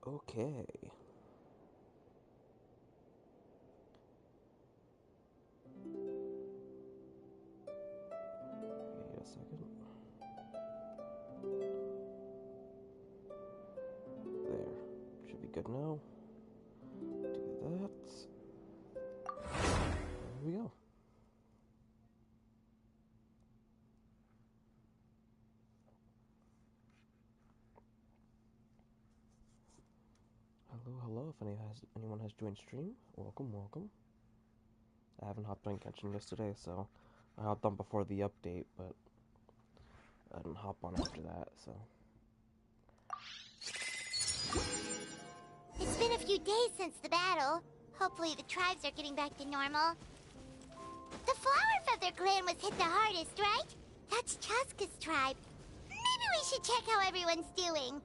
Okay. Wait a second. There. Should be good now. Do that. There we go. Hello. If anyone has joined stream, welcome. I haven't hopped on Genshin yesterday, so I hopped on before the update, but I didn't hop on after that, so. It's been a few days since the battle. Hopefully the tribes are getting back to normal. The Flower Feather clan was hit the hardest, right? That's Chaska's tribe. Maybe we should check how everyone's doing.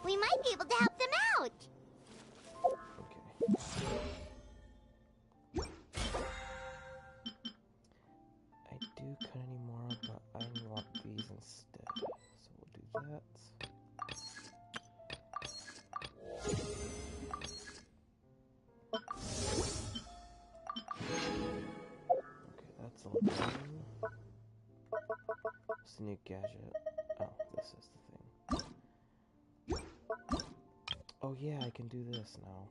We might be able to help them out. Okay. I do cut anymore, but I want these instead. So we'll do that. Okay, that's all done. What's the new gadget? Oh, this is the thing. Oh yeah, I can do this now.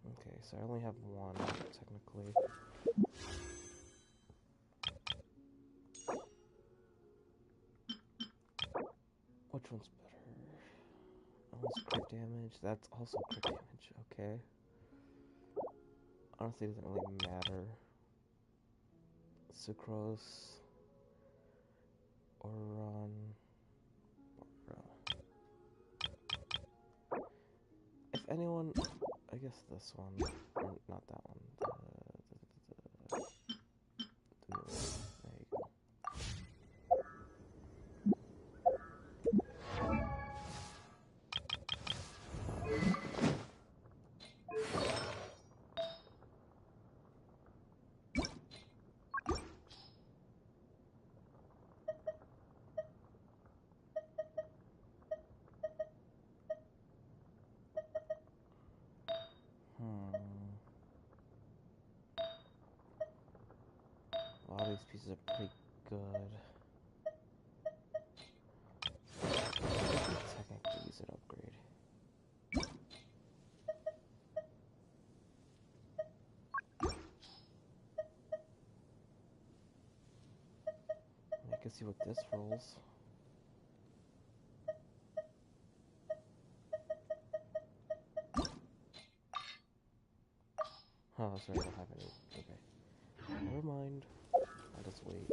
Okay, so I only have one, technically. Which one's better? Oh, it's crit damage. That's also crit damage. Okay. Honestly, it doesn't really matter. Sucrose or run. If anyone, I guess this one, or not that one. There you go. A lot of these pieces are pretty good. Technically use an upgrade. I can see what this rolls. Oh, sorry, I don't have any. Okay. Never mind. I'll just wait.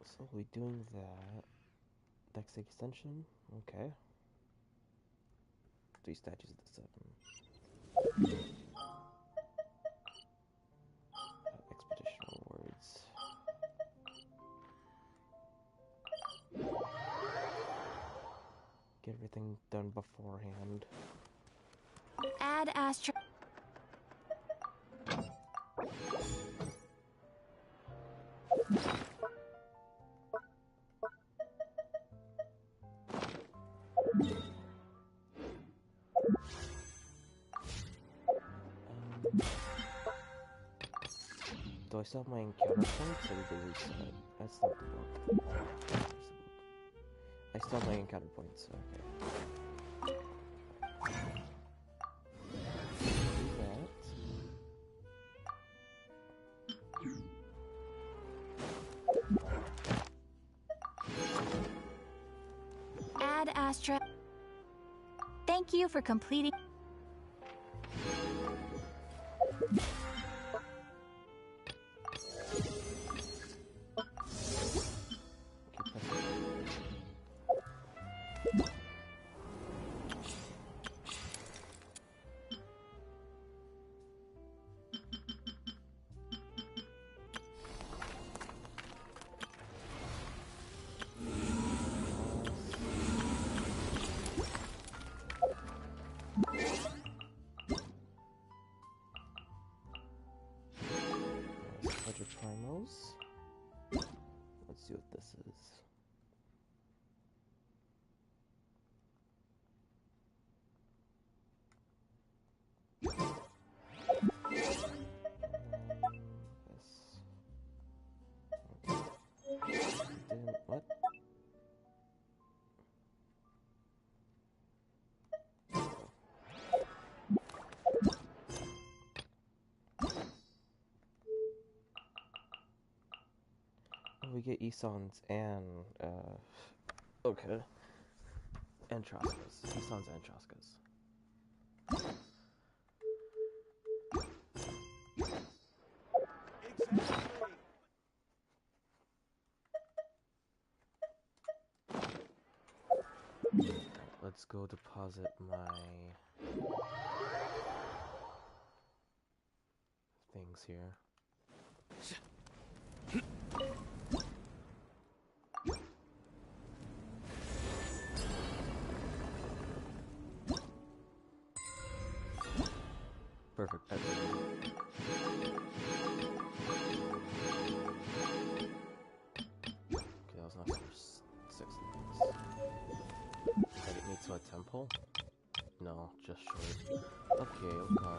So we'll be doing that. Dex extension. Okay. 3 statues at the 7. Expedition rewards. Get everything done beforehand. Add Astra. Do I still have my encounter points or did they reset? That's not the book. I still have my encounter points, okay. Add Astra. Thank you for completing. Budget primals. Let's see what this is. What? Oh, we get Esons and, okay. And Troskas. Esons and Troskas. Let's go deposit my things here. Perfect. Okay, that was not for 6 things. Did it need to a temple? No, just short. Okay, okay.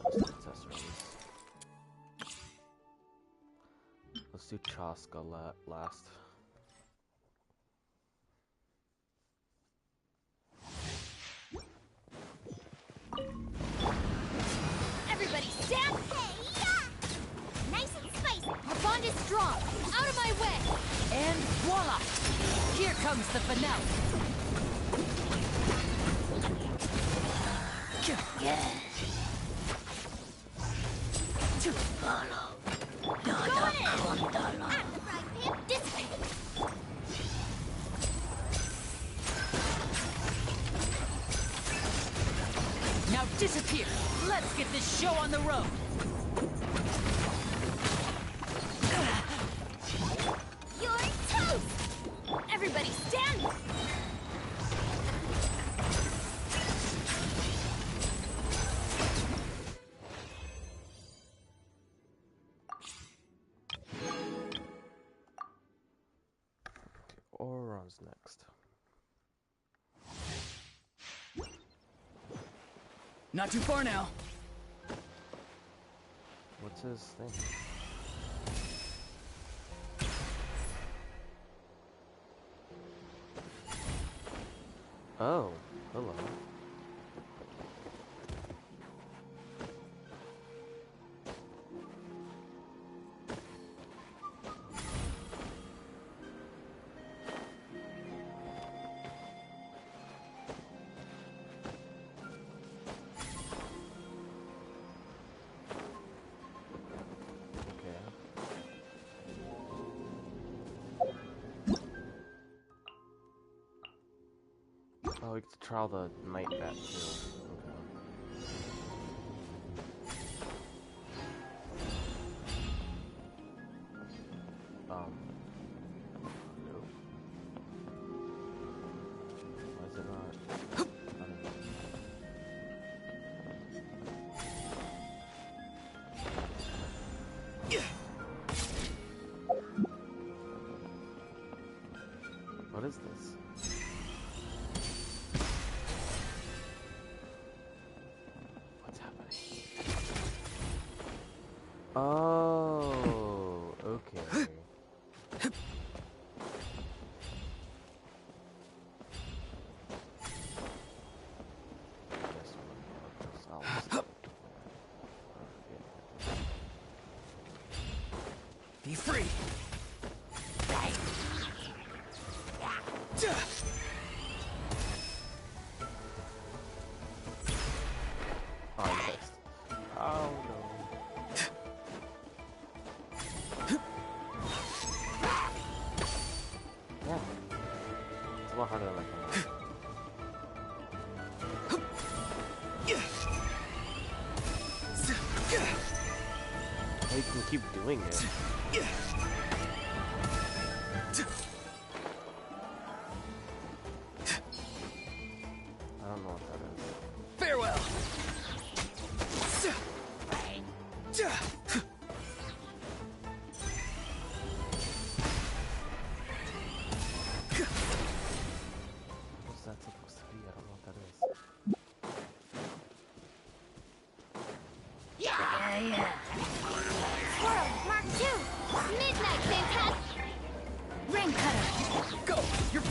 Accessories. Let's do Chaska last. Everybody stand! Nice and spicy. Our bond is strong! Out of my way! And voila! Here comes the finale! Go in! At the frying pan. Dissipate! Now disappear! Let's get this show on the road! You're toast. Everybody stand! Oron's next. Not too far now. What's his thing? Oh, hello. Oh, we get to trial the night bat too. Okay. No. Why is it not? I don't know. What is this? Oh, okay. Be free. Oh, yes. Oh no. Yeah. It's a lot harder than I thought. Oh, you can keep doing it.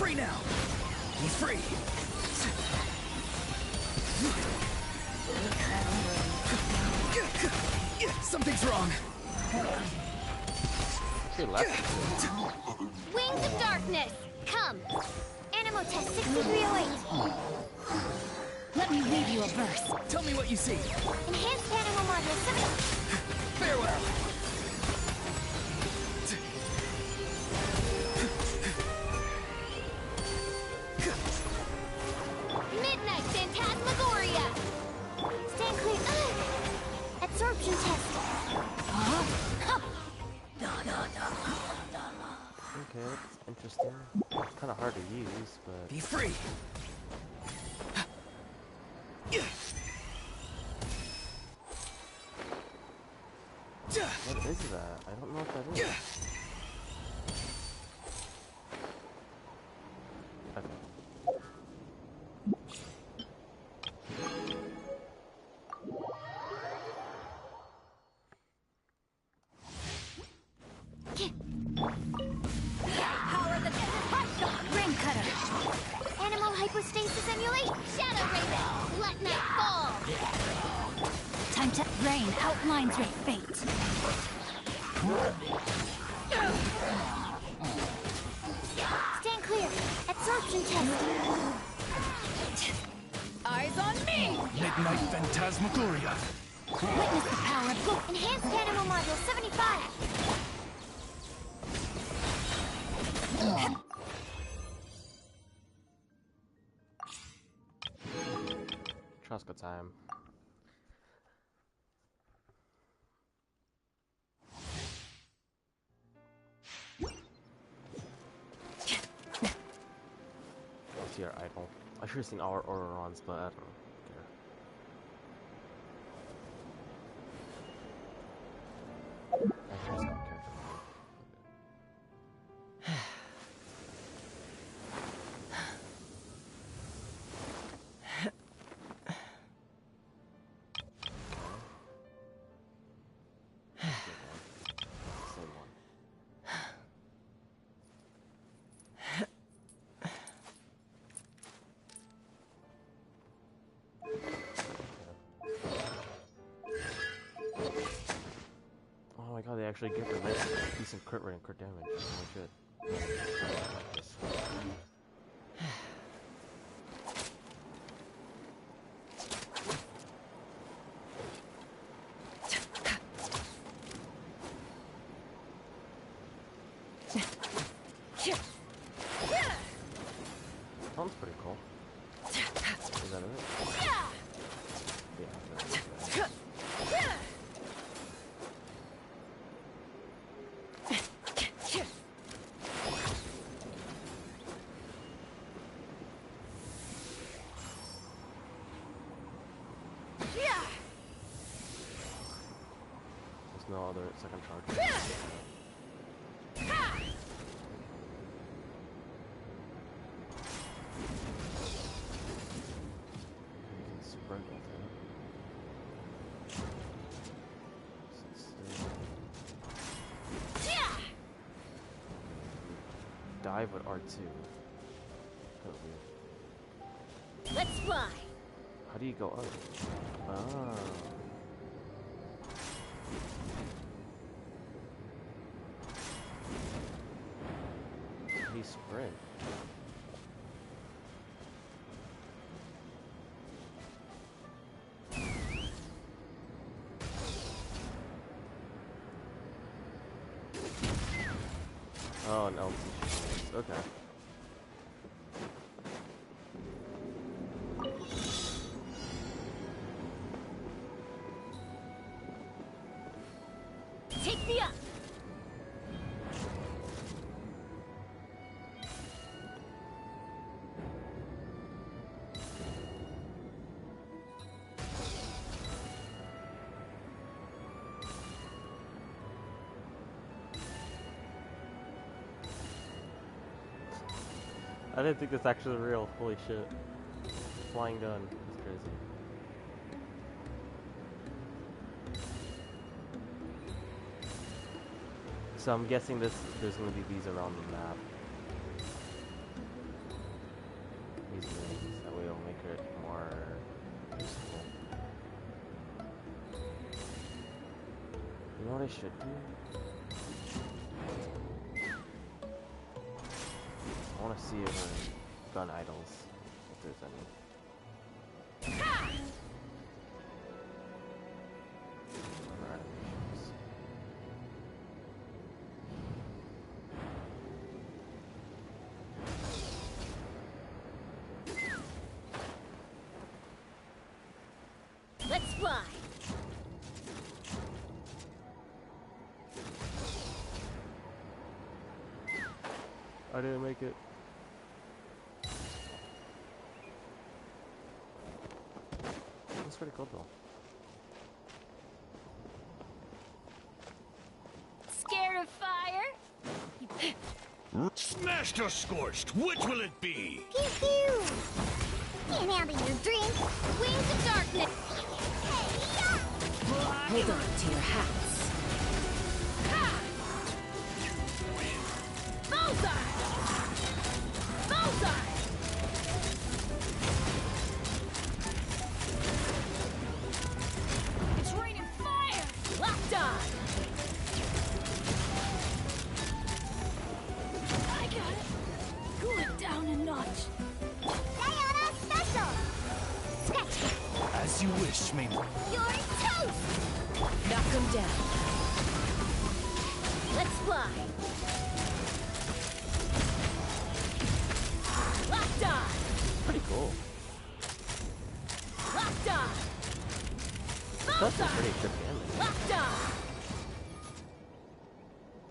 free now! Be free! Something's wrong! She left. Wings of Darkness, come! Animal test 6308. Let me read you a verse. Tell me what you see. Enhanced animal module 7. Farewell! Midnight Phantasmagoria! Stand clear. Absorption test. Okay, that's interesting. It's kind of hard to use, but Be free! what is that? I don't know what that is. Okay. Power the Ring cutter. Animal hypostasis emulate. Shadow Raven. Let night fall. Time to rain outlines your fate. Stand clear. Absorption test. Eyes on me! Midnight Phantasmagoria! Witness the power of good. Enhanced animal module 75. Trusca time. What's your idol? I should have seen our Ororons, but I don't care. I should have seen character. Same one. Oh my god, they actually give her nice, decent crit rate and crit damage. Holy shit. Sounds pretty cool. Is that it? Yeah, that's it. There's no other second charge. Super good. Dive with R2. Kind of weird. Let's fly. How do you go up? Ah. He sprint. Oh, an LT. Okay. Take me up. I didn't think that's actually real. Holy shit. Flying gun. That's crazy. So I'm guessing there's gonna be these around the map. these rings. That way it'll make it more useful. You know what I should do? I want to see if there are gun idols, if there's any. Other animations. Let's fly. I didn't make it. That's pretty cool though. Scared of fire? Smashed or scorched, which will it be? Pew pew! Can't handle your drink. Wings of darkness. Hold on to your hats. Bullseye! Bullseye! It's raining fire! Locked on! I got it! Cool it down a notch. Diana special! Scratch! As you wish, Mabel. You're toast! Knock 'em down. Let's fly! Locked on! Pretty cool. Locked on! That's some pretty good damage. Locked on!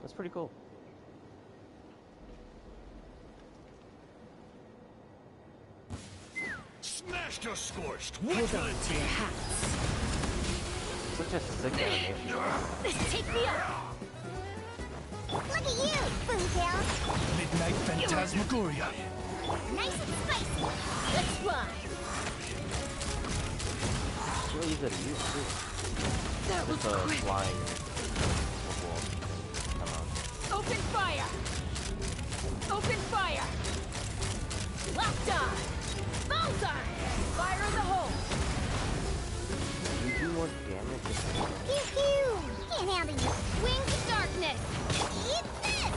That's pretty cool. Smashed or scorched, which Hold will on it to be? your hats. Such a sick animation. Take me up! Look at you, Boomtail! Midnight Phantasmagoria. Nice and spicy! Let's fly! Really easy to use too. That was Just a quick! flying wall. Come on. Open fire! Open fire! Locked on! Bullseye! Fire in the hole! You do more damage if Pew pew! Can't handle you! Wings of darkness! Eat this!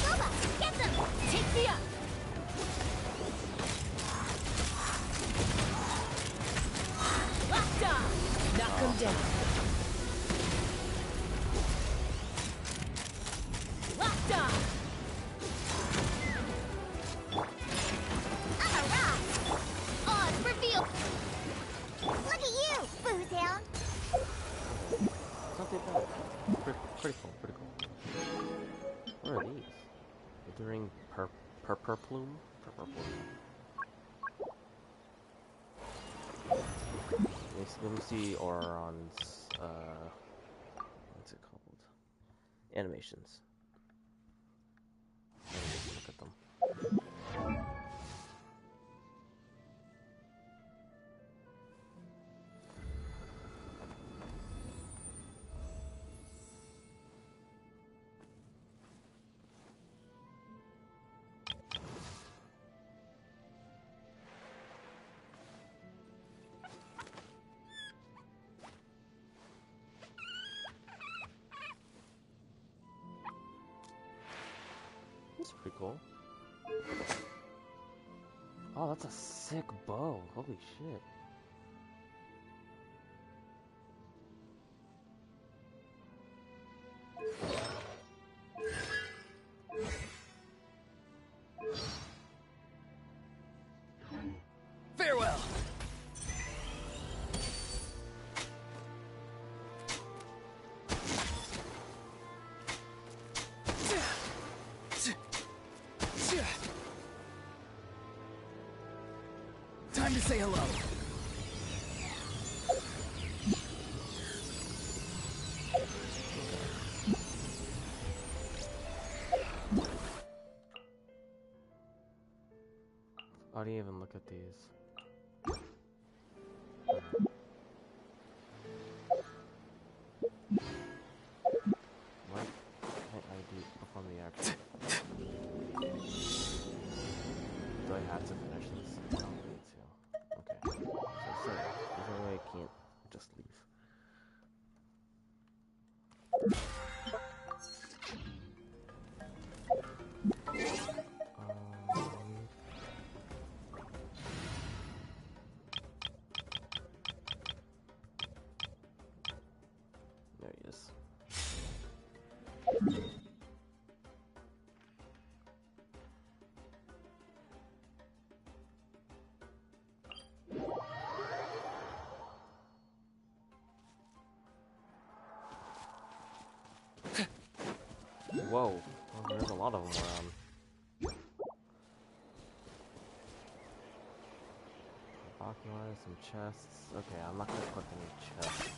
Boba, get them! Take me up! Locked on! Knock 'em down. Locked on! I'm a rock! Odds reveal! Look at you, Boomtail! it's not too bad. Pretty cool, pretty cool. What are these? Withering purple plume? Purple plume. Let me see Auron's, what's it called? Animations. Let me just look at them. That's pretty cool. Oh, that's a sick bow. Holy shit. Farewell. Time to say hello. How do you even look at these? Why can't I perform the action? Do I have to finish this? Whoa. Well, there's a lot of them around. Binoculars, some chests. Okay, I'm not gonna click any chests.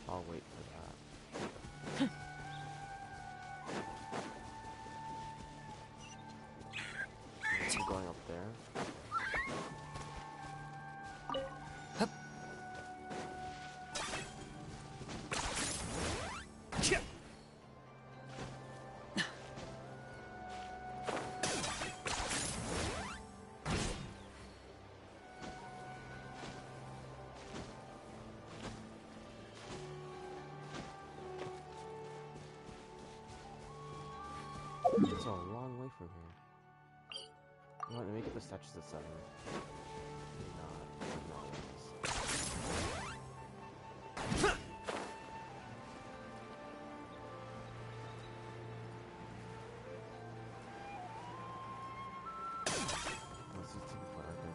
I'll wait for that. I'm going up there. It's a long way from here. You know what, let me get the statues at 7. Maybe not. No, it is. Let's just take it for our 13.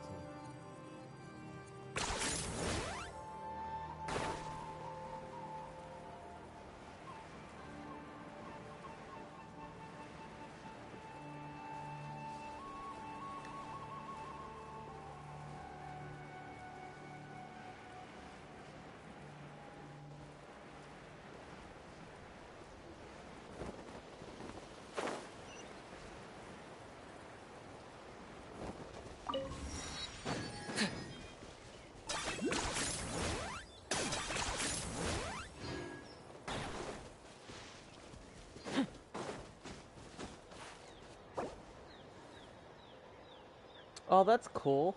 Oh, that's cool.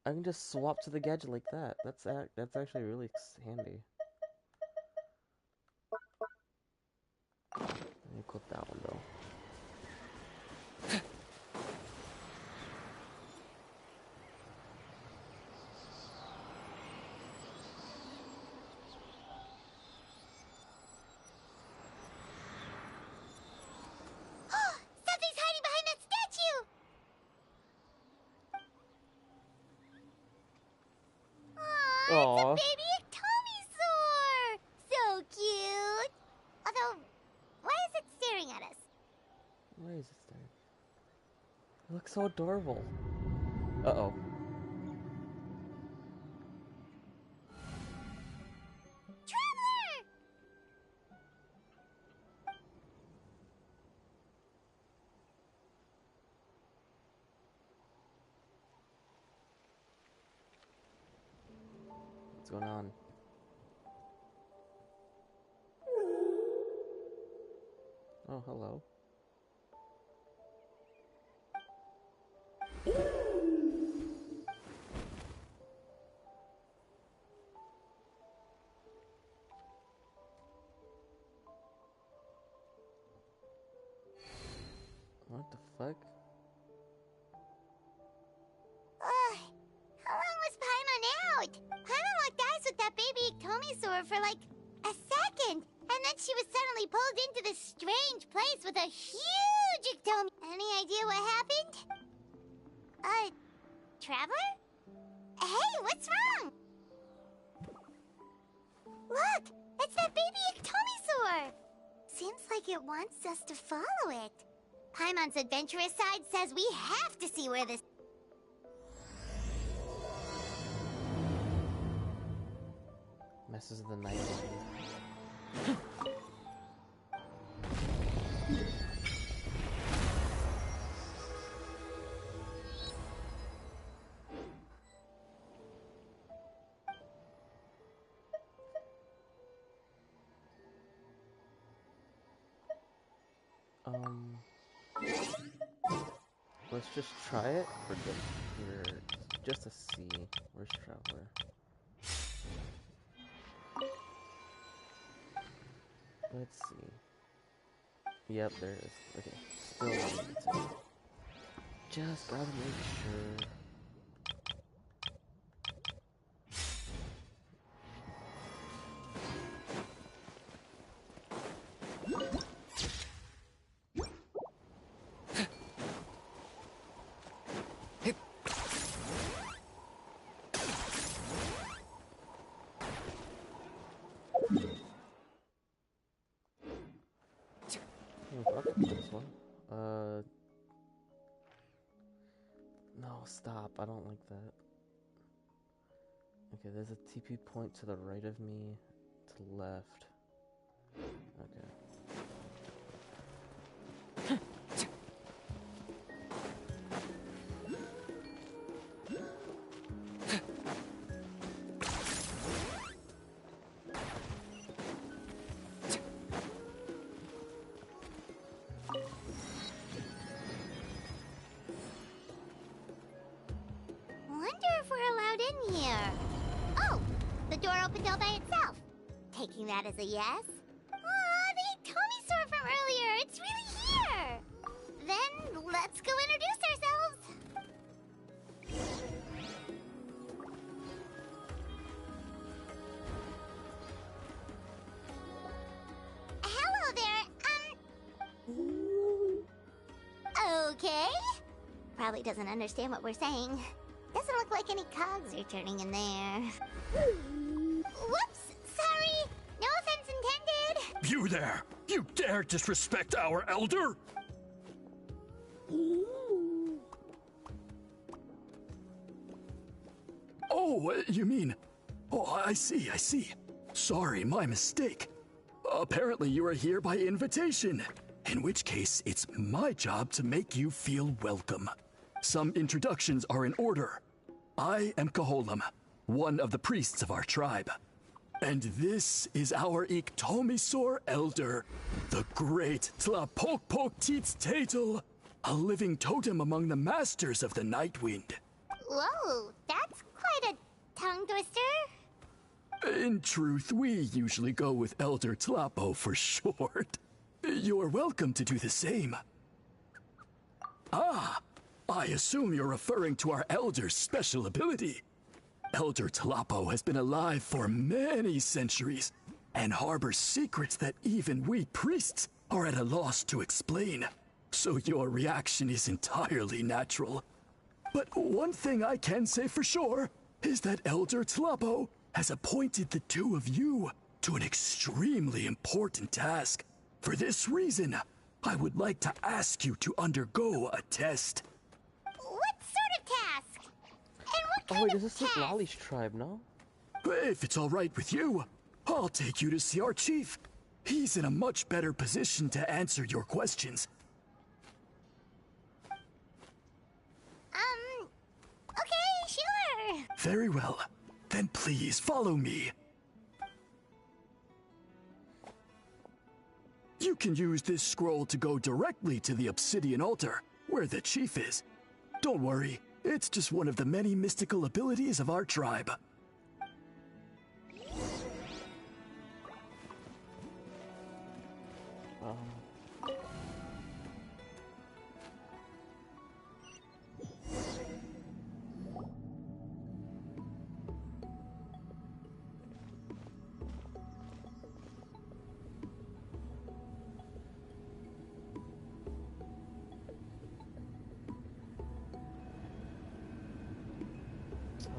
I can just swap to the gadget like that. That's actually really handy. Let me click that one though. Something's hiding behind that statue! Aww, Aww. it's a baby Ectomisaur! So cute! Although, why is it staring at us? Why is it there? It looks so adorable. Uh-oh. Traveler! What's going on? Oh, hello. What the fuck? How long was Paimon out? Paimon locked eyes with that baby Ectomisaur for like a second, and then she was suddenly pulled into this strange place with a huge Ectomi. Any idea what happened? Traveler? Hey, what's wrong? Look, it's that baby Ectomisaur. Seems like it wants us to follow it. Paimon's adventurous side says we have to see where this... Messes of the night. Let's just try it for just to see. Where's Traveler? Let's see. Yep, there it is. Okay, still not it. Just gotta make sure. one. No, stop. I don't like that. Okay, there's a TP point to the right of me, to the left. Okay. Wonder if we're allowed in here. Oh, the door opened all by itself. Taking that as a yes? Aw, the Tommysaur from earlier. It's really here. Then let's go introduce ourselves. Hello there. Okay. Probably doesn't understand what we're saying. Doesn't look like any cogs are turning in there. Whoops! Sorry! No offense intended! You there! You dare disrespect our elder? Oh, you mean... Oh, I see. Sorry, my mistake. Apparently you are here by invitation. In which case, it's my job to make you feel welcome. Some introductions are in order. I am Kaholam, one of the priests of our tribe. And this is our Iktomisor elder, the great Tlapokpok Teets Tatel, a living totem among the masters of the Nightwind. Whoa, that's quite a tongue twister. In truth, we usually go with Elder Tlapo for short. You're welcome to do the same. Ah, I assume you're referring to our elder's special ability. Elder Tlapo has been alive for many centuries and harbors secrets that even we priests are at a loss to explain. So your reaction is entirely natural. But one thing I can say for sure is that Elder Tlapo has appointed the two of you to an extremely important task. For this reason, I would like to ask you to undergo a test. What sort of task? And what Oh kind wait, of this is task? Lolly's tribe, no? If it's all right with you, I'll take you to see our chief. He's in a much better position to answer your questions. Okay, sure. Very well. Then please follow me. You can use this scroll to go directly to the obsidian altar, where the chief is. Don't worry, it's just one of the many mystical abilities of our tribe.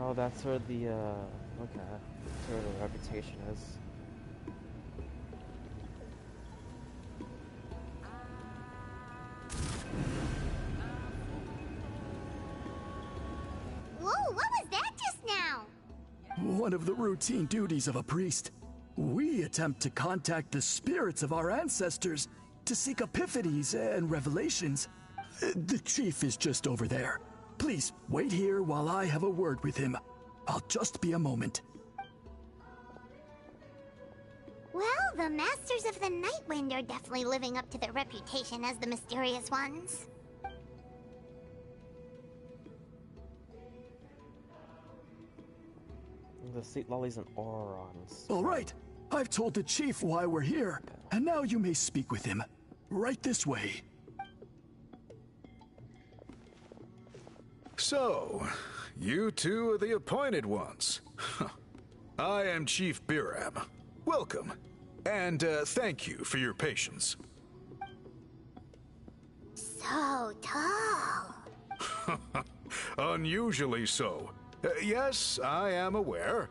Oh, that's where the, okay. That's where the reputation is. Whoa, what was that just now? One of the routine duties of a priest. We attempt to contact the spirits of our ancestors to seek epiphanies and revelations. The chief is just over there. Please wait here while I have a word with him. I'll just be a moment. Well, the Masters of the Nightwind are definitely living up to their reputation as the mysterious ones. The seat Lolly's and Aurons. All right, I've told the chief why we're here, and now you may speak with him. Right this way. So, you two are the appointed ones. I am Chief Biram. Welcome, and thank you for your patience. So tall. Unusually so. Yes, I am aware,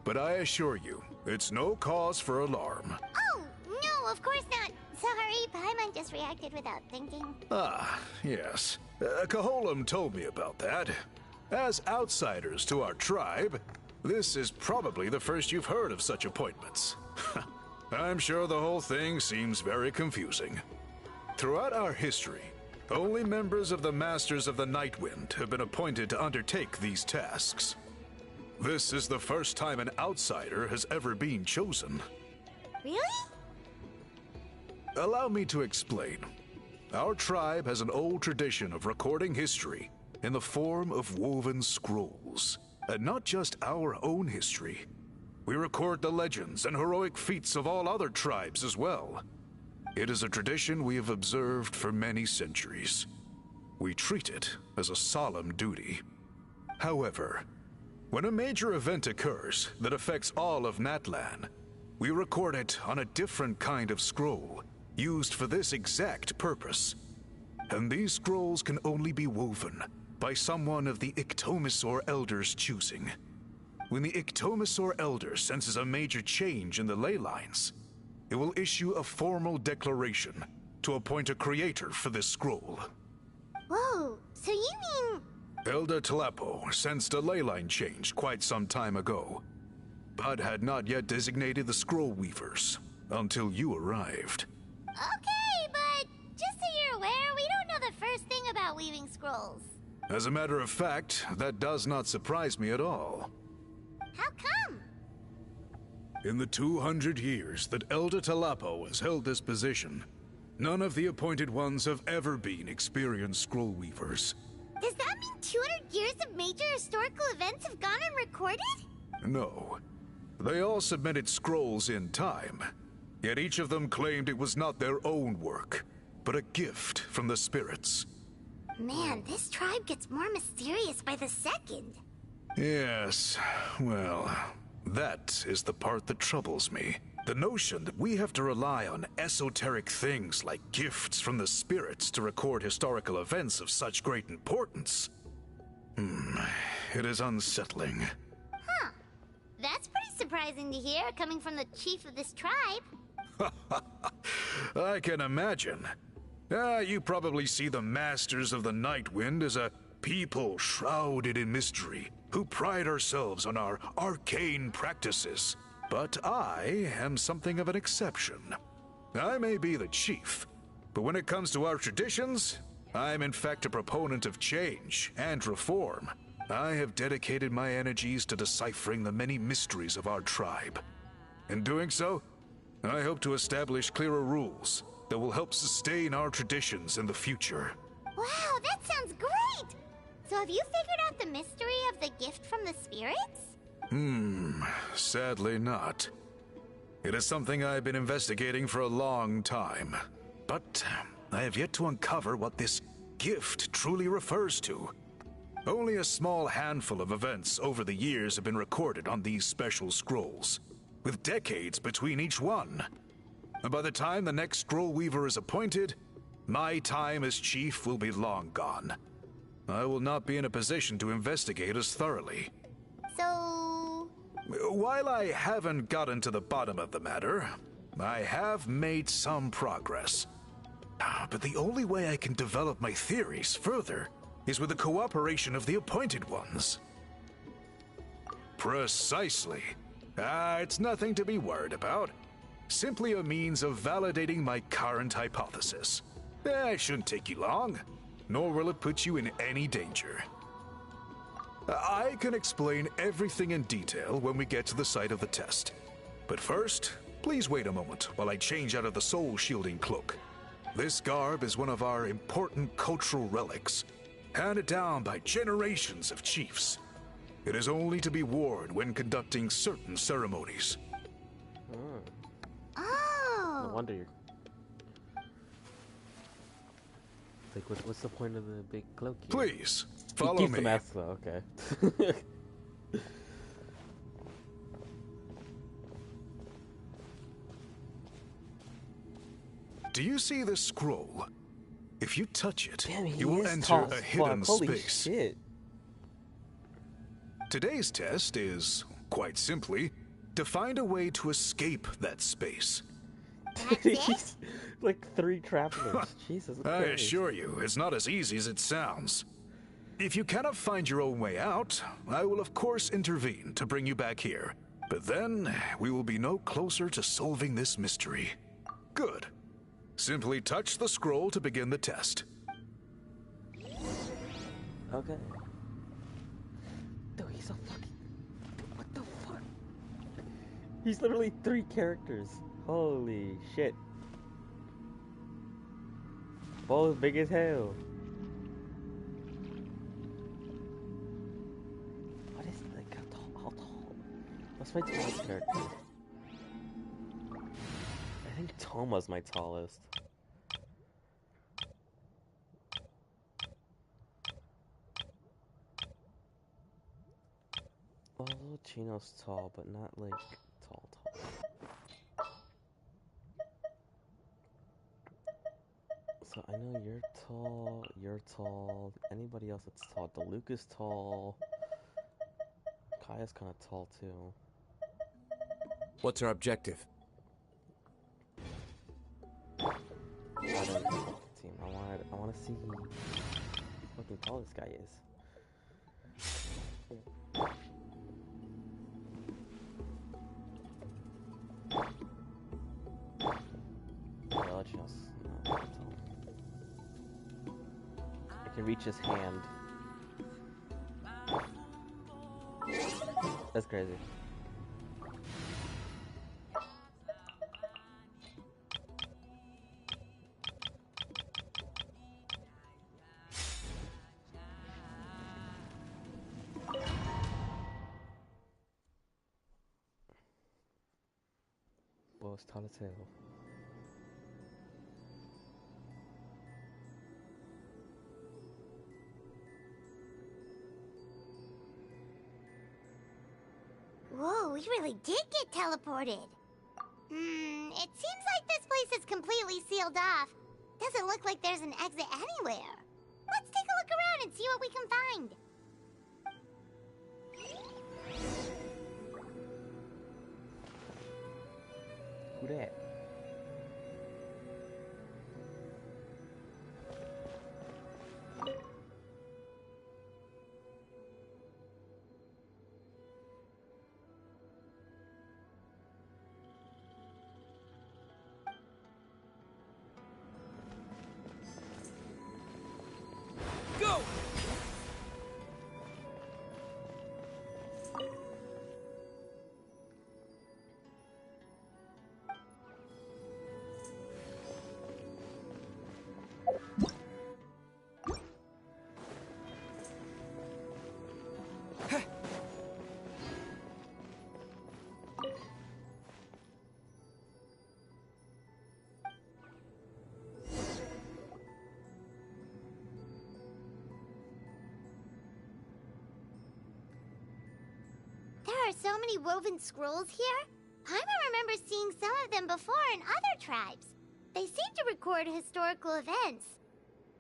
but I assure you, it's no cause for alarm. Oh, no, of course not. Sorry, Paimon just reacted without thinking. Ah, yes. Kaholam told me about that. As outsiders to our tribe, this is probably the first you've heard of such appointments. I'm sure the whole thing seems very confusing. Throughout our history, only members of the Masters of the Nightwind have been appointed to undertake these tasks. This is the first time an outsider has ever been chosen. Really? Allow me to explain. Our tribe has an old tradition of recording history in the form of woven scrolls. And not just our own history. We record the legends and heroic feats of all other tribes as well. It is a tradition we have observed for many centuries. We treat it as a solemn duty. However, when a major event occurs that affects all of Natlan, we record it on a different kind of scroll, used for this exact purpose. And these scrolls can only be woven by someone of the Iktomisor Elder's choosing. When the Iktomisor Elder senses a major change in the ley lines, it will issue a formal declaration to appoint a creator for this scroll. Whoa, so you mean... Elder Tlapo sensed a ley line change quite some time ago, but had not yet designated the scroll weavers until you arrived. Okay, but just so you're aware, we don't know the first thing about weaving scrolls. As a matter of fact, that does not surprise me at all. How come? In the 200 years that Elder Tlapo has held this position, none of the appointed ones have ever been experienced scroll weavers. Does that mean 200 years of major historical events have gone unrecorded? No. They all submitted scrolls in time, yet each of them claimed it was not their own work, but a gift from the spirits. Man, this tribe gets more mysterious by the second. Yes, well, that is the part that troubles me. The notion that we have to rely on esoteric things like gifts from the spirits to record historical events of such great importance. It is unsettling. Huh. That's pretty surprising to hear, coming from the chief of this tribe. I can imagine. You probably see the Masters of the Nightwind as a people shrouded in mystery, who pride ourselves on our arcane practices. But I am something of an exception. I may be the chief, but when it comes to our traditions, I'm in fact a proponent of change and reform. I have dedicated my energies to deciphering the many mysteries of our tribe. In doing so, I hope to establish clearer rules that will help sustain our traditions in the future. Wow, that sounds great! So have you figured out the mystery of the gift from the spirits? Sadly not. It is something I've been investigating for a long time, but I have yet to uncover what this gift truly refers to. Only a small handful of events over the years have been recorded on these special scrolls, with decades between each one. And by the time the next scroll weaver is appointed, my time as chief will be long gone. I will not be in a position to investigate as thoroughly. So... While I haven't gotten to the bottom of the matter, I have made some progress. But the only way I can develop my theories further is with the cooperation of the appointed ones. Precisely. It's nothing to be worried about. Simply a means of validating my current hypothesis. It shouldn't take you long, nor will it put you in any danger. I can explain everything in detail when we get to the site of the test. But first, please wait a moment while I change out of the soul-shielding cloak. This garb is one of our important cultural relics, handed down by generations of chiefs. It is only to be worn when conducting certain ceremonies. Oh! No wonder you're... Like, what's the point of the big cloak here? Please, He follow keeps me. the mask though, okay. Do you see this scroll? If you touch it, Damn, he you will is enter tall a as hidden fuck. Holy space. shit. Today's test is, quite simply, to find a way to escape that space. That's it? Like 3 travelers. Jesus I Christ. assure you, it's not as easy as it sounds. If you cannot find your own way out, I will of course intervene to bring you back here. But then, we will be no closer to solving this mystery. Good. Simply touch the scroll to begin the test. Okay. Dude, he's so fucking... What the fuck? He's literally 3 characters. Holy shit. Both big as hell. What is like how tall? What's my tallest character? I think Toma's my tallest. Well, Chino's tall, but not like tall. So I know you're tall, anybody else that's tall. DeLuke is tall. Kaya's kinda tall too. What's our objective? I don't know the team. I wanna see how fucking tall this guy is. Yeah, let you know. No, I can reach his hand. That's crazy. Well, it's tall as hell. Whoa, we really did get teleported. It seems like this place is completely sealed off. Doesn't look like there's an exit anywhere. Let's take a look around and see what we can find. Who that? Go! There are so many woven scrolls here. Paimon remembers seeing some of them before in other tribes. They seem to record historical events.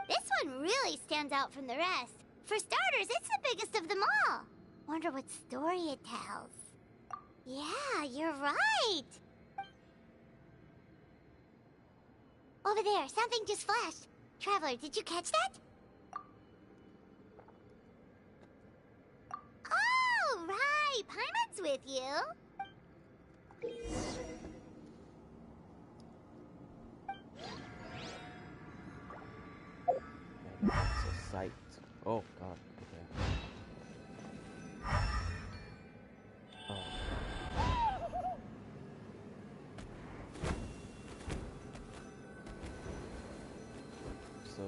This one really stands out from the rest. For starters, it's the biggest of them all. Wonder what story it tells. Yeah, you're right. Over there, something just flashed. Traveler, did you catch that? Oh, right. Paimon's with you. Man, I'm so psyched. Oh god. Okay. Oh. So.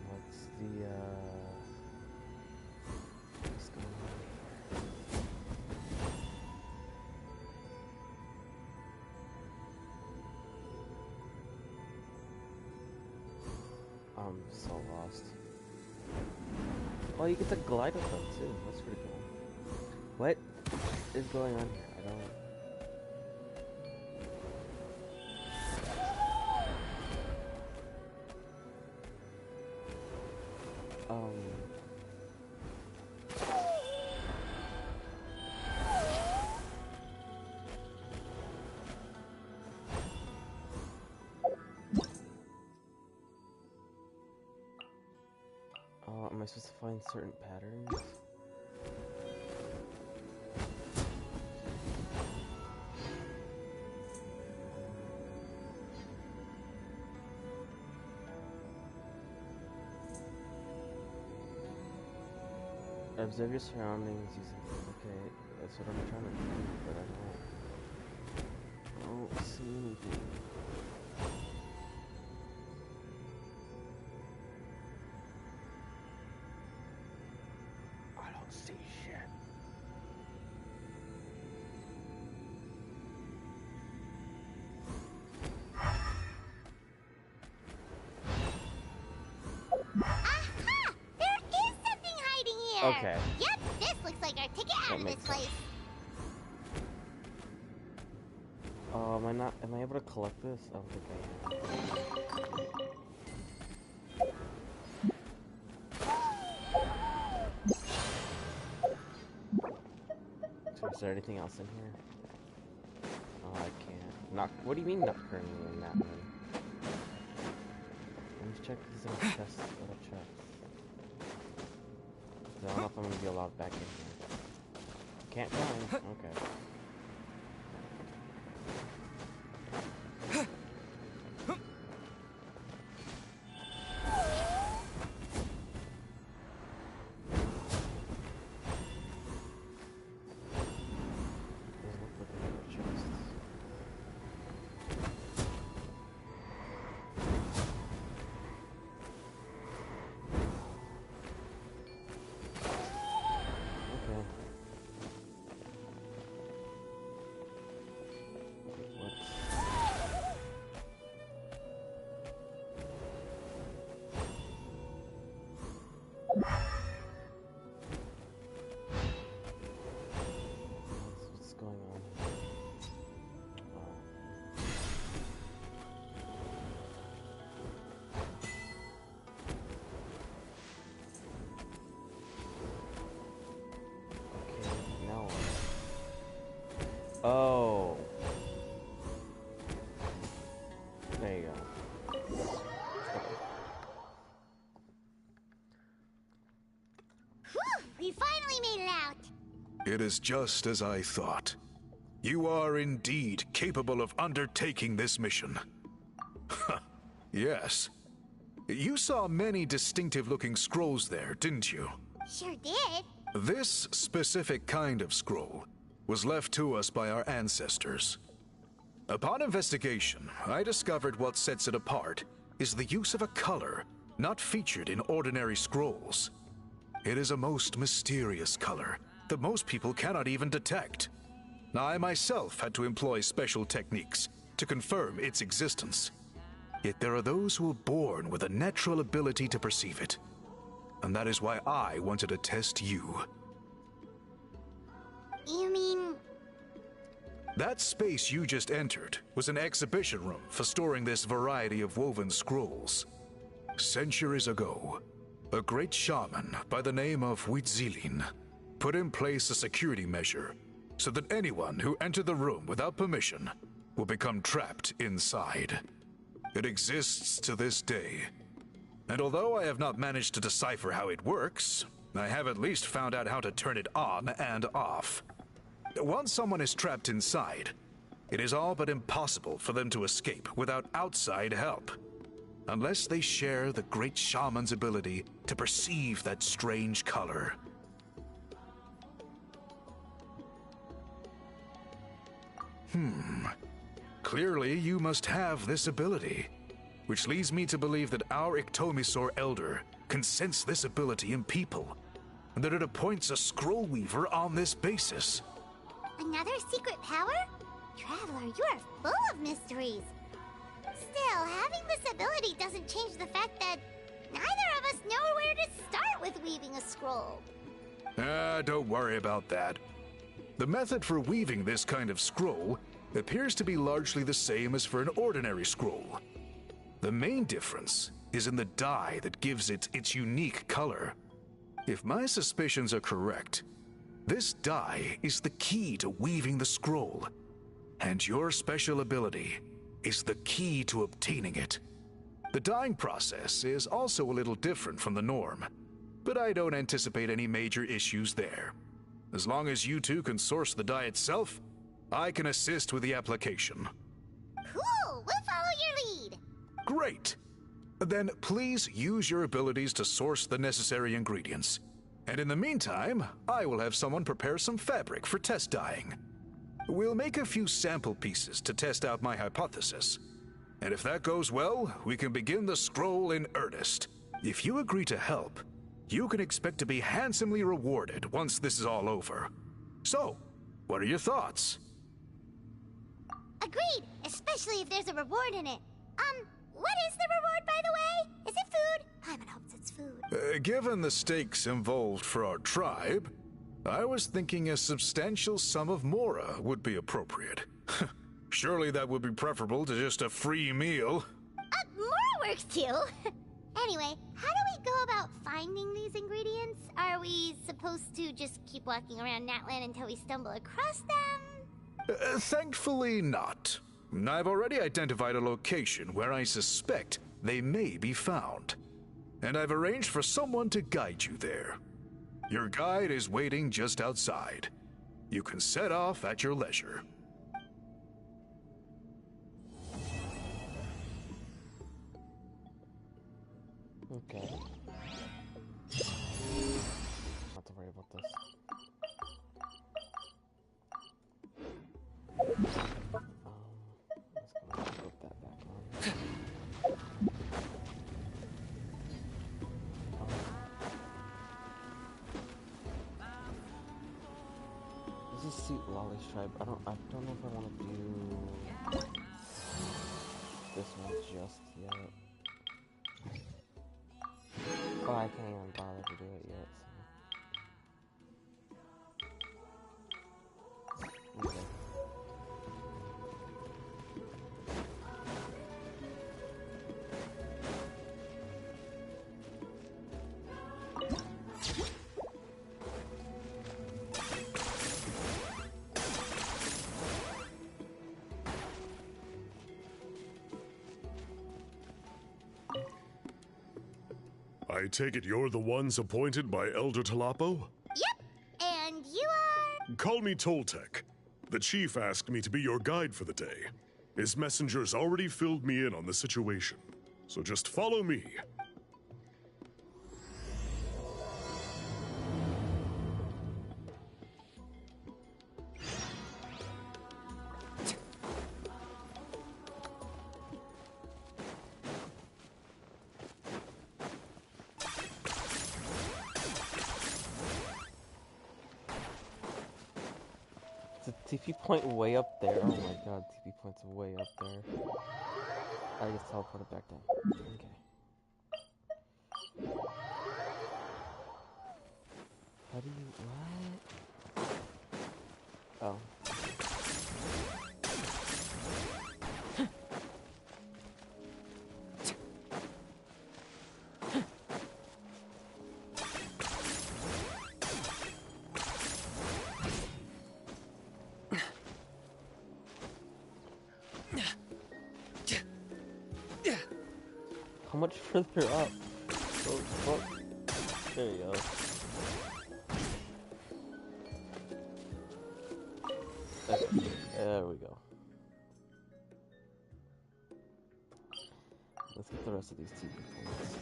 What's the what's going on here? I'm so lost. Oh, you get to glide with them too. That's pretty cool. What is going on here? I don't. supposed to find certain patterns? Observe your surroundings using... Okay, that's what I'm trying to do, but I don't see anything. I don't see shit. Aha! There is something hiding here! Okay. Yep, this looks like our ticket out of this place. Am I able to collect this? I don't think I am. So is there anything else in here? Oh, I can't. What do you mean nocturnally in that one? Let me check these little chests. Little chests. I don't know if I'm gonna be allowed back in here. Can't climb. Okay. What's going on here? Okay, now what? Oh. There you go. Whew! We finally made it out! It is just as I thought. You are indeed capable of undertaking this mission. Yes. You saw many distinctive-looking scrolls there, didn't you? Sure did. This specific kind of scroll was left to us by our ancestors. Upon investigation, I discovered what sets it apart is the use of a color not featured in ordinary scrolls. It is a most mysterious color that most people cannot even detect. I myself had to employ special techniques to confirm its existence. Yet there are those who are born with a natural ability to perceive it. And that is why I wanted to test you. You mean... That space you just entered was an exhibition room for storing this variety of woven scrolls. Centuries ago, a great shaman by the name of Huitzilin put in place a security measure so that anyone who entered the room without permission will become trapped inside. It exists to this day. And although I have not managed to decipher how it works, I have at least found out how to turn it on and off. Once someone is trapped inside, it is all but impossible for them to escape without outside help. Unless they share the great shaman's ability to perceive that strange color. Clearly you must have this ability, which leads me to believe that our Iktomisor Elder can sense this ability in people, and that it appoints a scroll weaver on this basis. Another secret power? Traveler, you are full of mysteries. Still, having this ability doesn't change the fact that neither of us know where to start with weaving a scroll. Don't worry about that. The method for weaving this kind of scroll appears to be largely the same as for an ordinary scroll. The main difference is in the dye that gives it its unique color. If my suspicions are correct, this dye is the key to weaving the scroll, and your special ability is the key to obtaining it. The dyeing process is also a little different from the norm. but I don't anticipate any major issues there. As long as you two can source the dye itself, I can assist with the application. Cool! We'll follow your lead. Great! Then please use your abilities to source the necessary ingredients. And in the meantime, I will have someone prepare some fabric for test dyeing. We'll make a few sample pieces to test out my hypothesis. And if that goes well, we can begin the scroll in earnest. If you agree to help, you can expect to be handsomely rewarded once this is all over. So, what are your thoughts? Agreed, especially if there's a reward in it. What is the reward, by the way? Is it food? Paimon hopes it's food. Given the stakes involved for our tribe, I was thinking a substantial sum of mora would be appropriate. Surely that would be preferable to just a free meal. Mora works too. Anyway, how do we go about finding these ingredients? Are we supposed to just keep walking around Natlan until we stumble across them? Thankfully not. I've already identified a location where I suspect they may be found. And I've arranged for someone to guide you there. Your guide is waiting just outside. You can set off at your leisure. Okay. Not to worry about this. Let's go put that back on. This is suit Lolly's tribe. I don't know if I want to do this one just yet. Oh, I can't even bother to do it yet, so... Okay. I take it you're the ones appointed by Elder Talapo? Yep, and you are... Call me Toltec. The chief asked me to be your guide for the day. His messengers already filled me in on the situation, so just follow me. It's a TP point way up there. Oh my god, TP point's way up there. I just teleported back down. Okay. How do you... what? Oh. How much further up? Oh, fuck. There you go. Okay, there we go. Let's get the rest of these TP points.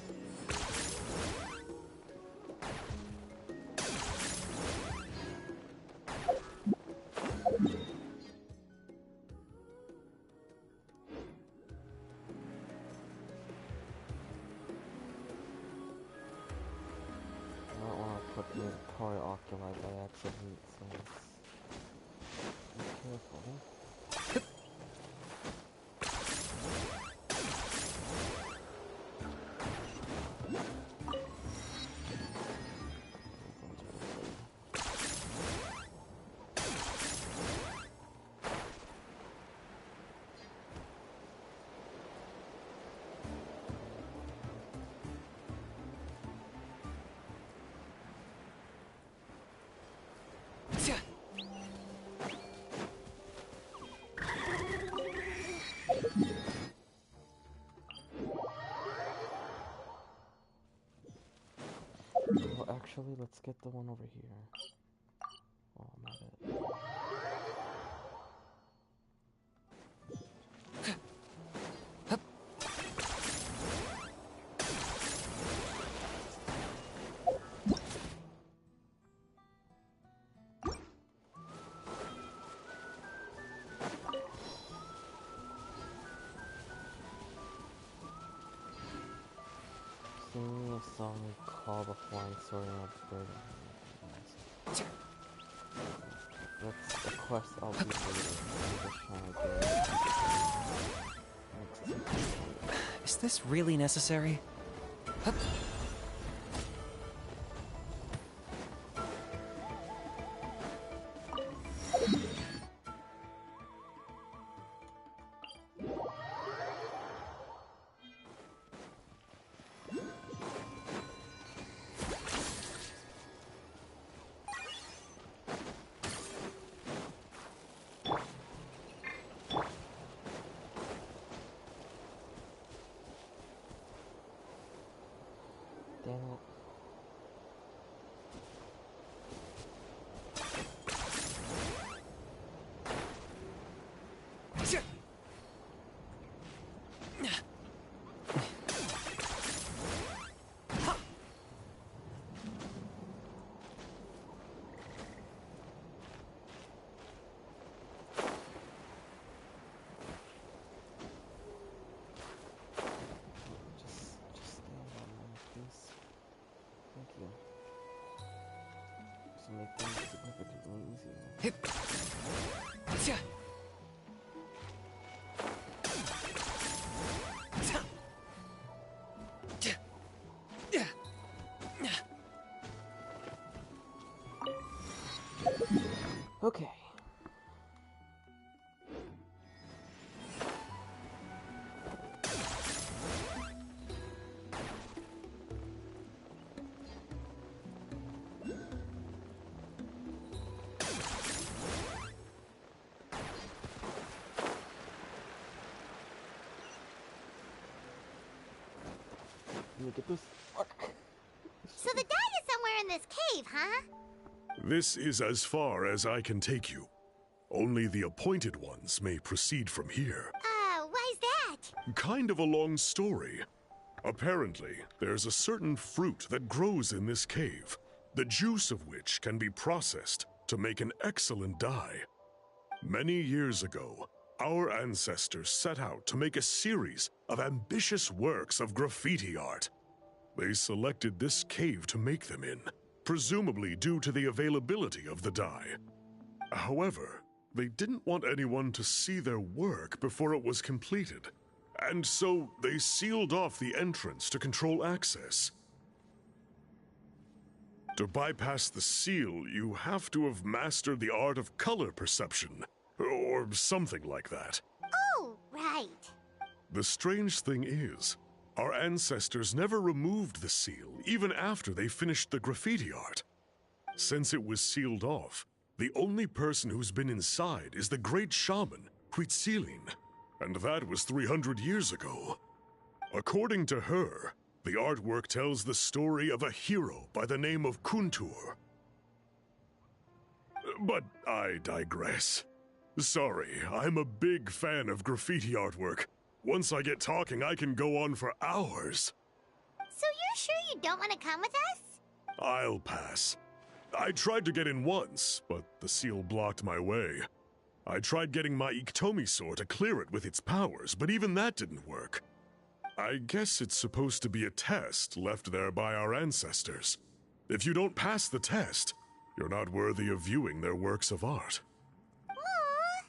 Probably occupied by accident, so be careful. Actually, let's get the one over here. Oh, not it. Sing me a song we call the flying sword and a bird. That's a quest I'll do later. I'm just trying to get Is this really necessary? Hup. damn it. Just stay on there, please. Thank you. This will make things significantly easier. Okay. Let me get this. So the guide is somewhere in this cave, huh? This is as far as I can take you. Only the appointed ones may proceed from here. Why's that? Kind of a long story. Apparently, there's a certain fruit that grows in this cave, the juice of which can be processed to make an excellent dye. Many years ago, our ancestors set out to make a series of ambitious works of graffiti art. They selected this cave to make them in, presumably due to the availability of the dye. However, they didn't want anyone to see their work before it was completed, and so they sealed off the entrance to control access. To bypass the seal, you have to have mastered the art of color perception, or something like that. Oh, right. The strange thing is, our ancestors never removed the seal, even after they finished the graffiti art. Since it was sealed off, the only person who's been inside is the great shaman, Huitzilin, and that was 300 years ago. According to her, the artwork tells the story of a hero by the name of Kuntur. But I digress. Sorry, I'm a big fan of graffiti artwork. Once I get talking, I can go on for hours. So you're sure you don't want to come with us? I'll pass. I tried to get in once, but the seal blocked my way. I tried getting my Iktomi to clear it with its powers, but even that didn't work. I guess it's supposed to be a test left there by our ancestors. If you don't pass the test, you're not worthy of viewing their works of art. Aww.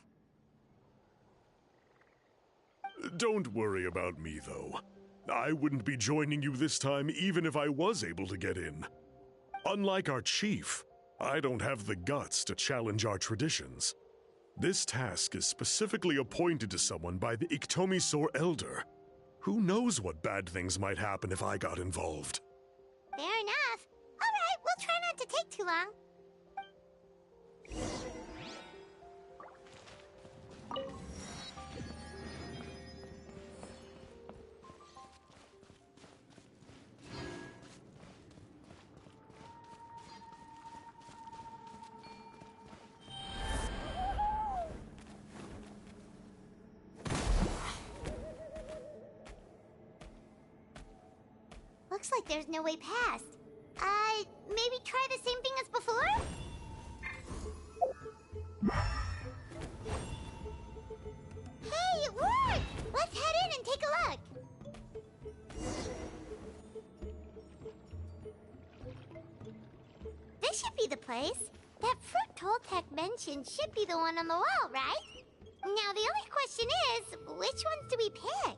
Don't worry about me, though. I wouldn't be joining you this time even if I was able to get in. Unlike our chief, I don't have the guts to challenge our traditions. This task is specifically appointed to someone by the Iktomi Elder. Who knows what bad things might happen if I got involved? Fair enough. All right, we'll try not to take too long. Looks like there's no way past. Maybe try the same thing as before? Hey, it worked! Let's head in and take a look. This should be the place. That fruit Toltec mentioned should be the one on the wall, right? Now, the only question is, which ones do we pick?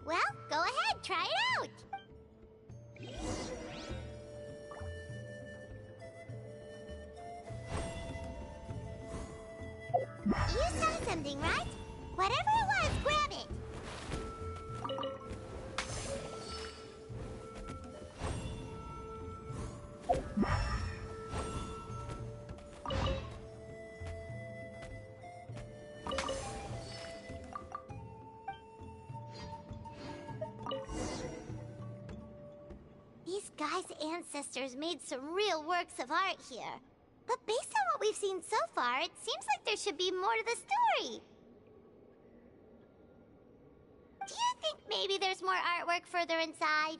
Well, go ahead, try it out! You saw something, right? Whatever it was, grab it! These guys' ancestors made some real works of art here. But based on what we've seen so far, it seems like there should be more to the story. Do you think maybe there's more artwork further inside?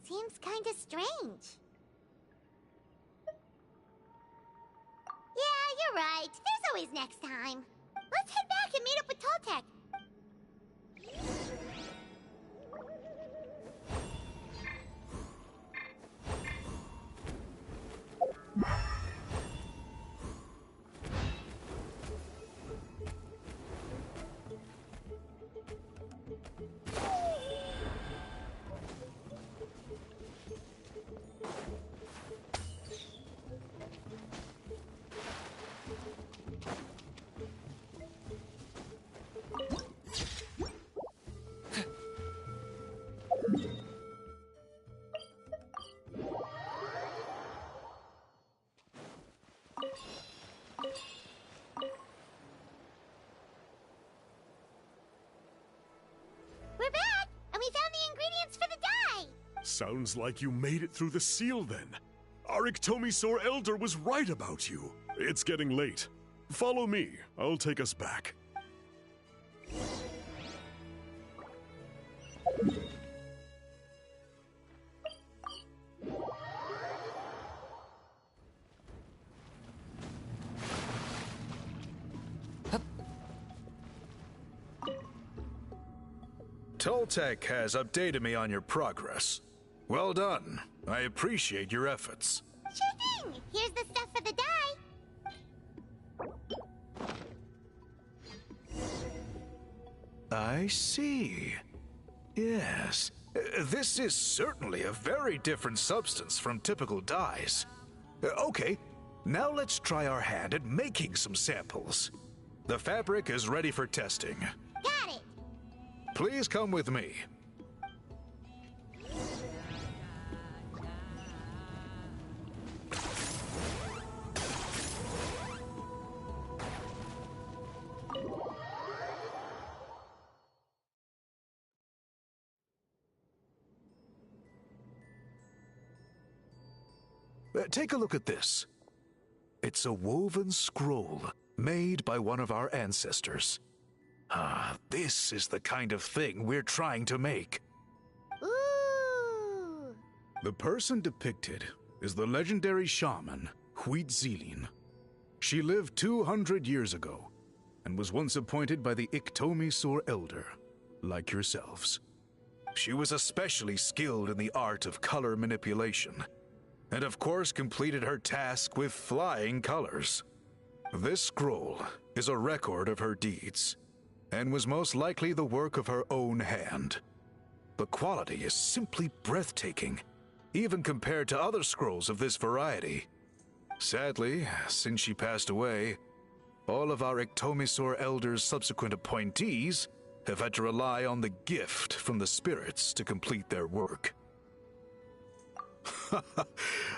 Seems kinda strange. Yeah, you're right. There's always next time. Let's head back and meet up with Toltec. We're back, and we found the ingredients for the dye! Sounds like you made it through the seal then. Our Iktomisaur Elder was right about you. It's getting late. Follow me. I'll take us back. Toltec has updated me on your progress. Well done. I appreciate your efforts. Sure thing! Here's the stuff for the dye. I see. Yes. This is certainly a very different substance from typical dyes. Okay, now let's try our hand at making some samples. The fabric is ready for testing. Got it! Please come with me. Take a look at this. It's a woven scroll made by one of our ancestors. This is the kind of thing we're trying to make. Ooh! The person depicted is the legendary shaman, Huitzilin. She lived 200 years ago and was once appointed by the Iktomisaur Elder, like yourselves. She was especially skilled in the art of color manipulation, and of course completed her task with flying colors. This scroll is a record of her deeds, and was most likely the work of her own hand. The quality is simply breathtaking, even compared to other scrolls of this variety. Sadly, since she passed away, all of our Iktomisaur Elder's subsequent appointees have had to rely on the gift from the spirits to complete their work.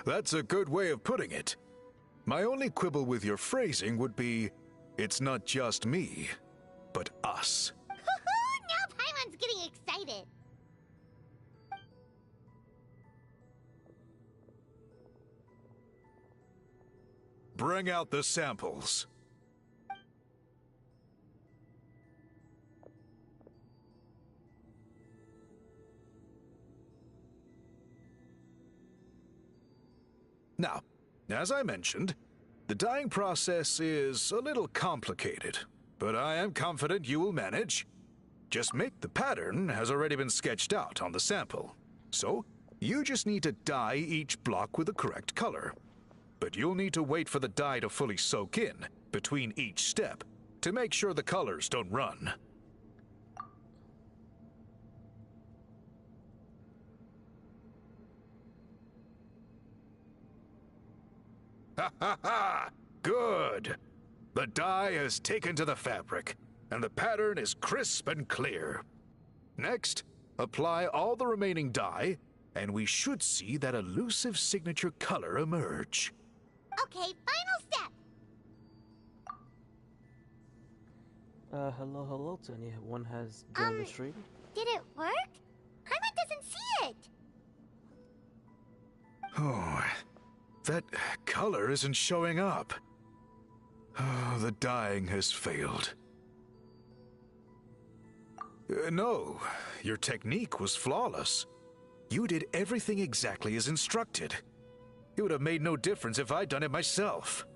That's a good way of putting it. My only quibble with your phrasing would be, it's not just me, but us. Now Paimon's getting excited. Bring out the samples. Now, as I mentioned, the dyeing process is a little complicated, but I am confident you will manage. Just make the pattern has already been sketched out on the sample. So, you just need to dye each block with the correct color. But you'll need to wait for the dye to fully soak in between each step to make sure the colors don't run. Ha ha ha! Good! The dye has taken to the fabric, and the pattern is crisp and clear. Next, apply all the remaining dye, and we should see that elusive signature color emerge. Okay, final step. Hello to anyone has joined the stream. Did it work? Paimon doesn't see it. Oh, that color isn't showing up. Oh, the dyeing has failed. No, your technique was flawless. You did everything exactly as instructed. It would have made no difference if I'd done it myself.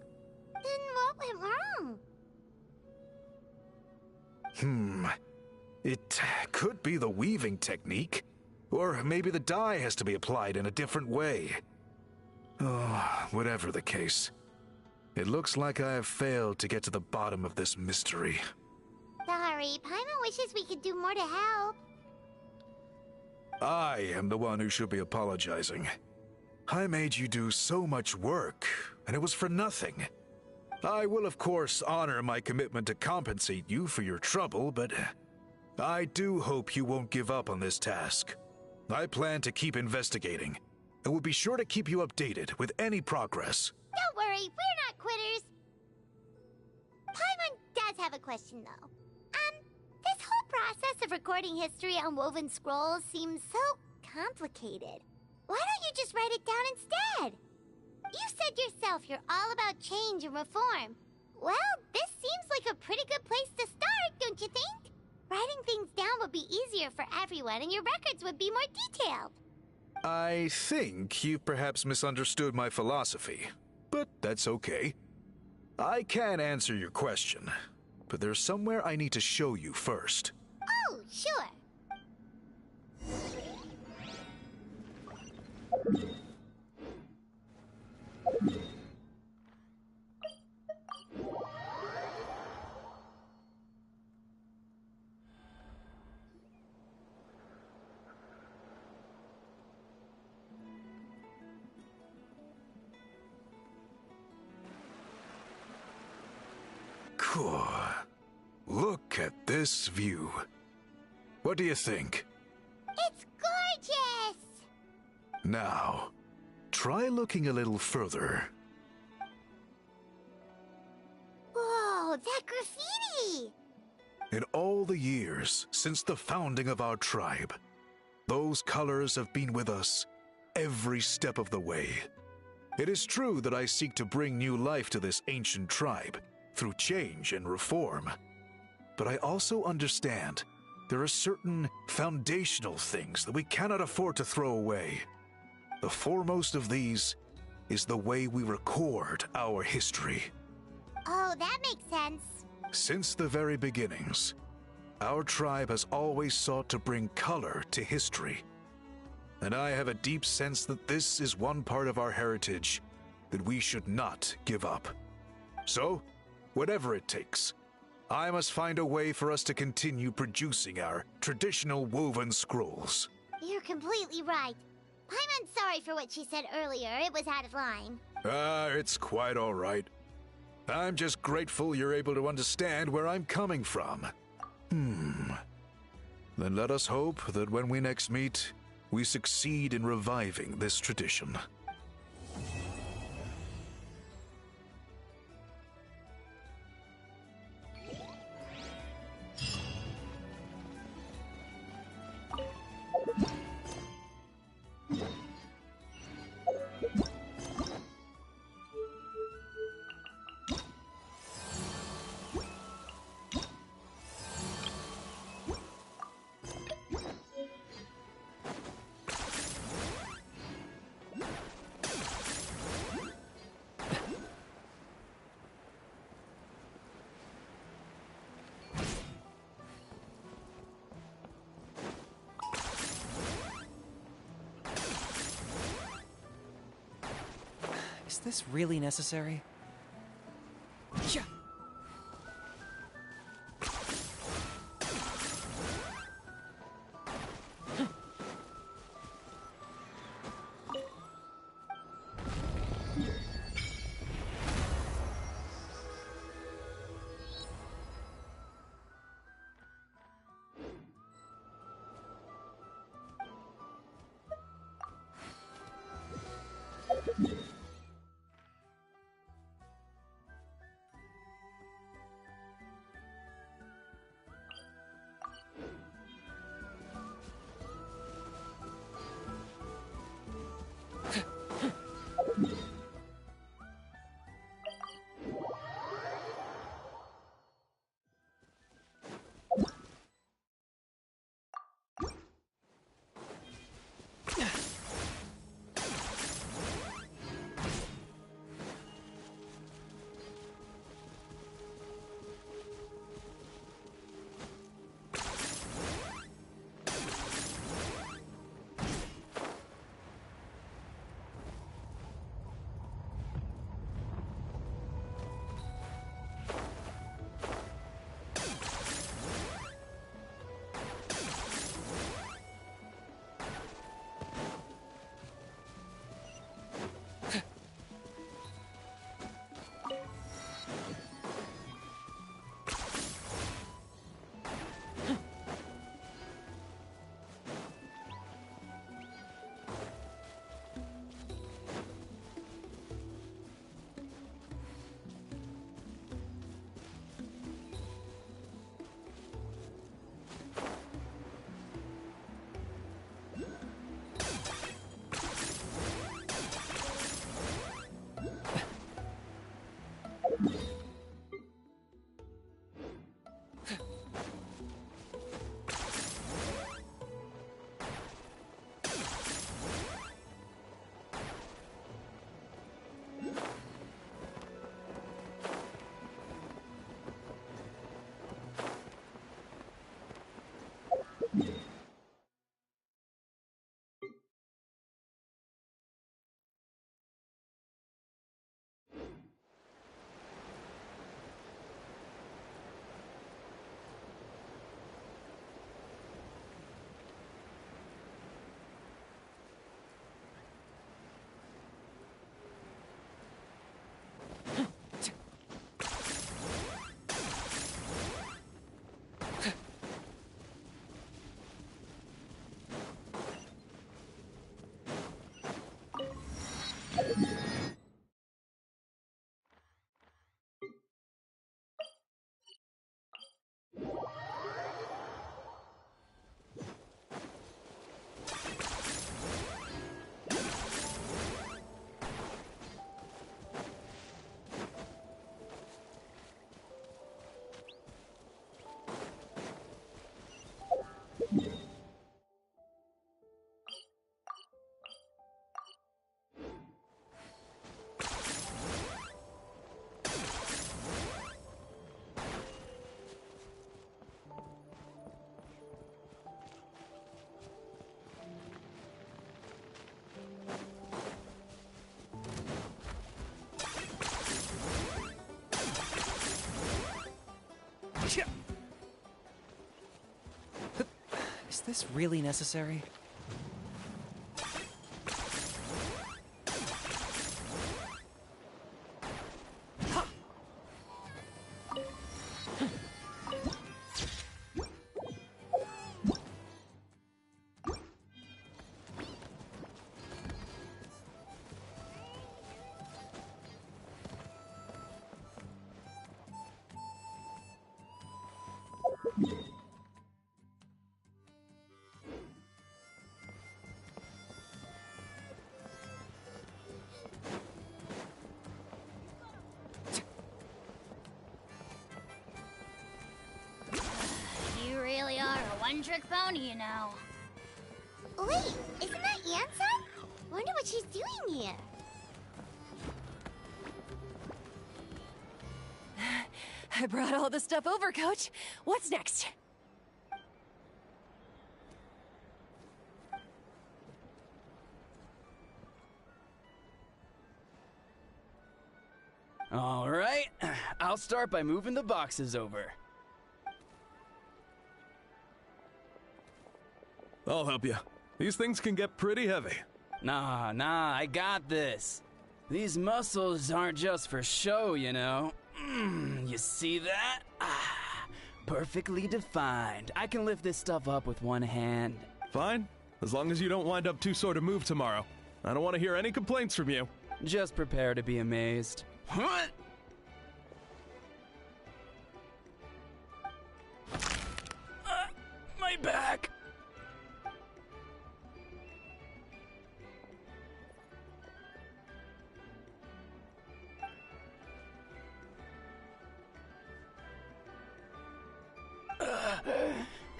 Then what went wrong? It could be the weaving technique, or maybe the dye has to be applied in a different way. Oh, whatever the case, it looks like I have failed to get to the bottom of this mystery. Sorry, Paimon wishes we could do more to help. I am the one who should be apologizing. I made you do so much work, and it was for nothing. I will, of course, honor my commitment to compensate you for your trouble, but I do hope you won't give up on this task. I plan to keep investigating, and will be sure to keep you updated with any progress. Don't worry, we're not quitters. Paimon does have a question, though. This whole process of recording history on woven scrolls seems so complicated. Why don't you just write it down instead? You said yourself you're all about change and reform. Well, this seems like a pretty good place to start, don't you think? Writing things down would be easier for everyone, and your records would be more detailed. I think you've perhaps misunderstood my philosophy, but that's okay. I can answer your question, but there's somewhere I need to show you first. Oh, sure. Cool. Look at this view. What do you think? It's gorgeous! Now, try looking a little further. Whoa, that graffiti! In all the years since the founding of our tribe, those colors have been with us every step of the way. It is true that I seek to bring new life to this ancient tribe through change and reform. But I also understand there are certain foundational things that we cannot afford to throw away. The foremost of these is the way we record our history. Oh, that makes sense. Since the very beginnings, our tribe has always sought to bring color to history. And I have a deep sense that this is one part of our heritage that we should not give up. So, whatever it takes, I must find a way for us to continue producing our traditional woven scrolls. You're completely right. Paimon's sorry for what she said earlier. It was out of line. It's quite all right. I'm just grateful you're able to understand where I'm coming from. Then let us hope that when we next meet, we succeed in reviving this tradition. Is this really necessary? Yeah. Is this really necessary? You really are a one-trick pony, you know. Wait, isn't that Anson? Wonder what she's doing here. I brought all the stuff over, Coach. What's next? All right, I'll start by moving the boxes over. I'll help you. These things can get pretty heavy. Nah, I got this. These muscles aren't just for show, you know. You see that? Perfectly defined. I can lift this stuff up with one hand. Fine, as long as you don't wind up too sore to move tomorrow. I don't want to hear any complaints from you. Just prepare to be amazed. My back!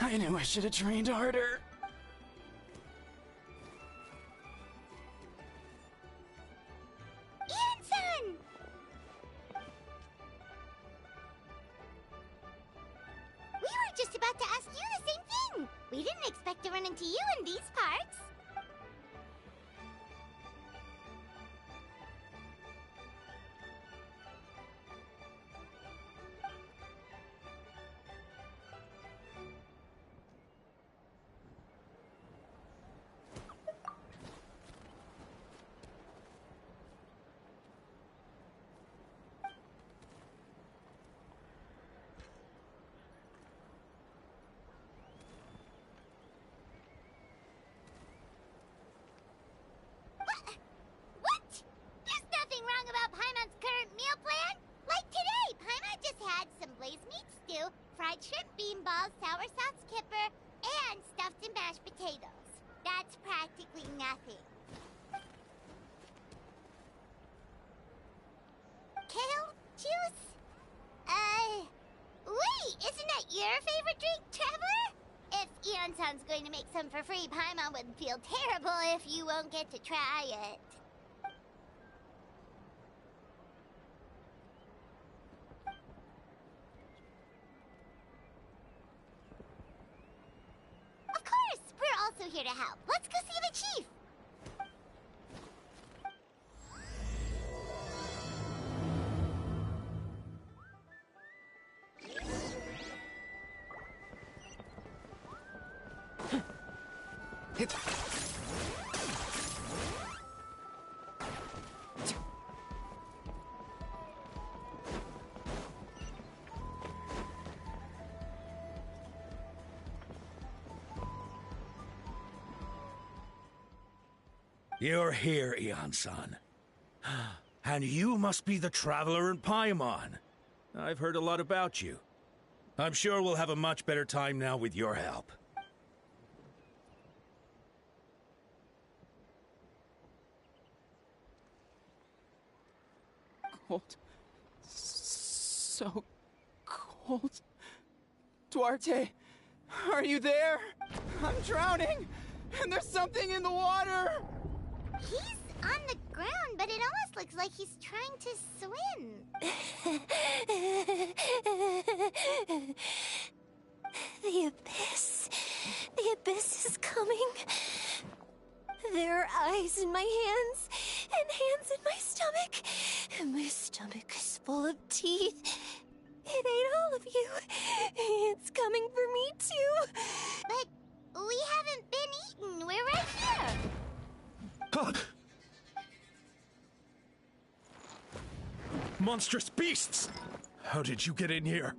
I knew I should have trained harder. Ian-san! We were just about to ask you the same thing. We didn't expect to run into you in these parts. What? There's nothing wrong about Paimon's current meal plan. Like today, Paimon just had some blaze meat stew, fried shrimp bean balls, sour sauce kipper, and stuffed and mashed potatoes. That's practically nothing. Kale juice? Wait, isn't that your favorite drink, Traveler? If Eon-san's going to make some for free, Paimon would feel terrible if you won't get to try it. Of course, we're also here to help. Let's go see the chief. You're here, Eon-san. And you must be the traveler in Paimon. I've heard a lot about you. I'm sure we'll have a much better time now with your help. Cold. So cold. Duarte, are you there? I'm drowning, and there's something in the water! He's on the ground, but it almost looks like he's trying to swim. The abyss. The abyss is coming. There are eyes in my hands, and hands in my stomach. And my stomach is full of teeth. It ate all of you. It's coming for me, too. But we haven't been eaten. We're right here. Monstrous beasts! How did you get in here?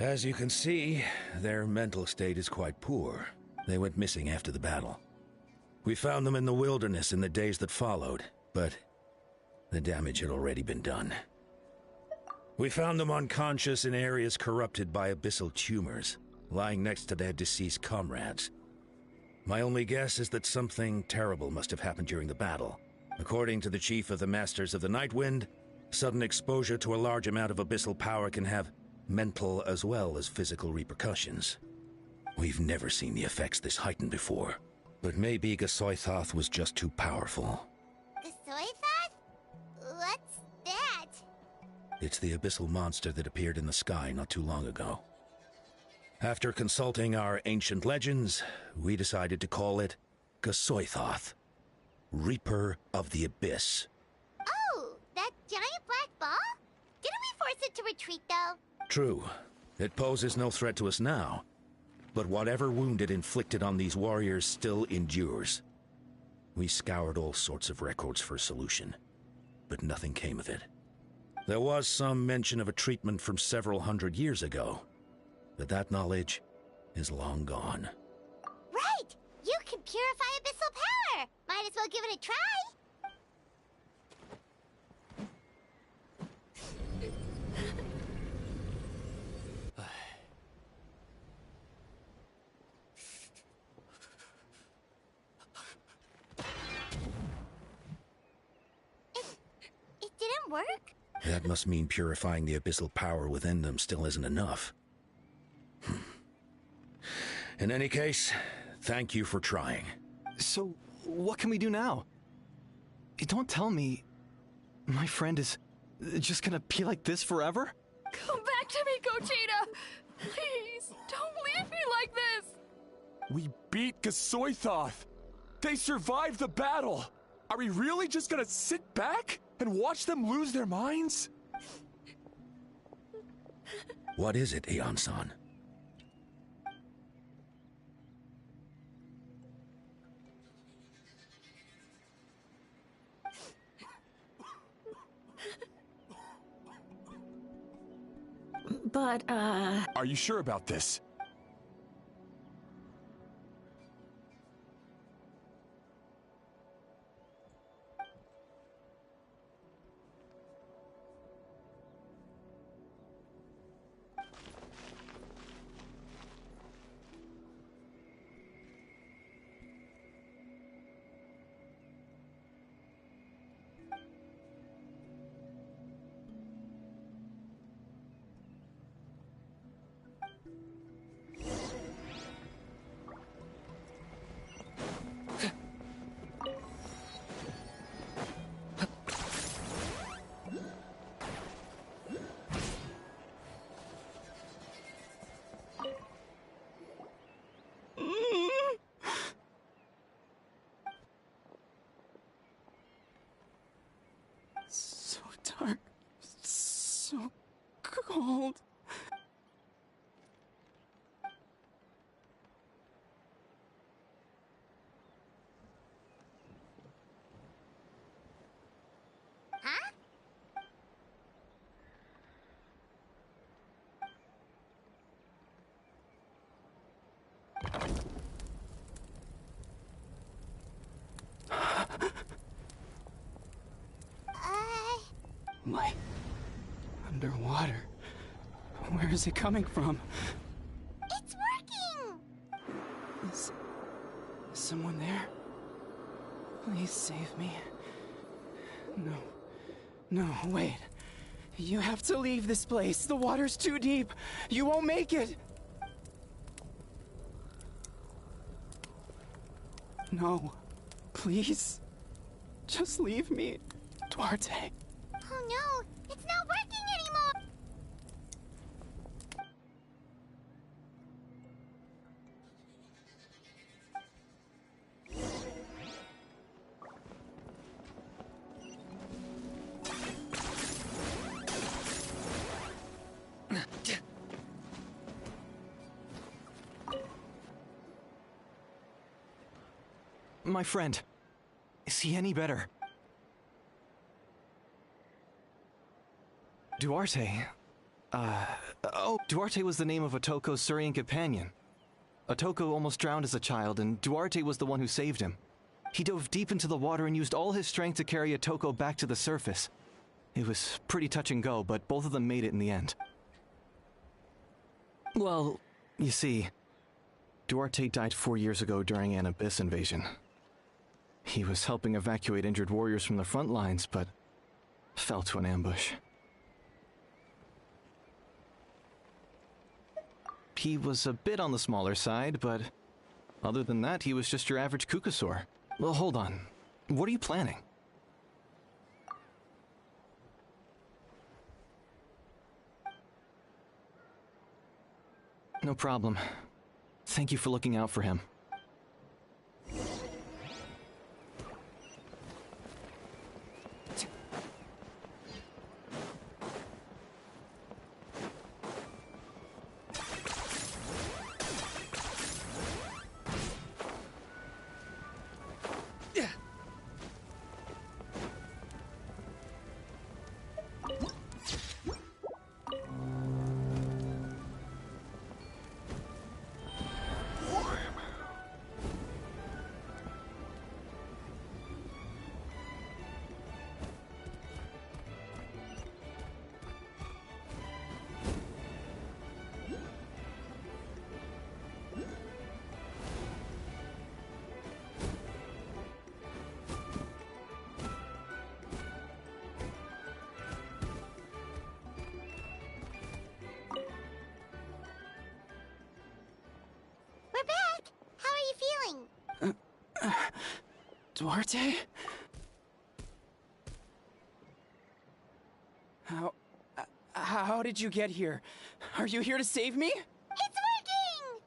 As you can see, their mental state is quite poor. They went missing after the battle. We found them in the wilderness in the days that followed, but the damage had already been done. We found them unconscious in areas corrupted by abyssal tumors, lying next to their deceased comrades. My only guess is that something terrible must have happened during the battle. According to the chief of the Masters of the Nightwind, sudden exposure to a large amount of abyssal power can have mental as well as physical repercussions. We've never seen the effects this heightened before, but maybe Gasoithoth was just too powerful. Gasoithoth? What's that? It's the abyssal monster that appeared in the sky not too long ago. After consulting our ancient legends, we decided to call it Gasoithoth, Reaper of the Abyss. Oh, That giant black ball? Didn't we force it to retreat, though? True. It poses no threat to us now. But whatever wound it inflicted on these warriors still endures. We scoured all sorts of records for a solution, but nothing came of it. There was some mention of a treatment from several hundred years ago, but that knowledge is long gone. Right! You can purify abyssal power! Might as well give it a try! It didn't work? That must mean purifying the abyssal power within them still isn't enough. In any case, thank you for trying. So, what can we do now? Don't tell me my friend is just gonna be like this forever? Come back to me, Gogeta! Please, don't leave me like this! We beat Gasoithoth! They survived the battle! Are we really just gonna sit back and watch them lose their minds? What is it, Aeon-san? But, Are you sure about this? so dark, so cold. Huh? Light. Underwater. Where is it coming from? It's working! Is someone there? Please save me. No. No, wait. You have to leave this place. The water's too deep. You won't make it. No. Please. Just leave me, Duarte. Oh no, it's not working anymore! My friend, is he any better? Duarte? Duarte was the name of Otoko's Surian companion. Otoko almost drowned as a child, and Duarte was the one who saved him. He dove deep into the water and used all his strength to carry Otoko back to the surface. It was pretty touch and go, but both of them made it in the end. Well, you see, Duarte died 4 years ago during an abyss invasion. He was helping evacuate injured warriors from the front lines, but fell to an ambush. He was a bit on the smaller side, but other than that, he was just your average Kukasaur. Well, hold on. What are you planning? No problem. Thank you for looking out for him. Duarte? How did you get here? Are you here to save me? It's working!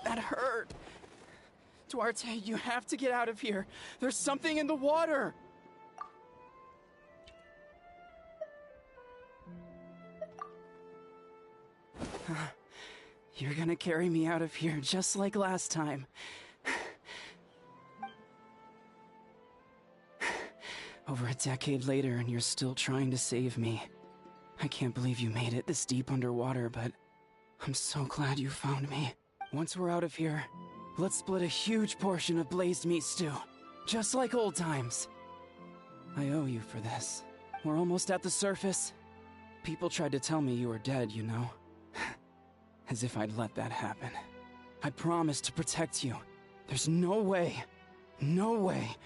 That hurt. Duarte, you have to get out of here. There's something in the water. You're gonna carry me out of here just like last time. Over a decade later, and you're still trying to save me. I can't believe you made it this deep underwater, but I'm so glad you found me. Once we're out of here, let's split a huge portion of blazed meat stew, just like old times. I owe you for this. We're almost at the surface. People tried to tell me you were dead, you know. As if I'd let that happen. I promised to protect you. There's no way. No way.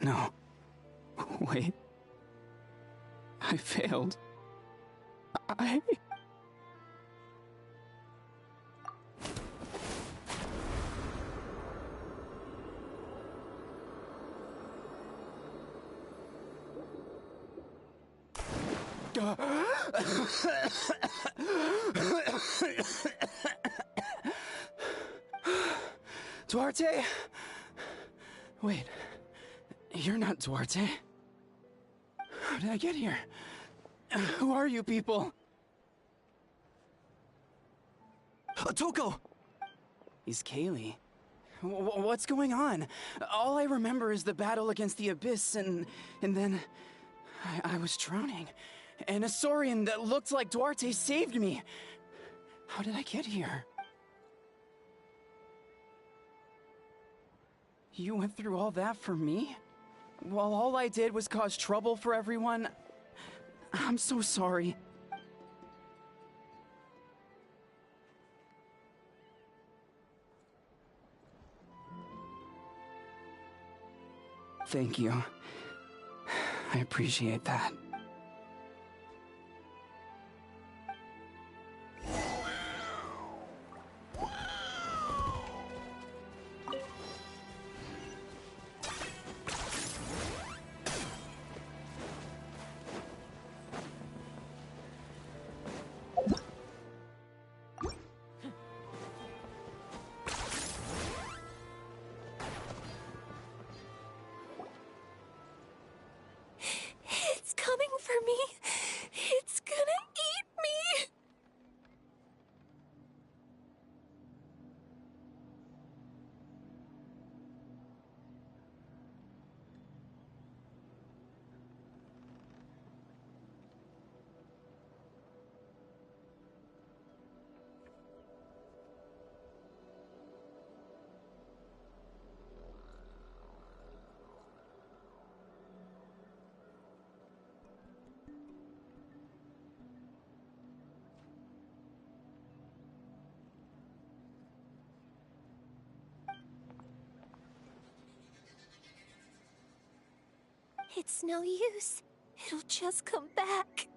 No. Wait. I failed. Duarte? Wait, you're not Duarte. How did I get here? Who are you people? Otoko! He's Kaylee. What's going on? All I remember is the battle against the Abyss, and then I was drowning. And a Saurian that looked like Duarte saved me. How did I get here? You went through all that for me? While all I did was cause trouble for everyone? I'm so sorry. Thank you. I appreciate that. It's coming for me. It's gonna eat me. It's no use. It'll just come back.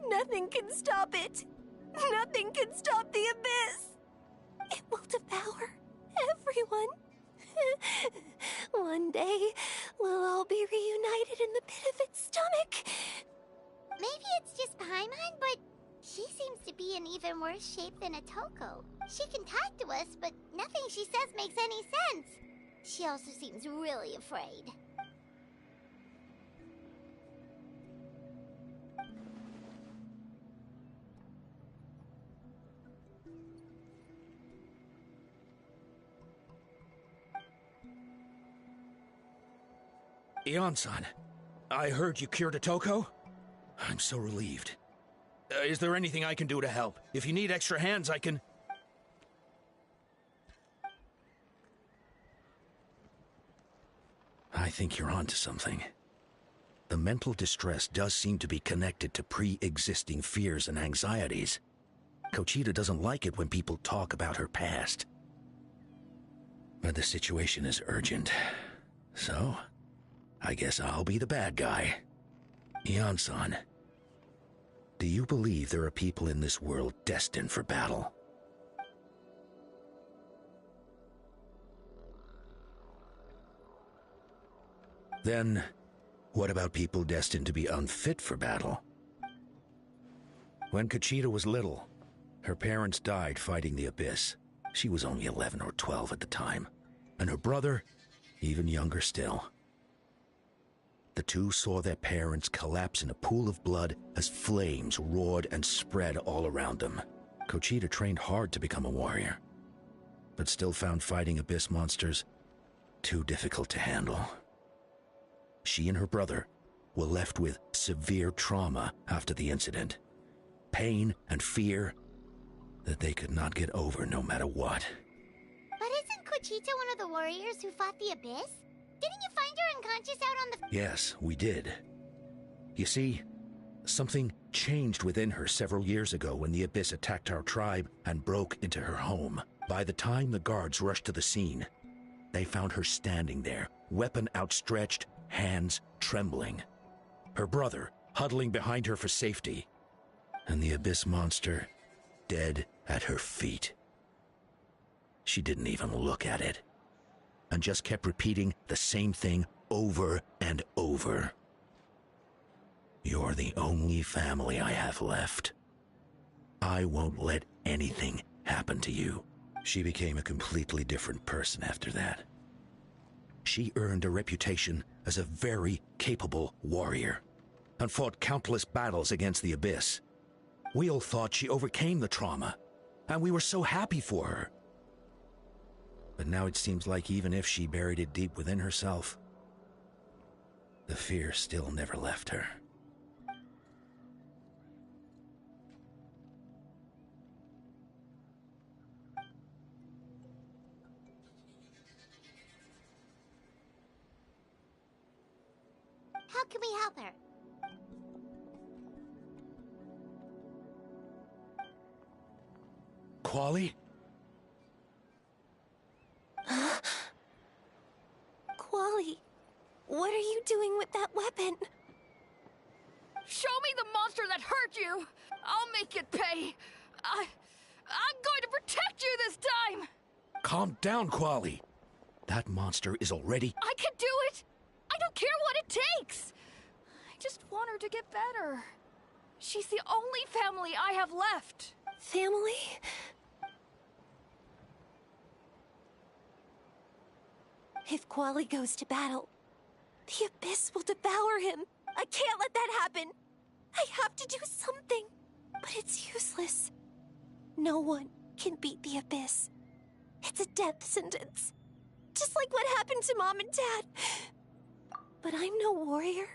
Nothing can stop it. Nothing can stop the abyss. It will devour everyone. One day, we'll all be reunited in the pit of its stomach. Maybe it's just Paimon, but she seems to be in even worse shape than Otoko. She can talk to us, but nothing she says makes any sense. She also seems really afraid. Ion-san, I heard you cured Otoko? I'm so relieved. Is there anything I can do to help? If you need extra hands, I can... I think you're onto something. the mental distress does seem to be connected to pre-existing fears and anxieties. Kochita doesn't like it when people talk about her past. But the situation is urgent, so I guess I'll be the bad guy. Ian-san, do you believe there are people in this world destined for battle? Then, what about people destined to be unfit for battle? When Kochita was little, her parents died fighting the Abyss. She was only 11 or 12 at the time, and her brother, even younger still. The two saw their parents collapse in a pool of blood as flames roared and spread all around them. Kochita trained hard to become a warrior, but still found fighting Abyss monsters too difficult to handle. She and her brother were left with severe trauma after the incident. Pain and fear that they could not get over no matter what. But isn't Kochita one of the warriors who fought the Abyss? Didn't you find her unconscious out on the... Yes, we did. You see, something changed within her several years ago when the Abyss attacked our tribe and broke into her home. By the time the guards rushed to the scene, they found her standing there, weapon outstretched, hands trembling. Her brother huddling behind her for safety, and the Abyss monster dead at her feet. She didn't even look at it, and just kept repeating the same thing over and over. You're the only family I have left. I won't let anything happen to you. She became a completely different person after that. She earned a reputation as a very capable warrior, and fought countless battles against the Abyss. We all thought she overcame the trauma, and we were so happy for her. But now it seems like even if she buried it deep within herself, the fear still never left her. How can we help her? Quali? Quali, what are you doing with that weapon? Show me the monster that hurt you! I'll make it pay! I'm going to protect you this time! Calm down, Quali. That monster is already... I can do it! I don't care what it takes! I just want her to get better. She's the only family I have left. Family? If Quali goes to battle, the Abyss will devour him. I can't let that happen. I have to do something. But it's useless. No one can beat the Abyss. It's a death sentence. Just like what happened to Mom and Dad. But I'm no warrior.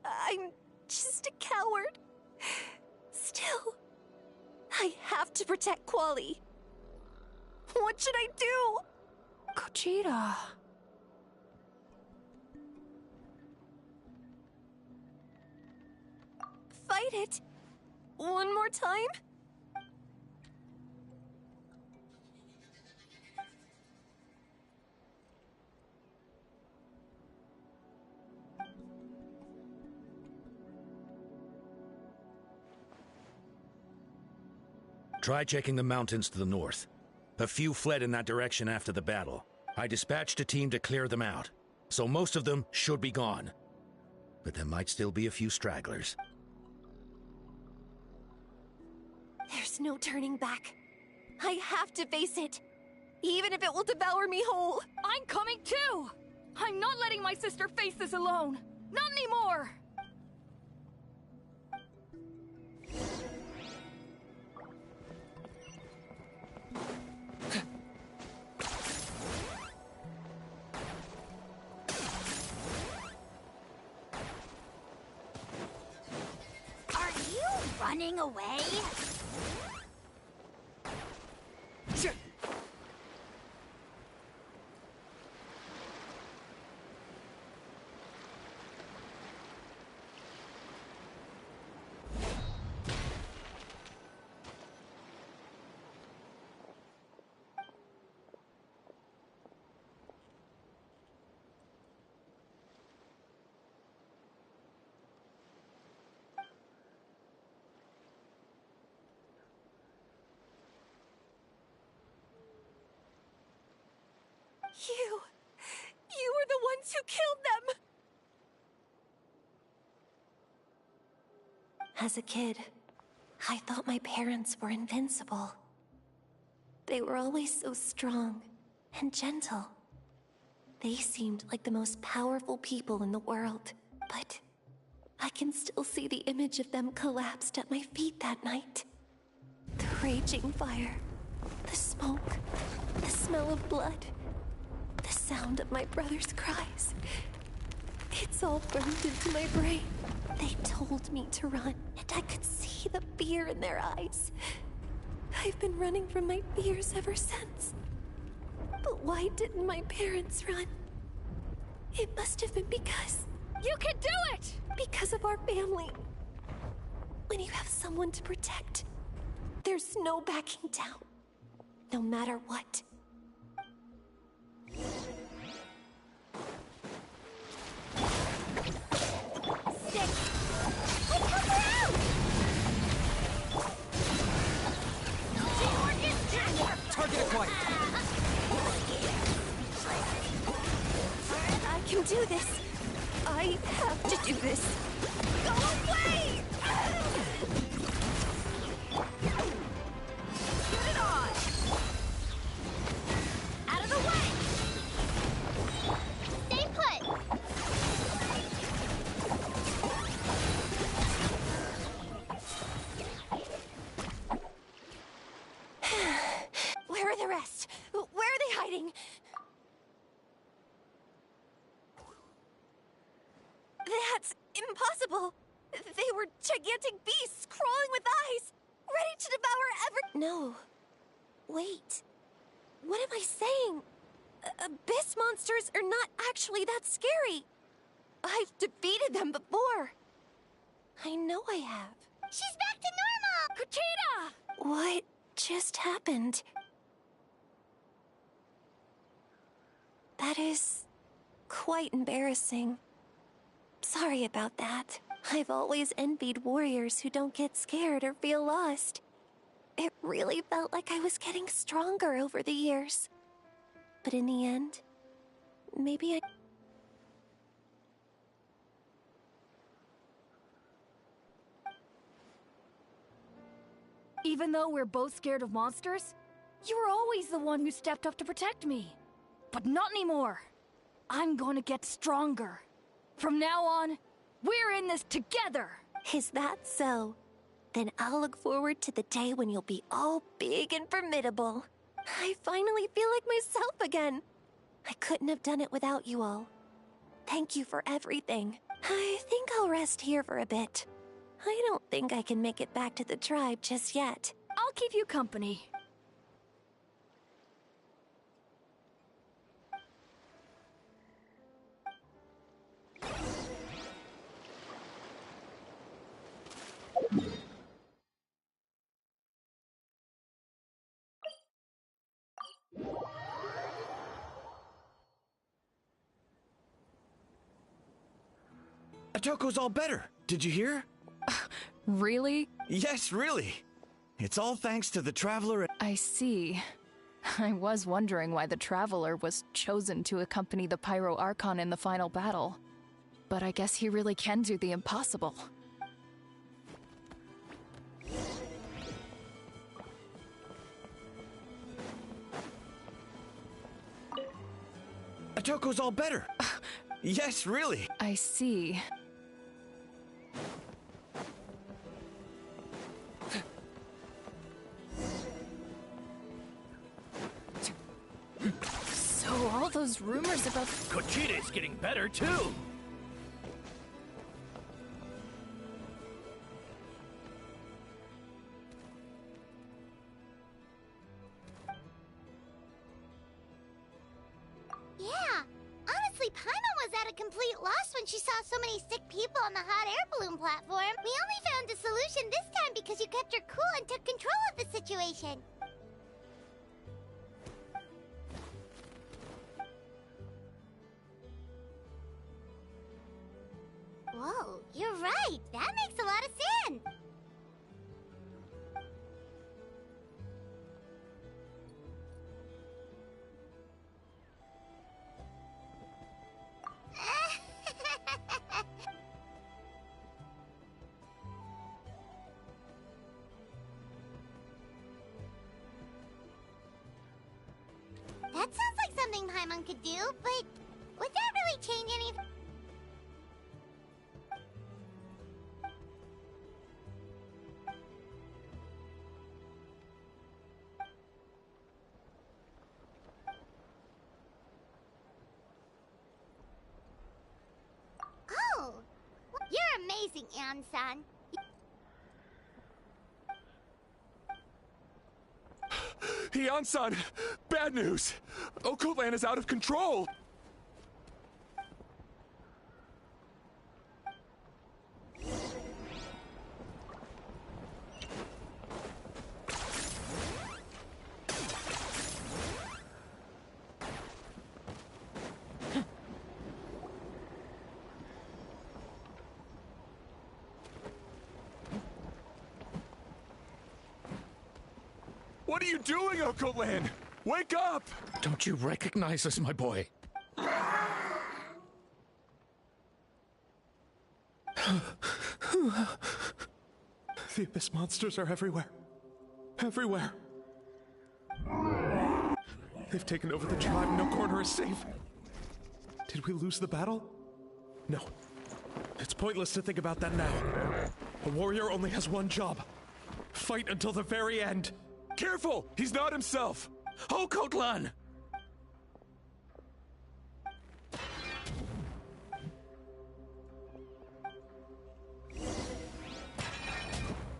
I'm just a coward. Still, I have to protect Quali. What should I do? Kochita. Fight it. One more time? Try checking the mountains to the north. A few fled in that direction after the battle. I dispatched a team to clear them out, so most of them should be gone. But there might still be a few stragglers. There's no turning back. I have to face it, even if it will devour me whole. I'm coming too! I'm not letting my sister face this alone. Not anymore! Are you running away? You were the ones who killed them! As a kid, I thought my parents were invincible. They were always so strong and gentle. They seemed like the most powerful people in the world, but I can still see the image of them collapsed at my feet that night. The raging fire, the smoke, the smell of blood, the sound of my brother's cries. It's all burned into my brain. They told me to run, and I could see the fear in their eyes. I've been running from my fears ever since. But why didn't my parents run? It must have been because... You can do it! Because of our family. When you have someone to protect, there's no backing down, no matter what. Stick! Let's help her out! Teamwork is teamwork! Target acquired. I can do this. I have to do this. Go away! Get it on! Out of the way! Stay put! Where are the rest? Where are they hiding? That's impossible! They were gigantic beasts crawling with eyes, ready to devour No. Wait. What am I saying? Abyss monsters are not actually that scary. I've defeated them before. I know I have. She's back to normal! Kuchita! What just happened? That is quite embarrassing. Sorry about that. I've always envied warriors who don't get scared or feel lost. It really felt like I was getting stronger over the years. But in the end, maybe I... Even though we're both scared of monsters, you were always the one who stepped up to protect me. But not anymore. I'm going to get stronger. From now on, we're in this together! Is that so? Then I'll look forward to the day when you'll be all big and formidable. I finally feel like myself again. I couldn't have done it without you all. Thank you for everything. I think I'll rest here for a bit. I don't think I can make it back to the tribe just yet. I'll keep you company. Atoko's all better. Did you hear? Really? Yes, really. It's all thanks to the Traveler. I see. I was wondering why the Traveler was chosen to accompany the Pyro Archon in the final battle. But I guess he really can do the impossible. Atoko's all better. Yes, really. I see. So all those rumors about... Kuchita's getting better, too! Yeah, honestly, Paimon was at a complete loss when she saw so many sick people on the hot air balloon platform. We only found a solution this time because you kept her cool and took control of the situation. Whoa, you're right. That makes a lot of sense. Paimon could do, but would that really change anything? Oh, you're amazing, Ansan. Hian-san! Bad news! Okoland is out of control! What are you doing, Okoland? Wake up! Don't you recognize us, my boy? The Abyss monsters are everywhere. Everywhere. They've taken over the tribe. No corner is safe. Did we lose the battle? No. It's pointless to think about that now. A warrior only has one job. Fight until the very end. Careful! He's not himself! Okotlan!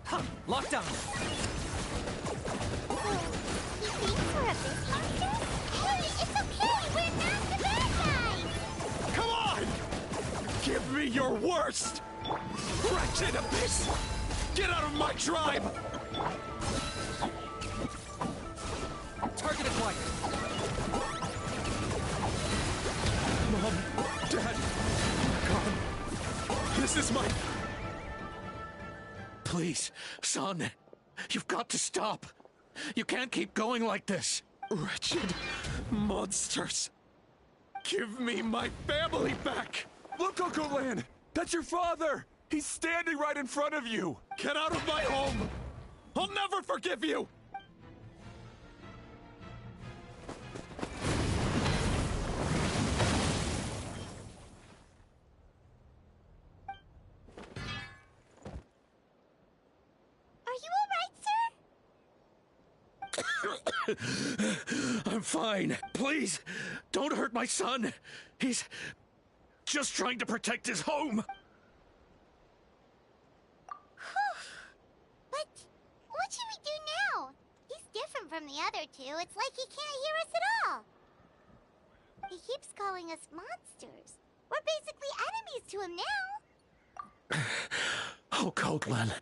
Ha! Lockdown! He thinks we're Abyss monsters? Hey, it's okay! We're not the bad guys! Come on! Give me your worst! Wretched Abyss! Get out of my tribe! Target acquired. Mom, Dad, gone. This is my... Please, son. You've got to stop. You can't keep going like this. Wretched monsters. Give me my family back. Look, Okoland! That's your father! He's standing right in front of you! Get out of my home. I'll never forgive you. I'm fine. Please, don't hurt my son. He's just trying to protect his home. But what should we do now? He's different from the other two. It's like he can't hear us at all. He keeps calling us monsters. We're basically enemies to him now. Oh, Coatlan.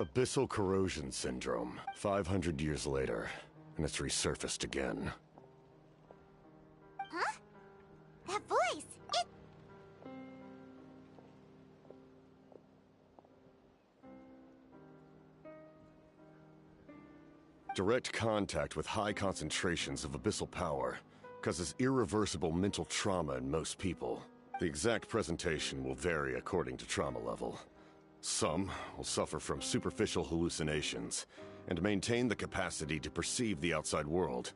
Abyssal corrosion syndrome. 500 years later, and it's resurfaced again. Huh? That voice! It... Direct contact with high concentrations of abyssal power causes irreversible mental trauma in most people. The exact presentation will vary according to trauma level. Some will suffer from superficial hallucinations and maintain the capacity to perceive the outside world.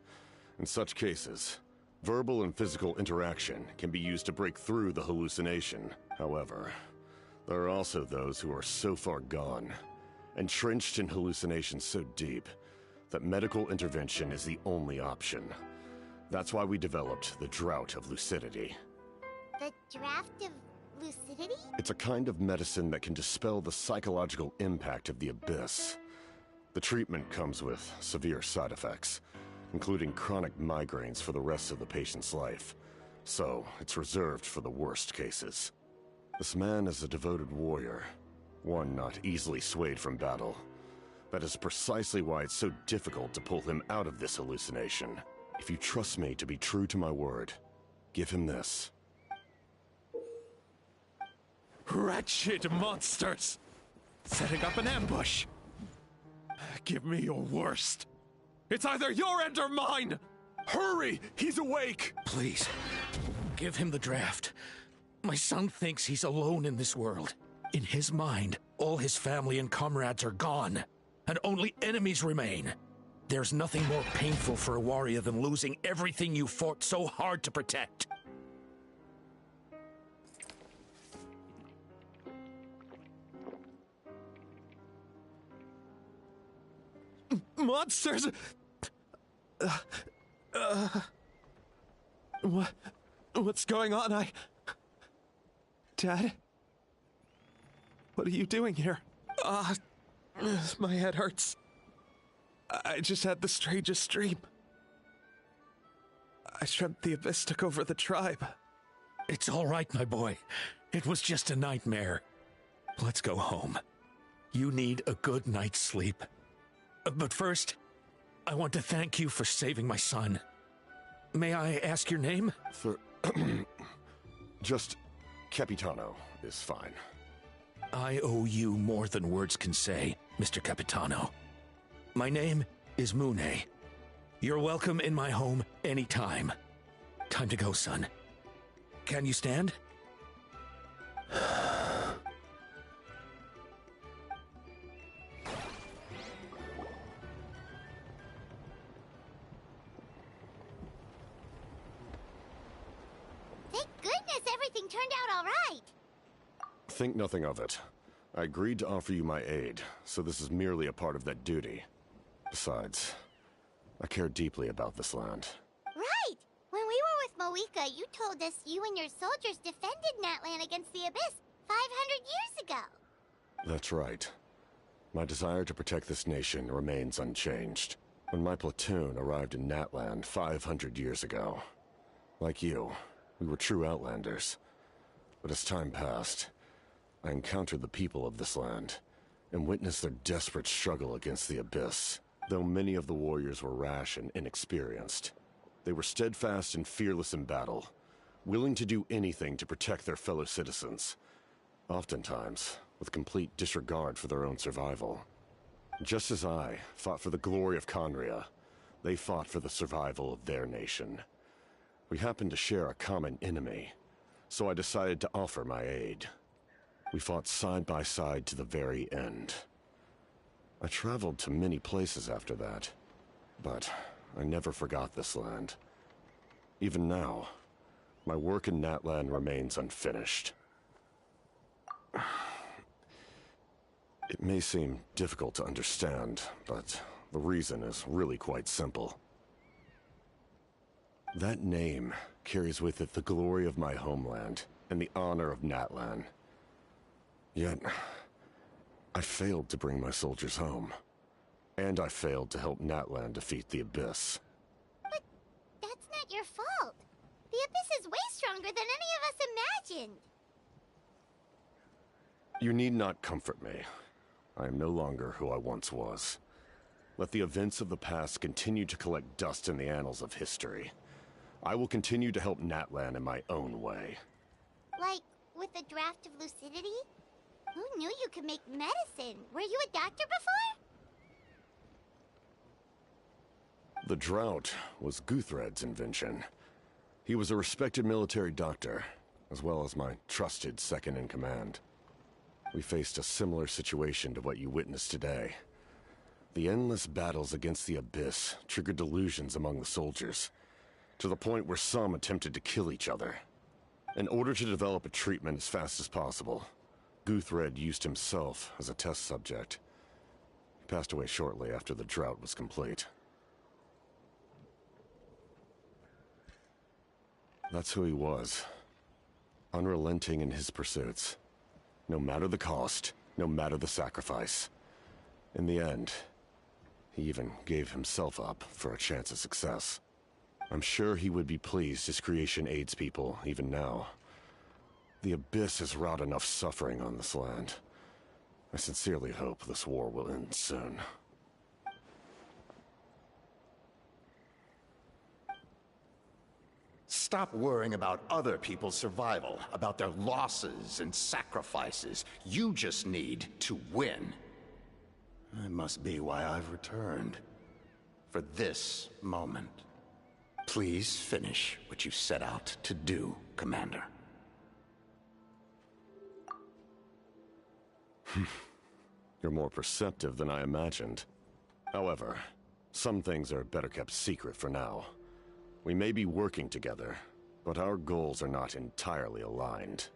In such cases, verbal and physical interaction can be used to break through the hallucination. However, there are also those who are so far gone, entrenched in hallucinations so deep, that medical intervention is the only option. That's why we developed the Drought of Lucidity. The Draft of Lucidity? It's a kind of medicine that can dispel the psychological impact of the Abyss. The treatment comes with severe side effects, including chronic migraines for the rest of the patient's life. So, it's reserved for the worst cases. This man is a devoted warrior, one not easily swayed from battle. That is precisely why it's so difficult to pull him out of this hallucination. If you trust me to be true to my word, give him this. Wretched monsters! Setting up an ambush! Give me your worst. It's either your end or mine! Hurry! He's awake! Please, give him the draft. My son thinks he's alone in this world. In his mind, all his family and comrades are gone, and only enemies remain. There's nothing more painful for a warrior than losing everything you fought so hard to protect. Monsters! What's going on? Dad? What are you doing here? My head hurts. I just had the strangest dream. I dreamt the Abyss took over the tribe. It's all right, my boy. It was just a nightmare. Let's go home. You need a good night's sleep. But first, I want to thank you for saving my son. May I ask your name? Just Capitano is fine. I owe you more than words can say, Mr. Capitano. My name is Mune. You're welcome in my home anytime. Time to go, son. Can you stand? Thank goodness everything turned out all right. Think nothing of it. I agreed to offer you my aid, so this is merely a part of that duty. Besides, I care deeply about this land. Right! When we were with Moika, you told us you and your soldiers defended Natlan against the Abyss 500 years ago. That's right. My desire to protect this nation remains unchanged. When my platoon arrived in Natlan 500 years ago, like you, we were true outlanders. But as time passed, I encountered the people of this land and witnessed their desperate struggle against the Abyss. Though many of the warriors were rash and inexperienced, they were steadfast and fearless in battle, willing to do anything to protect their fellow citizens, oftentimes with complete disregard for their own survival. Just as I fought for the glory of Conria, they fought for the survival of their nation. We happened to share a common enemy, so I decided to offer my aid. We fought side by side to the very end. I traveled to many places after that, but I never forgot this land. Even now, my work in Natlan remains unfinished. It may seem difficult to understand, but the reason is really quite simple. That name carries with it the glory of my homeland and the honor of Natlan. Yet, I failed to bring my soldiers home. And I failed to help Natlan defeat the Abyss. But that's not your fault. The Abyss is way stronger than any of us imagined. You need not comfort me. I am no longer who I once was. Let the events of the past continue to collect dust in the annals of history. I will continue to help Natlan in my own way. Like, with the draft of lucidity? Who knew you could make medicine? Were you a doctor before? The drought was Guthred's invention. He was a respected military doctor, as well as my trusted second-in-command. We faced a similar situation to what you witnessed today. The endless battles against the Abyss triggered delusions among the soldiers, to the point where some attempted to kill each other. In order to develop a treatment as fast as possible, Guthred used himself as a test subject. He passed away shortly after the drought was complete. That's who he was. Unrelenting in his pursuits. No matter the cost, no matter the sacrifice. In the end, he even gave himself up for a chance at success. I'm sure he would be pleased his creation aids people, even now. The Abyss has wrought enough suffering on this land. I sincerely hope this war will end soon. Stop worrying about other people's survival, about their losses and sacrifices. You just need to win. That must be why I've returned. For this moment. Please finish what you set out to do, Commander. You're more perceptive than I imagined. However, Some things are better kept secret for now. We may be working together, but our goals are not entirely aligned.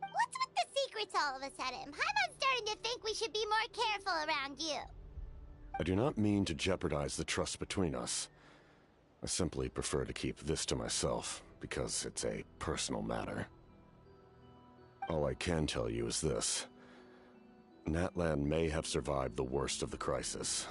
What's with the secrets all of a sudden? Paimon's starting to think we should be more careful around you. I do not mean to jeopardize the trust between us. I simply prefer to keep this to myself, because it's a personal matter. All I can tell you is this. Natlan may have survived the worst of the crisis,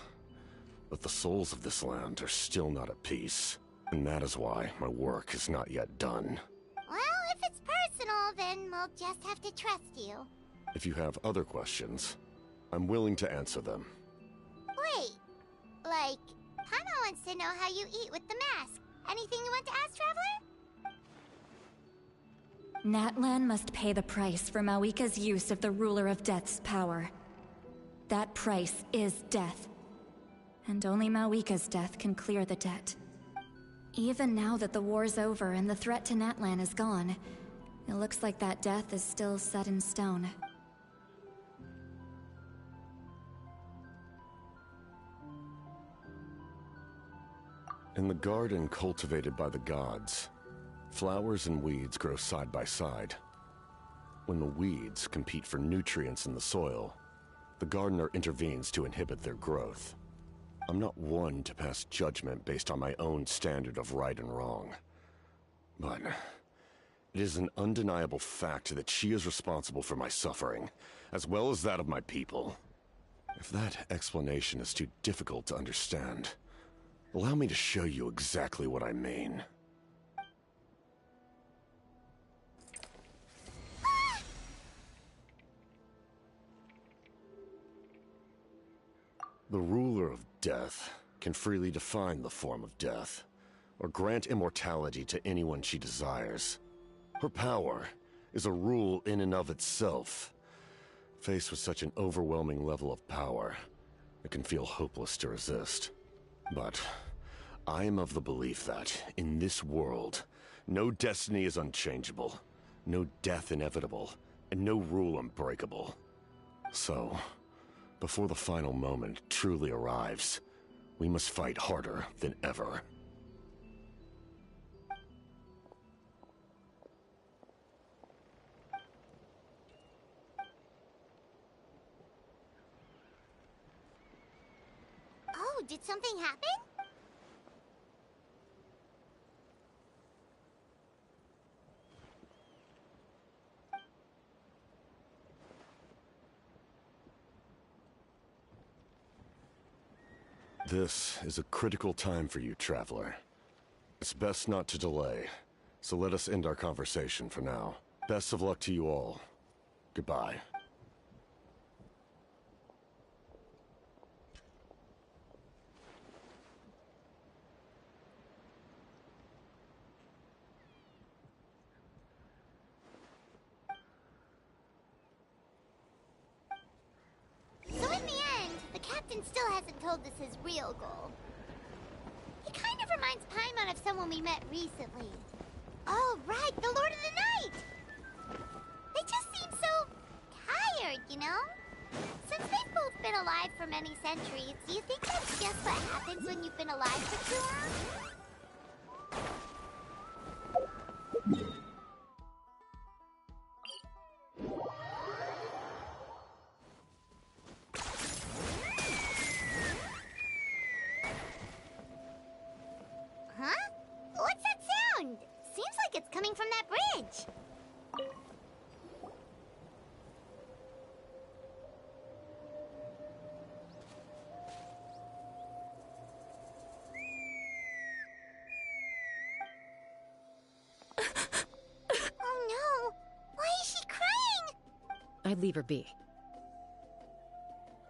but the souls of this land are still not at peace, and that is why my work is not yet done. Well, if it's personal, then we'll just have to trust you. If you have other questions, I'm willing to answer them. Wait, like, Paimon wants to know how you eat with the mask. Anything you want to ask, Traveler? Natlan must pay the price for Mawika's use of the Ruler of Death's power. That price is death. And only Mawika's death can clear the debt. Even now that the war's over and the threat to Natlan is gone, it looks like that death is still set in stone. In the garden cultivated by the gods, flowers and weeds grow side by side. When the weeds compete for nutrients in the soil, the gardener intervenes to inhibit their growth. I'm not one to pass judgment based on my own standard of right and wrong. But it is an undeniable fact that she is responsible for my suffering, as well as that of my people. If that explanation is too difficult to understand, allow me to show you exactly what I mean. The ruler of death can freely define the form of death, or grant immortality to anyone she desires. Her power is a rule in and of itself. Faced with such an overwhelming level of power, it can feel hopeless to resist. But I am of the belief that, in this world, no destiny is unchangeable, no death inevitable, and no rule unbreakable. So, before the final moment truly arrives, we must fight harder than ever. Oh, did something happen? This is a critical time for you, Traveler. It's best not to delay, so let us end our conversation for now. Best of luck to you all. Goodbye. So in the end, the captain still hasn't told us his real goal. He kind of reminds Paimon of someone we met recently. Oh, right, the Lord of the Night! They just seem so tired, you know? Since they've both been alive for many centuries, do you think that's just what happens when you've been alive for too long? Huh? What's that sound? Seems like it's coming from that bridge. Oh no! Why is she crying? I'd leave her be.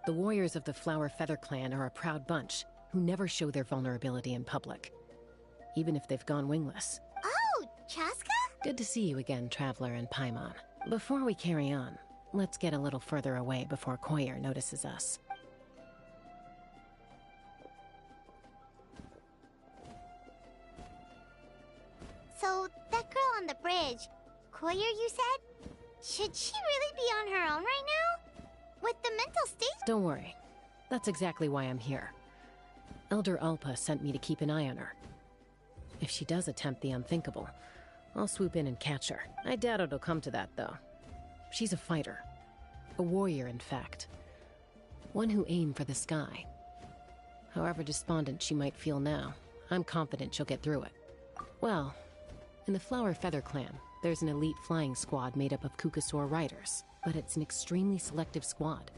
The warriors of the Flower Feather Clan are a proud bunch who never show their vulnerability in public, even if they've gone wingless. Oh, Chaska? Good to see you again, Traveler and Paimon. Before we carry on, let's get a little further away before Koyer notices us. So, that girl on the bridge, Koyer, you said? Should she really be on her own right now? With the mental state? Don't worry. That's exactly why I'm here. Elder Alpa sent me to keep an eye on her. If she does attempt the unthinkable, I'll swoop in and catch her. I doubt it'll come to that, though. She's a fighter. A warrior, in fact. One who aimed for the sky. However despondent she might feel now, I'm confident she'll get through it. Well, in the Flower Feather Clan, there's an elite flying squad made up of Kukasaur riders, but it's an extremely selective squad.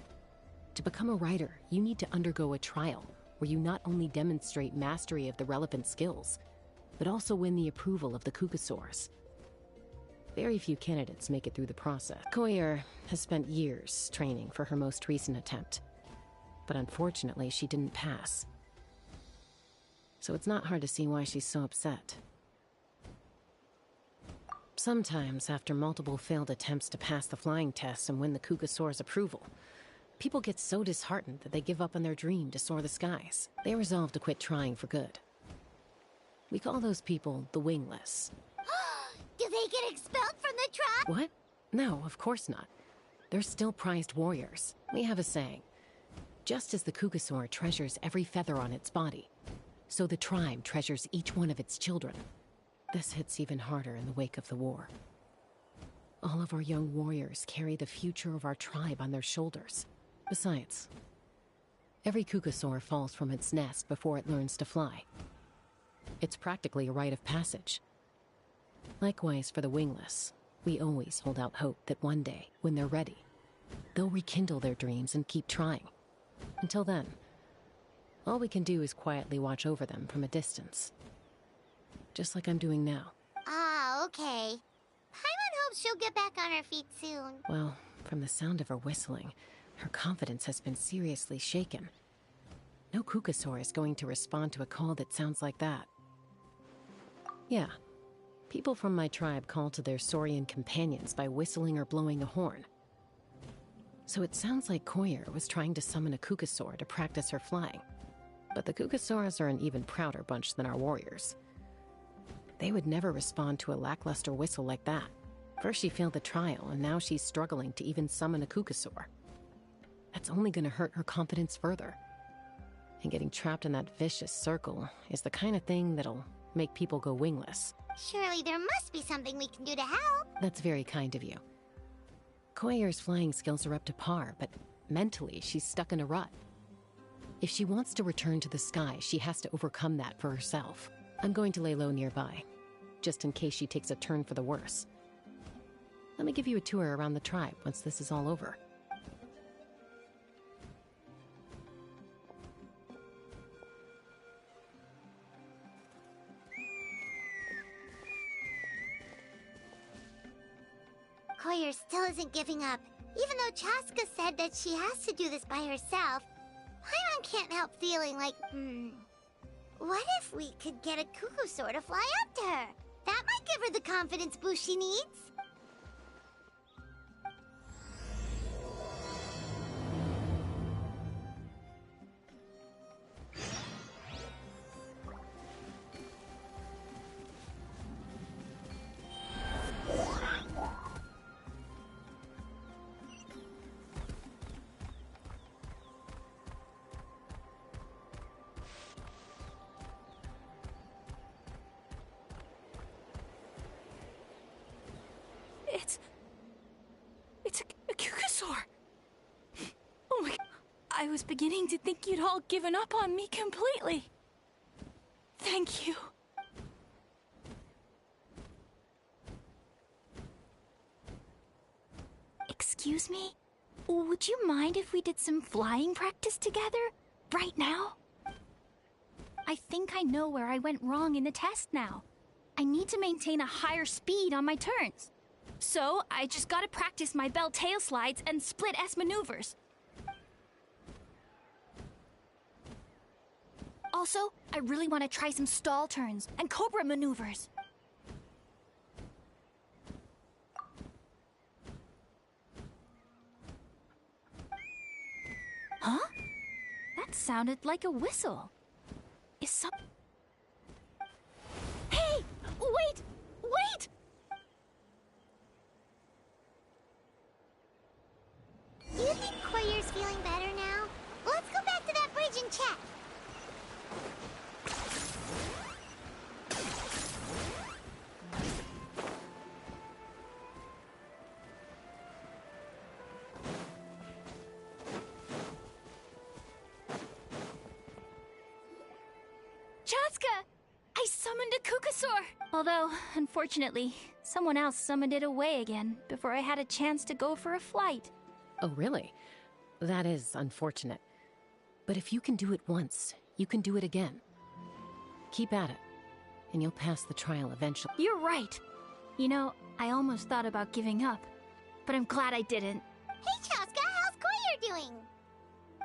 To become a rider, you need to undergo a trial, where you not only demonstrate mastery of the relevant skills, but also win the approval of the Kukasaurs. Very few candidates make it through the process. Koyer has spent years training for her most recent attempt, but unfortunately she didn't pass. So it's not hard to see why she's so upset. Sometimes, after multiple failed attempts to pass the flying test and win the Kukasaur's approval, people get so disheartened that they give up on their dream to soar the skies. They resolve to quit trying for good. We call those people the wingless. Do they get expelled from the tribe? What? No, of course not. They're still prized warriors. We have a saying. Just as the Kukasaur treasures every feather on its body, so the tribe treasures each one of its children. This hits even harder in the wake of the war. All of our young warriors carry the future of our tribe on their shoulders. Besides, every Kukasaur falls from its nest before it learns to fly. It's practically a rite of passage. Likewise for the wingless, we always hold out hope that one day, when they're ready, they'll rekindle their dreams and keep trying. Until then, all we can do is quietly watch over them from a distance. Just like I'm doing now. Ah, okay. Paimon hopes she'll get back on her feet soon. Well, from the sound of her whistling, her confidence has been seriously shaken. No Kukasaur is going to respond to a call that sounds like that. Yeah, people from my tribe call to their Saurian companions by whistling or blowing a horn. So it sounds like Koyer was trying to summon a Kukasaur to practice her flying. But the Kukasaurs are an even prouder bunch than our warriors. They would never respond to a lackluster whistle like that. First she failed the trial, and now she's struggling to even summon a Kukasaur. That's only gonna hurt her confidence further. And getting trapped in that vicious circle is the kind of thing that'll make people go wingless. Surely there must be something we can do to help. That's very kind of you. Koyer's flying skills are up to par, but mentally she's stuck in a rut. If she wants to return to the sky, she has to overcome that for herself. I'm going to lay low nearby, just in case she takes a turn for the worse. Let me give you a tour around the tribe once this is all over. Koyer still isn't giving up. Even though Chaska said that she has to do this by herself, Paimon can't help feeling like, what if we could get a Kukasaur to fly up to her? That might give her the confidence boost she needs. It's a Kukasaur. Oh my... I was beginning to think you'd all given up on me completely. Thank you. Excuse me? Would you mind if we did some flying practice together? Right now? I think I know where I went wrong in the test now. I need to maintain a higher speed on my turns. So, I just gotta practice my bell tail slides and split S maneuvers. Also, I really want to try some stall turns and cobra maneuvers. Huh? That sounded like a whistle. Is some... Hey! Wait! Wait! Do you think Koyer's feeling better now? Let's go back to that bridge and check. Chaska! I summoned a Kukasaur! Although, unfortunately, someone else summoned it away again before I had a chance to go for a flight. Oh, really? That is unfortunate. But if you can do it once, you can do it again. Keep at it, and you'll pass the trial eventually. You're right. You know, I almost thought about giving up, but I'm glad I didn't. Hey, Chaska, how's Koyer doing?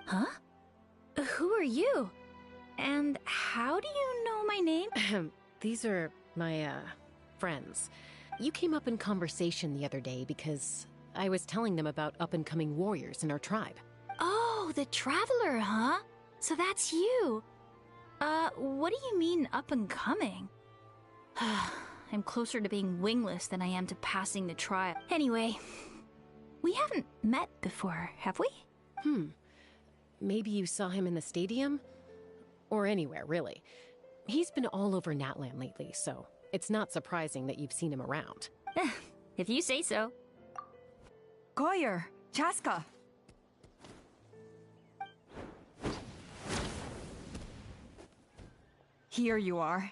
Huh? Who are you? And how do you know my name? These are my, friends. You came up in conversation the other day because I was telling them about up-and-coming warriors in our tribe. Oh, the Traveler, huh? So that's you. What do you mean up-and-coming? I'm closer to being wingless than I am to passing the trial. Anyway, we haven't met before, have we? Maybe you saw him in the stadium? Or anywhere, really. He's been all over Natlan lately, so it's not surprising that you've seen him around. If you say so. Koyer, Chaska. Here you are.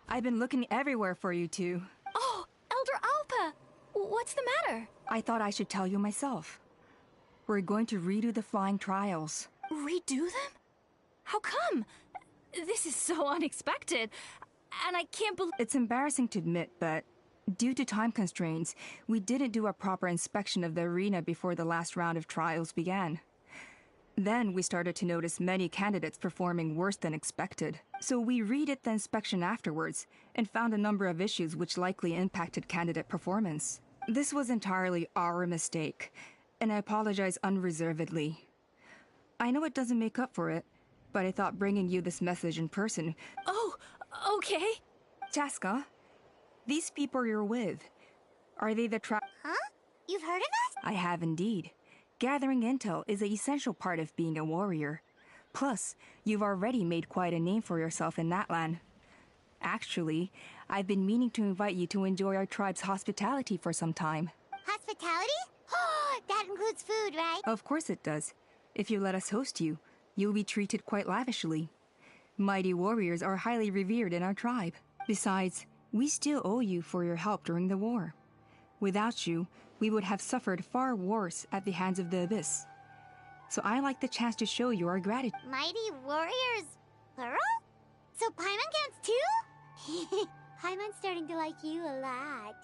I've been looking everywhere for you two. Oh, Elder Alpa! What's the matter? I thought I should tell you myself. We're going to redo the flying trials. Redo them? How come? This is so unexpected, and I can't believe— It's embarrassing to admit, but due to time constraints, we didn't do a proper inspection of the arena before the last round of trials began. Then we started to notice many candidates performing worse than expected. So we redid the inspection afterwards and found a number of issues which likely impacted candidate performance. This was entirely our mistake, and I apologize unreservedly. I know it doesn't make up for it, but I thought bringing you this message in person— Oh, okay. Chaska, these people you're with, are they the Huh? You've heard of us? I have indeed. Gathering intel is an essential part of being a warrior. Plus, you've already made quite a name for yourself in Natlan. Actually, I've been meaning to invite you to enjoy our tribe's hospitality for some time. Hospitality? Oh, that includes food, right? Of course it does. If you let us host you, you'll be treated quite lavishly. Mighty warriors are highly revered in our tribe. Besides, we still owe you for your help during the war. Without you, we would have suffered far worse at the hands of the Abyss. So I like the chance to show you our gratitude. Mighty warriors, plural? So Paimon counts too? Paimon's starting to like you a lot.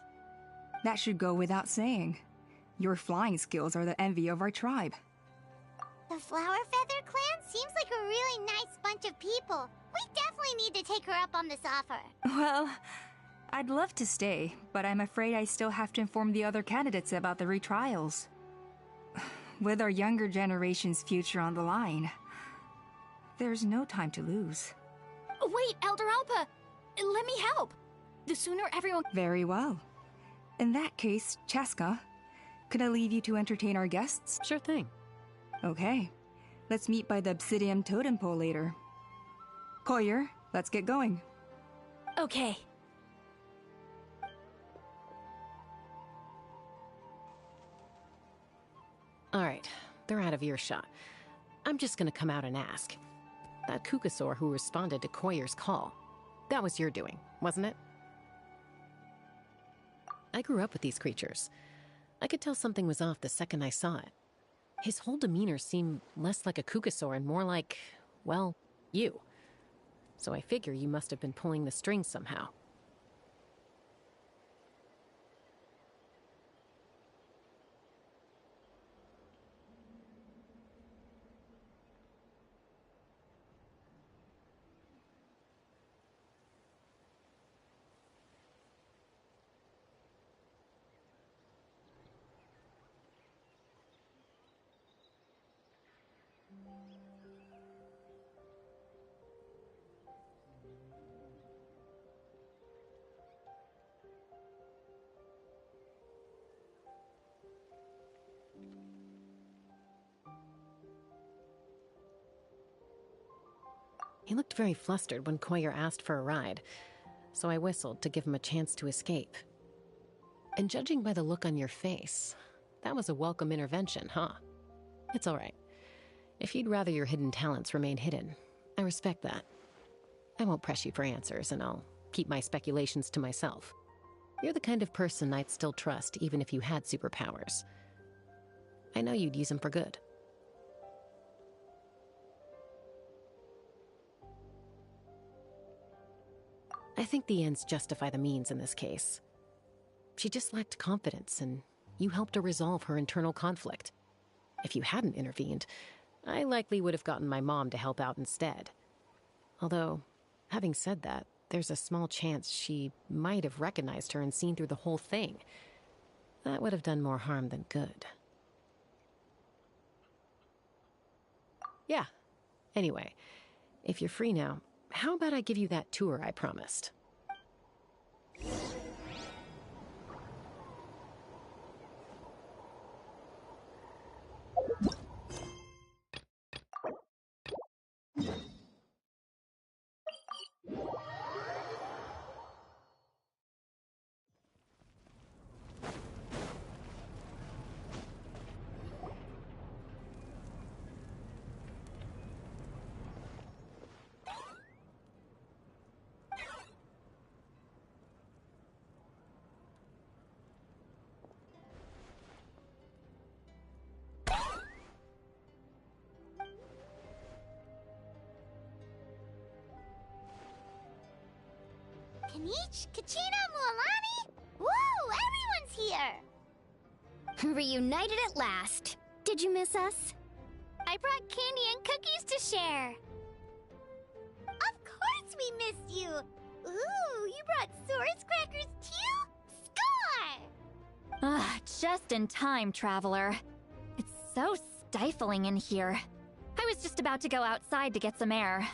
That should go without saying. Your flying skills are the envy of our tribe. The Flower Feather clan seems like a really nice bunch of people. We definitely need to take her up on this offer. Well, I'd love to stay, but I'm afraid I still have to inform the other candidates about the retrials. With our younger generation's future on the line, there's no time to lose. Wait, Elder Alpa! Let me help! The sooner everyone— Very well. In that case, Chaska, could I leave you to entertain our guests? Sure thing. Okay. Let's meet by the Obsidian Totem Pole later. Koyer, let's get going. Okay. Alright, they're out of earshot. I'm just gonna come out and ask. That Kukasaur who responded to Koyer's call, that was your doing, wasn't it? I grew up with these creatures. I could tell something was off the second I saw it. His whole demeanor seemed less like a Kukasaur and more like, well, you. So I figure you must have been pulling the strings somehow. He looked very flustered when Koyer asked for a ride, so I whistled to give him a chance to escape. And judging by the look on your face, that was a welcome intervention, huh? It's all right. If you'd rather your hidden talents remain hidden, I respect that. I won't press you for answers, and I'll keep my speculations to myself. You're the kind of person I'd still trust even if you had superpowers. I know you'd use them for good. I think the ends justify the means in this case. She just lacked confidence, and you helped her resolve her internal conflict. If you hadn't intervened, I likely would have gotten my mom to help out instead. Although, having said that, there's a small chance she might have recognized her and seen through the whole thing. That would have done more harm than good. Yeah. Anyway, if you're free now, how about I give you that tour I promised? Kanich, Kachina, Mualani? Woo! Everyone's here! Reunited at last. Did you miss us? I brought candy and cookies to share. Of course we missed you! Ooh, you brought Source crackers too? Score! Just in time, Traveler. It's so stifling in here. I was just about to go outside to get some air.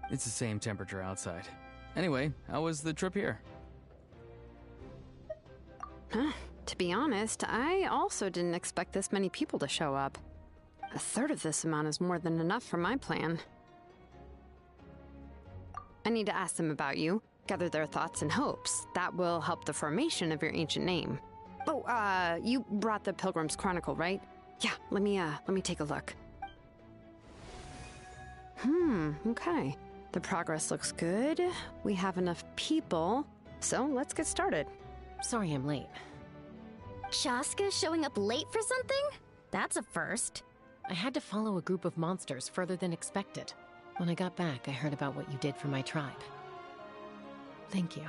It's the same temperature outside. Anyway, how was the trip here? To be honest, I also didn't expect this many people to show up. A third of this amount is more than enough for my plan. I need to ask them about you, gather their thoughts and hopes. That will help the formation of your ancient name. Oh, you brought the Pilgrim's Chronicle, right? Yeah, let me take a look. Okay. The progress looks good. We have enough people, so let's get started. Sorry I'm late. Chaska showing up late for something? That's a first. I had to follow a group of monsters further than expected. When I got back, I heard about what you did for my tribe. Thank you.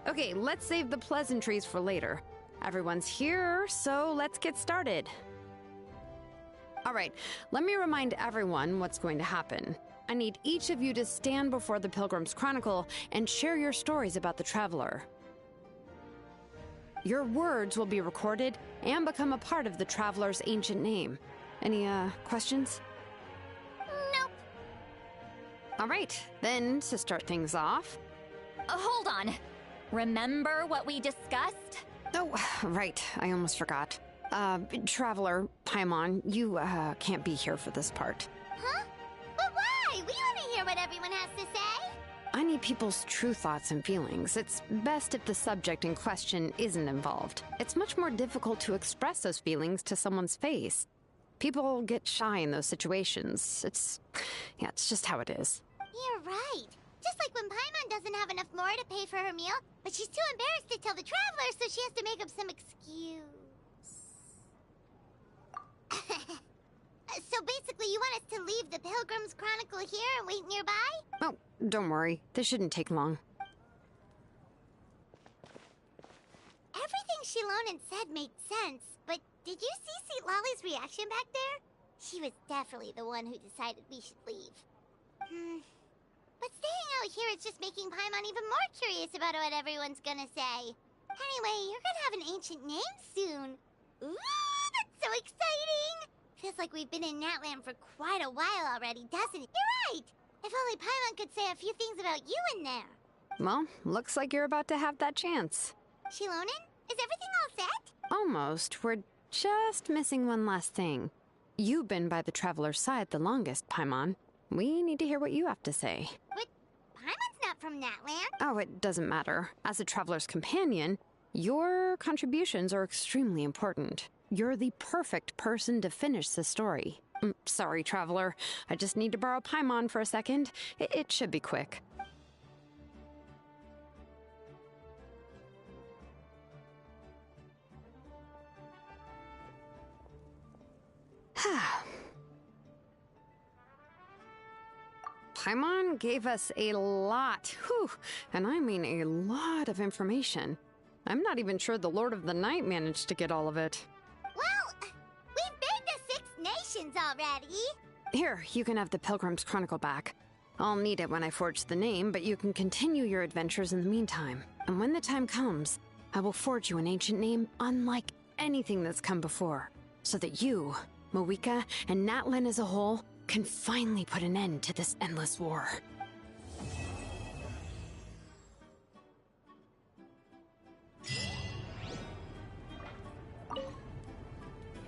Okay, let's save the pleasantries for later. Everyone's here, so let's get started. All right, let me remind everyone what's going to happen. I need each of you to stand before the Pilgrim's Chronicle and share your stories about the Traveler. Your words will be recorded and become a part of the Traveler's ancient name. Any, questions? Nope. All right, then, to start things off... Hold on. Remember what we discussed? Oh, right. I almost forgot. Traveler, Paimon, you, can't be here for this part. Huh? But why? We want to hear what everyone has to say. I need people's true thoughts and feelings. It's best if the subject in question isn't involved. It's much more difficult to express those feelings to someone's face. People get shy in those situations. It's just how it is. You're right. Just like when Paimon doesn't have enough more to pay for her meal, but she's too embarrassed to tell the Traveler, so she has to make up some excuse. So basically, you want us to leave the Pilgrim's Chronicle here and wait nearby? Oh, don't worry. This shouldn't take long. Everything Shilonen said made sense, but did you see St. Lolly's reaction back there? She was definitely the one who decided we should leave. But staying out here is just making Paimon even more curious about what everyone's gonna say. Anyway, you're gonna have an ancient name soon. Ooh, that's so exciting! Feels like we've been in Natland for quite a while already, doesn't it? You're right! If only Paimon could say a few things about you in there. Well, looks like you're about to have that chance. Shilonen, is everything all set? Almost. We're just missing one last thing. You've been by the Traveler's side the longest, Paimon. We need to hear what you have to say. But Paimon's not from Natland? Oh, it doesn't matter. As a traveler's companion, your contributions are extremely important. You're the perfect person to finish the story. Sorry, traveler. I just need to borrow Paimon for a second. It should be quick. Paimon gave us a lot, and I mean a lot of information. I'm not even sure the Lord of the Night managed to get all of it. Well, we've been to 6 nations already. Here, you can have the Pilgrim's Chronicle back. I'll need it when I forge the name, but you can continue your adventures in the meantime. And when the time comes, I will forge you an ancient name unlike anything that's come before, so that you, Moeka, and Natlan as a whole can finally put an end to this endless war.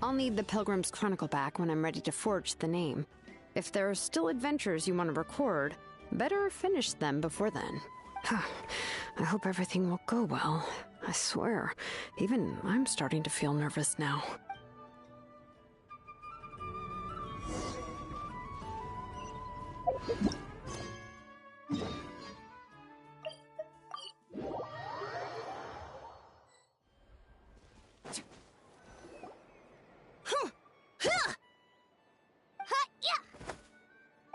I'll need the Pilgrim's Chronicle back when I'm ready to forge the name. If there are still adventures you want to record, better finish them before then. I hope everything will go well. I swear, even I'm starting to feel nervous now.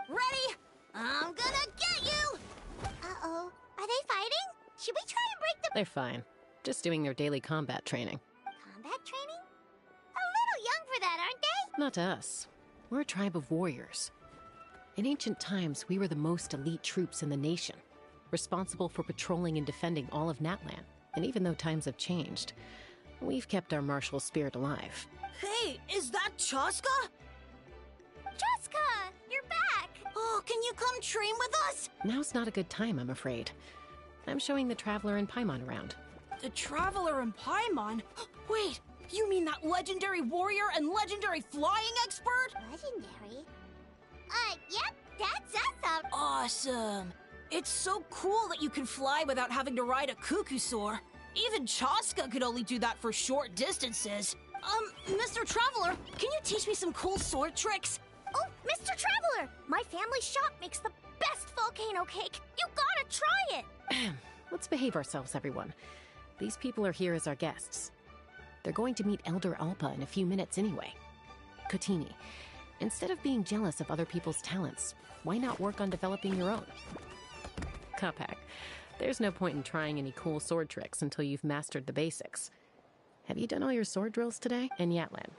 Ready? I'm gonna get you! Uh-oh. Are they fighting? Should we try and break the... They're fine. Just doing their daily combat training. Combat training? A little young for that, aren't they? Not to us. We're a tribe of warriors. In ancient times, we were the most elite troops in the nation, responsible for patrolling and defending all of Natlan. And even though times have changed, we've kept our martial spirit alive. Hey, is that Chaska? Chaska, you're back! Oh, can you come train with us? Now's not a good time, I'm afraid. I'm showing the Traveler and Paimon around. The Traveler and Paimon? Wait, you mean that legendary warrior and legendary flying expert? Legendary? Yep, that's us. Awesome. It's so cool that you can fly without having to ride a cuckoosaur. Even Chaska could only do that for short distances. Mr. Traveler, can you teach me some cool sword tricks? Oh, Mr. Traveler! My family shop makes the best volcano cake! You gotta try it! Let's behave ourselves, everyone. These people are here as our guests. They're going to meet Elder Alpa in a few minutes anyway. Kotini, instead of being jealous of other people's talents, why not work on developing your own? Kapak, there's no point in trying any cool sword tricks until you've mastered the basics. Have you done all your sword drills today? And Yatlan.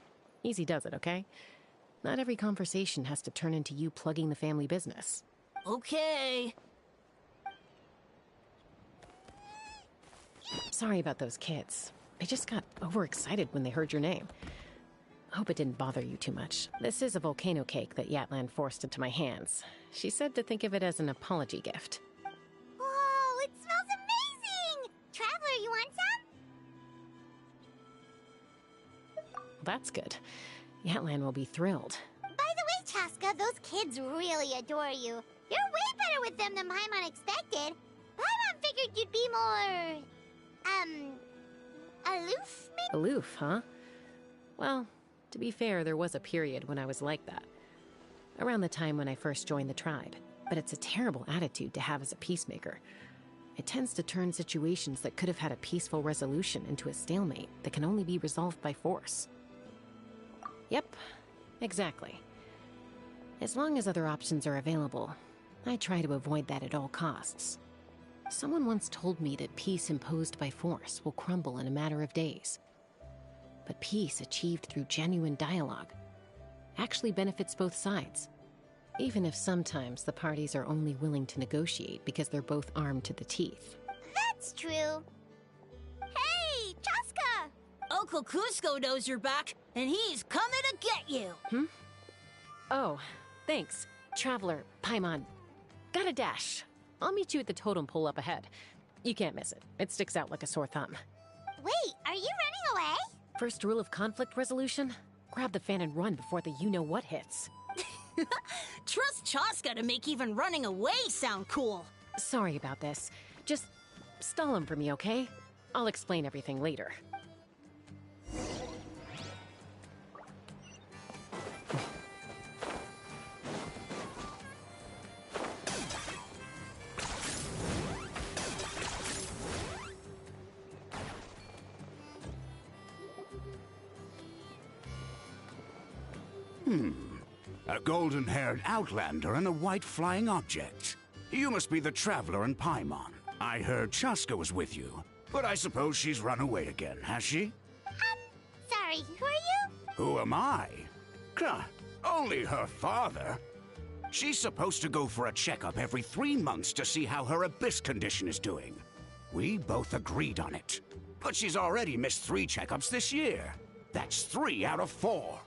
Easy does it, okay? Not every conversation has to turn into you plugging the family business. Okay. Sorry about those kids. They just got overexcited when they heard your name. Hope it didn't bother you too much. This is a volcano cake that Yatlan forced into my hands. She said to think of it as an apology gift. Whoa, it smells amazing! Traveler, you want some? That's good. Yatlan will be thrilled. By the way, Chaska, those kids really adore you. You're way better with them than Paimon expected. Paimon figured you'd be more... aloof, maybe? Aloof, huh? Well, to be fair, there was a period when I was like that. Around the time when I first joined the tribe. But it's a terrible attitude to have as a peacemaker. It tends to turn situations that could have had a peaceful resolution into a stalemate that can only be resolved by force. Yep, exactly. As long as other options are available, I try to avoid that at all costs. Someone once told me that peace imposed by force will crumble in a matter of days. But peace achieved through genuine dialogue actually benefits both sides, even if sometimes the parties are only willing to negotiate because they're both armed to the teeth. That's true. Hey, Chaska! Uncle Cusco knows you're back, and he's coming to get you! Oh, thanks. Traveler, Paimon. Gotta dash. I'll meet you at the totem pole up ahead. You can't miss it. It sticks out like a sore thumb. Wait, are you running away? First rule of conflict resolution? Grab the fan and run before the you-know-what hits. Trust Chaska to make even running away sound cool. Sorry about this. Just stall him for me, okay? I'll explain everything later. A golden-haired outlander and a white flying object. You must be the traveler in Paimon. I heard Chaska was with you, but I suppose she's run away again, has she? Sorry, who are you? Who am I? Only her father. She's supposed to go for a checkup every 3 months to see how her abyss condition is doing. We both agreed on it. But she's already missed 3 checkups this year. That's 3 out of 4.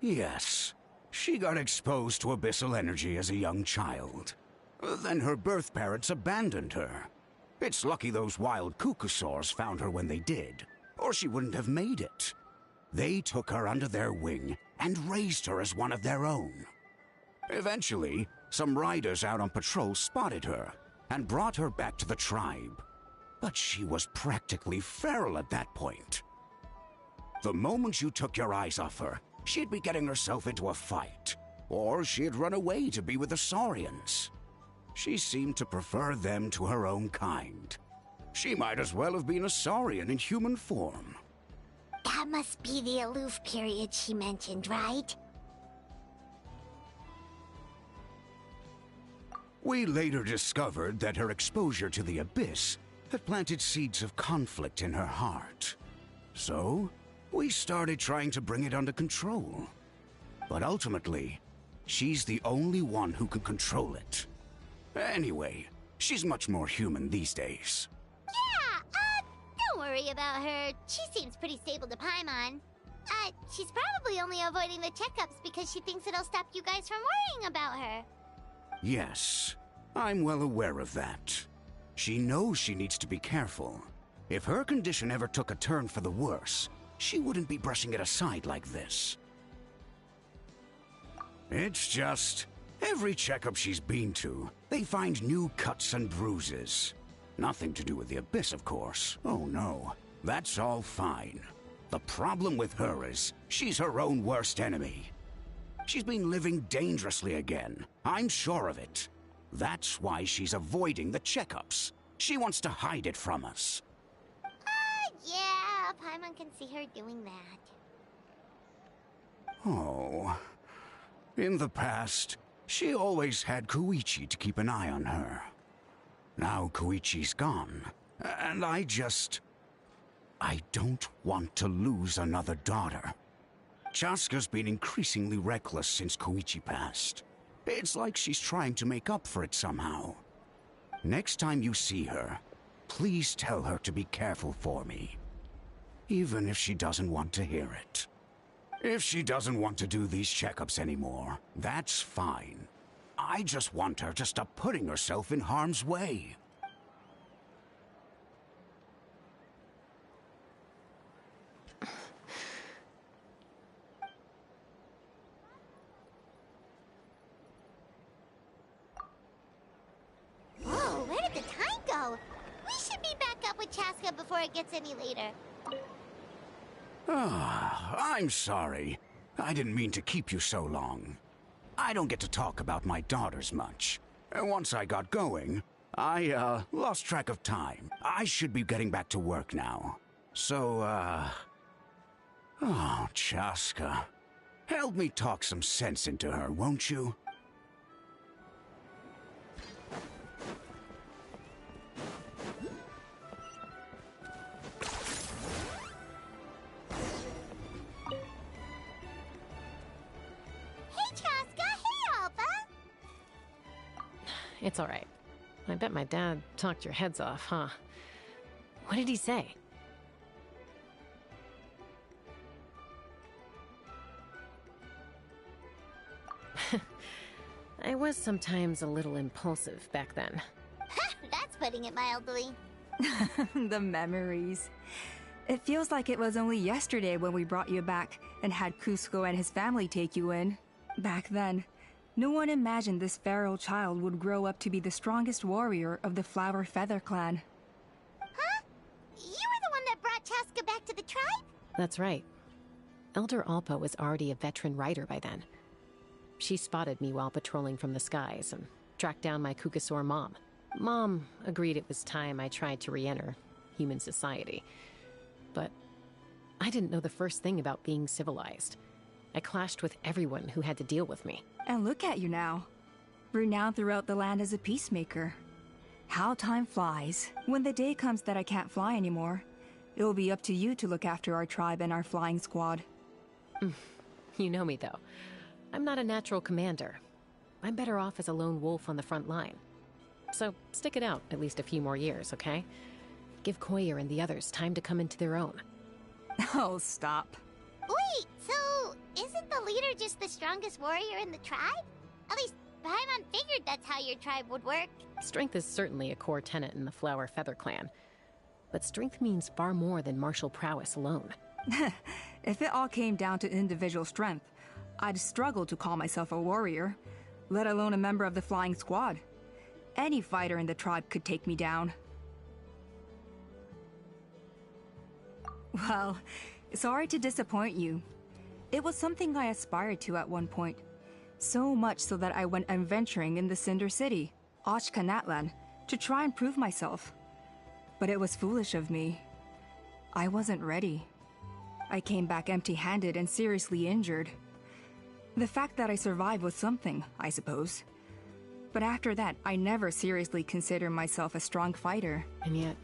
Yes. She got exposed to abyssal energy as a young child. Then her birth parents abandoned her. It's lucky those wild cuckoosaurs found her when they did, or she wouldn't have made it. They took her under their wing and raised her as one of their own. Eventually, some riders out on patrol spotted her and brought her back to the tribe. But she was practically feral at that point. The moment you took your eyes off her, she'd be getting herself into a fight, or she'd run away to be with the Saurians. She seemed to prefer them to her own kind. She might as well have been a Saurian in human form. That must be the aloof period she mentioned, right? We later discovered that her exposure to the Abyss had planted seeds of conflict in her heart. So, we started trying to bring it under control. But ultimately, she's the only one who can control it. Anyway, she's much more human these days. Yeah, don't worry about her. She seems pretty stable to Paimon. She's probably only avoiding the checkups because she thinks it'll stop you guys from worrying about her. Yes, I'm well aware of that. She knows she needs to be careful. If her condition ever took a turn for the worse, she wouldn't be brushing it aside like this. It's just, every checkup she's been to, they find new cuts and bruises. Nothing to do with the Abyss, of course. Oh no, that's all fine. The problem with her is, she's her own worst enemy. She's been living dangerously again. I'm sure of it. That's why she's avoiding the checkups. She wants to hide it from us. Yeah, Paimon can see her doing that. Oh. In the past, she always had Koichi to keep an eye on her. Now Koichi's gone, and I don't want to lose another daughter. Chaska's been increasingly reckless since Koichi passed. It's like she's trying to make up for it somehow. Next time you see her, please tell her to be careful for me. Even if she doesn't want to hear it. If she doesn't want to do these checkups anymore, that's fine. I just want her to stop putting herself in harm's way. Whoa, where did the time go? We should be back up with Chaska before it gets any later. I'm sorry. I didn't mean to keep you so long. I don't get to talk about my daughters much. Once I got going, I lost track of time. I should be getting back to work now. So, oh, Chaska. Help me talk some sense into her, won't you? It's all right. I bet my dad talked your heads off, huh? What did he say? I was sometimes a little impulsive back then. That's putting it mildly. The memories. It feels like it was only yesterday when we brought you back and had Cusco and his family take you in. Back then, no one imagined this feral child would grow up to be the strongest warrior of the Flower Feather clan. Huh? You were the one that brought Chaska back to the tribe? That's right. Elder Alpa was already a veteran rider by then. She spotted me while patrolling from the skies and tracked down my Kukasaur mom. Mom agreed it was time I tried to re-enter human society. But I didn't know the first thing about being civilized. I clashed with everyone who had to deal with me. And look at you now. Renowned throughout the land as a peacemaker. How time flies. When the day comes that I can't fly anymore, it will be up to you to look after our tribe and our flying squad. You know me, though. I'm not a natural commander. I'm better off as a lone wolf on the front line. So stick it out at least a few more years, okay? Give Koyer and the others time to come into their own. Oh, stop. Wait, so the leader just the strongest warrior in the tribe? At least, Paimon figured that's how your tribe would work. Strength is certainly a core tenet in the Flower Feather clan. But strength means far more than martial prowess alone. If it all came down to individual strength, I'd struggle to call myself a warrior, let alone a member of the flying squad. Any fighter in the tribe could take me down. Well, sorry to disappoint you. It was something I aspired to at one point. So much so that I went adventuring in the Cinder City, Ashkanatlan, to try and prove myself. But it was foolish of me. I wasn't ready. I came back empty-handed and seriously injured. The fact that I survived was something, I suppose. But after that, I never seriously considered myself a strong fighter. And yet,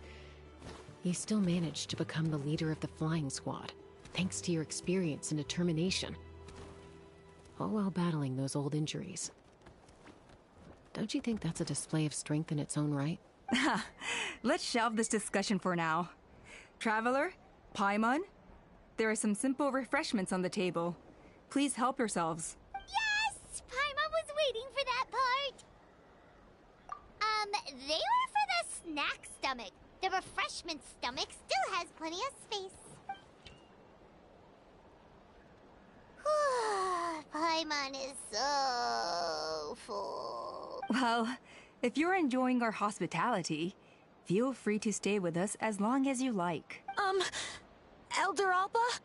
you still managed to become the leader of the flying squad, thanks to your experience and determination. All while battling those old injuries. Don't you think that's a display of strength in its own right? Let's shelve this discussion for now. Traveler, Paimon, there are some simple refreshments on the table. Please help yourselves. Yes! Paimon was waiting for that part! They were for the snack stomach. The refreshment stomach still has plenty of space. Paimon is so full. Well, if you're enjoying our hospitality, feel free to stay with us as long as you like. Elder Alpa?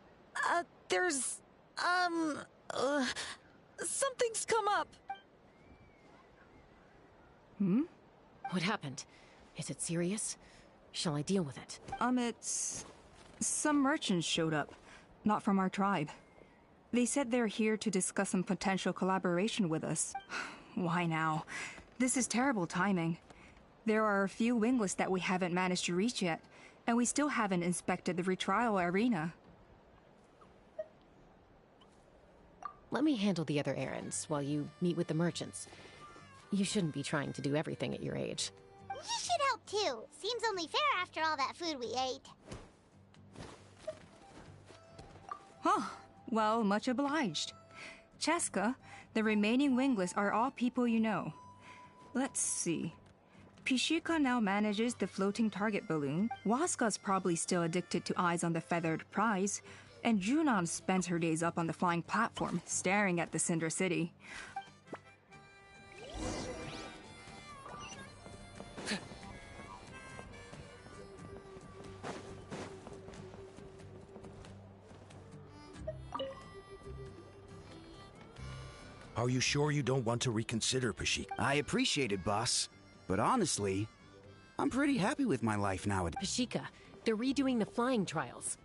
Something's come up. Hmm? What happened? Is it serious? Shall I deal with it? It's... Some merchants showed up. Not from our tribe. They said they're here to discuss some potential collaboration with us. Why now? This is terrible timing. There are a few wingless that we haven't managed to reach yet, and we still haven't inspected the retrial arena. Let me handle the other errands while you meet with the merchants. You shouldn't be trying to do everything at your age. You should help too. Seems only fair after all that food we ate. Huh. Well, much obliged. Cheska, the remaining wingless are all people you know. Let's see. Pishika now manages the floating target balloon. Waska's probably still addicted to eyes on the feathered prize. And Junon spends her days up on the flying platform, staring at the Cinder City. Are you sure you don't want to reconsider, Pashik? I appreciate it, boss. But honestly, I'm pretty happy with my life nowadays. Pashika, they're redoing the flying trials.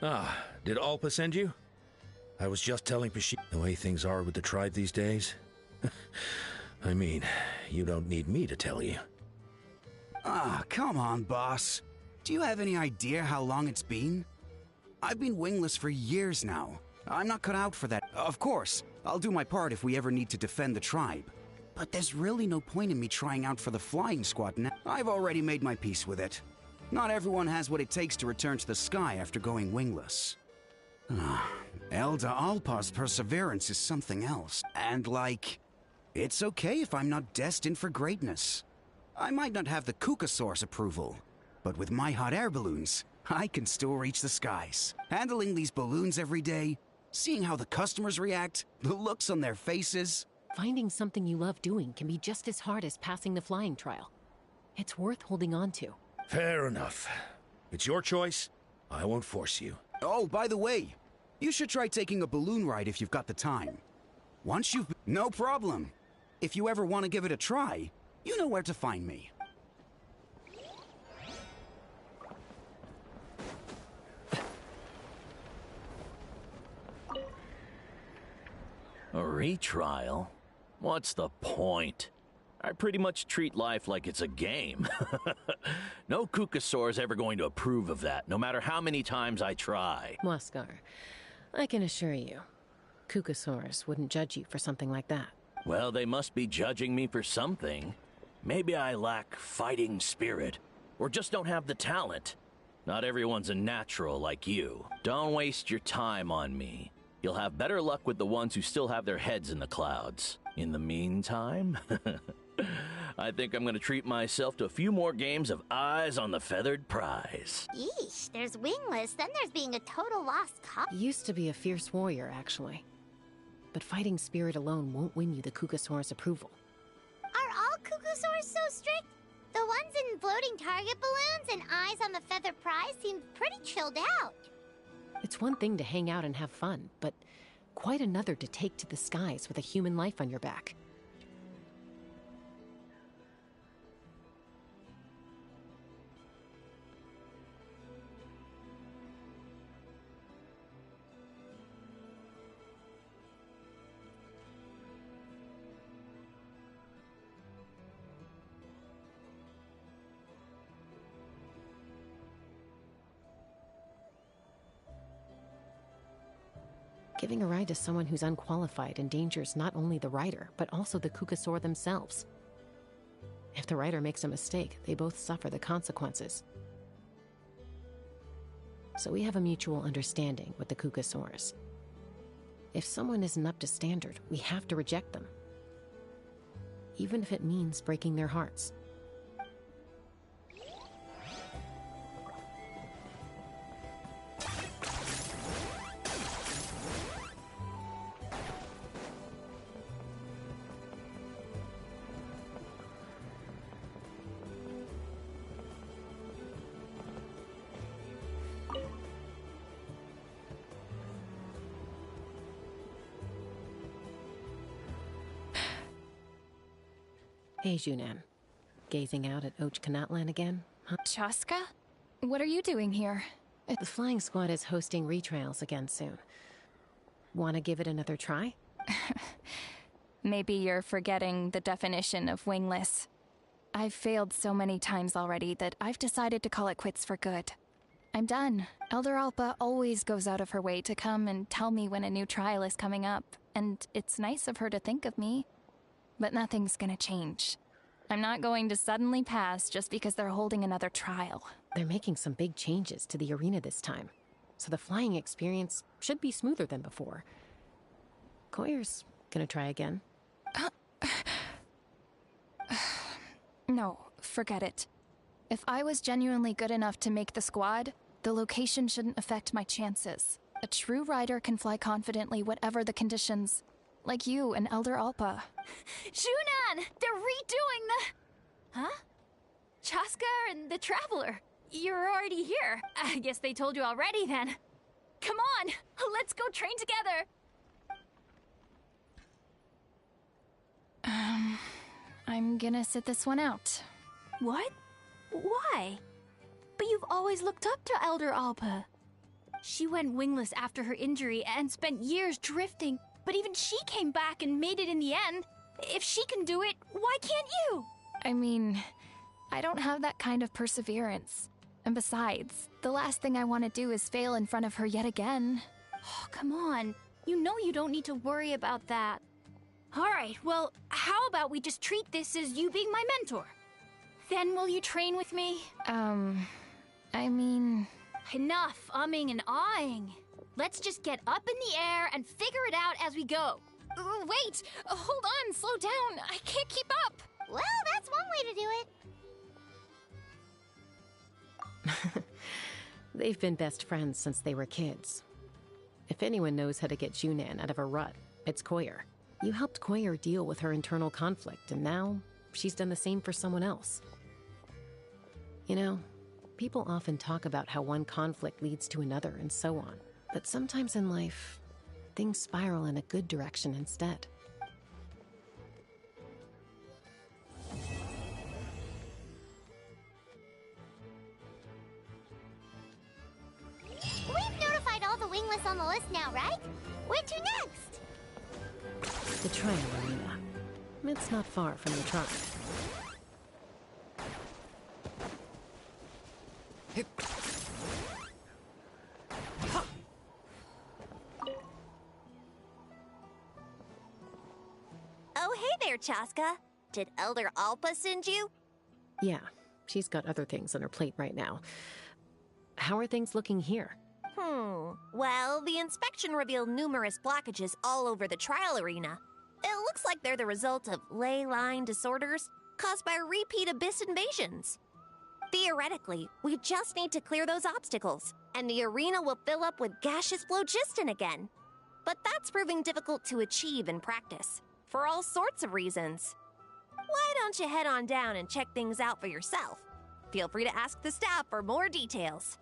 Ah, did Alpa send you? I was just telling Pashik the way things are with the tribe these days. I mean, you don't need me to tell you. Ah, come on, boss. Do you have any idea how long it's been? I've been wingless for years now. I'm not cut out for that. Of course, I'll do my part if we ever need to defend the tribe. But there's really no point in me trying out for the flying squad now. I've already made my peace with it. Not everyone has what it takes to return to the sky after going wingless. Elder Alpa's perseverance is something else. And it's okay if I'm not destined for greatness. I might not have the Kukasaur's approval, but with my hot air balloons, I can still reach the skies. Handling these balloons every day, seeing how the customers react, the looks on their faces. Finding something you love doing can be just as hard as passing the flying trial. It's worth holding on to. Fair enough. It's your choice. I won't force you. Oh, by the way, you should try taking a balloon ride if you've got the time. Once you've... No problem. If you ever want to give it a try, you know where to find me. A retrial? What's the point? I pretty much treat life like it's a game. No Kukasaur is ever going to approve of that, no matter how many times I try. Waskar, I can assure you, Kukasaurs wouldn't judge you for something like that. Well, they must be judging me for something. Maybe I lack fighting spirit, or just don't have the talent. Not everyone's a natural like you. Don't waste your time on me. You'll have better luck with the ones who still have their heads in the clouds. In the meantime, I think I'm gonna treat myself to a few more games of Eyes on the Feathered Prize. Yeesh, there's wingless, then there's being a total lost cause. Used to be a fierce warrior, actually. But fighting spirit alone won't win you the Kukasaur's approval. Are all Kukusaurs so strict? The ones in floating target balloons and Eyes on the Feather Prize seem pretty chilled out. It's one thing to hang out and have fun, but quite another to take to the skies with a human life on your back. Giving a ride to someone who's unqualified endangers not only the rider, but also the Kukasaur themselves. If the rider makes a mistake, they both suffer the consequences. So we have a mutual understanding with the Kukasaurs. If someone isn't up to standard, we have to reject them. Even if it means breaking their hearts. Hey, Junan. Gazing out at Ochkanatlan again? Huh? Chaska? What are you doing here? The flying squad is hosting retrials again soon. Want to give it another try? Maybe you're forgetting the definition of wingless. I've failed so many times already that I've decided to call it quits for good. I'm done. Elder Alpa always goes out of her way to come and tell me when a new trial is coming up, and it's nice of her to think of me. But nothing's gonna change. I'm not going to suddenly pass just because they're holding another trial. They're making some big changes to the arena this time, so the flying experience should be smoother than before. Koyer's gonna try again. No, forget it. If I was genuinely good enough to make the squad, the location shouldn't affect my chances. A true rider can fly confidently whatever the conditions. Like you and Elder Alpa. Junan! They're redoing the... Huh? Chaska and the Traveler. You're already here. I guess they told you already then. Come on, let's go train together. I'm gonna sit this one out. What? Why? But you've always looked up to Elder Alpa. She went wingless after her injury and spent years drifting, but even she came back and made it in the end. If she can do it, why can't you? I mean, I don't have that kind of perseverance. And besides, the last thing I want to do is fail in front of her yet again. Oh, come on. You know you don't need to worry about that. Alright, well, how about we just treat this as you being my mentor? Then will you train with me? I mean... Enough umming and ahhing. Let's just get up in the air and figure it out as we go. Wait! Hold on, slow down. I can't keep up. Well, that's one way to do it. They've been best friends since they were kids. If anyone knows how to get Junan out of a rut, it's Koyer. You helped Koyer deal with her internal conflict, and now she's done the same for someone else. You know, people often talk about how one conflict leads to another and so on. But sometimes in life, things spiral in a good direction instead. We've notified all the wingless on the list now, right? Where to next? The trial arena. It's not far from the tribe. Oh, hey there, Chaska. Did Elder Alpa send you? Yeah, she's got other things on her plate right now. How are things looking here? Well, the inspection revealed numerous blockages all over the trial arena. It looks like they're the result of ley line disorders caused by repeat abyss invasions. Theoretically, we just need to clear those obstacles, and the arena will fill up with gaseous phlogiston again. But that's proving difficult to achieve in practice, for all sorts of reasons. Why don't you head on down and check things out for yourself? Feel free to ask the staff for more details.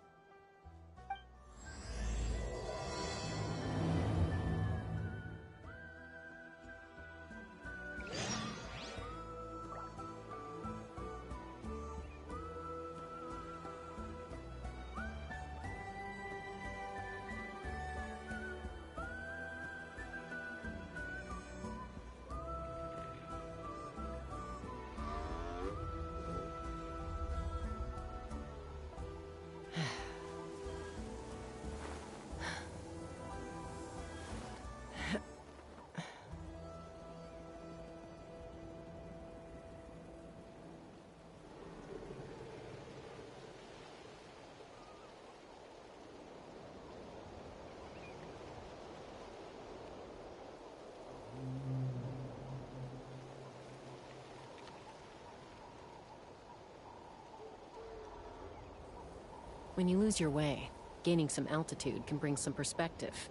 When you lose your way, gaining some altitude can bring some perspective.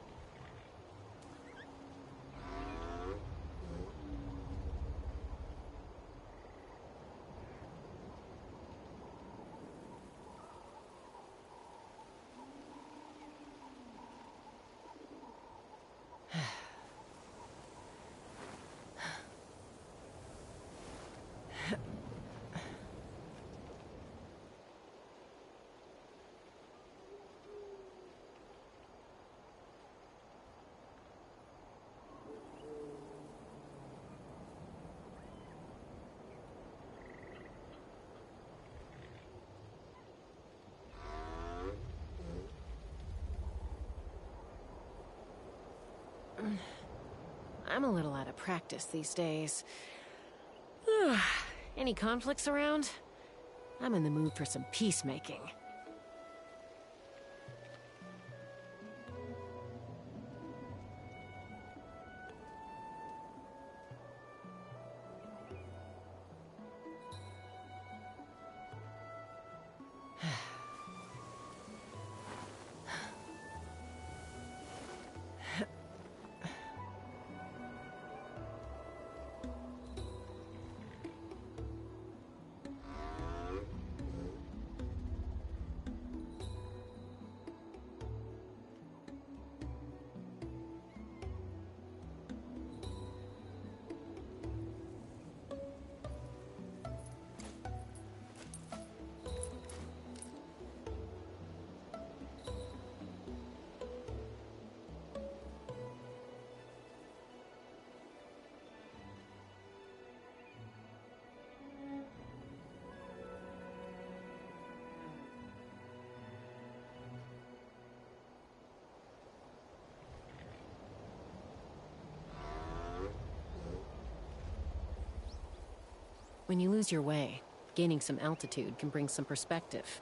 I'm a little out of practice these days. Any conflicts around? I'm in the mood for some peacemaking. When you lose your way, gaining some altitude can bring some perspective.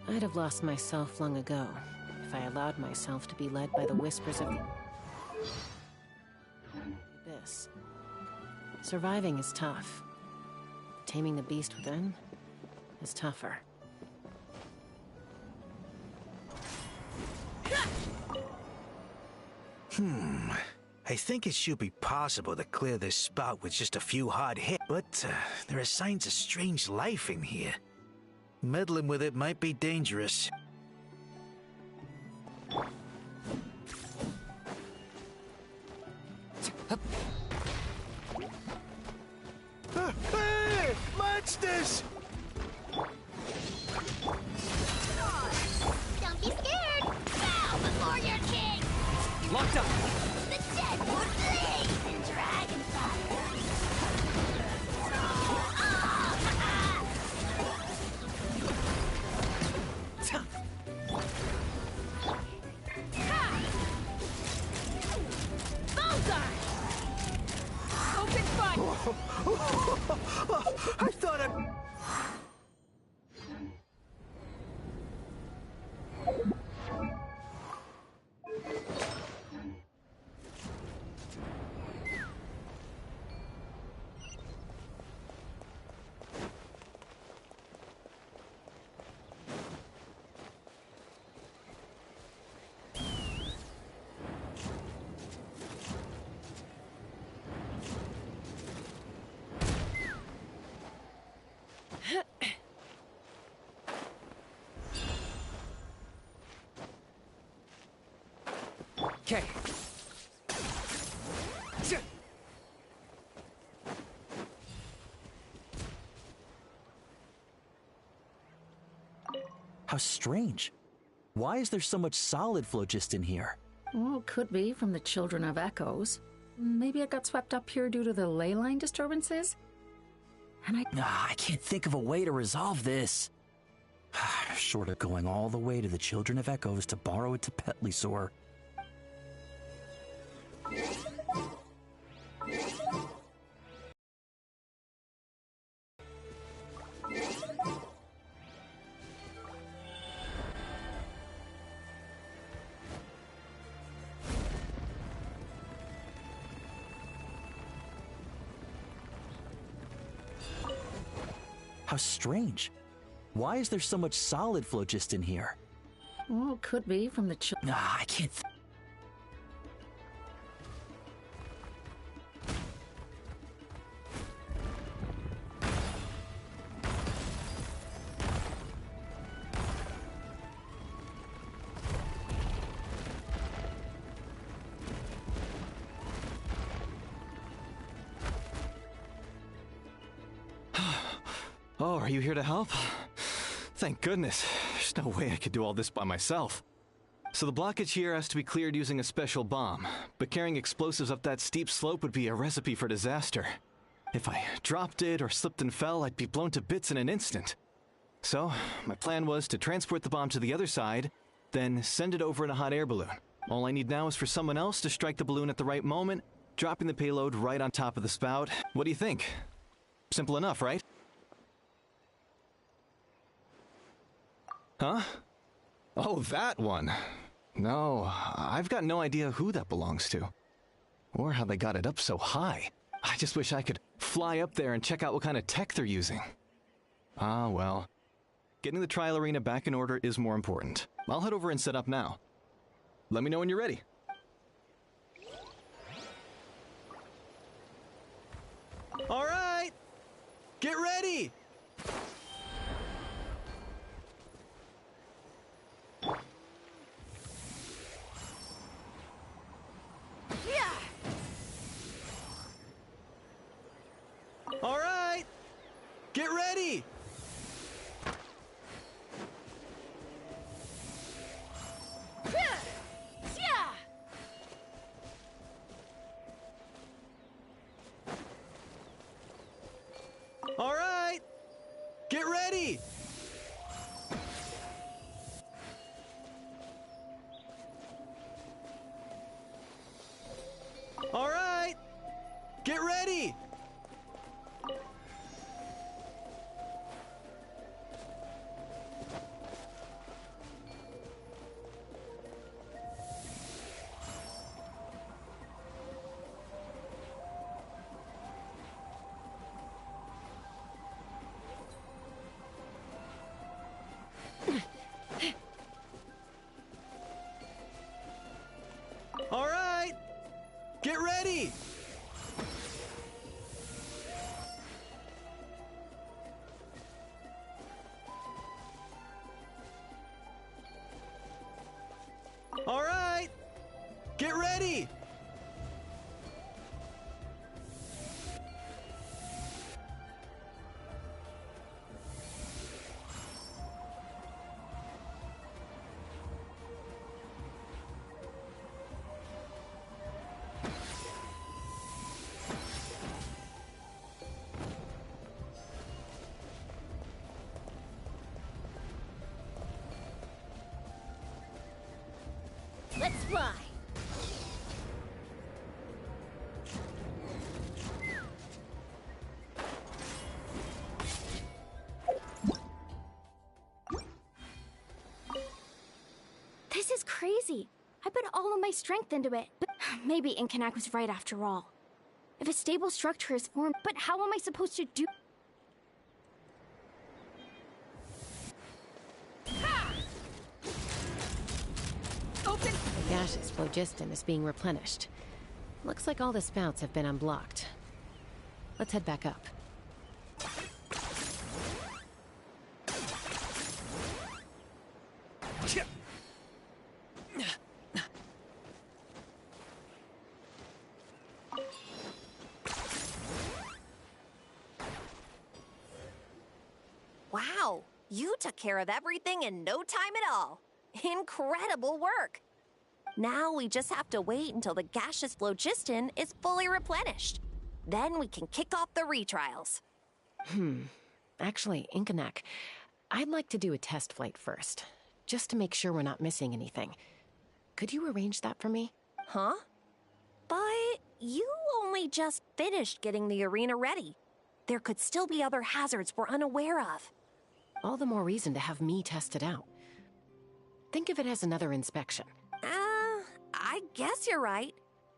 I'd have lost myself long ago if I allowed myself to be led by the whispers of the abyss. Surviving is tough. Taming the beast within is tougher. I think it should be possible to clear this spot with just a few hard hits, but there are signs of strange life in here. Meddling with it might be dangerous. Locked up! The dead would blaze in dragon fire! Bullseye! Open fire! I thought I... Okay. How strange. Why is there so much solid phlogiston here? Well, could be from the Children of Echoes. Maybe it got swept up here due to the ley line disturbances? And I can't think of a way to resolve this. Short of going all the way to the Children of Echoes to borrow it to Petlisaur. How strange. Why is there so much solid phlogiston here? Well, could be from the I can't Oh, are you here to help? Thank goodness. There's no way I could do all this by myself. So the blockage here has to be cleared using a special bomb, but carrying explosives up that steep slope would be a recipe for disaster. If I dropped it or slipped and fell, I'd be blown to bits in an instant. So, my plan was to transport the bomb to the other side, then send it over in a hot air balloon. All I need now is for someone else to strike the balloon at the right moment, dropping the payload right on top of the spout. What do you think? Simple enough, right? Huh? Oh, that one. No, I've got no idea who that belongs to. Or how they got it up so high. I just wish I could fly up there and check out what kind of tech they're using. Ah, well. Getting the trial arena back in order is more important. I'll head over and set up now. Let me know when you're ready. All right! Get ready! All right! Get ready! All right! Get ready! All right! Get ready! All right! Get ready! All right! Get ready! Let's fly! This is crazy. I put all of my strength into it, but maybe Inkanak was right after all. If a stable structure is formed, but how am I supposed to do? Open! The gaseous phlogiston is being replenished. Looks like all the spouts have been unblocked. Let's head back up. Wow, you took care of everything in no time at all. Incredible work. Now we just have to wait until the gaseous phlogiston is fully replenished. Then we can kick off the retrials. Actually, Inkanak, I'd like to do a test flight first, just to make sure we're not missing anything. Could you arrange that for me? Huh? But you only just finished getting the arena ready. There could still be other hazards we're unaware of. All the more reason to have me test it out. Think of it as another inspection. I guess you're right.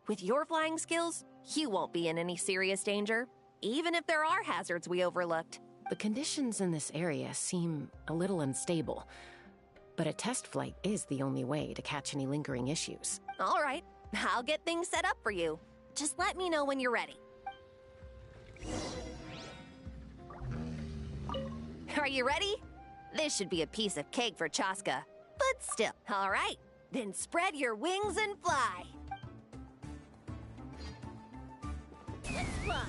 With your flying skills, you won't be in any serious danger, even if there are hazards we overlooked. The conditions in this area seem a little unstable, but a test flight is the only way to catch any lingering issues. All right, I'll get things set up for you. Just let me know when you're ready. Are you ready? This should be a piece of cake for Chaska. But still, all right. Then spread your wings and fly. Let's fly!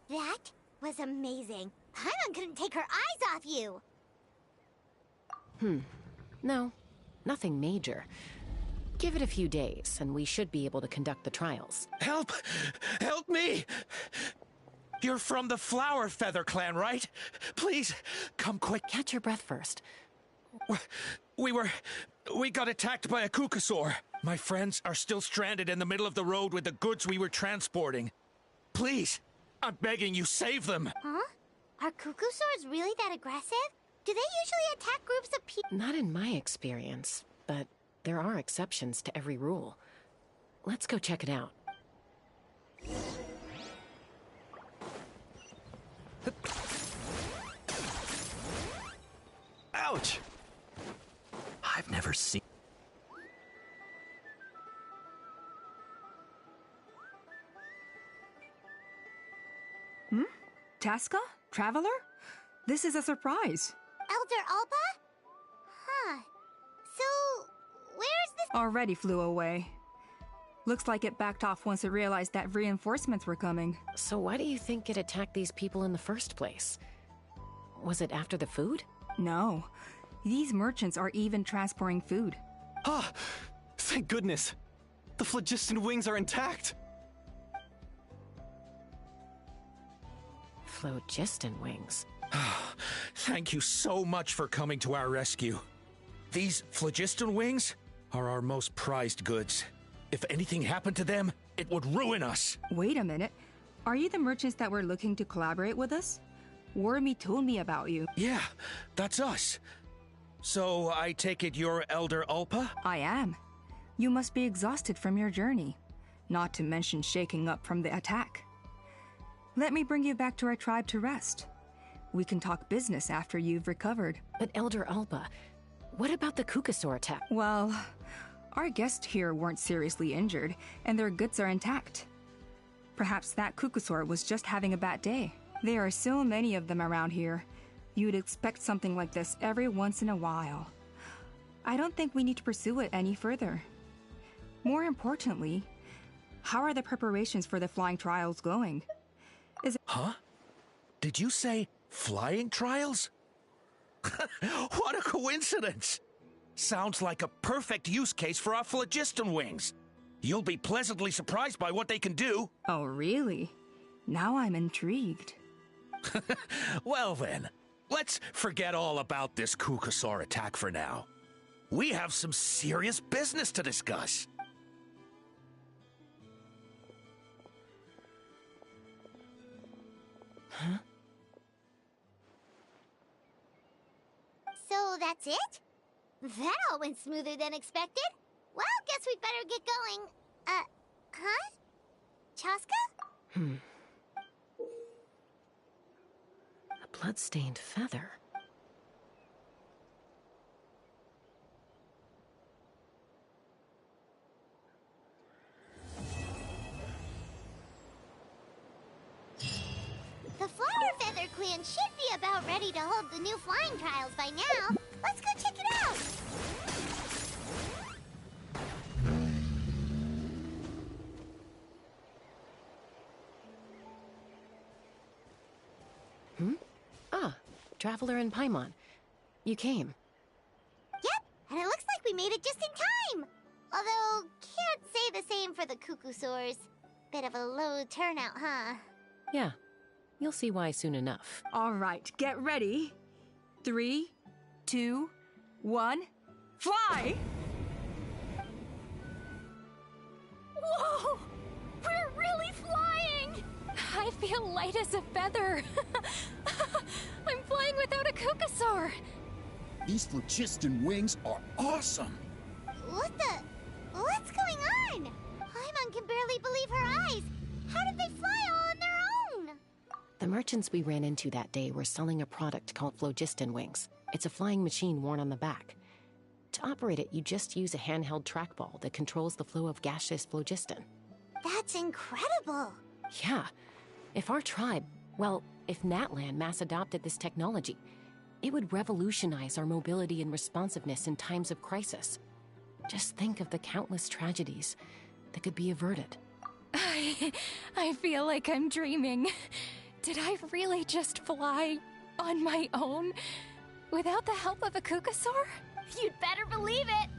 That was amazing. Paimon couldn't take her eyes off you. No, nothing major. Give it a few days, and we should be able to conduct the trials. Help! Help me! You're from the Flower Feather clan, right? Please, come quick. Catch your breath first. We got attacked by a Kukasaur. My friends are still stranded in the middle of the road with the goods we were transporting. Please, I'm begging you, save them. Huh? Are Kukusaurs really that aggressive? Do they usually attack groups of people? Not in my experience, but there are exceptions to every rule. Let's go check it out. Ouch! I've never seen... Chaska? Traveler? This is a surprise. Elder Alpa? Huh. So, where's this? Already flew away. Looks like it backed off once it realized that reinforcements were coming. So why do you think it attacked these people in the first place? Was it after the food? No. These merchants are even transporting food. Ah! Thank goodness! The phlogiston wings are intact! Phlogiston wings? Thank you so much for coming to our rescue. These phlogiston wings are our most prized goods. If anything happened to them, it would ruin us. Wait a minute. Are you the merchants that were looking to collaborate with us? Wormy told me about you. Yeah, that's us. So I take it you're Elder Alpa? I am. You must be exhausted from your journey, not to mention shaking up from the attack. Let me bring you back to our tribe to rest. We can talk business after you've recovered. But Elder Alba, what about the Kukasaur attack? Well, our guests here weren't seriously injured, and their goods are intact. Perhaps that Kukasaur was just having a bad day. There are so many of them around here. You'd expect something like this every once in a while. I don't think we need to pursue it any further. More importantly, how are the preparations for the flying trials going? Huh? Did you say flying trials? What a coincidence! Sounds like a perfect use case for our phlogiston wings. You'll be pleasantly surprised by what they can do. Oh, really? Now I'm intrigued. Well then, let's forget all about this Kukasaur attack for now. We have some serious business to discuss. Huh? So that's it? That all went smoother than expected. Well, guess we'd better get going. Huh? Chaska? A blood-stained feather. The Flower Feather Clan should be about ready to hold the new flying trials by now. Let's go check it out! Ah, Traveler and Paimon. You came. Yep, and it looks like we made it just in time! Although, can't say the same for the Kukusaurs. Bit of a low turnout, huh? Yeah, you'll see why soon enough. All right, get ready. 3, 2, 1, fly! Whoa! We're really flying! I feel light as a feather. I'm flying without a Kukasaur. These phlogiston wings are awesome! What's going on? Paimon can barely believe her eyes. How did they fly all on their own? The merchants we ran into that day were selling a product called phlogiston wings. It's a flying machine worn on the back. To operate it, you just use a handheld trackball that controls the flow of gaseous phlogiston. That's incredible. Yeah. If our tribe, well, if Natlan mass adopted this technology, it would revolutionize our mobility and responsiveness in times of crisis. Just think of the countless tragedies that could be averted. I feel like I'm dreaming. Did I really just fly on my own without the help of a Kukasaur? You'd better believe it.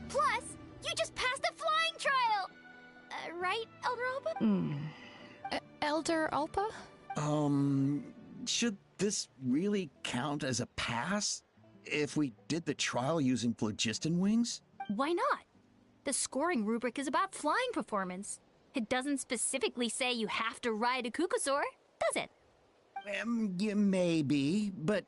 Plus, you just passed the flying trial. Right, Elder Alba? Elder Alpa? Should this really count as a pass? If we did the trial using phlogiston wings? Why not? The scoring rubric is about flying performance. It doesn't specifically say you have to ride a Kukasaur, does it? Yeah, maybe, but...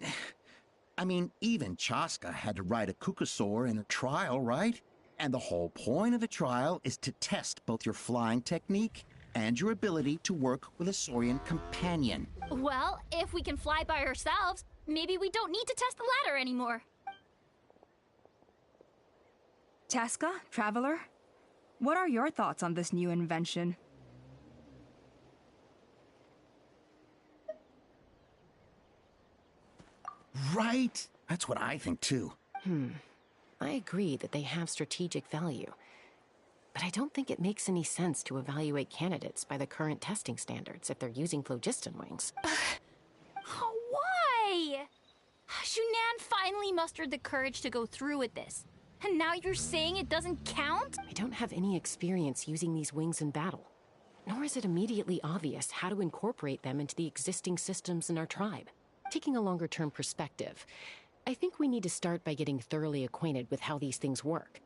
I mean, even Chaska had to ride a Kukasaur in her trial, right? And the whole point of the trial is to test both your flying technique and your ability to work with a Saurian companion. Well, if we can fly by ourselves, maybe we don't need to test the ladder anymore. Chaska, Traveler, what are your thoughts on this new invention? Right? That's what I think too. I agree that they have strategic value. But I don't think it makes any sense to evaluate candidates by the current testing standards if they're using phlogiston wings. Why? Shunan finally mustered the courage to go through with this. And now you're saying it doesn't count? I don't have any experience using these wings in battle. Nor is it immediately obvious how to incorporate them into the existing systems in our tribe. Taking a longer-term perspective, I think we need to start by getting thoroughly acquainted with how these things work.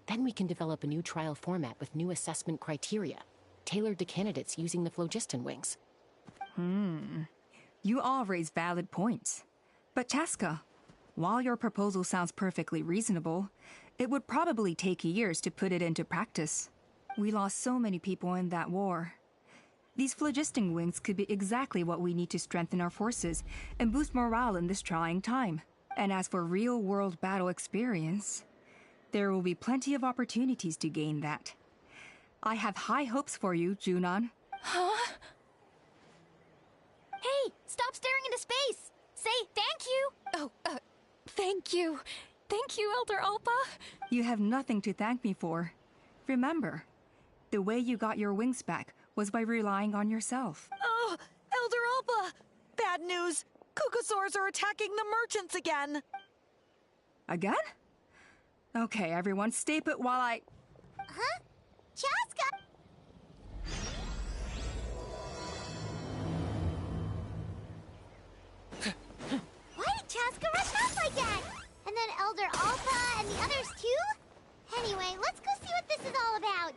Then we can develop a new trial format with new assessment criteria, tailored to candidates using the phlogiston wings. You all raise valid points. But Chaska, while your proposal sounds perfectly reasonable, It would probably take years to put it into practice. We lost so many people in that war. These phlogisting wings could be exactly what we need to strengthen our forces and boost morale in this trying time. And as for real-world battle experience, there will be plenty of opportunities to gain that. I have high hopes for you, Junon. Huh? Hey, stop staring into space! Say thank you! Oh, thank you. Thank you, Elder Alpa. You have nothing to thank me for. Remember, the way you got your wings back was by relying on yourself. Oh, Elder Alpa! Bad news! Kukusaurs are attacking the merchants again! Again? Okay, everyone, stay put while I... Huh? Chaska! Why did Chaska rush off like that? And then Elder Alpha and the others too? Anyway, let's go see what this is all about.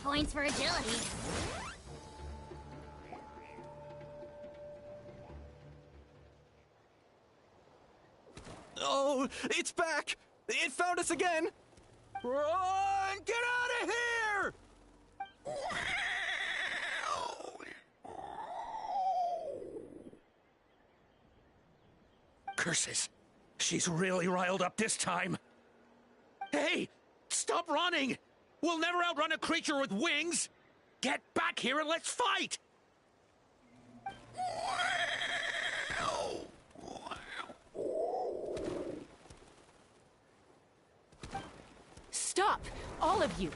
points for agility. Oh, it's back! It found us again! Run! Get out of here! Curses! She's really riled up this time. Hey! Stop running! We'll never outrun a creature with wings! Get back here and let's fight! Stop! All of you!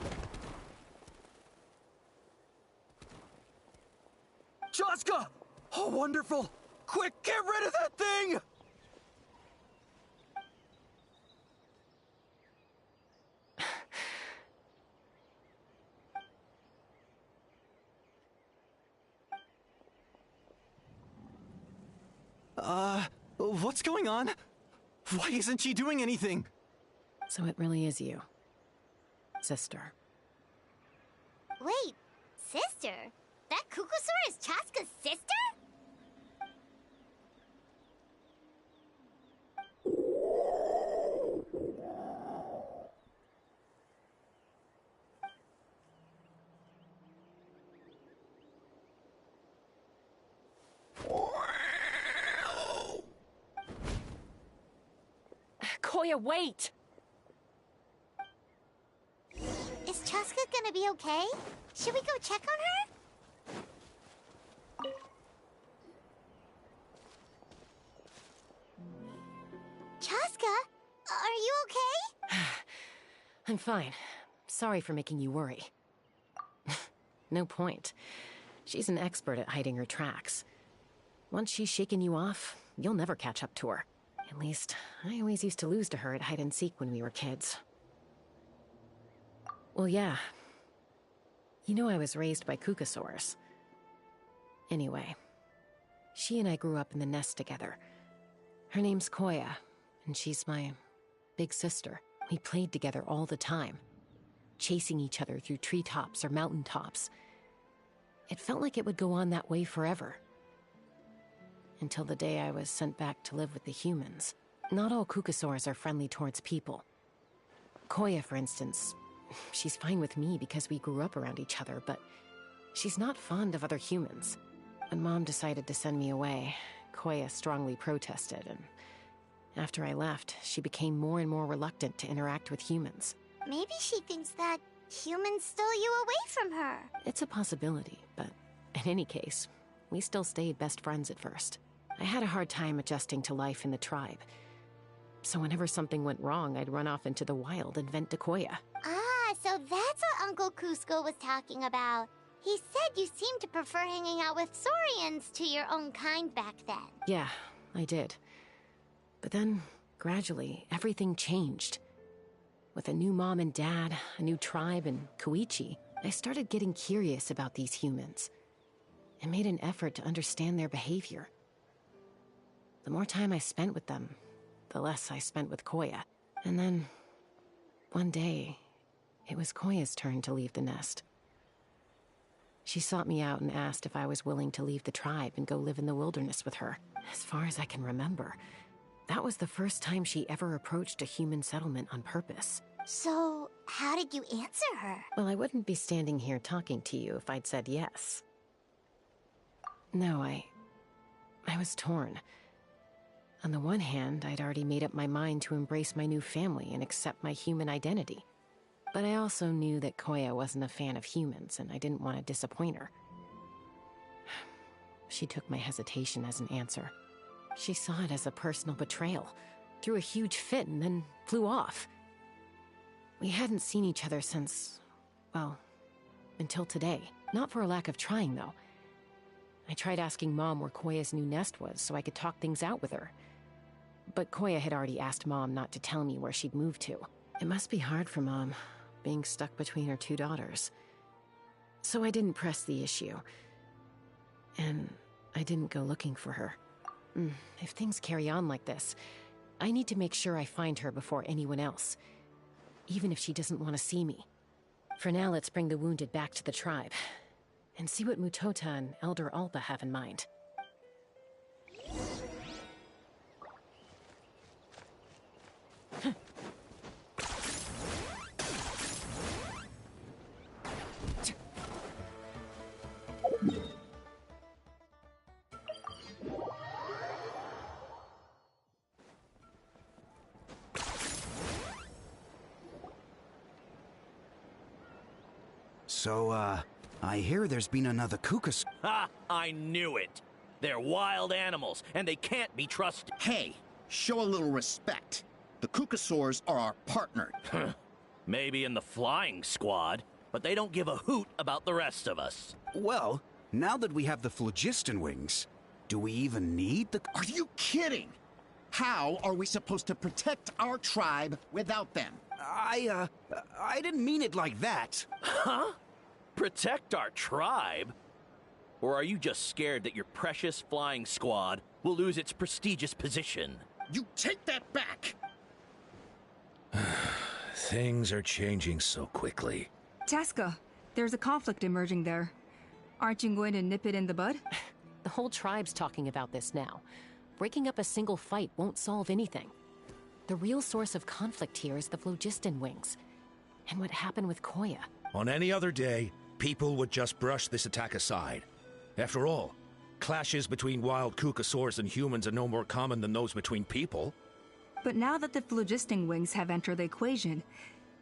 Chaska! Oh, wonderful! Quick, get rid of that thing! What's going on? Why isn't she doing anything? So it really is you, sister. Wait, sister? That Kukusaur is Chaska's sister? Koya, wait! Is Chaska gonna be okay? Should we go check on her? Chaska, are you okay? I'm fine. Sorry for making you worry. No point. She's an expert at hiding her tracks. Once she's shaken you off, you'll never catch up to her. At least, I always used to lose to her at hide-and-seek when we were kids. Well, yeah. You know I was raised by Kukusaurs. Anyway, she and I grew up in the nest together. Her name's Koya, and she's my big sister. We played together all the time, chasing each other through treetops or mountaintops. It felt like it would go on that way forever. Until the day I was sent back to live with the humans. Not all Kukusaurs are friendly towards people. Koya, for instance, she's fine with me because we grew up around each other, but she's not fond of other humans. When Mom decided to send me away, Koya strongly protested, and after I left, she became more and more reluctant to interact with humans. Maybe she thinks that humans stole you away from her. It's a possibility, but in any case, we still stayed best friends at first. I had a hard time adjusting to life in the tribe. So whenever something went wrong, I'd run off into the wild and vent to Koya. Ah, so that's what Uncle Cusco was talking about. He said you seemed to prefer hanging out with Saurians to your own kind back then. Yeah, I did. But then, gradually, everything changed. With a new mom and dad, a new tribe, and Koichi, I started getting curious about these humans. I made an effort to understand their behavior. The more time I spent with them, the less I spent with Koya. And then, one day, it was Koya's turn to leave the nest. She sought me out and asked if I was willing to leave the tribe and go live in the wilderness with her. As far as I can remember, that was the first time she ever approached a human settlement on purpose. So, how did you answer her? Well, I wouldn't be standing here talking to you if I'd said yes. No, I was torn. On the one hand, I'd already made up my mind to embrace my new family and accept my human identity. But I also knew that Koya wasn't a fan of humans, and I didn't want to disappoint her. She took my hesitation as an answer. She saw it as a personal betrayal, threw a huge fit, and then flew off. We hadn't seen each other since, well, until today. Not for a lack of trying, though. I tried asking Mom where Koya's new nest was so I could talk things out with her. But Koya had already asked Mom not to tell me where she'd moved to. It must be hard for Mom, being stuck between her two daughters. So I didn't press the issue. And I didn't go looking for her. If things carry on like this, I need to make sure I find her before anyone else. Even if she doesn't want to see me. For now, let's bring the wounded back to the tribe and see what Mutota and Elder Alba have in mind. So, I hear there's been another Kukas. Ha! I knew it! They're wild animals, and they can't be trusted. Hey, show a little respect. The Kukasaurs are our partner. Maybe in the flying squad, but they don't give a hoot about the rest of us. Well, now that we have the phlogiston wings, do we even need the... Are you kidding? How are we supposed to protect our tribe without them? I didn't mean it like that. Huh? Protect our tribe? Or are you just scared that your precious flying squad will lose its prestigious position? You take that back! Things are changing so quickly. Chaska, there's a conflict emerging there. Aren't you going to nip it in the bud? The whole tribe's talking about this now. Breaking up a single fight won't solve anything. The real source of conflict here is the phlogiston wings. And what happened with Koya. On any other day, people would just brush this attack aside. After all, clashes between wild Kukasaurs and humans are no more common than those between people. But now that the phlogiston wings have entered the equation,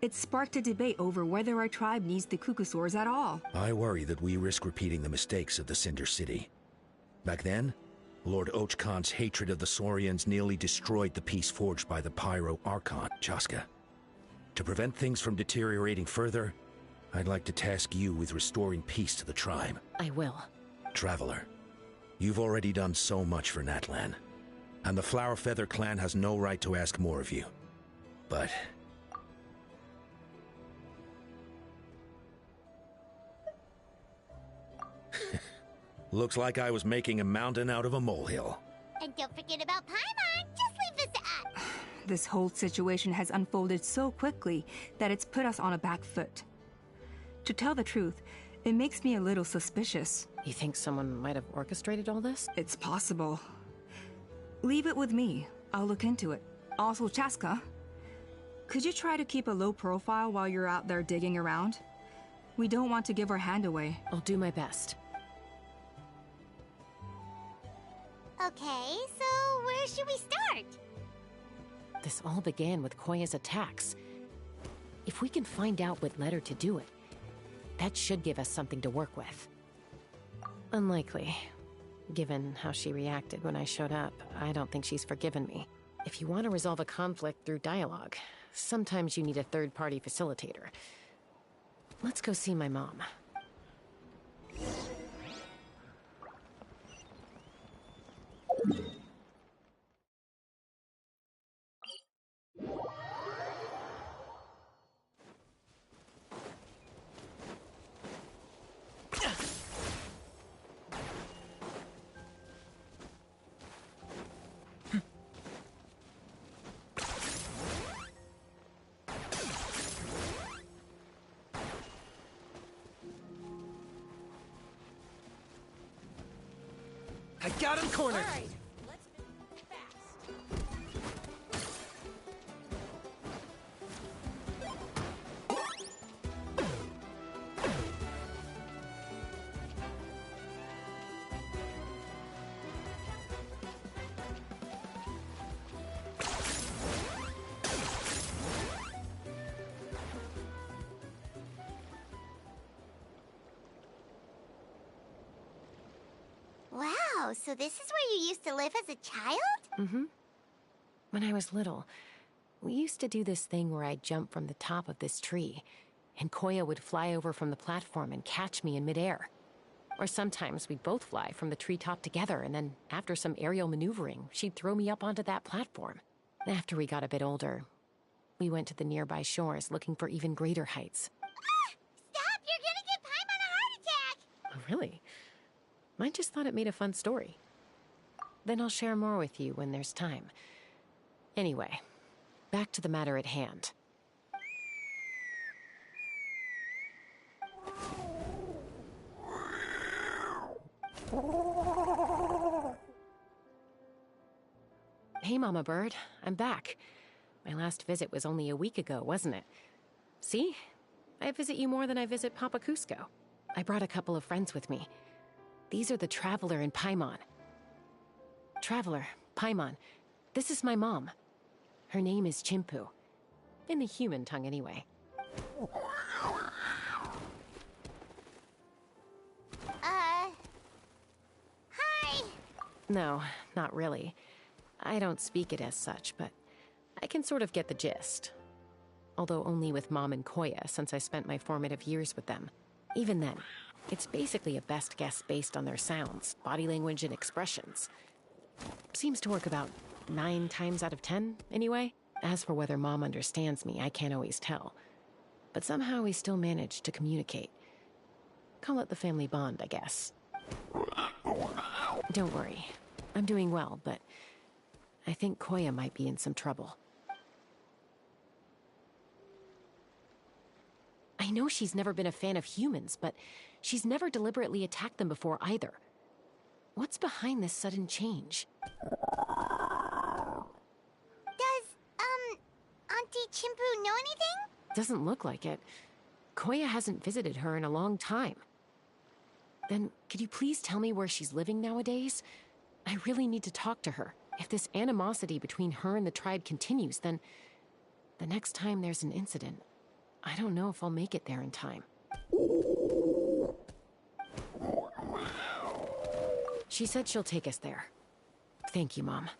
it's sparked a debate over whether our tribe needs the Kukasaurs at all. I worry that we risk repeating the mistakes of the Cinder City. Back then, Lord Ochkon's hatred of the Saurians nearly destroyed the peace forged by the Pyro Archon, Chaska. To prevent things from deteriorating further, I'd like to task you with restoring peace to the tribe. I will. Traveler, you've already done so much for Natlan, and the Flower Feather clan has no right to ask more of you. But... looks like I was making a mountain out of a molehill. And don't forget about Paimon. Just leave this to us. This whole situation has unfolded so quickly that it's put us on a back foot. To tell the truth, it makes me a little suspicious. You think someone might have orchestrated all this? It's possible. Leave it with me. I'll look into it. Also, Chaska, could you try to keep a low profile while you're out there digging around? We don't want to give our hand away. I'll do my best. Okay, so where should we start? This all began with Koya's attacks. If we can find out what led her to do it, that should give us something to work with. Unlikely. Given how she reacted when I showed up, I don't think she's forgiven me. If you want to resolve a conflict through dialogue, sometimes you need a third-party facilitator. Let's go see my mom. I got him cornered! All right. Wow, so this is where you used to live as a child? Mm-hmm. When I was little, we used to do this thing where I'd jump from the top of this tree, and Koya would fly over from the platform and catch me in midair. Or sometimes we'd both fly from the treetop together, and then after some aerial maneuvering, she'd throw me up onto that platform. After we got a bit older, we went to the nearby shores looking for even greater heights. Stop! You're gonna give Paimon a heart attack! Oh, really? I just thought it made a fun story. Then I'll share more with you when there's time. Anyway, back to the matter at hand. Hey, Mama Bird. I'm back. My last visit was only a week ago, wasn't it? See? I visit you more than I visit Papa Cusco. I brought a couple of friends with me. These are the Traveler and Paimon. Traveler, Paimon, this is my mom. Her name is Chimpu. In the human tongue, anyway. Hi! No, not really. I don't speak it as such, but I can sort of get the gist. Although only with Mom and Koya, since I spent my formative years with them. Even then, it's basically a best guess based on their sounds, body language, and expressions. Seems to work about 9 times out of 10, anyway. As for whether Mom understands me, I can't always tell. But somehow we still manage to communicate. Call it the family bond, I guess. Don't worry. I'm doing well, but I think Koya might be in some trouble. I know she's never been a fan of humans, but she's never deliberately attacked them before either. What's behind this sudden change? Does, Auntie Chimpu know anything? Doesn't look like it. Koya hasn't visited her in a long time. Then, could you please tell me where she's living nowadays? I really need to talk to her. If this animosity between her and the tribe continues, then the next time there's an incident, I don't know if I'll make it there in time. She said she'll take us there. Thank you, Mom.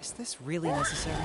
Is this really necessary?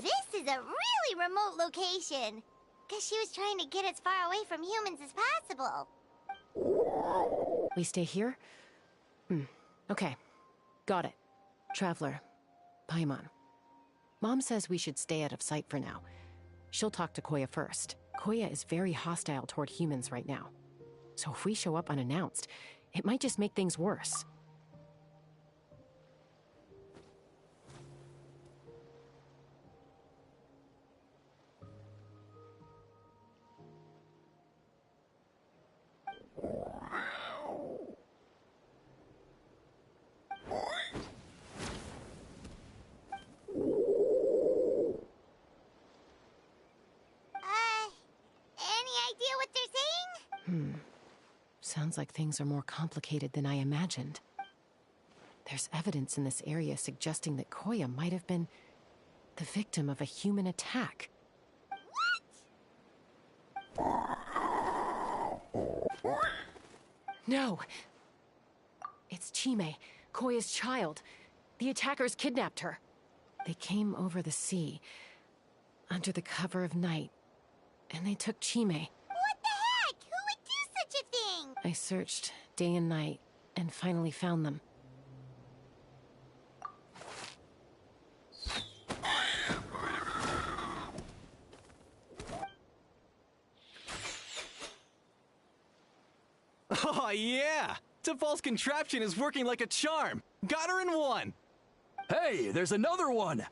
This is a really remote location. Guess she was trying to get as far away from humans as possible. We stay here? Okay. Got it. Traveler. Paimon. Mom says we should stay out of sight for now. She'll talk to Koya first. Koya is very hostile toward humans right now. So if we show up unannounced, it might just make things worse. Sounds like things are more complicated than I imagined. There's evidence in this area suggesting that Koya might have been the victim of a human attack. What? No! It's Chime, Koya's child. The attackers kidnapped her. They came over the sea, under the cover of night, and they took Chime. I searched day and night, and finally found them. Oh yeah! Tafal's contraption is working like a charm! Got her in one! Hey, there's another one!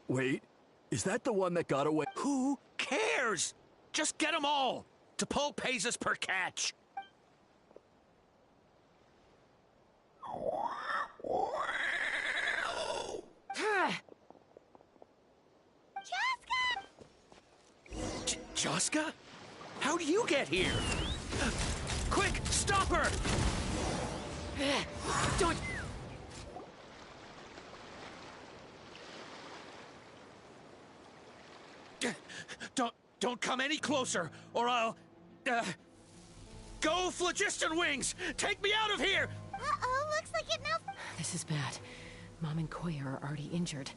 Wait, is that the one that got away? Who cares? Just get them all! T'Pol pays us per catch! Chaska? How'd you get here? Quick, stop her! Don't... Don't come any closer, or I'll... Go, Phlogiston Wings! Take me out of here! Uh-oh, looks like it now... This is bad. Mom and Koya are already injured.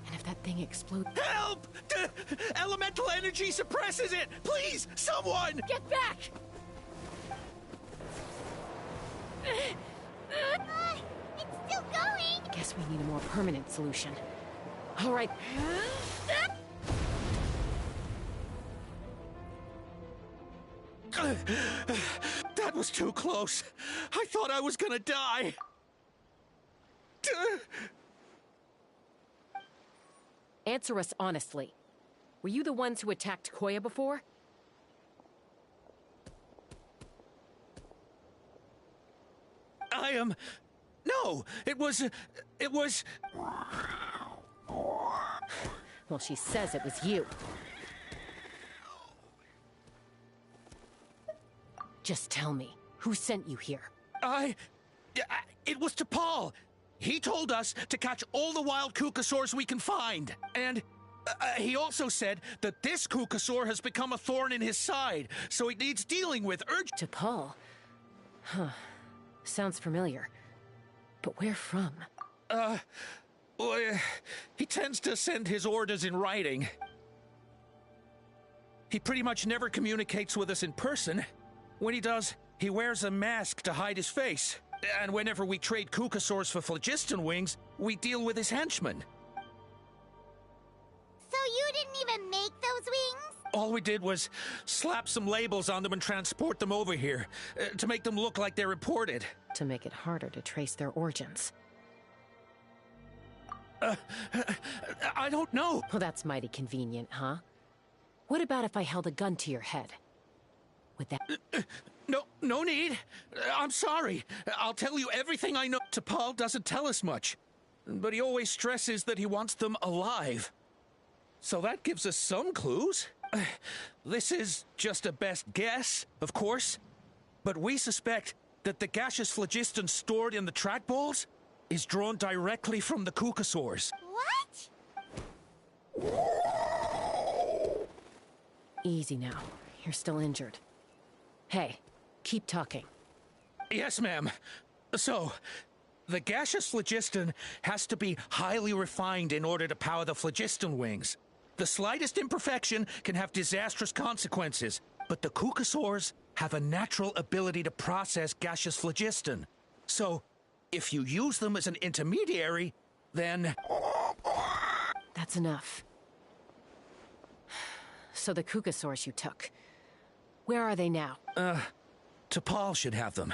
And if that thing explodes... Help! Elemental energy suppresses it! Please, someone! Get back! It's still going! Guess we need a more permanent solution. All right. That was too close. I thought I was gonna die. Answer us honestly. Were you the ones who attacked Koya before? I am... No, it was... Well, she says it was you. Just tell me, who sent you here? It was T'Pol. He told us to catch all the wild Kukasaurs we can find. And he also said that this Kukasaur has become a thorn in his side, so it needs dealing with T'Pol? Huh. Sounds familiar. But where from? Well, he tends to send his orders in writing. He pretty much never communicates with us in person. When he does, he wears a mask to hide his face. And whenever we trade Kukasaurs for Phlogiston Wings, we deal with his henchmen. So you didn't even make those wings? All we did was slap some labels on them and transport them over here, to make them look like they're imported. To make it harder to trace their origins. I don't know. Well, that's mighty convenient, huh? What about if I held a gun to your head? Would that... No need. I'm sorry. I'll tell you everything I know. T'Pol doesn't tell us much, but he always stresses that he wants them alive. So that gives us some clues. This is just a best guess, of course, but we suspect that the gaseous phlogiston stored in the track balls is drawn directly from the Kukasaurs. What? Easy now. You're still injured. Hey, keep talking. Yes, ma'am. So, the gaseous phlogiston has to be highly refined in order to power the Phlogiston Wings. The slightest imperfection can have disastrous consequences, but the Kukasaurs have a natural ability to process gaseous phlogiston. So, if you use them as an intermediary, then... That's enough. So the Kukasaurs you took, where are they now? T'Pol should have them.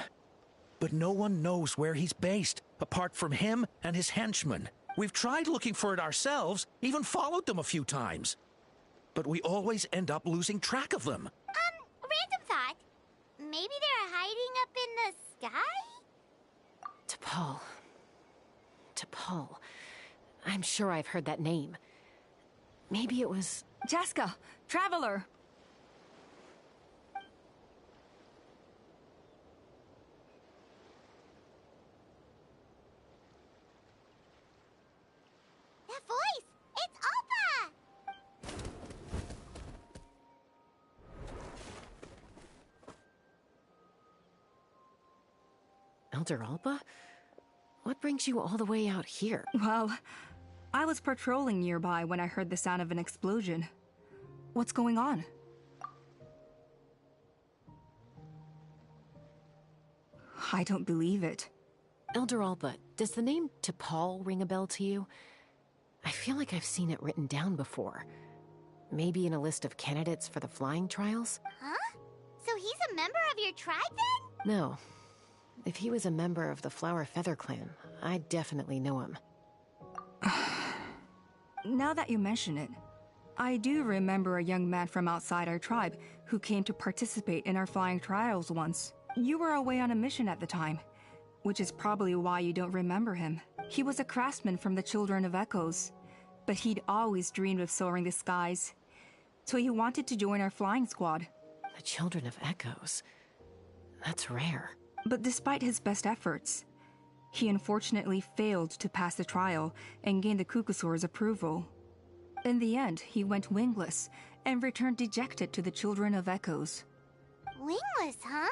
But no one knows where he's based, apart from him and his henchmen. We've tried looking for it ourselves, even followed them a few times. But we always end up losing track of them. Random thought. Maybe they're hiding up in the sky? T'Pol. T'Pol. I'm sure I've heard that name. Maybe it was... Chaska! Traveler! That voice! It's Alpa! Elder Alba? What brings you all the way out here? Well, I was patrolling nearby when I heard the sound of an explosion. What's going on? I don't believe it. Elder Alba, does the name T'Pol ring a bell to you? I feel like I've seen it written down before. Maybe in a list of candidates for the flying trials? Huh? So he's a member of your tribe then? No. If he was a member of the Flower Feather Clan, I'd definitely know him. Now that you mention it, I do remember a young man from outside our tribe who came to participate in our flying trials once. You were away on a mission at the time, which is probably why you don't remember him. He was a craftsman from the Children of Echoes, but he'd always dreamed of soaring the skies. so he wanted to join our flying squad. The Children of Echoes. That's rare. But despite his best efforts, he unfortunately failed to pass the trial and gain the Kukusaur's approval. In the end, he went wingless and returned dejected to the Children of Echoes. Wingless, huh?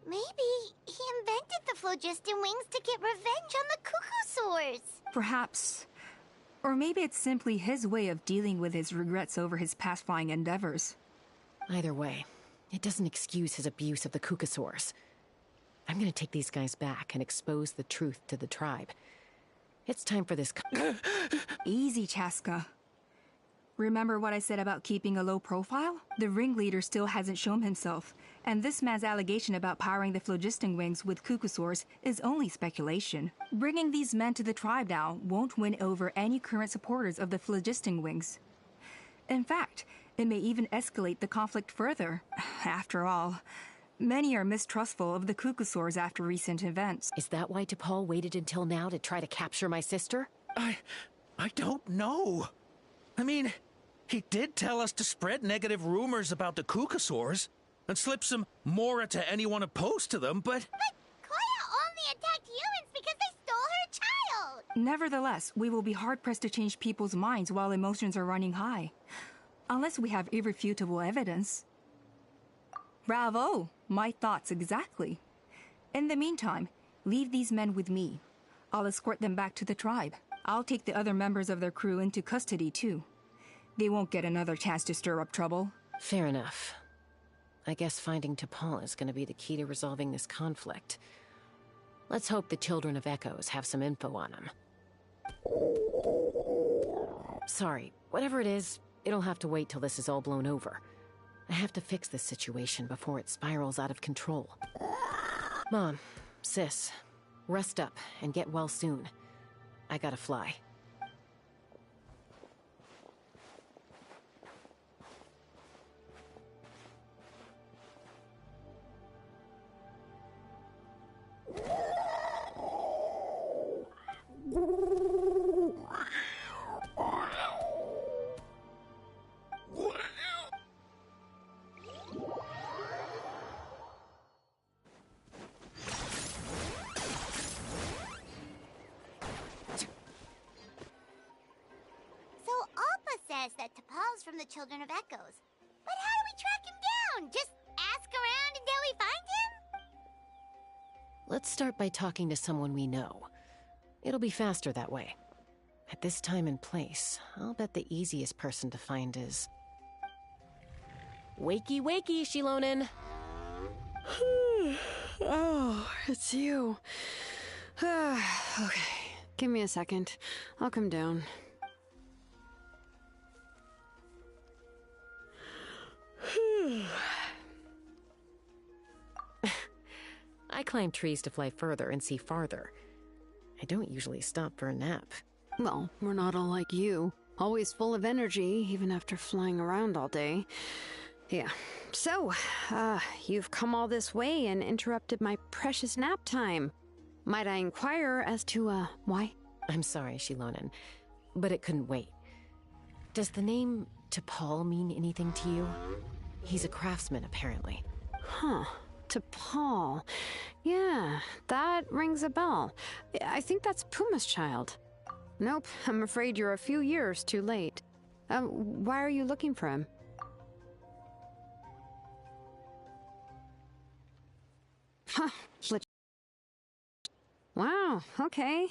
Maybe he invented the phlogiston wings to get revenge on the Kukusaurs. Perhaps. Or maybe it's simply his way of dealing with his regrets over his past flying endeavors. Either way, it doesn't excuse his abuse of the Kukusaurs. I'm gonna take these guys back and expose the truth to the tribe. It's time for this. Easy, Chaska. Remember what I said about keeping a low profile? The ringleader still hasn't shown himself, and this man's allegation about powering the phlogiston wings with Kukusaurs is only speculation. Bringing these men to the tribe now won't win over any current supporters of the phlogiston wings. In fact, it may even escalate the conflict further. After all, many are mistrustful of the Kukusaurs after recent events. Is that why T'Pol waited until now to try to capture my sister? I don't know. I mean, he did tell us to spread negative rumors about the Kukusaurs and slip some Mora to anyone opposed to them, but... But Koya only attacked humans because they stole her child! Nevertheless, we will be hard-pressed to change people's minds while emotions are running high. Unless we have irrefutable evidence. Bravo! My thoughts exactly. In the meantime, leave these men with me. I'll escort them back to the tribe. I'll take the other members of their crew into custody, too. They won't get another chance to stir up trouble. Fair enough. I guess finding T'Pol is going to be the key to resolving this conflict. Let's hope the Children of Echoes have some info on him. Sorry, whatever it is, it'll have to wait till this is all blown over. I have to fix this situation before it spirals out of control. Mom, sis, rest up and get well soon. I gotta fly. That T'Pol's from the Children of Echoes. But how do we track him down? Just ask around until we find him? Let's start by talking to someone we know. It'll be faster that way. At this time and place, I'll bet the easiest person to find is... Wakey, wakey, Shilonen! Oh, it's you. Okay, give me a second. I'll come down. I climb trees to fly further and see farther. I don't usually stop for a nap. Well, we're not all like you. Always full of energy, even after flying around all day. Yeah. So, you've come all this way and interrupted my precious nap time. Might I inquire as to, why? I'm sorry, Shilonen, but it couldn't wait. Does the name T'Pol mean anything to you? He's a craftsman, apparently. Huh. T'Pol. Yeah, that rings a bell. I think that's Puma's child. Nope, I'm afraid you're a few years too late. Why are you looking for him? Huh. Wow, okay.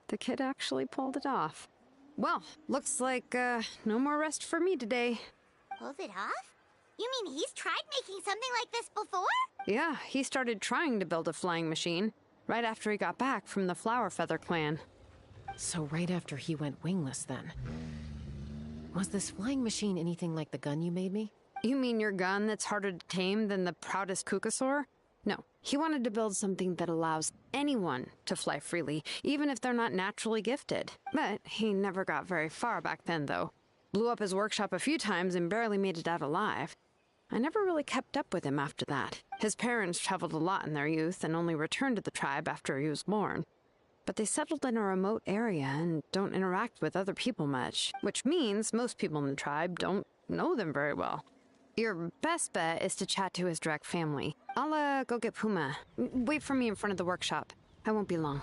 The kid actually pulled it off. Well, looks like, no more rest for me today. Pulled it off? You mean he's tried making something like this before? Yeah, he started trying to build a flying machine, right after he got back from the Flower Feather clan. So right after he went wingless, then. Was this flying machine anything like the gun you made me? You mean your gun that's harder to tame than the proudest Kukusaur? No, he wanted to build something that allows anyone to fly freely, even if they're not naturally gifted. But he never got very far back then, though. Blew up his workshop a few times and barely made it out alive. I never really kept up with him after that. His parents traveled a lot in their youth and only returned to the tribe after he was born. But they settled in a remote area and don't interact with other people much, which means most people in the tribe don't know them very well. Your best bet is to chat to his direct family. I'll, go get Puma. Wait for me in front of the workshop. I won't be long.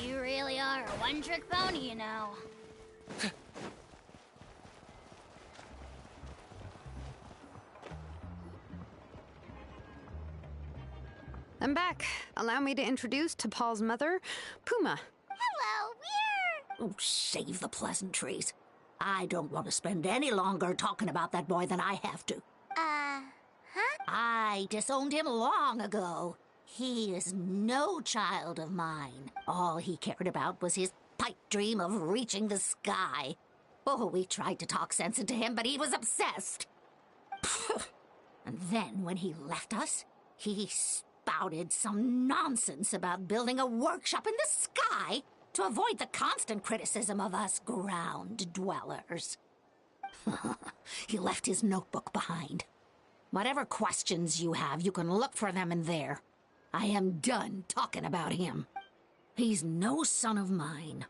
You really are a one-trick pony, you know. I'm back. Allow me to introduce to Paul's mother, Puma. Hello, we're... Oh, save the pleasantries. I don't want to spend any longer talking about that boy than I have to. Huh? I disowned him long ago. He is no child of mine. All he cared about was his pipe dream of reaching the sky. Oh, we tried to talk sense into him, but he was obsessed. And then when he left us, he spouted some nonsense about building a workshop in the sky to avoid the constant criticism of us ground dwellers. He left his notebook behind. Whatever questions you have, you can look for them in there. I am done talking about him. He's no son of mine.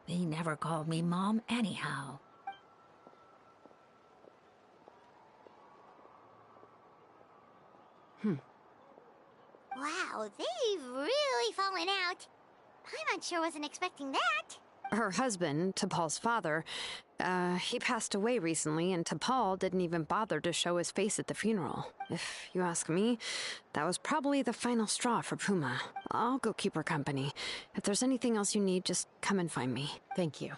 He never called me Mom anyhow. Wow, they've really fallen out. Paimon sure wasn't expecting that. Her husband, T'Pol's father, he passed away recently, and T'Pol didn't even bother to show his face at the funeral. If you ask me, that was probably the final straw for Puma. I'll go keep her company. If there's anything else you need, just come and find me. Thank you.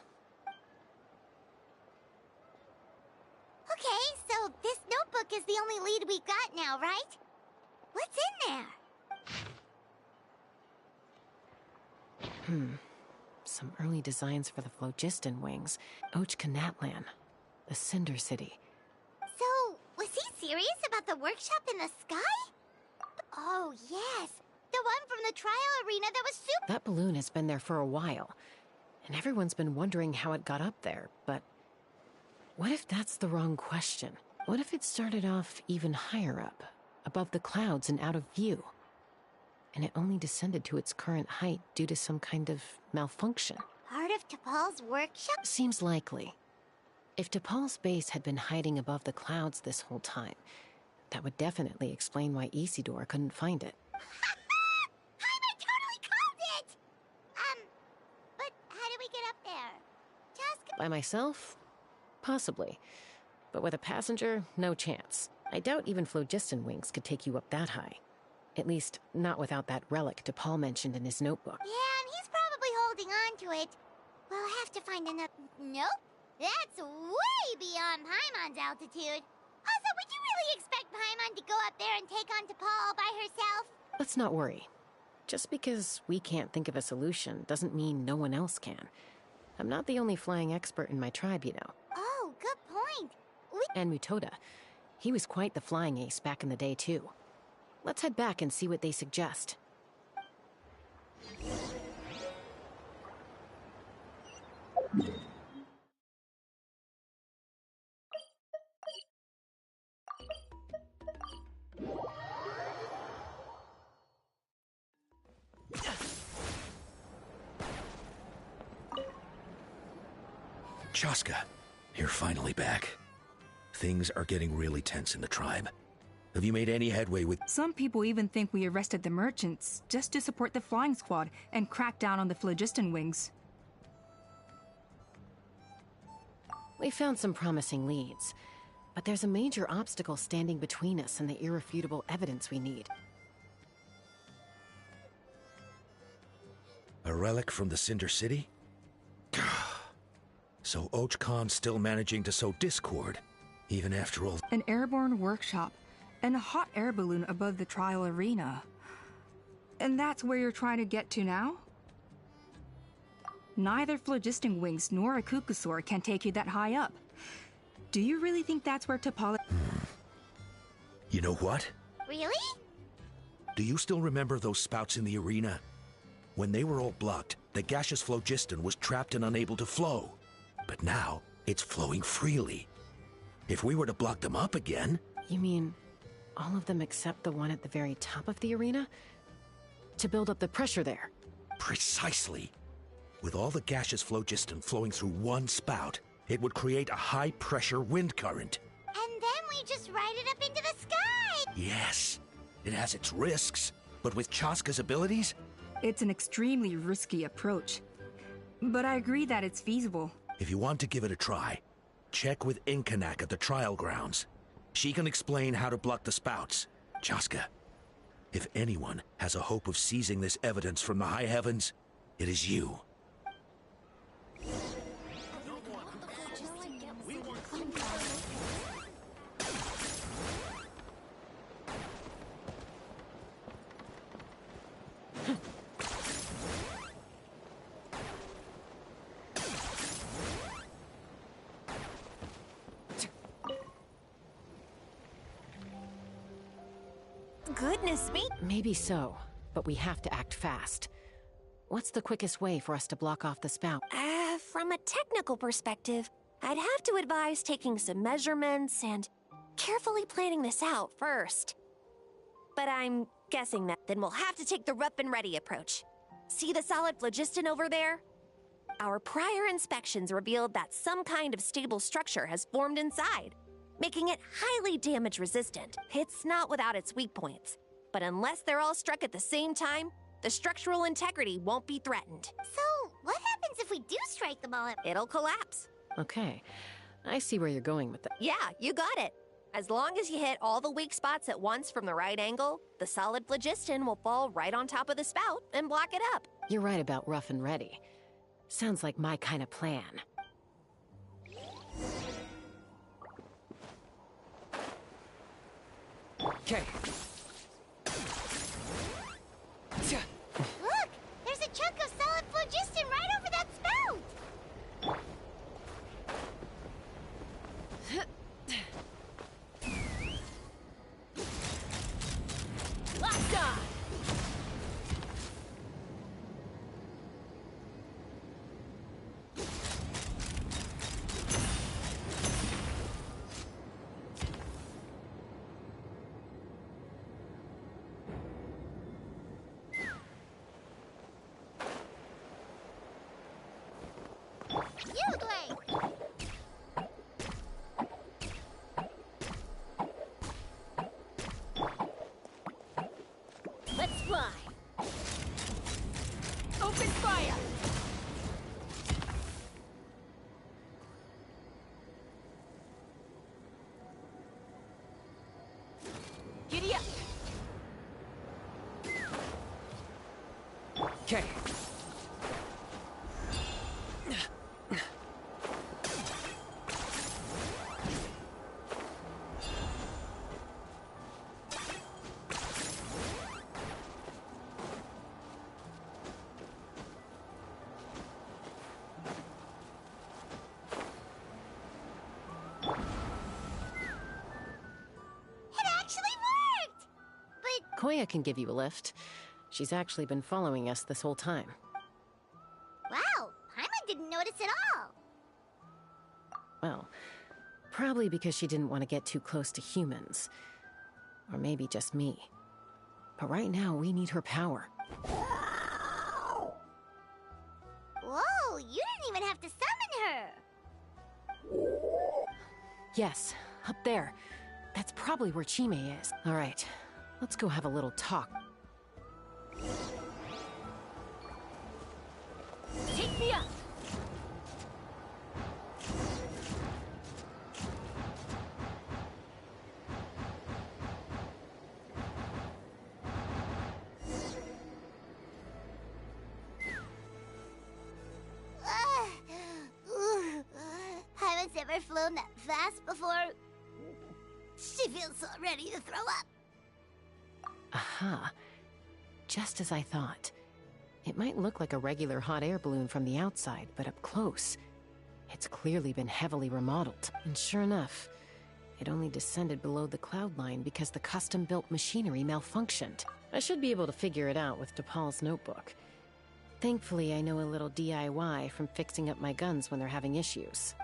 Okay, so this notebook is the only lead we got now, right? What's in there? Some early designs for the phlogiston wings. Ochkanatlan, the Cinder City. So, was he serious about the workshop in the sky? Oh, yes. The one from the trial arena that was super... That balloon has been there for a while, and everyone's been wondering how it got up there, but what if that's the wrong question? What if it started off even higher up, above the clouds and out of view? And it only descended to its current height due to some kind of malfunction. Part of T'Pol's workshop? Seems likely. If T'Pol's base had been hiding above the clouds this whole time, that would definitely explain why Isidore couldn't find it. I totally called it! But how do we get up there? Just... By myself? Possibly. But with a passenger, no chance. I doubt even phlogiston wings could take you up that high. At least, not without that relic T'Pol mentioned in his notebook. Yeah, and he's probably holding on to it. We'll have to find another... Nope. That's way beyond Paimon's altitude. Also, would you really expect Paimon to go up there and take on T'Pol all by herself? Let's not worry. Just because we can't think of a solution doesn't mean no one else can. I'm not the only flying expert in my tribe, you know. Oh, good point. And Mutoda. He was quite the flying ace back in the day, too. Let's head back and see what they suggest. Chaska, you're finally back. Things are getting really tense in the tribe. Have you made any headway with... Some people even think we arrested the merchants just to support the flying squad and crack down on the phlogiston wings. We found some promising leads, but there's a major obstacle standing between us and the irrefutable evidence we need. A relic from the Cinder City? So Ochkon's still managing to sow discord, even after all... An airborne workshop and a hot air balloon above the trial arena. And that's where you're trying to get to now? Neither phlogiston wings nor a Kukusaur can take you that high up. Do you really think that's where T'Pol... You know what? Really? Do you still remember those spouts in the arena? When they were all blocked, the gaseous phlogiston was trapped and unable to flow. But now, it's flowing freely. If we were to block them up again... You mean All of them except the one at the very top of the arena? To build up the pressure there. Precisely. With all the gaseous phlogiston flowing through one spout, it would create a high-pressure wind current. And then we just ride it up into the sky! Yes, it has its risks, but with Chaska's abilities... It's an extremely risky approach. But I agree that it's feasible. If you want to give it a try, check with Inkanak at the trial grounds. She can explain how to block the spouts. Chaska, if anyone has a hope of seizing this evidence from the high heavens, it is you. Goodness me! Maybe so, but we have to act fast. What's the quickest way for us to block off the spout? From a technical perspective, I'd have to advise taking some measurements and carefully planning this out first. But I'm guessing that then we'll have to take the rough and ready approach. See the solid phlogiston over there? Our prior inspections revealed that some kind of stable structure has formed inside, making it highly damage resistant. It's not without its weak points, but unless they're all struck at the same time, the structural integrity won't be threatened. So, what happens if we do strike them all at... It'll collapse. Okay, I see where you're going with that. Yeah, you got it. As long as you hit all the weak spots at once from the right angle, the solid phlogiston will fall right on top of the spout and block it up. You're right about rough and ready. Sounds like my kind of plan. Okay. Look! There's a chunk of solid phlogiston right over that spout! Lockdown! Let's fly! Open fire! Giddy up! Okay. Koya can give you a lift. She's actually been following us this whole time. Wow, Paimon didn't notice at all. Well, probably because she didn't want to get too close to humans. Or maybe just me. But right now, we need her power. Whoa, you didn't even have to summon her. Yes, up there. That's probably where Chime is. All right, let's go have a little talk. Take me up! Haven't ever flown that fast before. She feels so ready to throw up. Aha. Just as I thought. It might look like a regular hot air balloon from the outside, but up close, it's clearly been heavily remodeled. And sure enough, it only descended below the cloud line because the custom-built machinery malfunctioned. I should be able to figure it out with DePaul's notebook. Thankfully, I know a little DIY from fixing up my guns when they're having issues.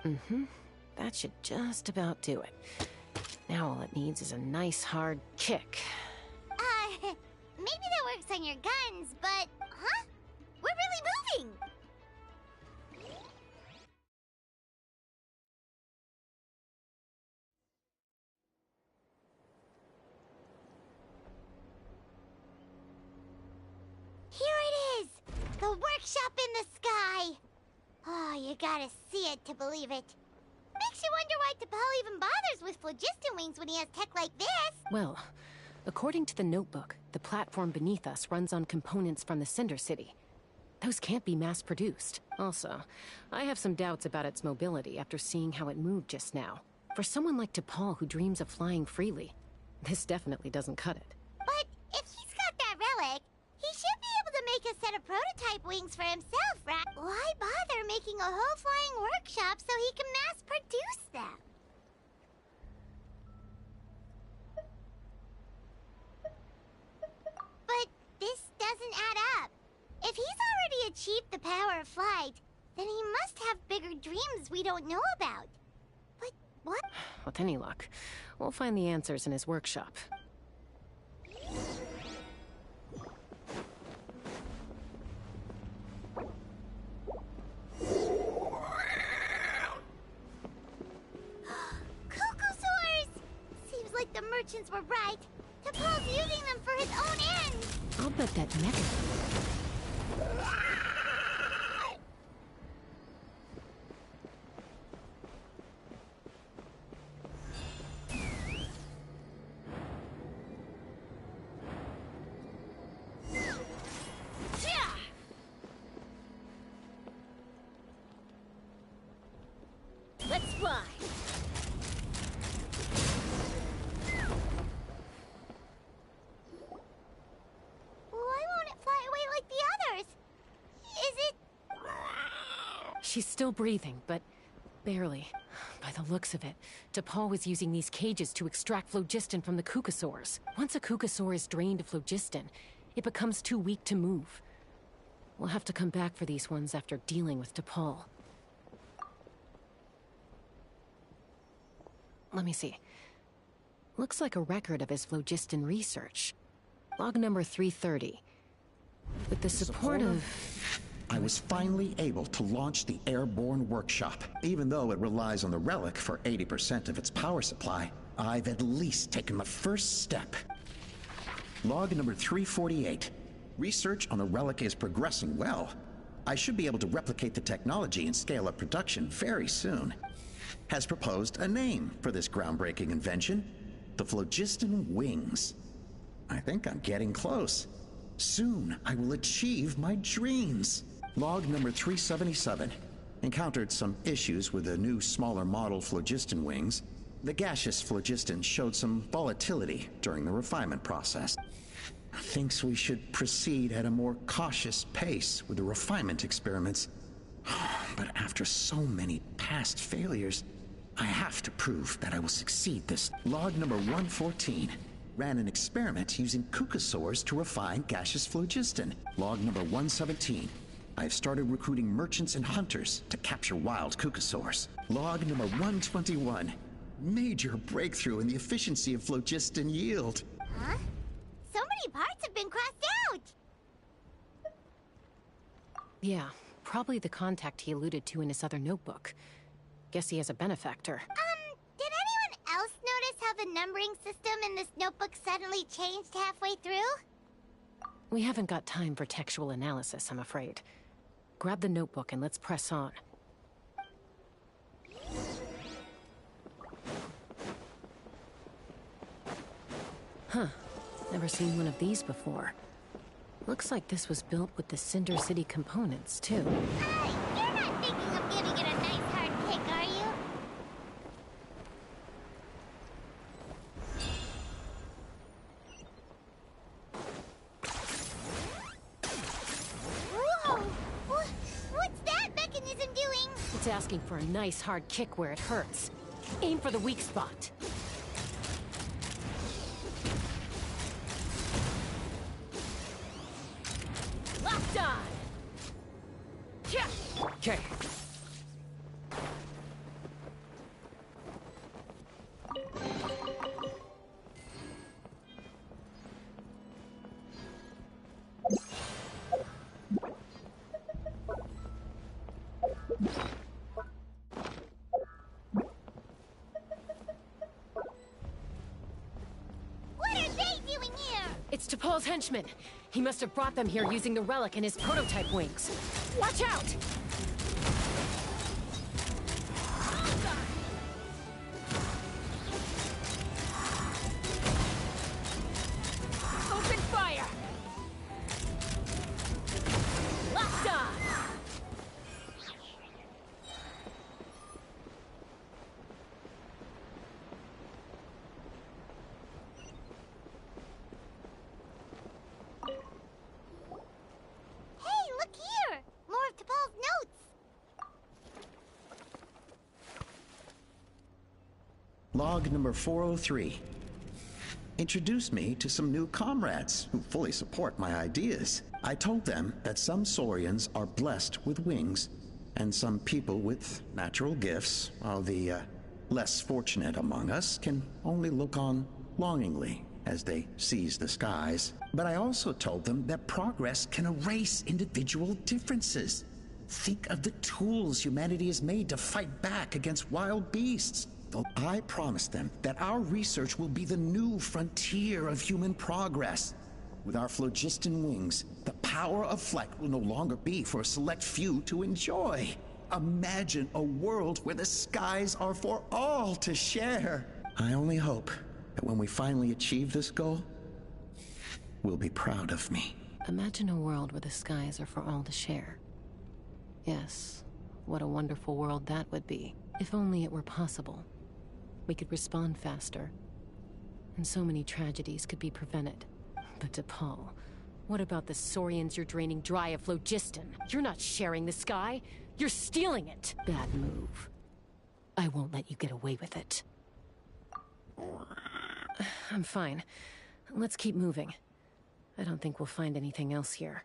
That should just about do it. Now all it needs is a nice hard kick. Maybe that works on your guns, but... Huh? We're really moving! Here it is! The workshop in the sky! Oh, you gotta see it to believe it. Makes you wonder why T'Pol even bothers with phlogiston wings when he has tech like this. Well, according to the notebook, the platform beneath us runs on components from the Cinder City. Those can't be mass-produced. Also, I have some doubts about its mobility after seeing how it moved just now. For someone like T'Pol who dreams of flying freely, this definitely doesn't cut it. But if he's got that relic, he should be able to make a set of prototype wings for himself, right? Why bother making a whole flying workshop so he can mass-produce them? But this doesn't add up. If he's already achieved the power of flight, then he must have bigger dreams we don't know about. But what? With any luck, we'll find the answers in his workshop. Cuckoosaurs! Seems like the merchants were right. T'Pol's using them for his own ends. I'll bet that mecha... Let's fly! Why won't it fly away like the others? Is it... She's still breathing, but barely. By the looks of it, T'Pol was using these cages to extract phlogiston from the Cucosaurs. Once a Cucosaur is drained of phlogiston, it becomes too weak to move. We'll have to come back for these ones after dealing with T'Pol. Let me see. Looks like a record of his phlogiston research. Log number 330. With the support of... I was finally able to launch the airborne workshop. Even though it relies on the relic for 80% of its power supply, I've at least taken the first step. Log number 348. Research on the relic is progressing well. I should be able to replicate the technology and scale up production very soon. Has proposed a name for this groundbreaking invention, the phlogiston wings. I think I'm getting close. Soon I will achieve my dreams. Log number 377. Encountered some issues with the new smaller model phlogiston wings. The gaseous phlogiston showed some volatility during the refinement process. Thinks we should proceed at a more cautious pace with the refinement experiments. But after so many past failures, I have to prove that I will succeed this. Log number 114. Ran an experiment using Cucosaurs to refine gaseous phlogiston. Log number 117. I have started recruiting merchants and hunters to capture wild Cucosaurs. Log number 121. Major breakthrough in the efficiency of phlogiston yield. Huh? So many parts have been crossed out! Yeah, probably the contact he alluded to in his other notebook. Guess he has a benefactor. Did anyone else notice how the numbering system in this notebook suddenly changed halfway through? We haven't got time for textual analysis, I'm afraid. Grab the notebook and let's press on. Huh. Never seen one of these before. Looks like this was built with the Cinder City components, too. You're not thinking of giving it a nice hard kick, are you? Whoa! What's that mechanism doing? It's asking for a nice hard kick where it hurts. Aim for the weak spot. Locked on! Okay. It's T'Pol's henchmen. He must have brought them here using the relic in his prototype wings. Watch out! Open fire! Locked on! Hey, look here! More of T'Pol's notes! Log number 403. Introduced me to some new comrades who fully support my ideas. I told them that some Saurians are blessed with wings, and some people with natural gifts, while the less fortunate among us can only look on longingly as they seize the skies. But I also told them that progress can erase individual differences. Think of the tools humanity has made to fight back against wild beasts. I promised them that our research will be the new frontier of human progress. With our phlogiston wings, the power of flight will no longer be for a select few to enjoy. Imagine a world where the skies are for all to share. I only hope that when we finally achieve this goal, we'll be proud of me. Imagine a world where the skies are for all to share. Yes, what a wonderful world that would be. If only it were possible. We could respond faster, and so many tragedies could be prevented. But T'Pol, what about the Saurians you're draining dry of phlogiston? You're not sharing the sky, you're stealing it! Bad move. I won't let you get away with it. I'm fine. Let's keep moving. I don't think we'll find anything else here.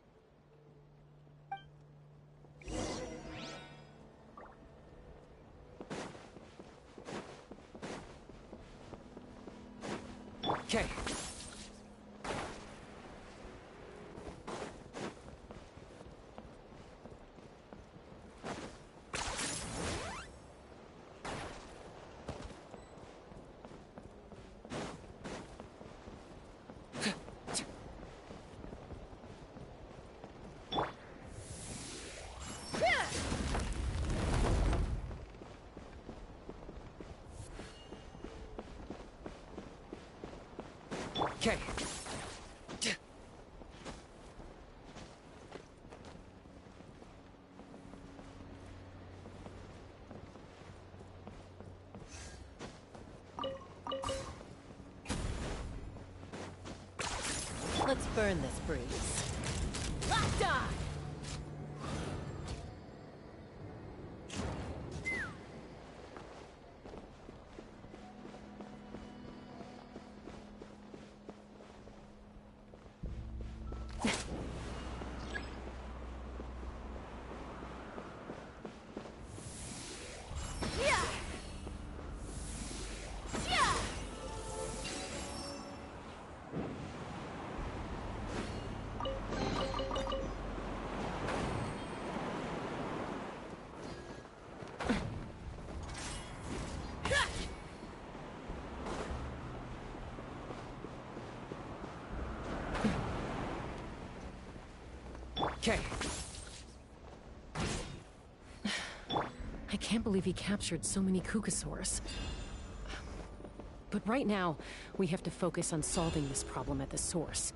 Okay. Okay. Let's burn this breeze. Locked on! Okay. I can't believe he captured so many Kukasaurs. But right now, we have to focus on solving this problem at the source.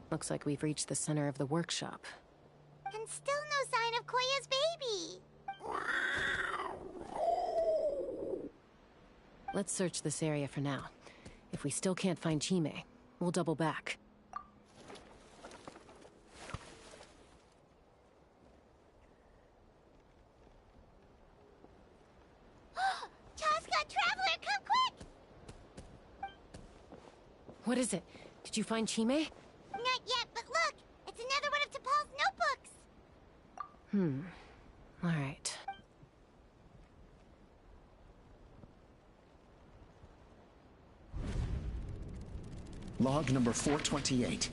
Looks like we've reached the center of the workshop. And still no sign of Koya's baby. Let's search this area for now. If we still can't find Chime, we'll double back. Chaska, Traveler, come quick! What is it? Did you find Chime? Not yet, but look! It's another one of T'Pol's notebooks! All right. Log number 428.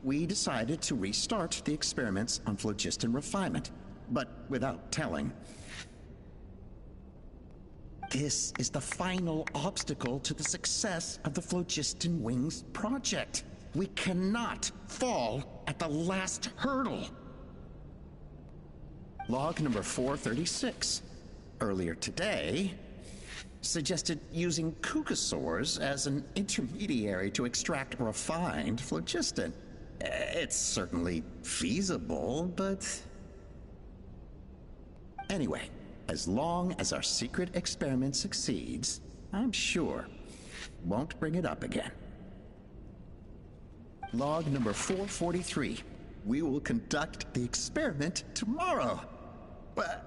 we decided to restart the experiments on phlogiston refinement, but without telling. This is the final obstacle to the success of the Phlogiston Wings project. We cannot fall at the last hurdle. Log number 436, earlier today, suggested using Kukasaurs as an intermediary to extract refined phlogiston. It's certainly feasible, but... Anyway, as long as our secret experiment succeeds, I'm sure won't bring it up again. Log number 443. We will conduct the experiment tomorrow. But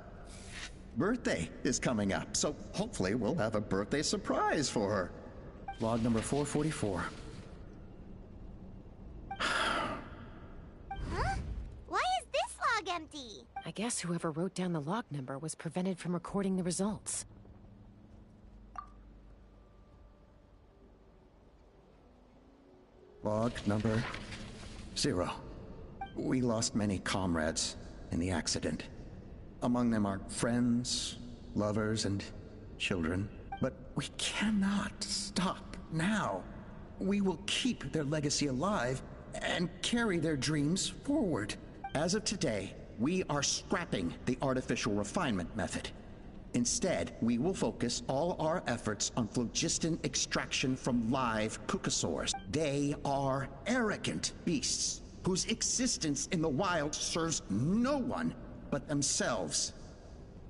birthday is coming up, so hopefully we'll have a birthday surprise for her. Log number 444. Huh? Why is this log empty? I guess whoever wrote down the log number was prevented from recording the results. Log number 0. We lost many comrades in the accident. Among them are friends, lovers, and children. But we cannot stop now. We will keep their legacy alive and carry their dreams forward. As of today, we are scrapping the artificial refinement method. Instead, we will focus all our efforts on phlogiston extraction from live Kukasaurs. They are arrogant beasts whose existence in the wild serves no one but themselves.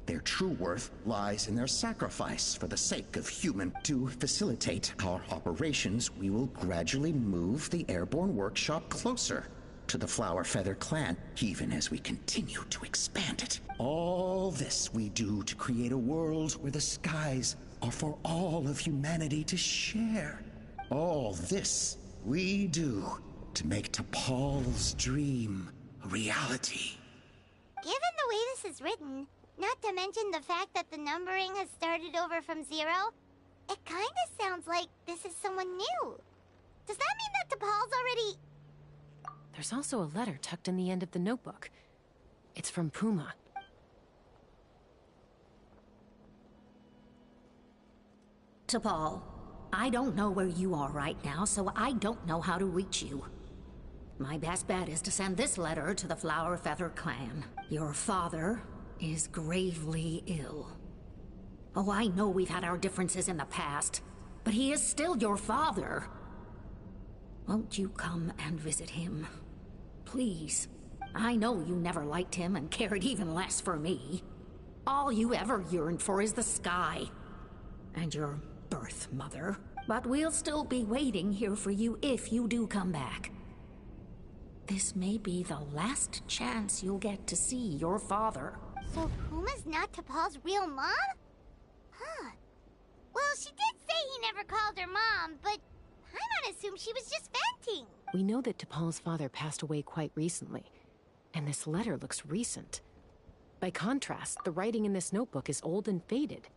Their true worth lies in their sacrifice for the sake of human. To facilitate our operations, we will gradually move the airborne workshop closer to the Flower Feather clan, even as we continue to expand it. All this we do to create a world where the skies are for all of humanity to share. All this we do to make T'Pol's dream a reality. Given the way this is written, not to mention the fact that the numbering has started over from 0, it kinda sounds like this is someone new. Does that mean that T'Pol's already... There's also a letter tucked in the end of the notebook. It's from Puma. T'Pol, I don't know where you are right now, so I don't know how to reach you. My best bet is to send this letter to the Flower Feather clan. Your father is gravely ill. Oh, I know we've had our differences in the past, but he is still your father. Won't you come and visit him? Please. I know you never liked him and cared even less for me. All you ever yearned for is the sky. And your birth mother. But we'll still be waiting here for you if you do come back. This may be the last chance you'll get to see your father. So Puma's not T'Pol's real mom? Huh. Well, she did say he never called her mom, but I might assume she was just venting. We know that T'Pol's father passed away quite recently, and this letter looks recent. By contrast, the writing in this notebook is old and faded.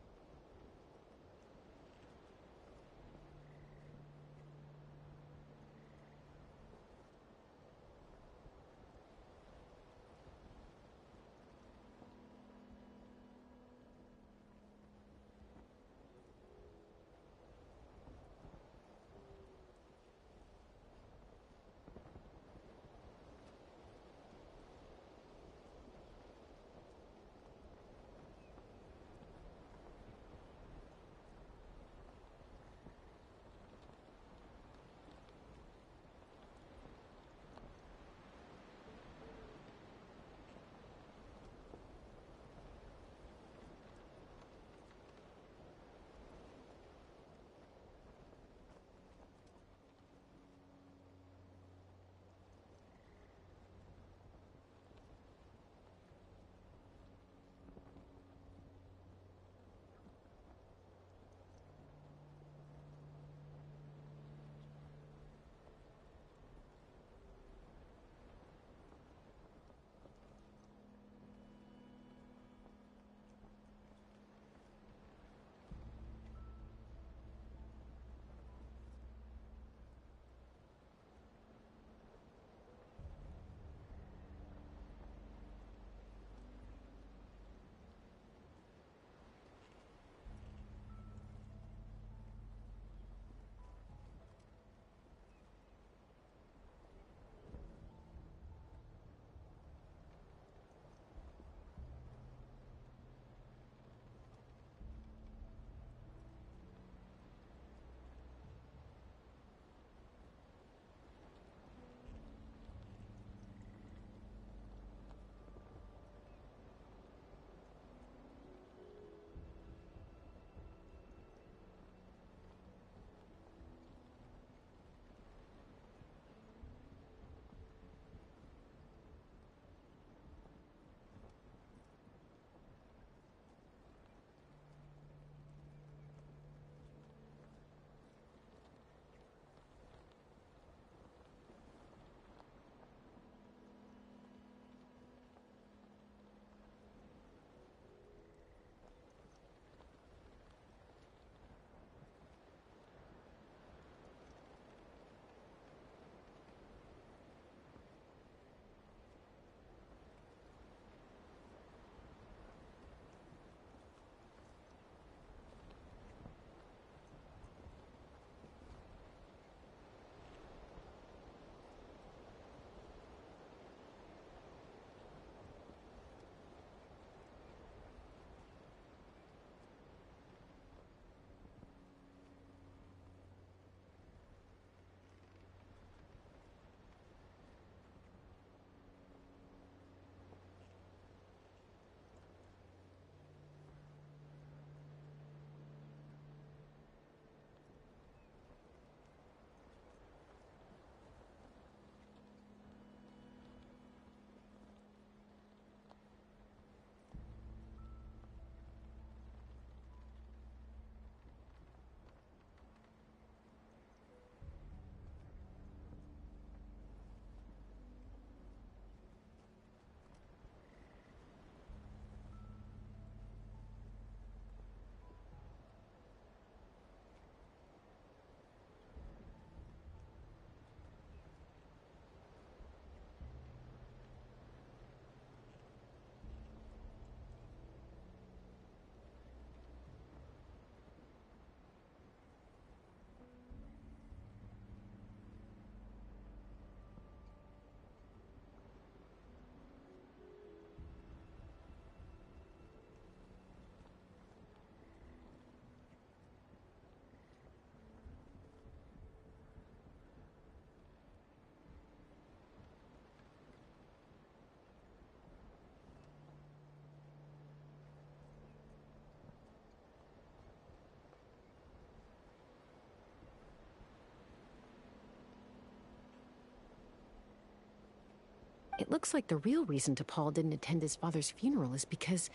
It looks like the real reason T'Pol didn't attend his father's funeral is because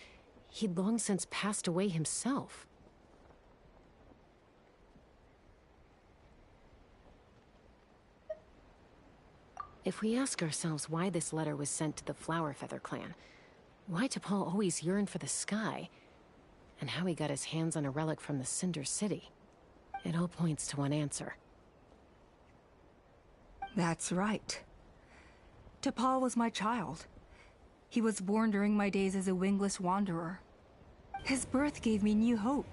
he'd long since passed away himself. If we ask ourselves why this letter was sent to the Flower Feather clan, why T'Pol always yearned for the sky, and how he got his hands on a relic from the Cinder City, it all points to one answer. That's right. T'Pol was my child. He was born during my days as a wingless wanderer. His birth gave me new hope.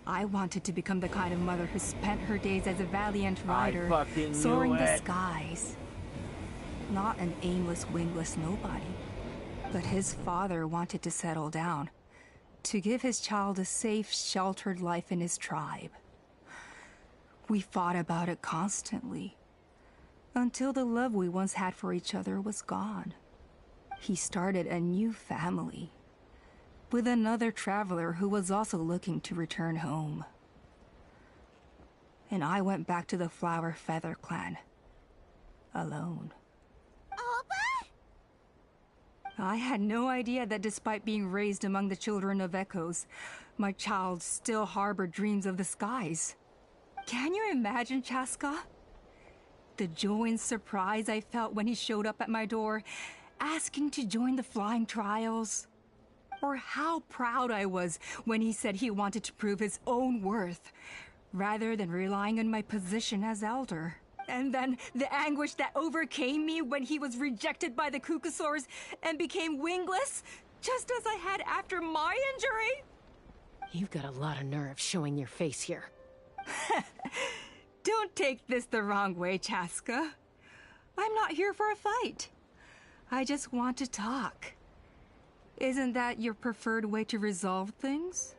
I wanted to become the kind of mother who spent her days as a valiant rider, soaring the skies. Not an aimless, wingless nobody. But his father wanted to settle down, to give his child a safe, sheltered life in his tribe. We fought about it constantly, until the love we once had for each other was gone. He started a new family, with another traveler who was also looking to return home. And I went back to the Flower Feather clan, alone. I had no idea that despite being raised among the children of echoes, my child still harbored dreams of the skies. Can you imagine, Chaska? The joy and surprise I felt when he showed up at my door, asking to join the flying trials. Or how proud I was when he said he wanted to prove his own worth, rather than relying on my position as elder. And then the anguish that overcame me when he was rejected by the Kukasaurs and became wingless, just as I had after my injury. You've got a lot of nerve showing your face here. Don't take this the wrong way, Chaska. I'm not here for a fight. I just want to talk. Isn't that your preferred way to resolve things?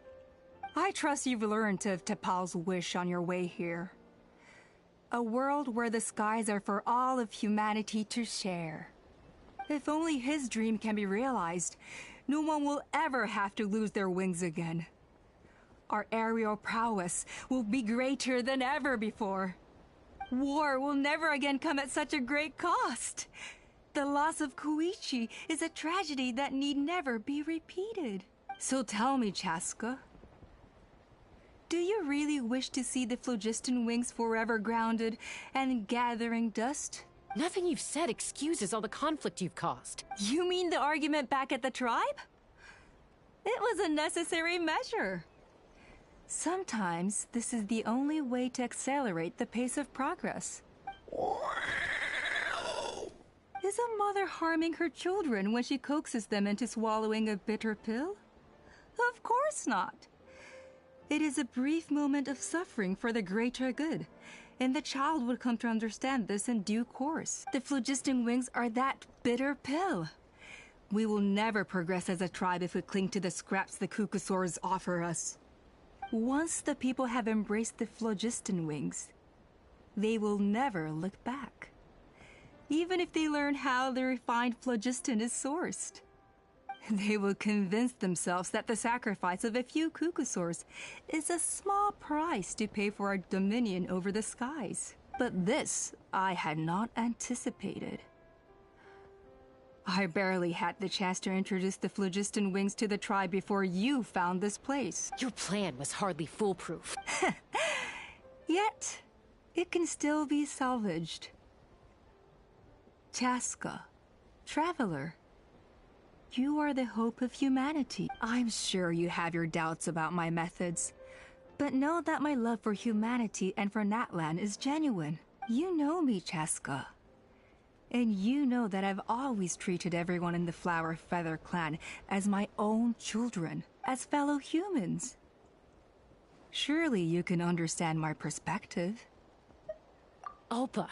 I trust you've learned of T'Pol's wish on your way here. A world where the skies are for all of humanity to share. If only his dream can be realized, no one will ever have to lose their wings again. Our aerial prowess will be greater than ever before. War will never again come at such a great cost. The loss of Koichi is a tragedy that need never be repeated. So tell me, Chaska, do you really wish to see the phlogiston wings forever grounded and gathering dust? Nothing you've said excuses all the conflict you've caused. You mean the argument back at the tribe? It was a necessary measure. Sometimes this is the only way to accelerate the pace of progress. Is a mother harming her children when she coaxes them into swallowing a bitter pill? Of course not. It is a brief moment of suffering for the greater good, and the child would come to understand this in due course. The phlogiston wings are that bitter pill. We will never progress as a tribe if we cling to the scraps the Kukasaurs offer us. Once the people have embraced the phlogiston wings, they will never look back. Even if they learn how the refined phlogiston is sourced. They will convince themselves that the sacrifice of a few Kukasaurs is a small price to pay for our dominion over the skies. But this I had not anticipated. I barely had the chance to introduce the phlogiston wings to the tribe before you found this place. Your plan was hardly foolproof. Yet, it can still be salvaged. Chaska, traveler, you are the hope of humanity. I'm sure you have your doubts about my methods, but know that my love for humanity and for Natlan is genuine. You know me, Chaska. And you know that I've always treated everyone in the Flower Feather clan as my own children, as fellow humans. Surely you can understand my perspective. Ulpa,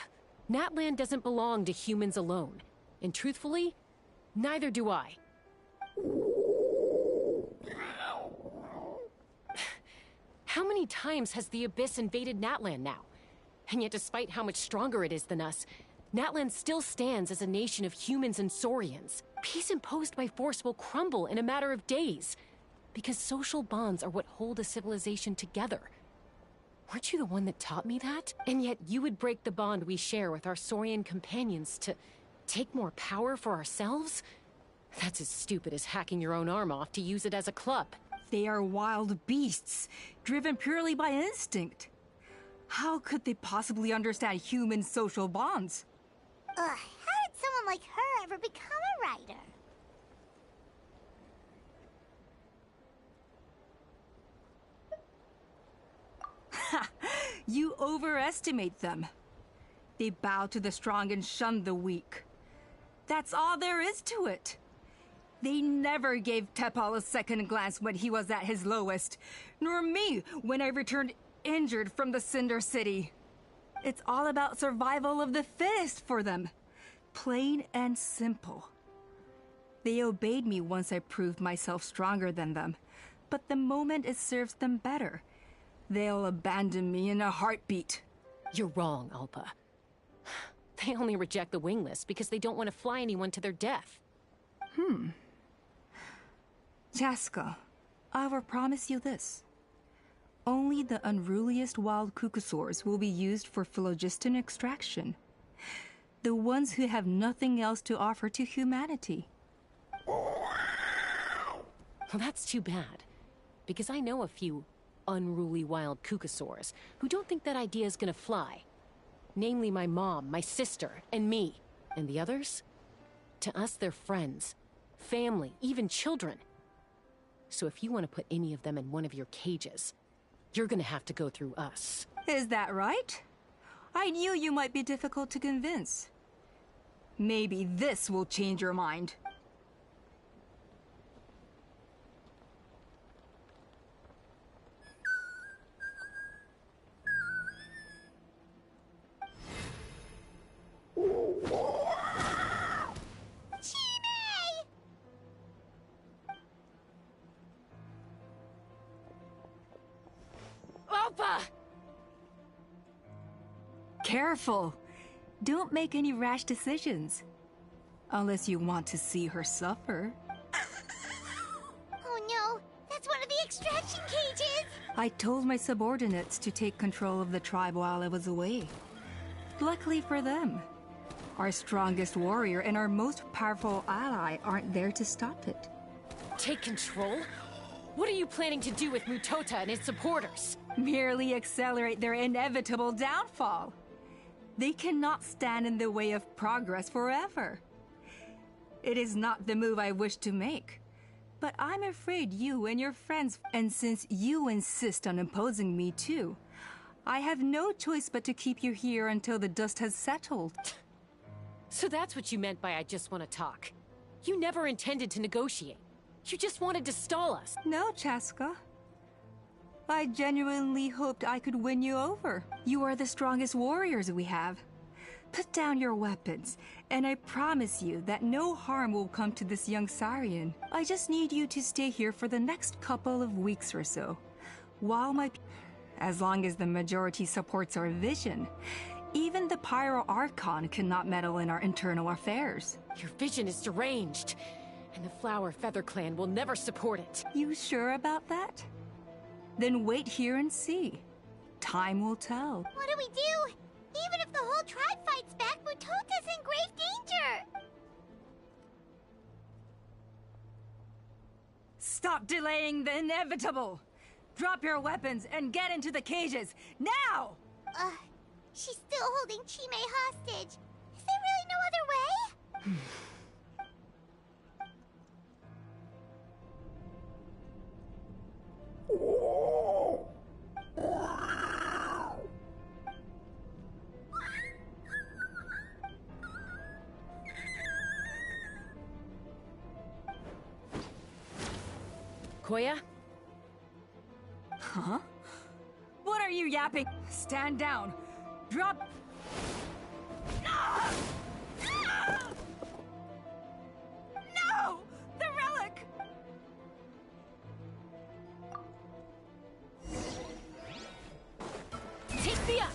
Natlan doesn't belong to humans alone. And truthfully, neither do I. How many times has the Abyss invaded Natlan now? And yet despite how much stronger it is than us, Natlan still stands as a nation of humans and Saurians. Peace imposed by force will crumble in a matter of days, because social bonds are what hold a civilization together. Weren't you the one that taught me that? And yet you would break the bond we share with our Saurian companions to take more power for ourselves? That's as stupid as hacking your own arm off to use it as a club. They are wild beasts, driven purely by instinct. How could they possibly understand human social bonds? Ugh, how did someone like her ever become a writer? Ha! You overestimate them. They bow to the strong and shun the weak. That's all there is to it. They never gave Tepal a second glance when he was at his lowest, nor me when I returned injured from the Cinder City. It's all about survival of the fittest for them. Plain and simple. They obeyed me once I proved myself stronger than them, but the moment it serves them better, they'll abandon me in a heartbeat. You're wrong, Alpa. They only reject the wingless because they don't want to fly anyone to their death. Chaska, I will promise you this. Only the unruliest wild cucosaurs will be used for phlogiston extraction. The ones who have nothing else to offer to humanity. Well, that's too bad. Because I know a few unruly wild cucosaurs who don't think that idea is gonna fly. Namely my mom, my sister, and me. And the others? To us, they're friends, family, even children. So if you want to put any of them in one of your cages, you're gonna have to go through us. Is that right? I knew you might be difficult to convince. Maybe this will change your mind. Alpa! Careful. Don't make any rash decisions. Unless you want to see her suffer. Oh no, that's one of the extraction cages! I told my subordinates to take control of the tribe while I was away. Luckily for them, our strongest warrior and our most powerful ally aren't there to stop it. Take control? What are you planning to do with Mutota and his supporters? Merely accelerate their inevitable downfall. They cannot stand in the way of progress forever. It is not the move I wish to make. But I'm afraid you and your friends, and since you insist on imposing me too, I have no choice but to keep you here until the dust has settled. So that's what you meant by I just want to talk. You never intended to negotiate. You just wanted to stall us. No, Chaska. I genuinely hoped I could win you over. You are the strongest warriors we have. Put down your weapons, and I promise you that no harm will come to this young Saurian. I just need you to stay here for the next couple of weeks or so, while as long as the majority supports our vision. Even the Pyro Archon cannot meddle in our internal affairs. Your vision is deranged, and the Flower Feather Clan will never support it. You sure about that? Then wait here and see. Time will tell. What do we do? Even if the whole tribe fights back, Mutota's in grave danger! Stop delaying the inevitable! Drop your weapons and get into the cages, now! She's still holding Chime hostage. Is there really no other way? Koya? Huh? What are you yapping? Stand down. Drop... No! The relic! Take me up!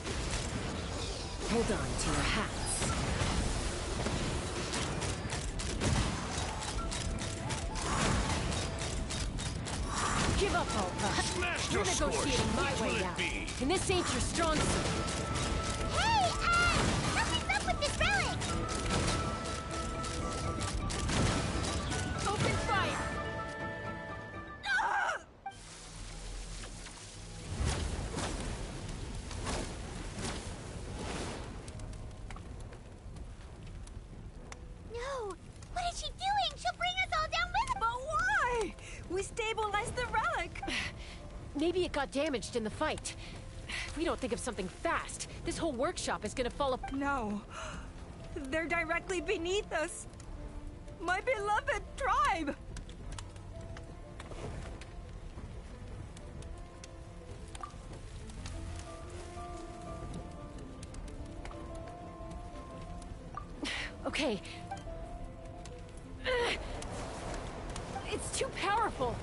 Hold on to your hats. Give up, Alpa. You're negotiating my way out. And this ain't your strong suit. Hey, something's up with this relic! Maybe it got damaged in the fight. If we don't think of something fast, this whole workshop is gonna fall apart. No. They're directly beneath us. My beloved tribe! Okay. It's too powerful.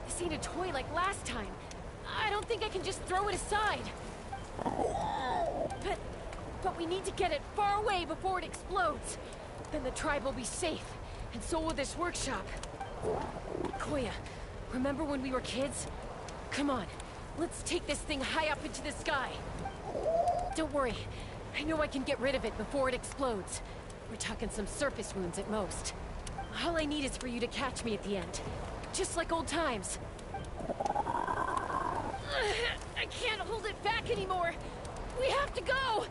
This ain't a toy like last time. I don't think I can just throw it aside. But we need to get it far away before it explodes. Then the tribe will be safe, and so will this workshop. Koya, remember when we were kids? Come on, let's take this thing high up into the sky. Don't worry, I know I can get rid of it before it explodes. We're talking some surface wounds at most. All I need is for you to catch me at the end. Just like old times. I can't hold it back anymore. We have to go!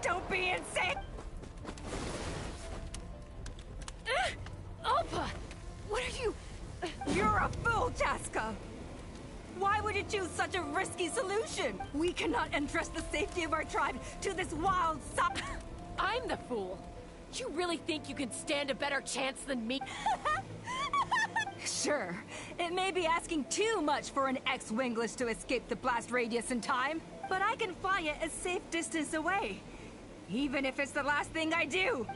Don't be insane! Alpa! What are you... You're a fool, Jaska! Why would you choose such a risky solution? We cannot entrust the safety of our tribe to this wild sop... I'm the fool. You really think you can stand a better chance than me? Sure. It may be asking too much for an ex-wingless to escape the blast radius in time, but I can fly it a safe distance away. Even if it's the last thing I do.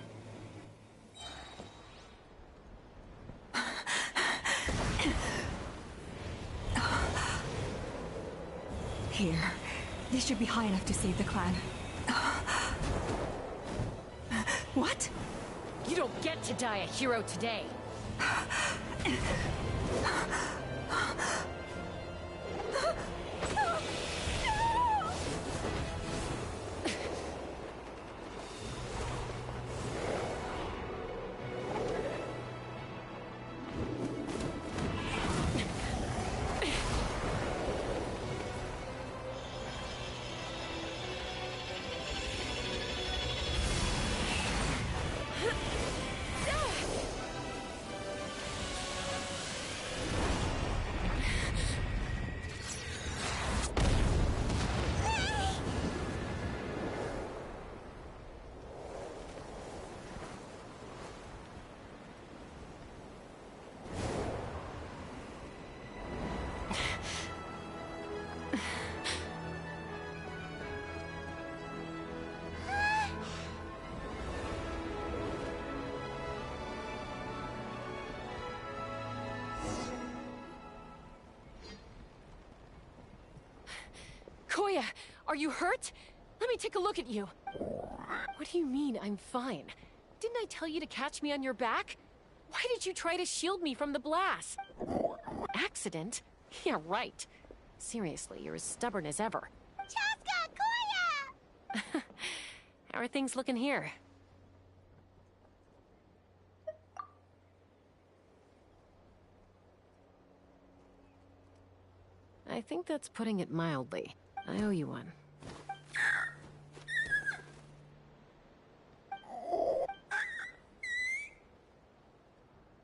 Here. This should be high enough to save the clan. What? You don't get to die a hero today. Koya, are you hurt? Let me take a look at you. What do you mean, I'm fine? Didn't I tell you to catch me on your back? Why did you try to shield me from the blast? Accident? Yeah, right. Seriously, you're as stubborn as ever. Chaska! Koya! How are things looking here? I think that's putting it mildly. I owe you one.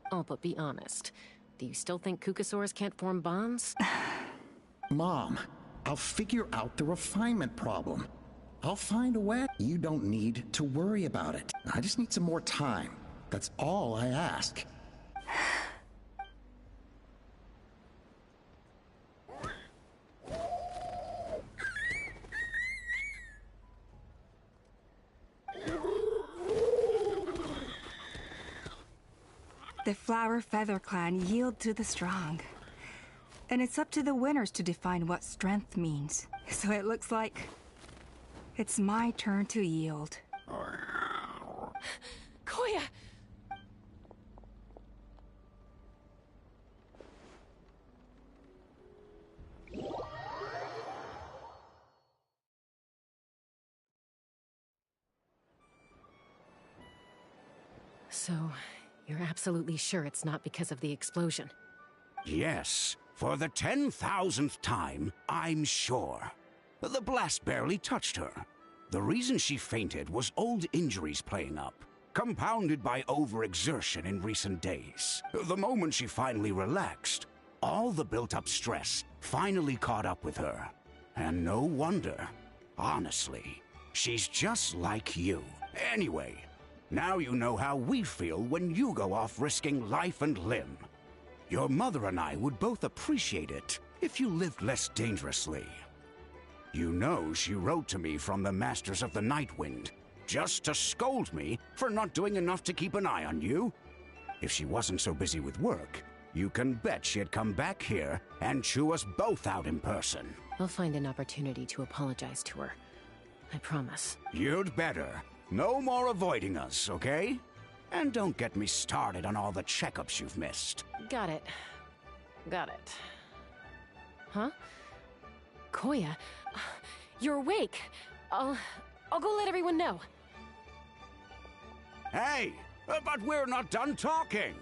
Oh, but be honest. Do you still think Kukasaurs can't form bonds? Mom, I'll figure out the refinement problem. I'll find a way. You don't need to worry about it. I just need some more time. That's all I ask. The Flower Feather Clan yield to the strong. And it's up to the winners to define what strength means. So it looks like it's my turn to yield. Koya! So, you're absolutely sure it's not because of the explosion? Yes, for the 10,000th time, I'm sure. The blast barely touched her. The reason she fainted was old injuries playing up, compounded by overexertion in recent days. The moment she finally relaxed, All the built-up stress finally caught up with her. And no wonder. Honestly, she's just like you. Anyway, now you know how we feel when you go off risking life and limb. Your mother and I would both appreciate it if you lived less dangerously. You know she wrote to me from the Masters of the Nightwind, just to scold me for not doing enough to keep an eye on you. If she wasn't so busy with work, you can bet she'd come back here and chew us both out in person. I'll find an opportunity to apologize to her. I promise. You'd better. No more avoiding us, okay? And don't get me started on all the checkups you've missed. Got it. Got it. Huh? Koya, you're awake. I'll go let everyone know. Hey, but we're not done talking.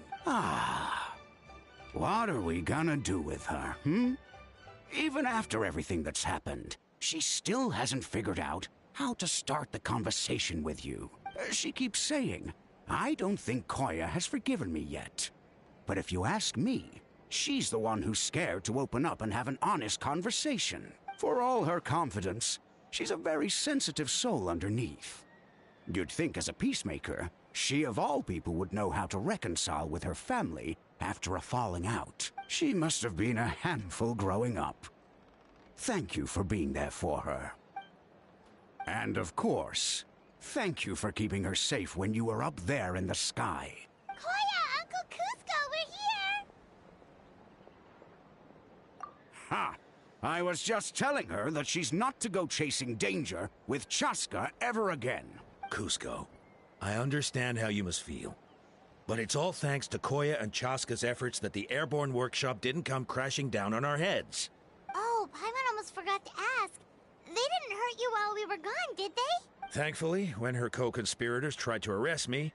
What are we gonna do with her, Even after everything that's happened, she still hasn't figured out how to start the conversation with you. She keeps saying, I don't think Koya has forgiven me yet. But if you ask me, she's the one who's scared to open up and have an honest conversation. For all her confidence, she's a very sensitive soul underneath. You'd think as a peacemaker, she of all people would know how to reconcile with her family after a falling out. She must have been a handful growing up. Thank you for being there for her. And of course, thank you for keeping her safe when you were up there in the sky. Koya, Uncle Cusco, we're here! Ha! I was just telling her that she's not to go chasing danger with Chaska ever again. Cusco, I understand how you must feel. But it's all thanks to Koya and Chaska's efforts that the airborne workshop didn't come crashing down on our heads. Oh, Paimon almost forgot to ask. They didn't hurt you while we were gone, did they? Thankfully, when her co-conspirators tried to arrest me,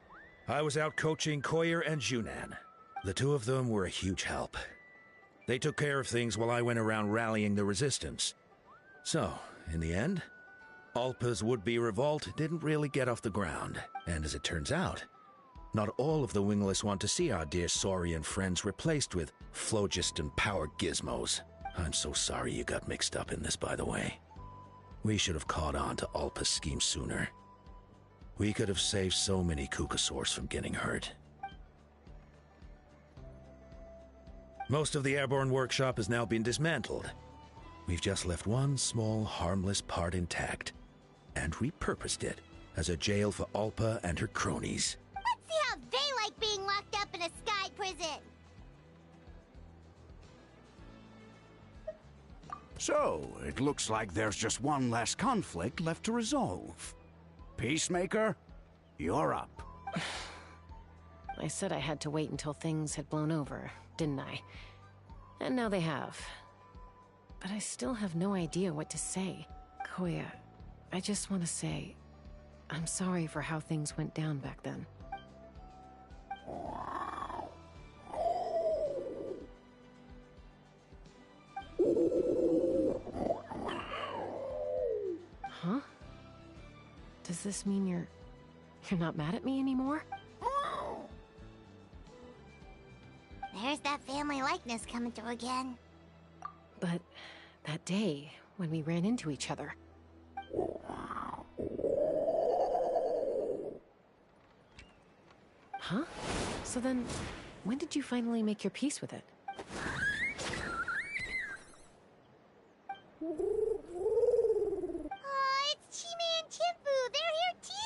I was out coaching Koya and Junan. The two of them were a huge help. They took care of things while I went around rallying the resistance. So, in the end, Alpa's would-be revolt didn't really get off the ground. And as it turns out, not all of the wingless want to see our dear Saurian friends replaced with phlogiston power gizmos. I'm so sorry you got mixed up in this, by the way. We should have caught on to Alpa's scheme sooner. We could have saved so many Kukasaurs from getting hurt. Most of the airborne workshop has now been dismantled. We've just left one small, harmless part intact, and repurposed it as a jail for Alpa and her cronies. Let's see how they like being locked up in a sky prison! So, it looks like there's just one last conflict left to resolve. Peacemaker, you're up. I said I had to wait until things had blown over, didn't I? And now they have. But I still have no idea what to say. Koya, I just want to say, I'm sorry for how things went down back then. Huh? Does this mean you're not mad at me anymore? There's that family likeness coming through again. But that day, when we ran into each other... Huh? So then, when did you finally make your peace with it? Oh, it's Chime and Chimpu! They're here too!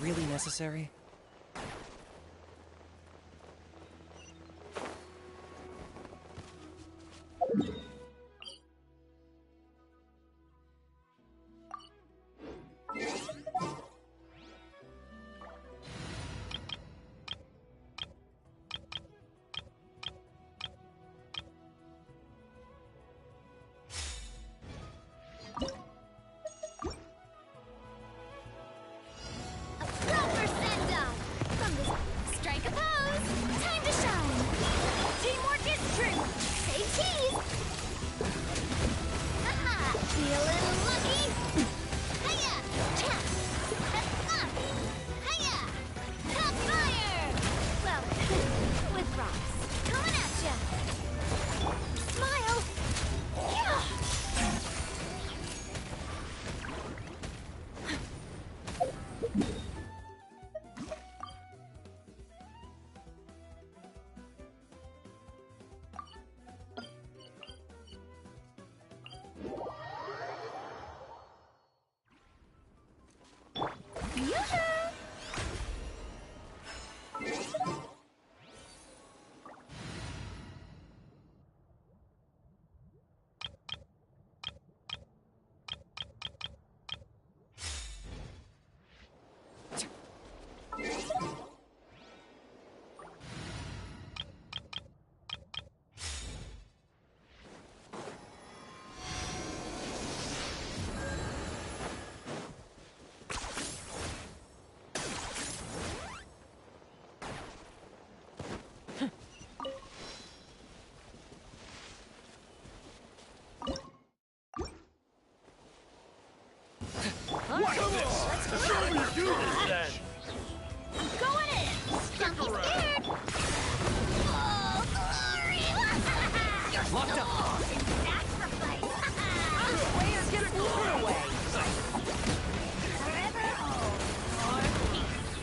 really necessary? Proper send-off! From the strike a pose! Time to shine! Teamwork is true! Say cheese! Haha! Feeling lucky? Hiya! Chap! Hiya! Hot fire! Well, with rocks. Coming at ya! Smile! Yeah! What is this? Show me you do this then! I'm going in! Stick Don't be around. scared! Oh, glory! You're Locked so up. sacrifice! Where's get a glory away? Forever home or peace.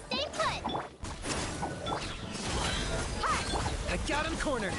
Stay put! I got him cornered!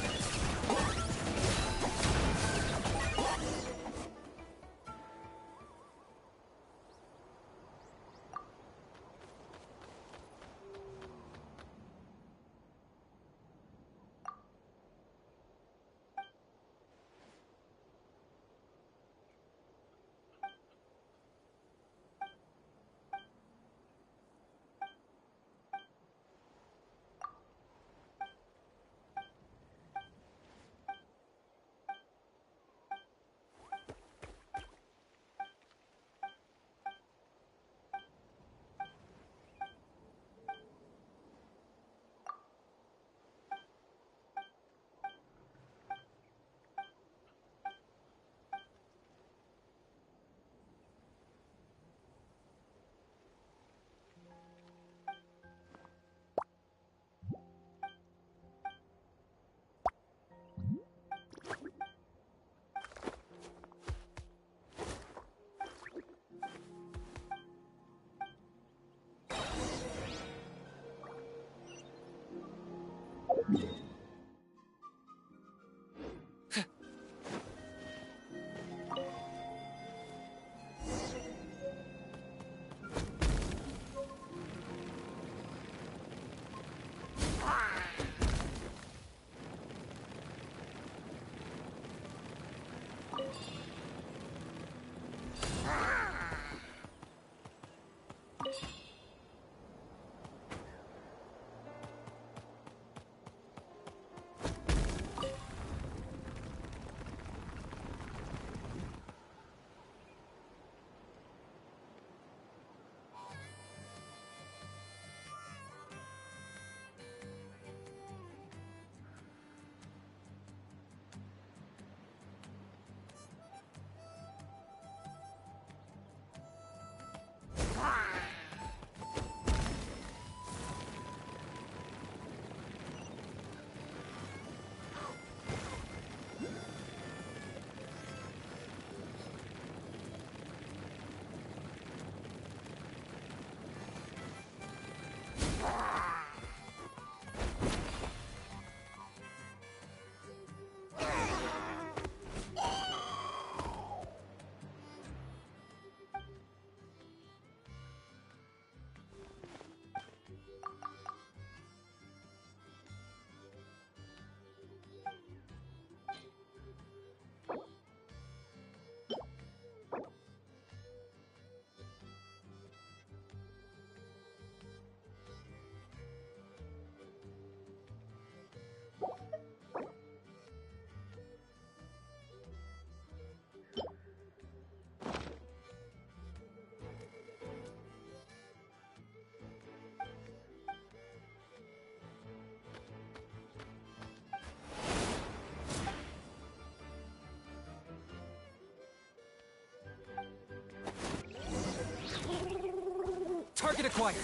Target acquired.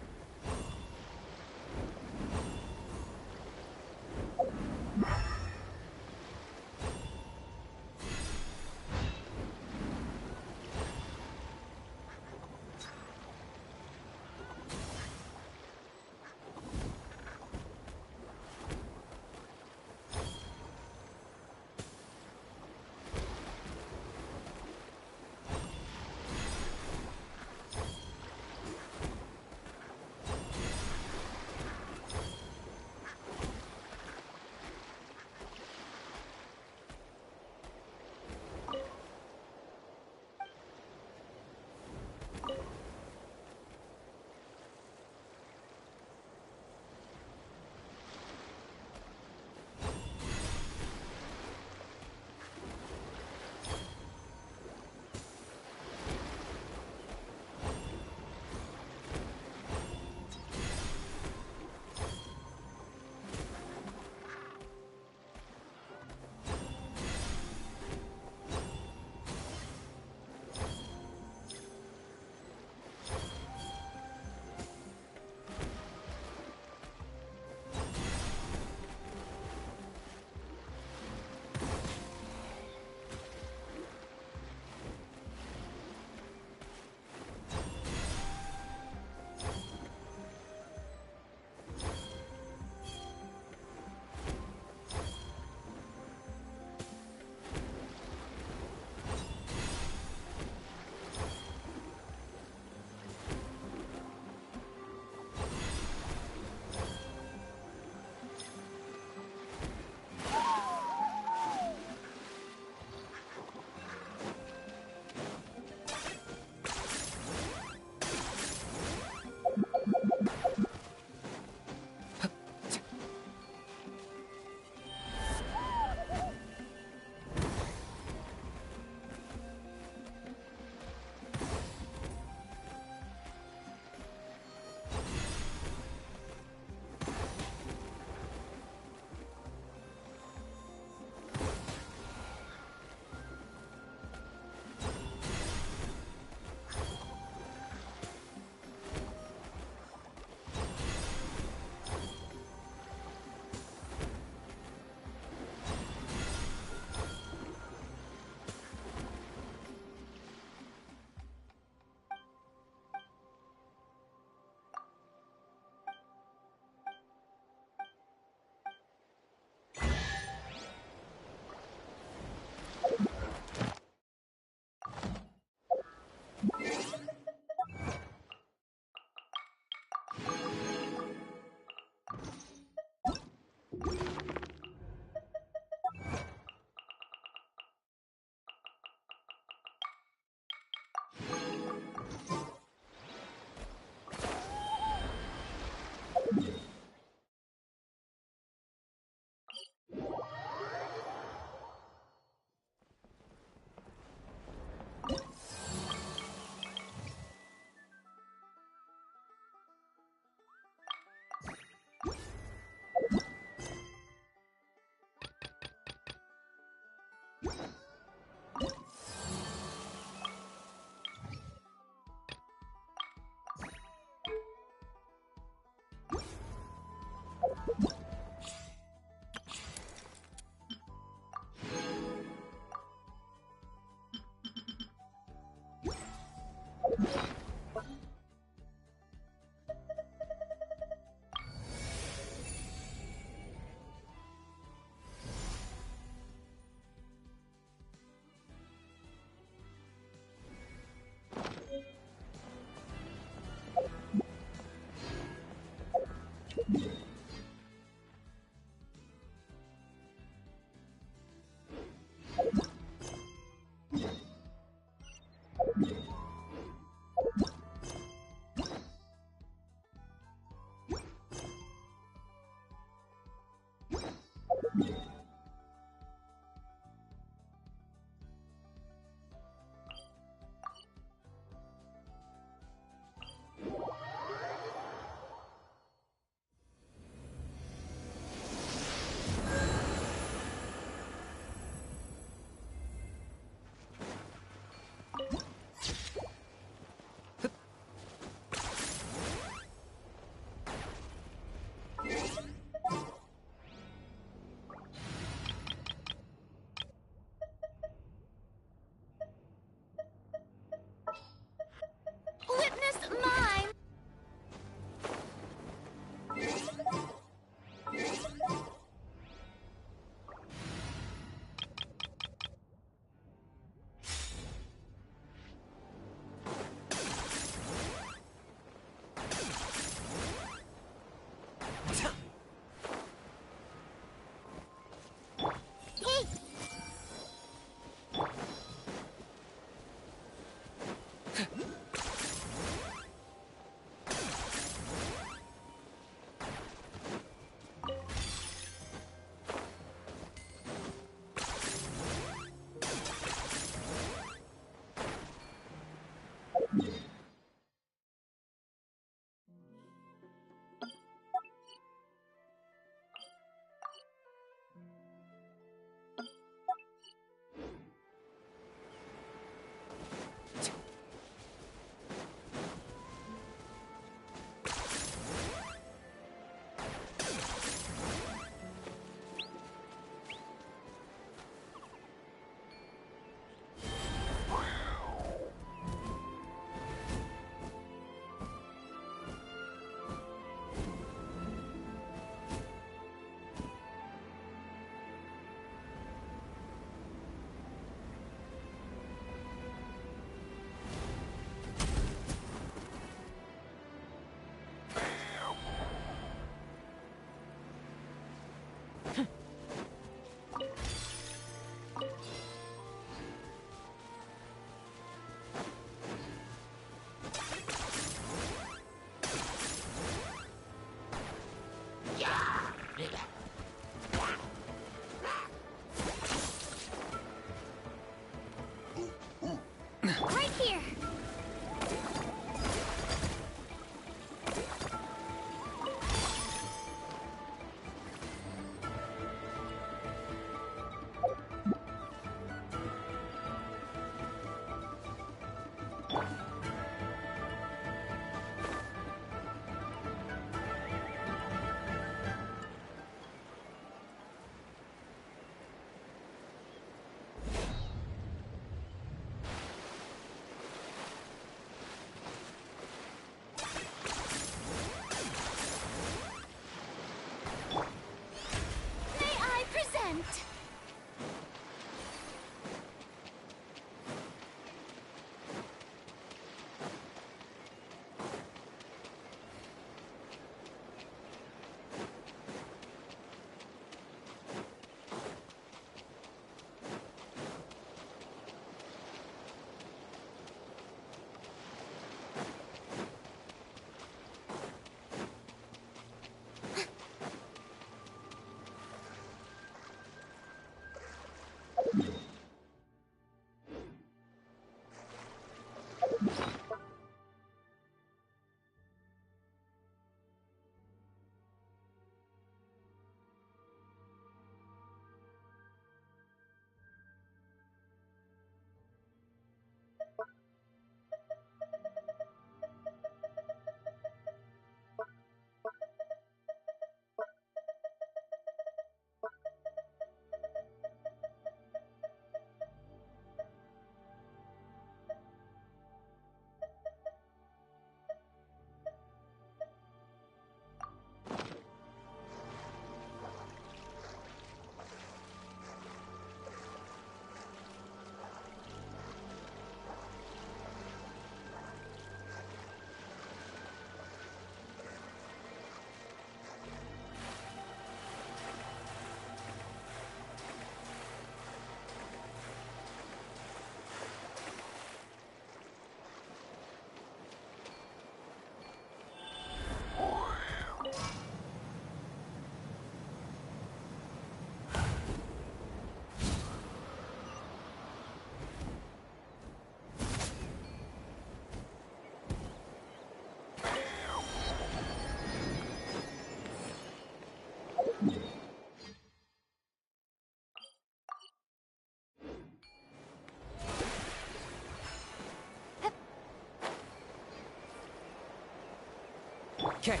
Okay.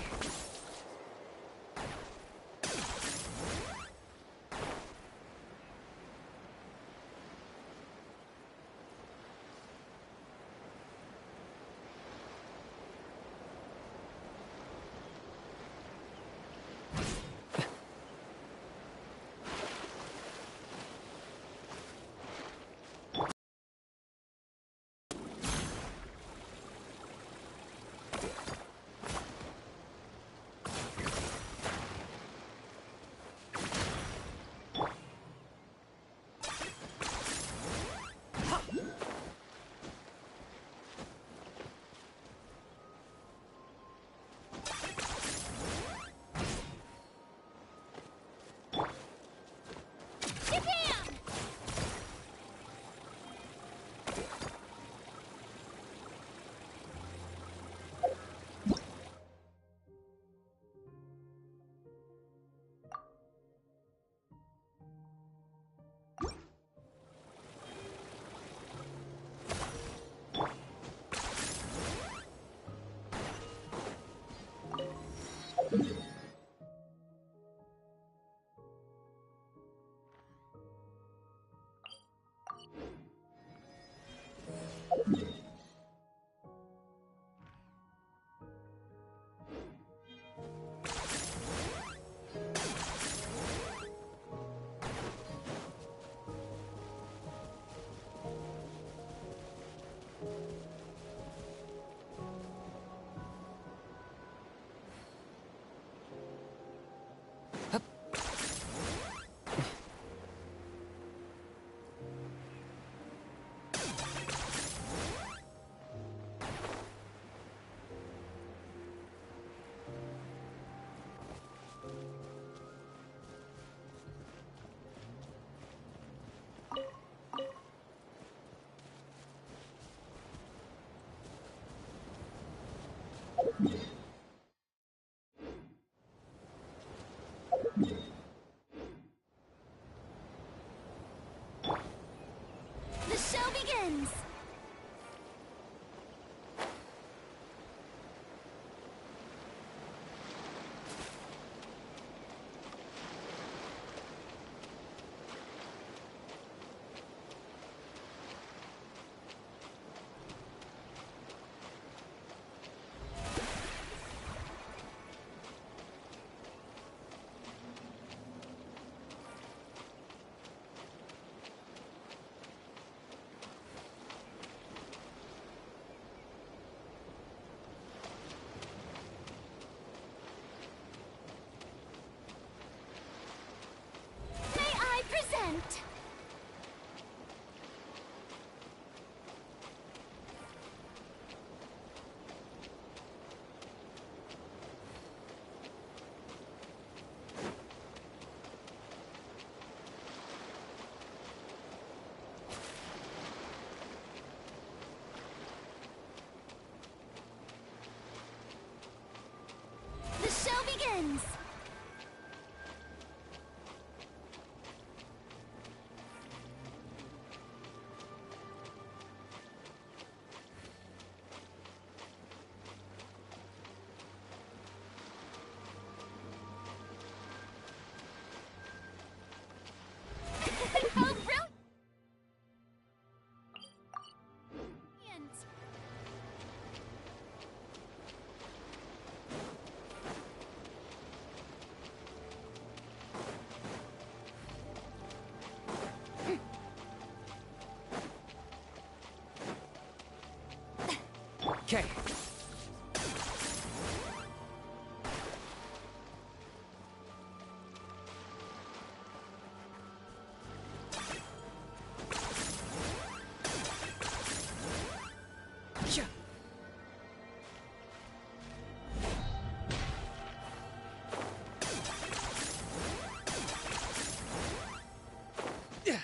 The show begins! Present! The show begins! Oh, brilliant! Okay. Yeah. Yeah.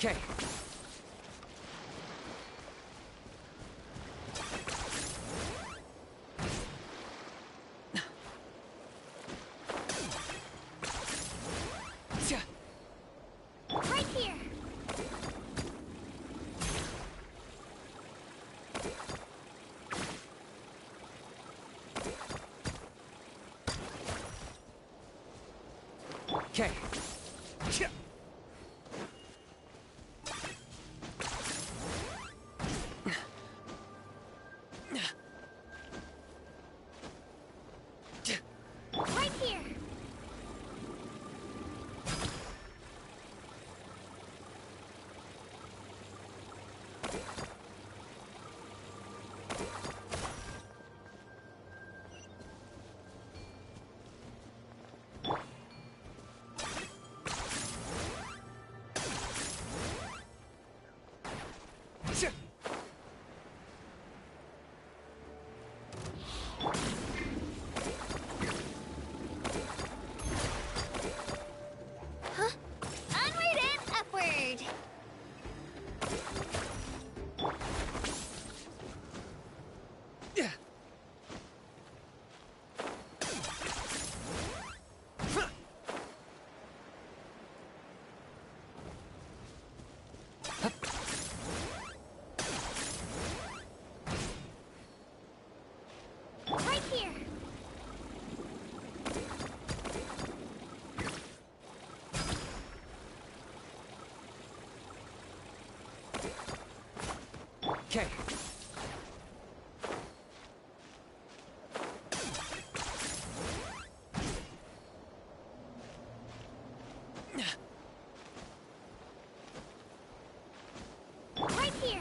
Okay. Right here. Okay. Right here. Huh? Onward and upward. Yeah. Right here. Okay. Right here.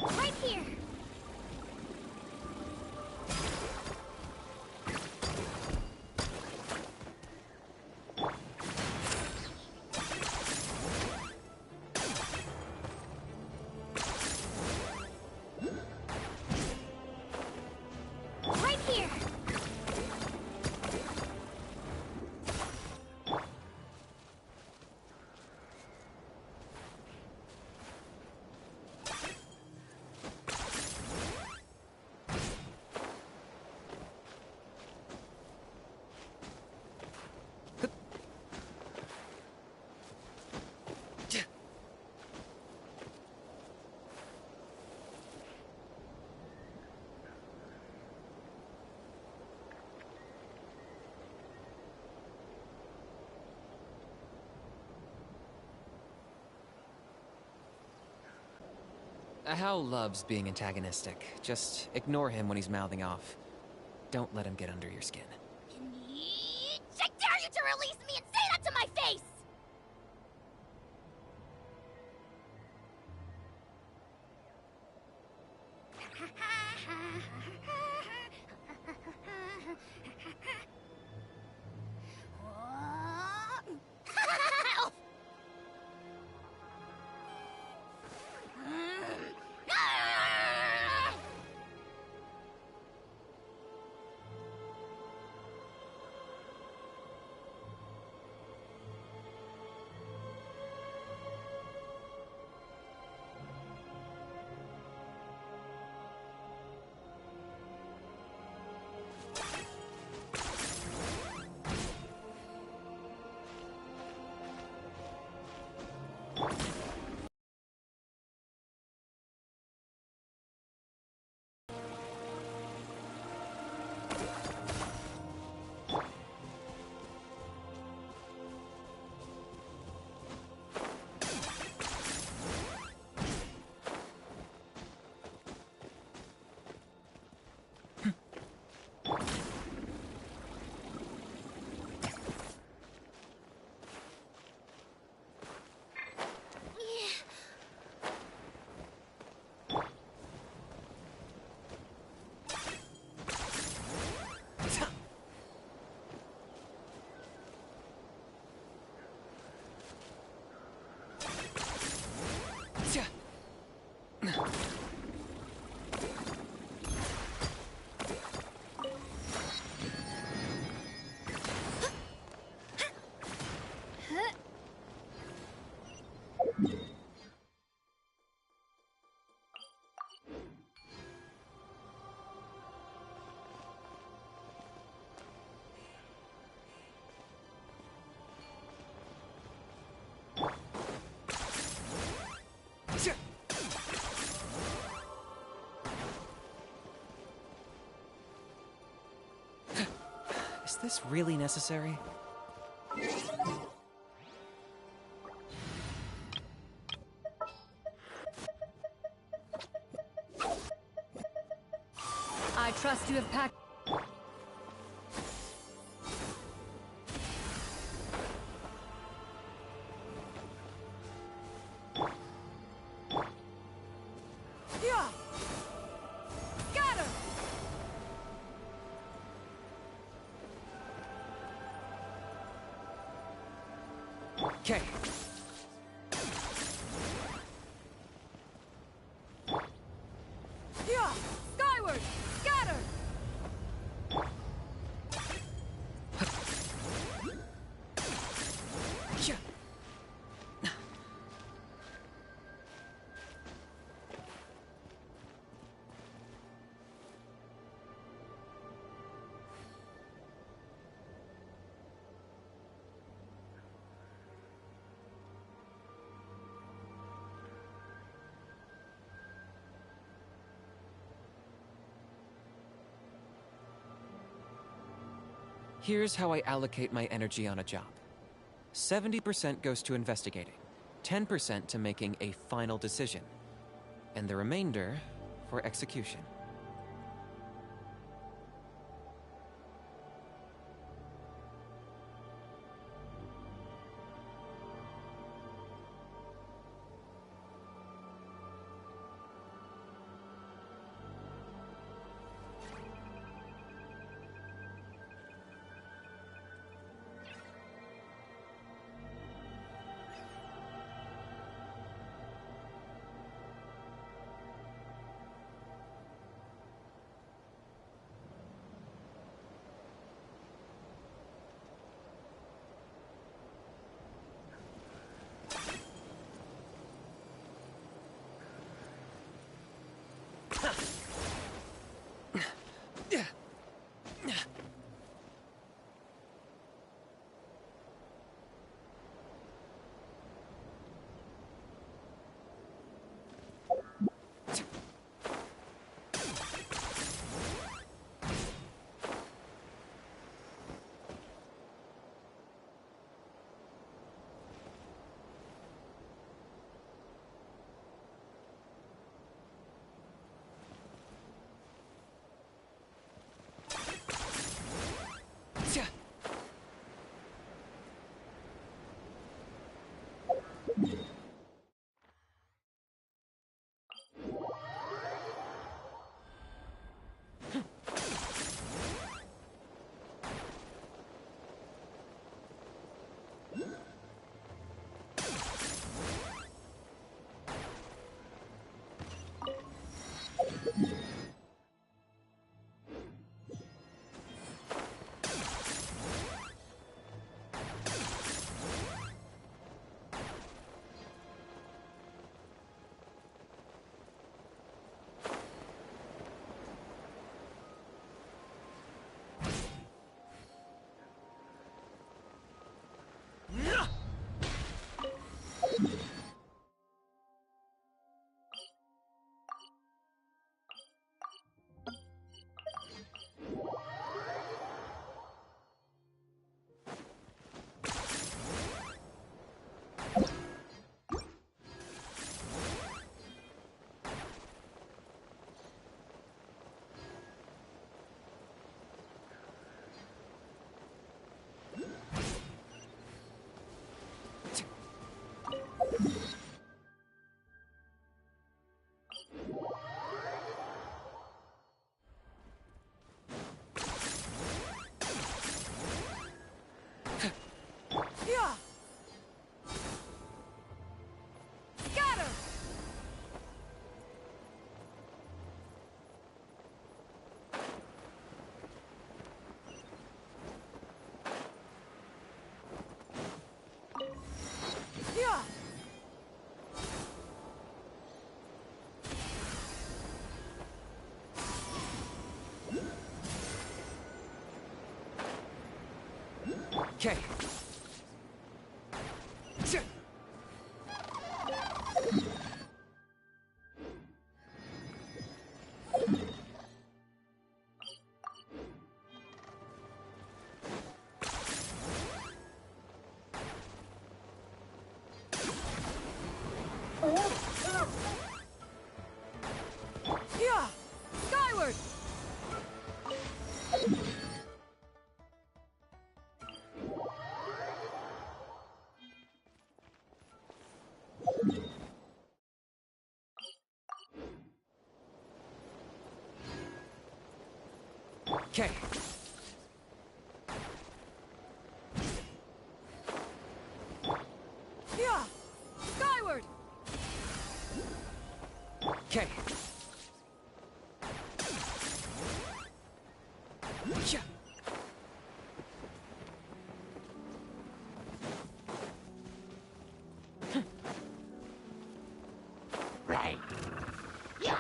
Right here. Right here. Hal loves being antagonistic. Just ignore him when he's mouthing off. Don't let him get under your skin. I dare you to release me and say that to my face! this really necessary? I trust you have packed. Yeah! Scatter! Okay. Yeah! Skyward! Scatter! Yeah. Here's how I allocate my energy on a job. 70% goes to investigating, 10% to making a final decision, and the remainder for execution. Yeah! Scatter! Yeah! Okay. Okay. Yeah! Skyward! Okay. Yeah. Right. Yeah!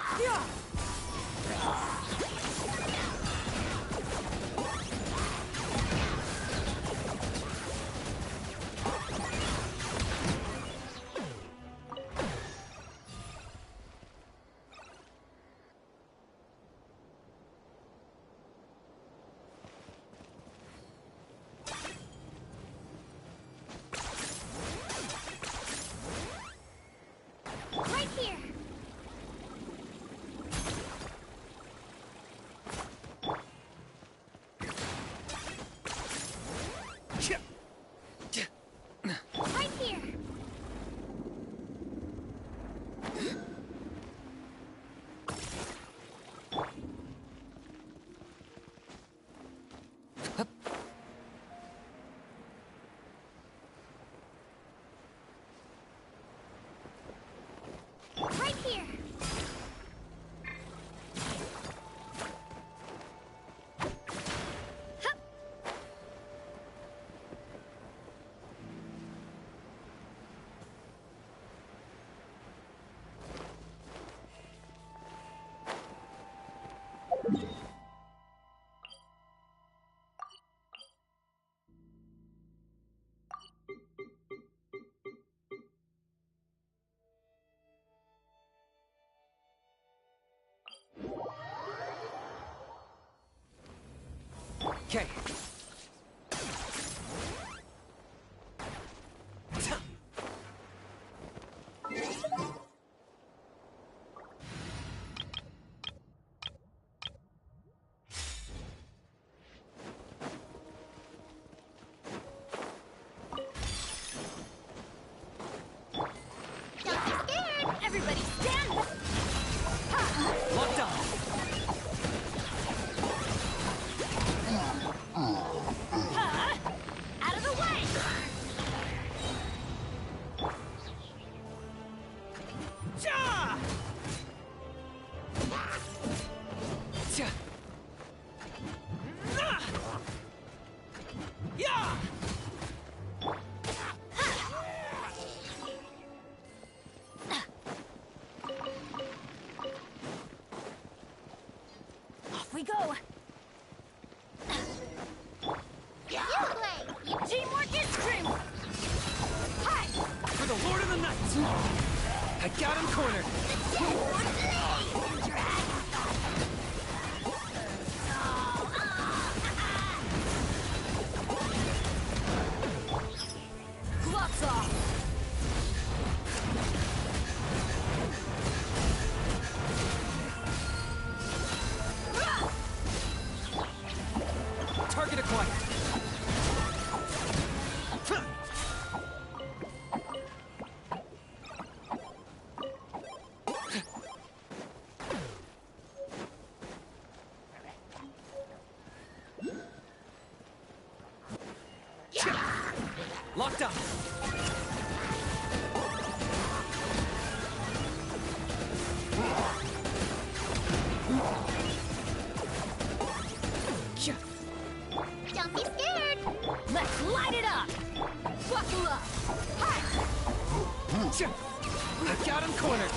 Right here. Right here. Right here. Hup. Okay. Everybody stand! Locked on. Out of the way! Ja! Ja. Yeah! Off we go! You play! Teamwork is dream! Hi! For the Lord of the Night! I got him cornered! Gloves off! Target acquired! Locked up! Don't be scared! Let's light it up! Buckle up! Hi! I got him cornered!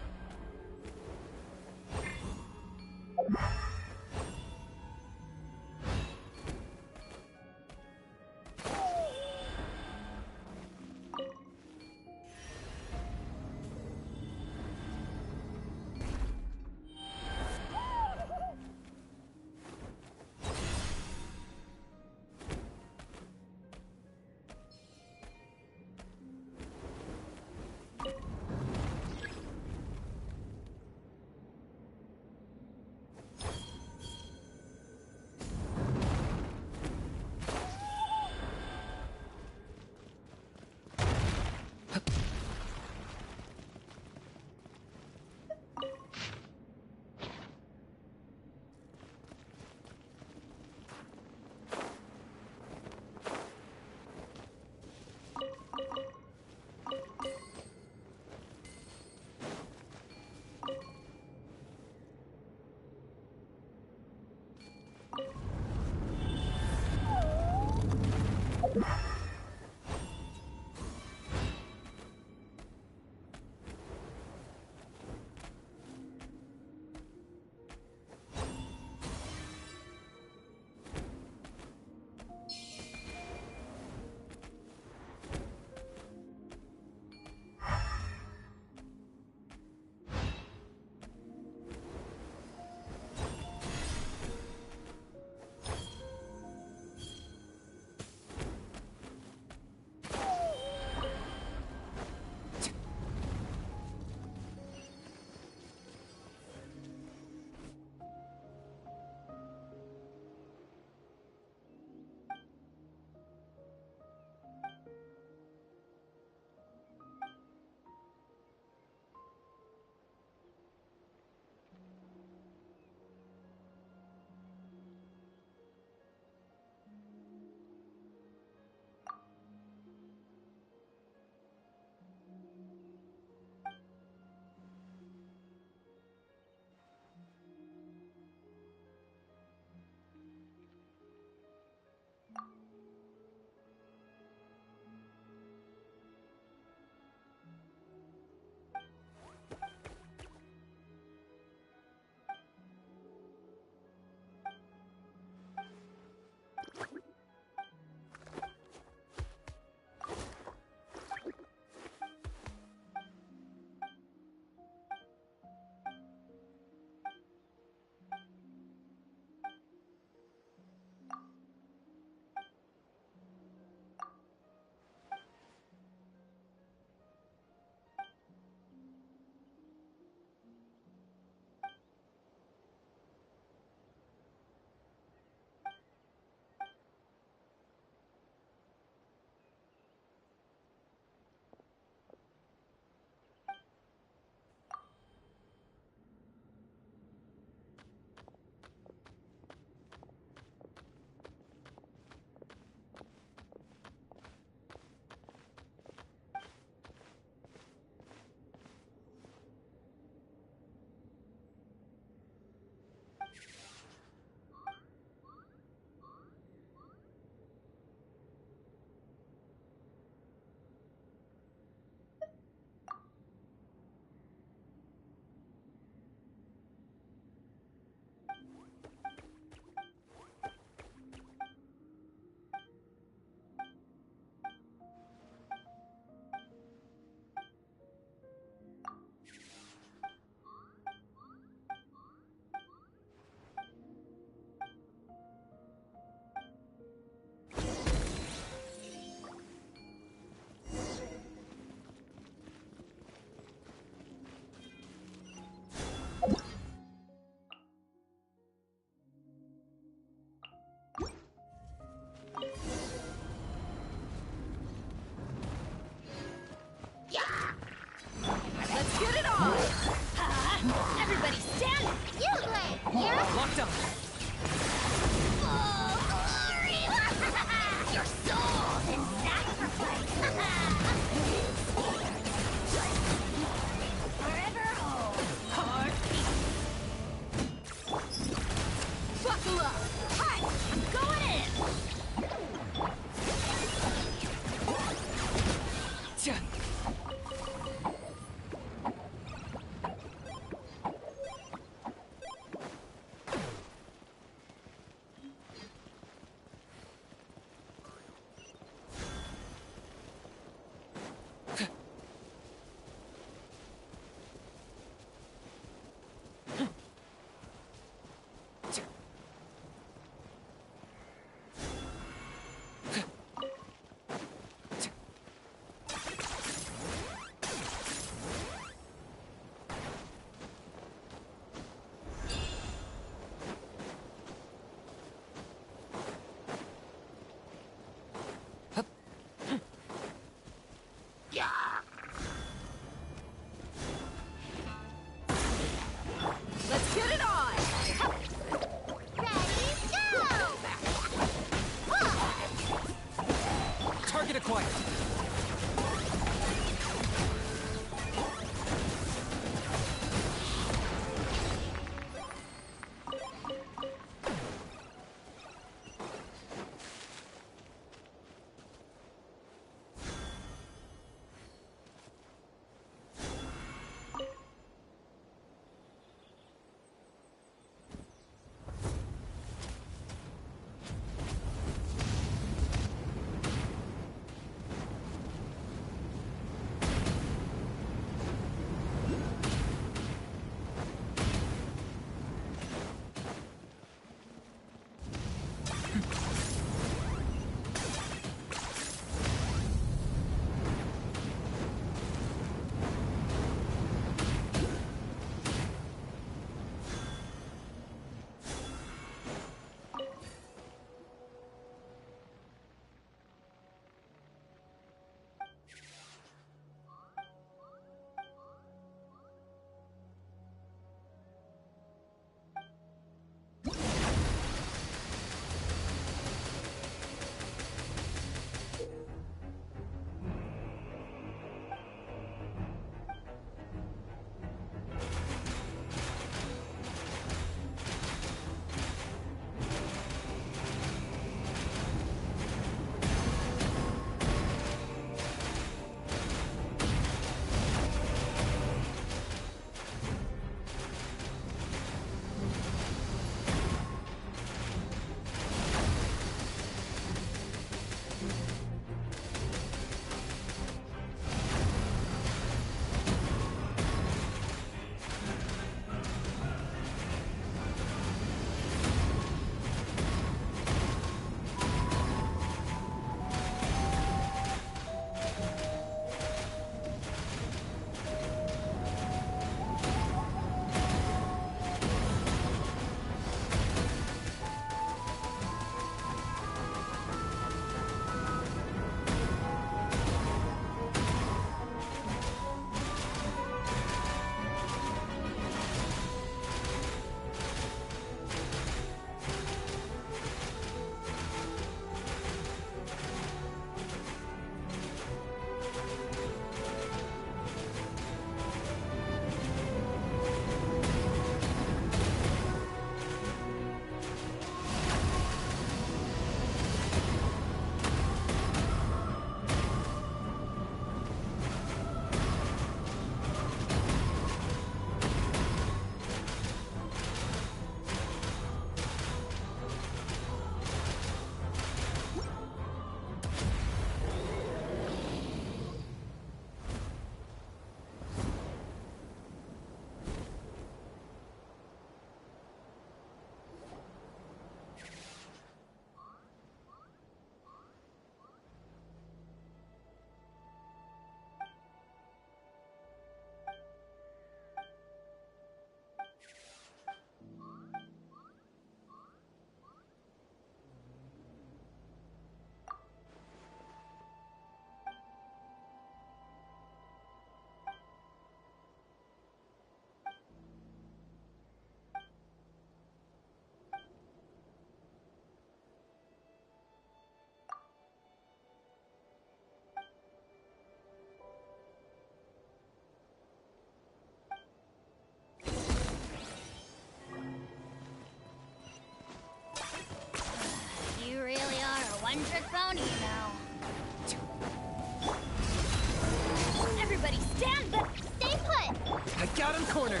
corner.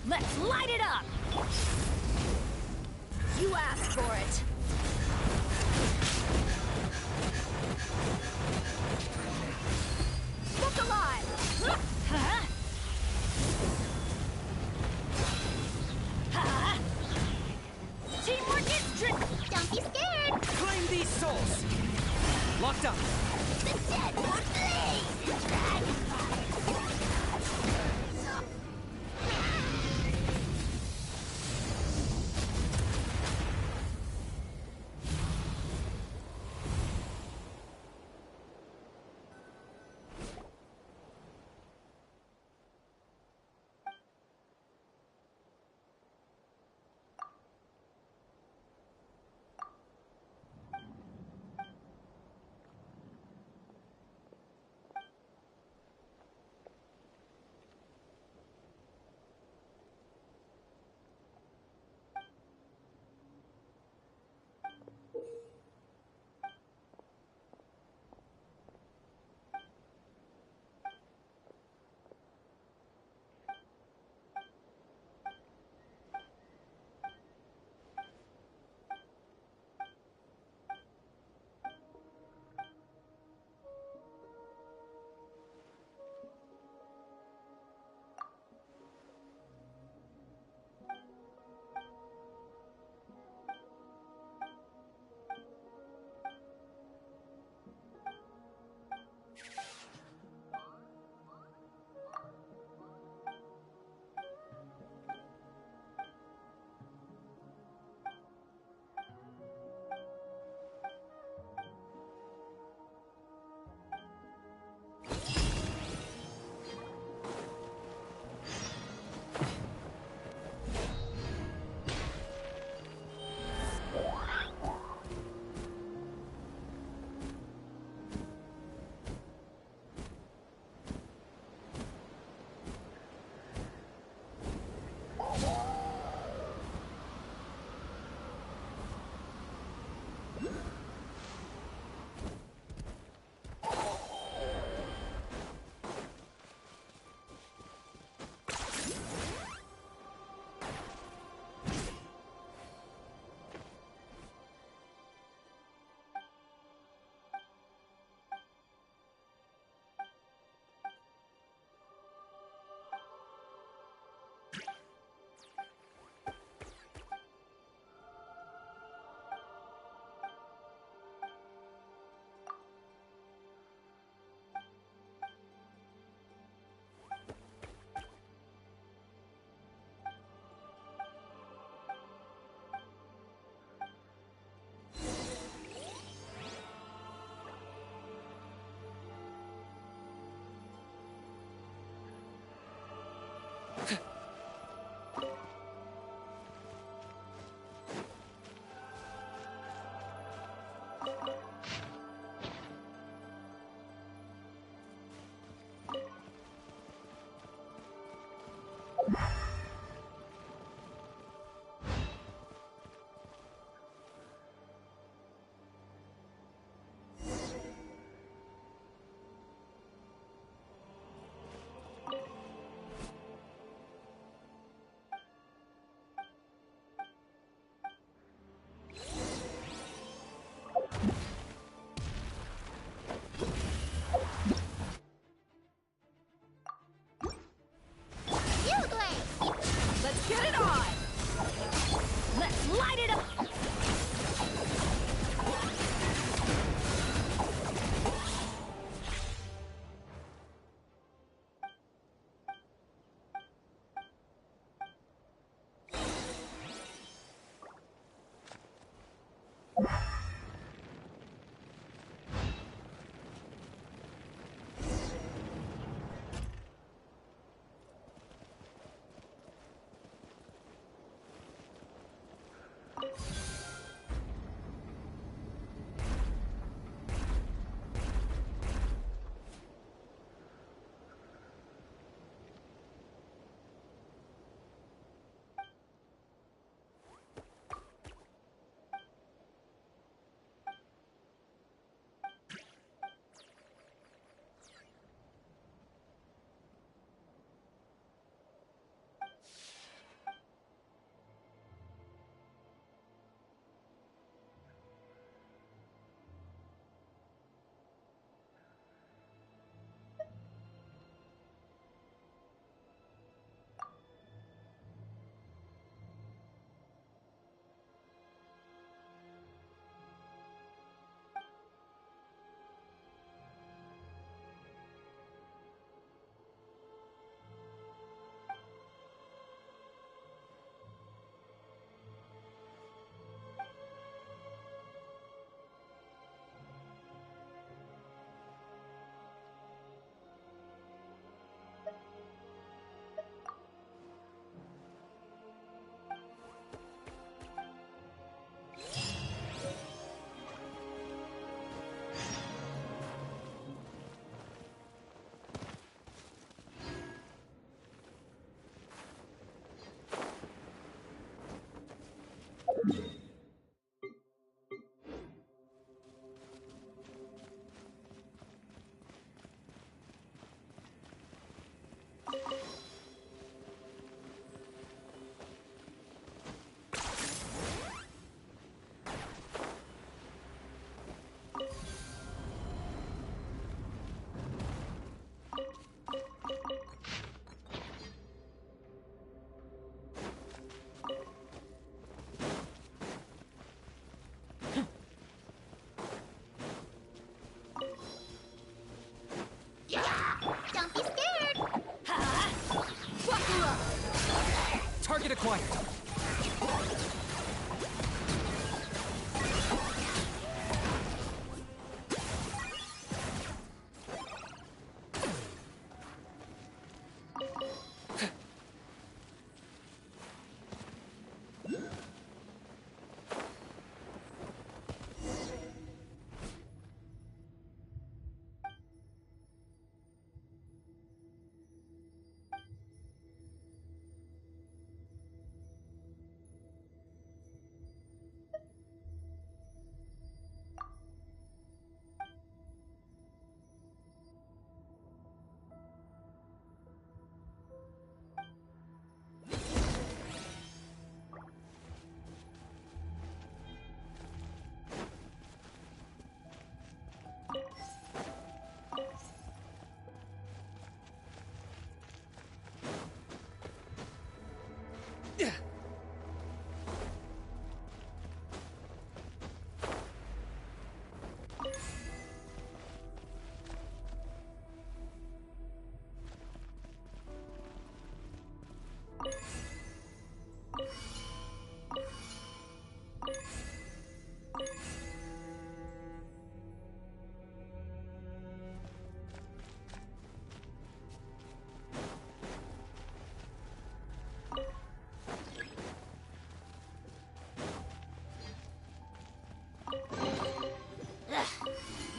Let's light it up! You asked for it. Look alive! Huh? Teamwork is trick! Don't be scared! Claim these souls! Locked up! The dead will blaze! Dragonfire!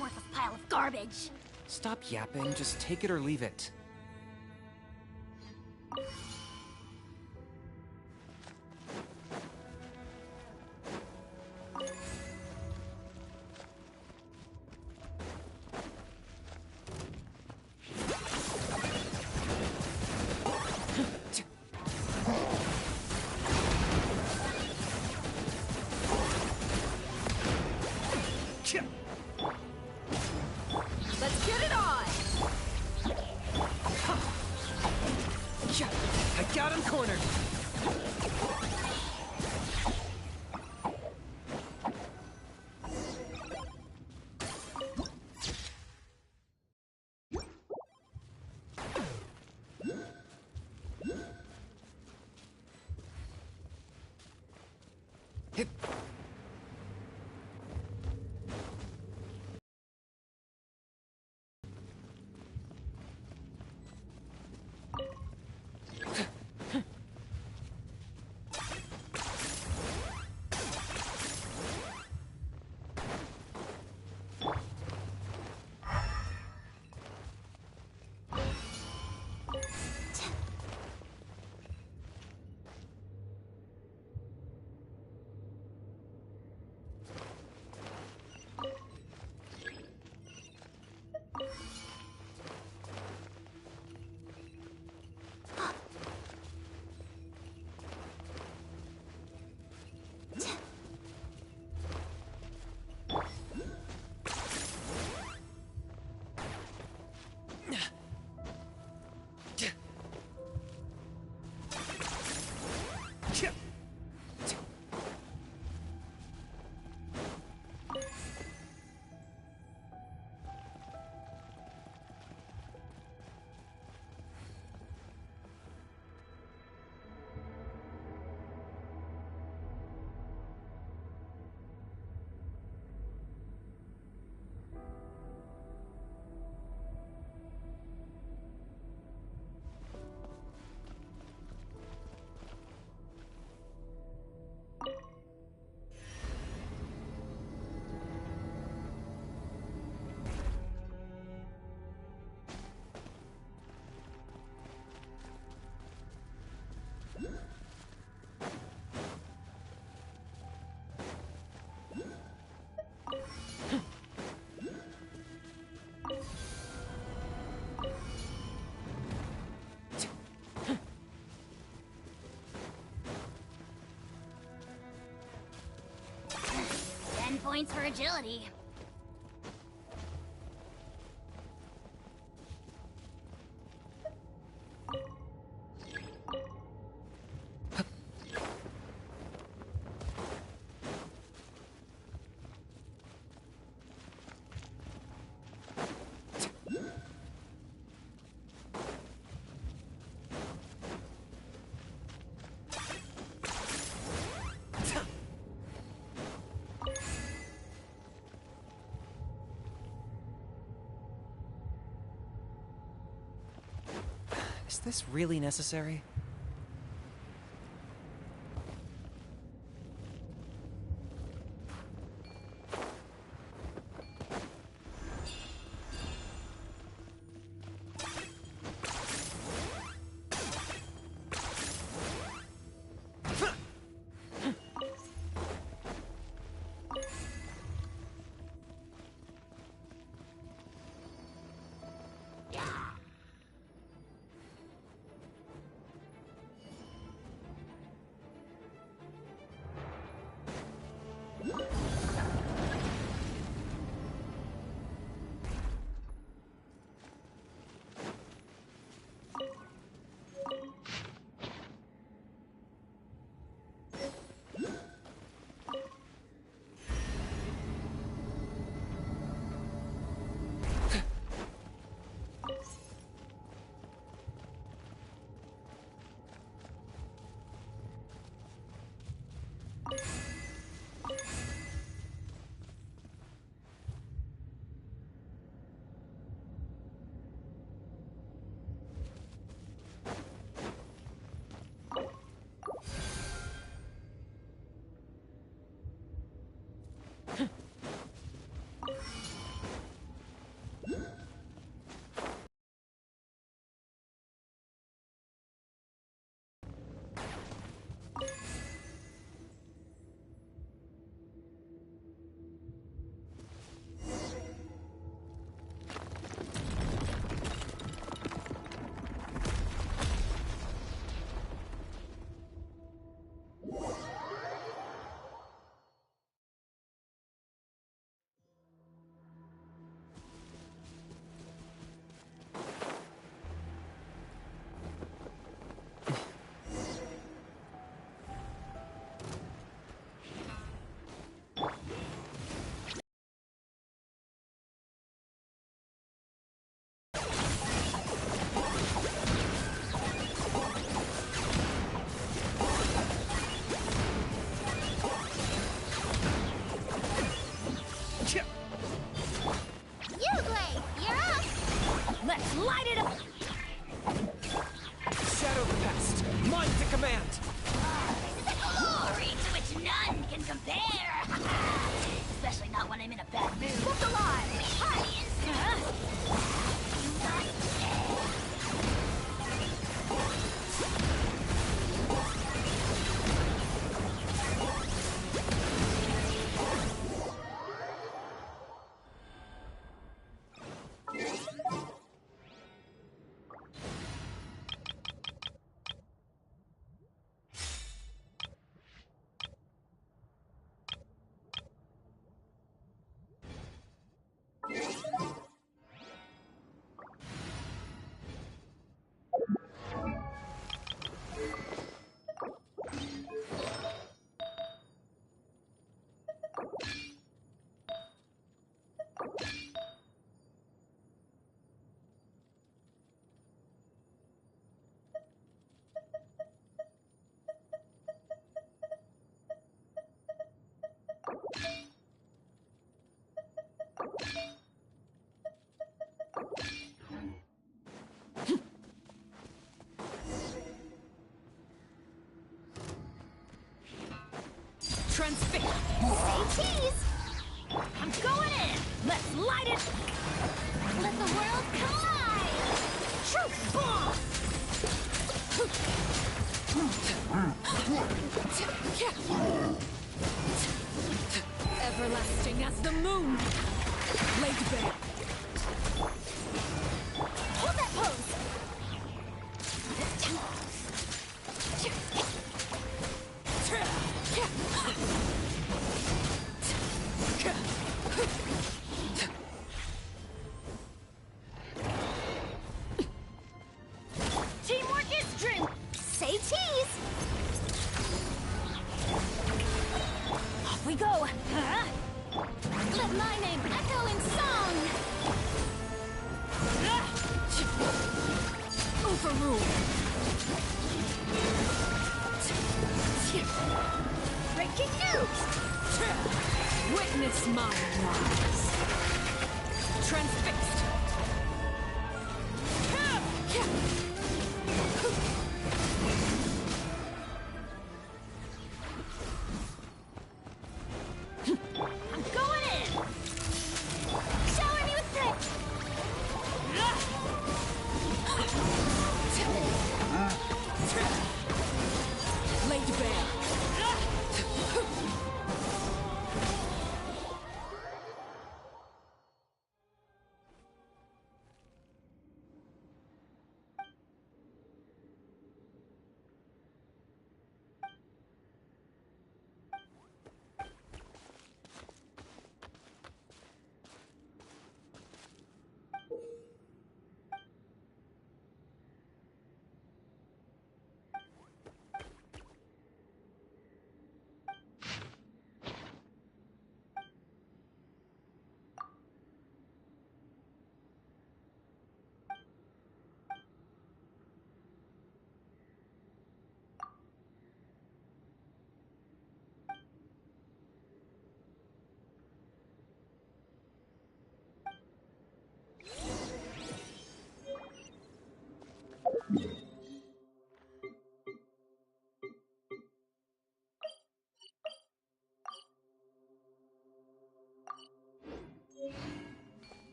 Worthless pile of garbage. Stop yapping, just take it or leave it. Let's get it on! I got him cornered. Points for agility. Is this really necessary? Transfix! Say cheese! I'm going in! Let's light it! Let the world collide! Truth bomb! Everlasting as the moon! Laid bare! Hold that pose! Teamwork is true! Say cheese! Off we go! Huh? Let my name echo in song! Overrule! Breaking news! Witness my rise! Transfixed!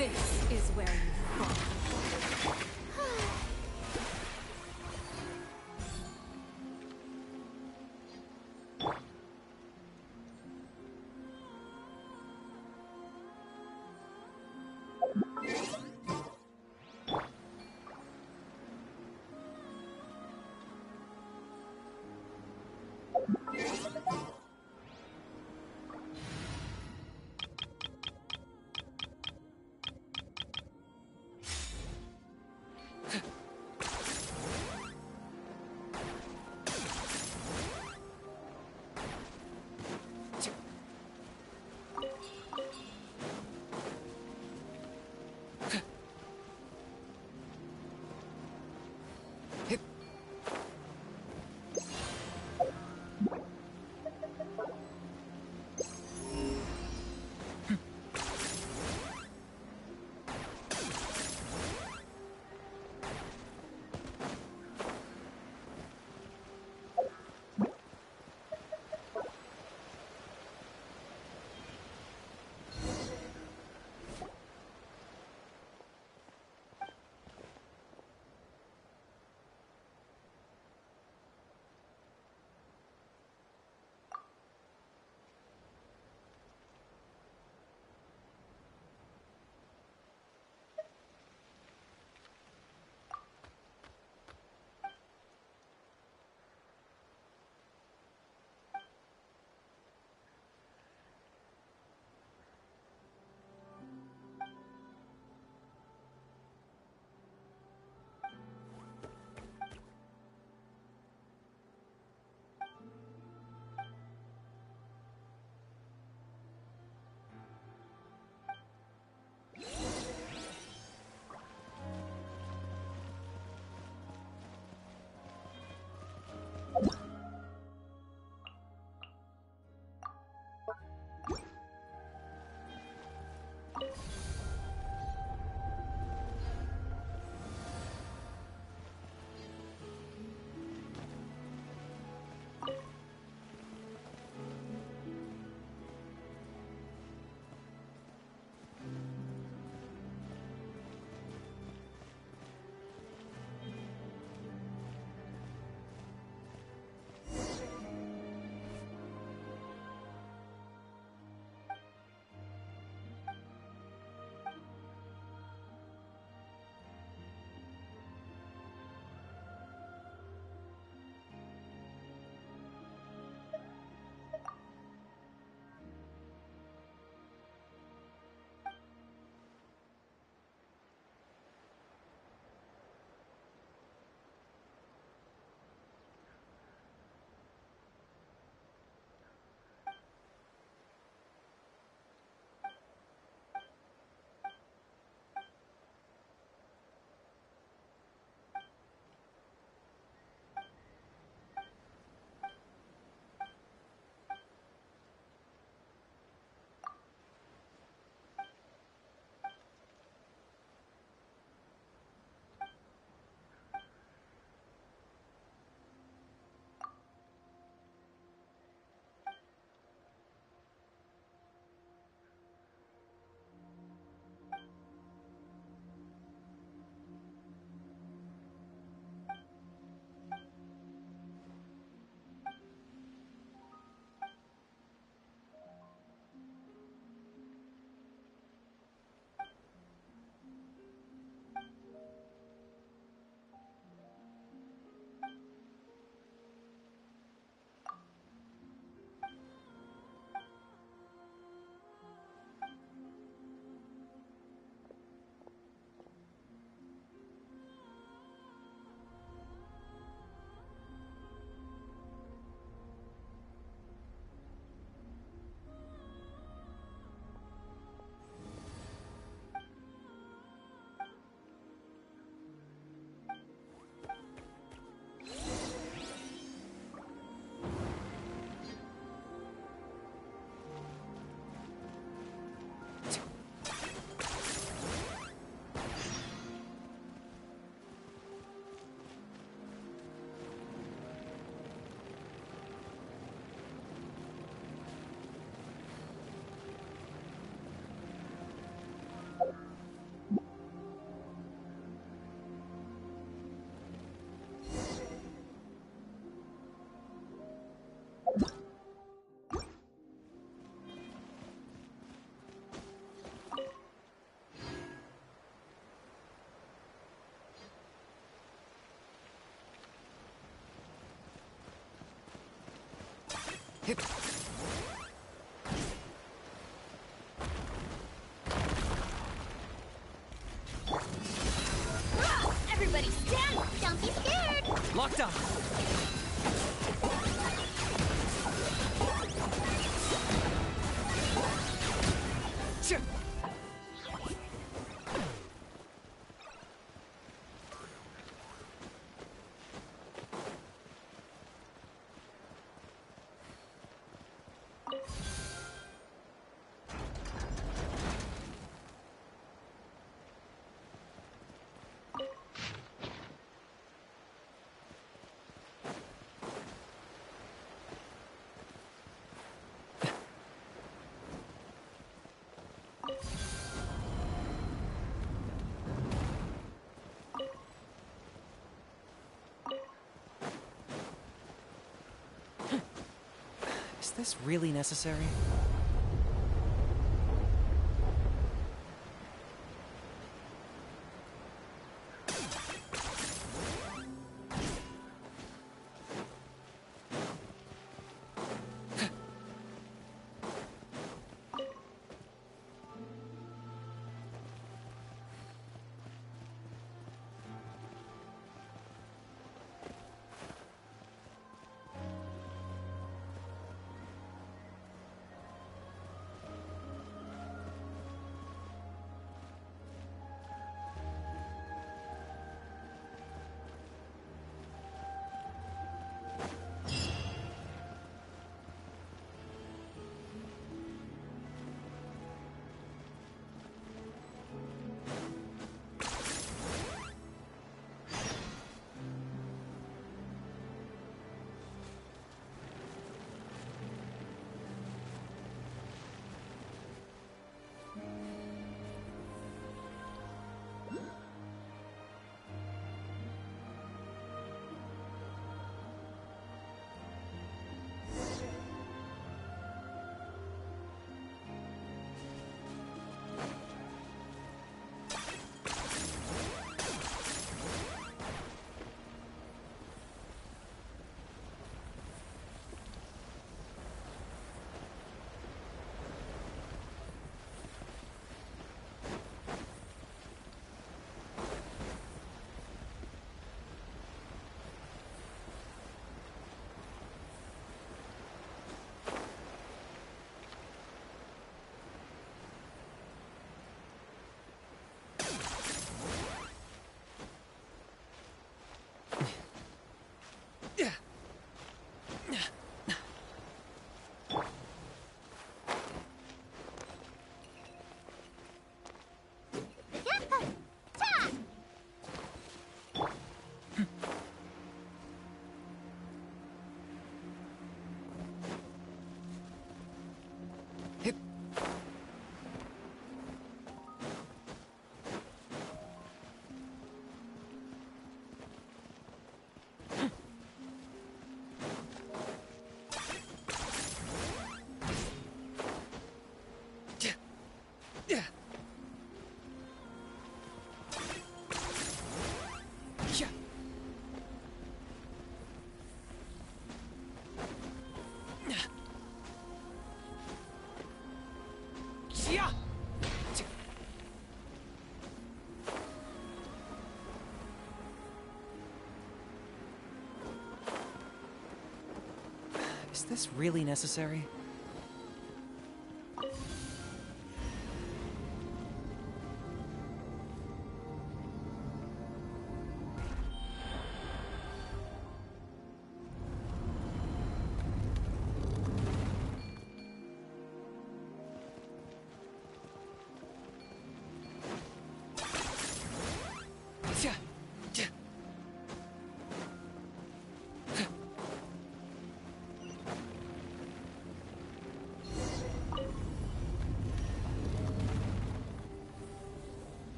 This is where you fall. Everybody stand! Don't be scared! Locked up! Is this really necessary? Is this really necessary?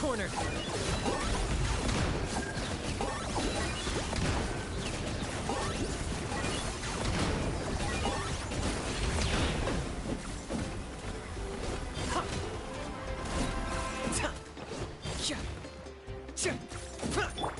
cornered. Stay put!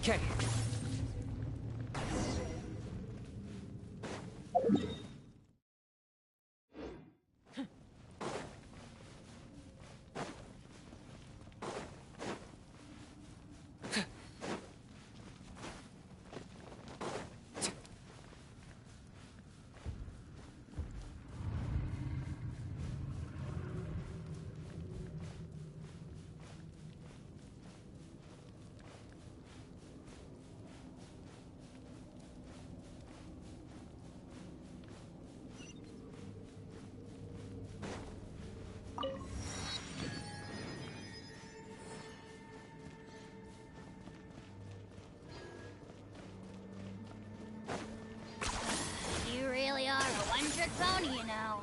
Okay. You really are a one-trick pony, you know.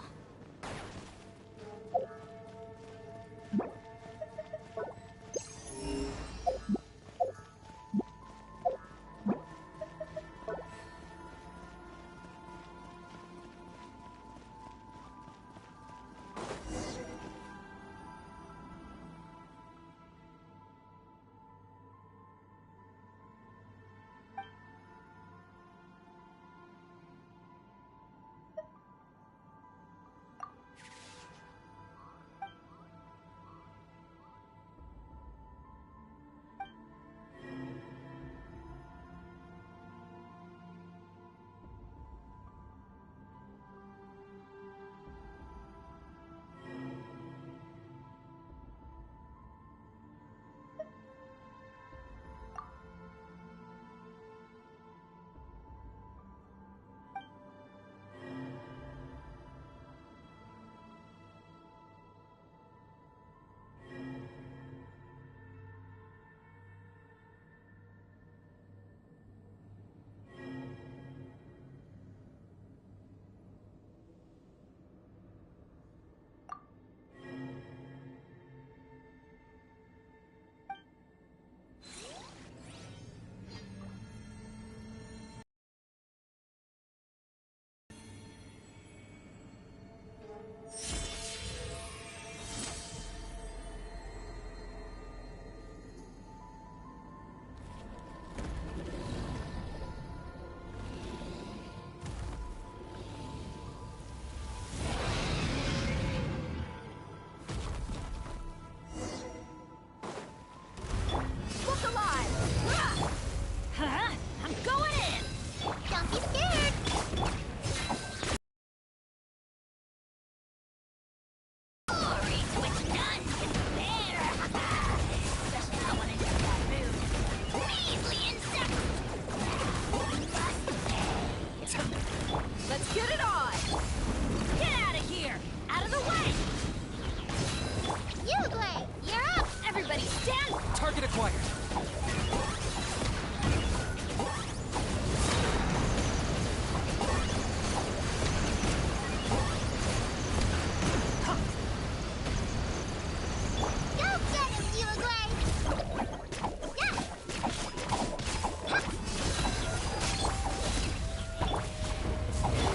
Target acquired.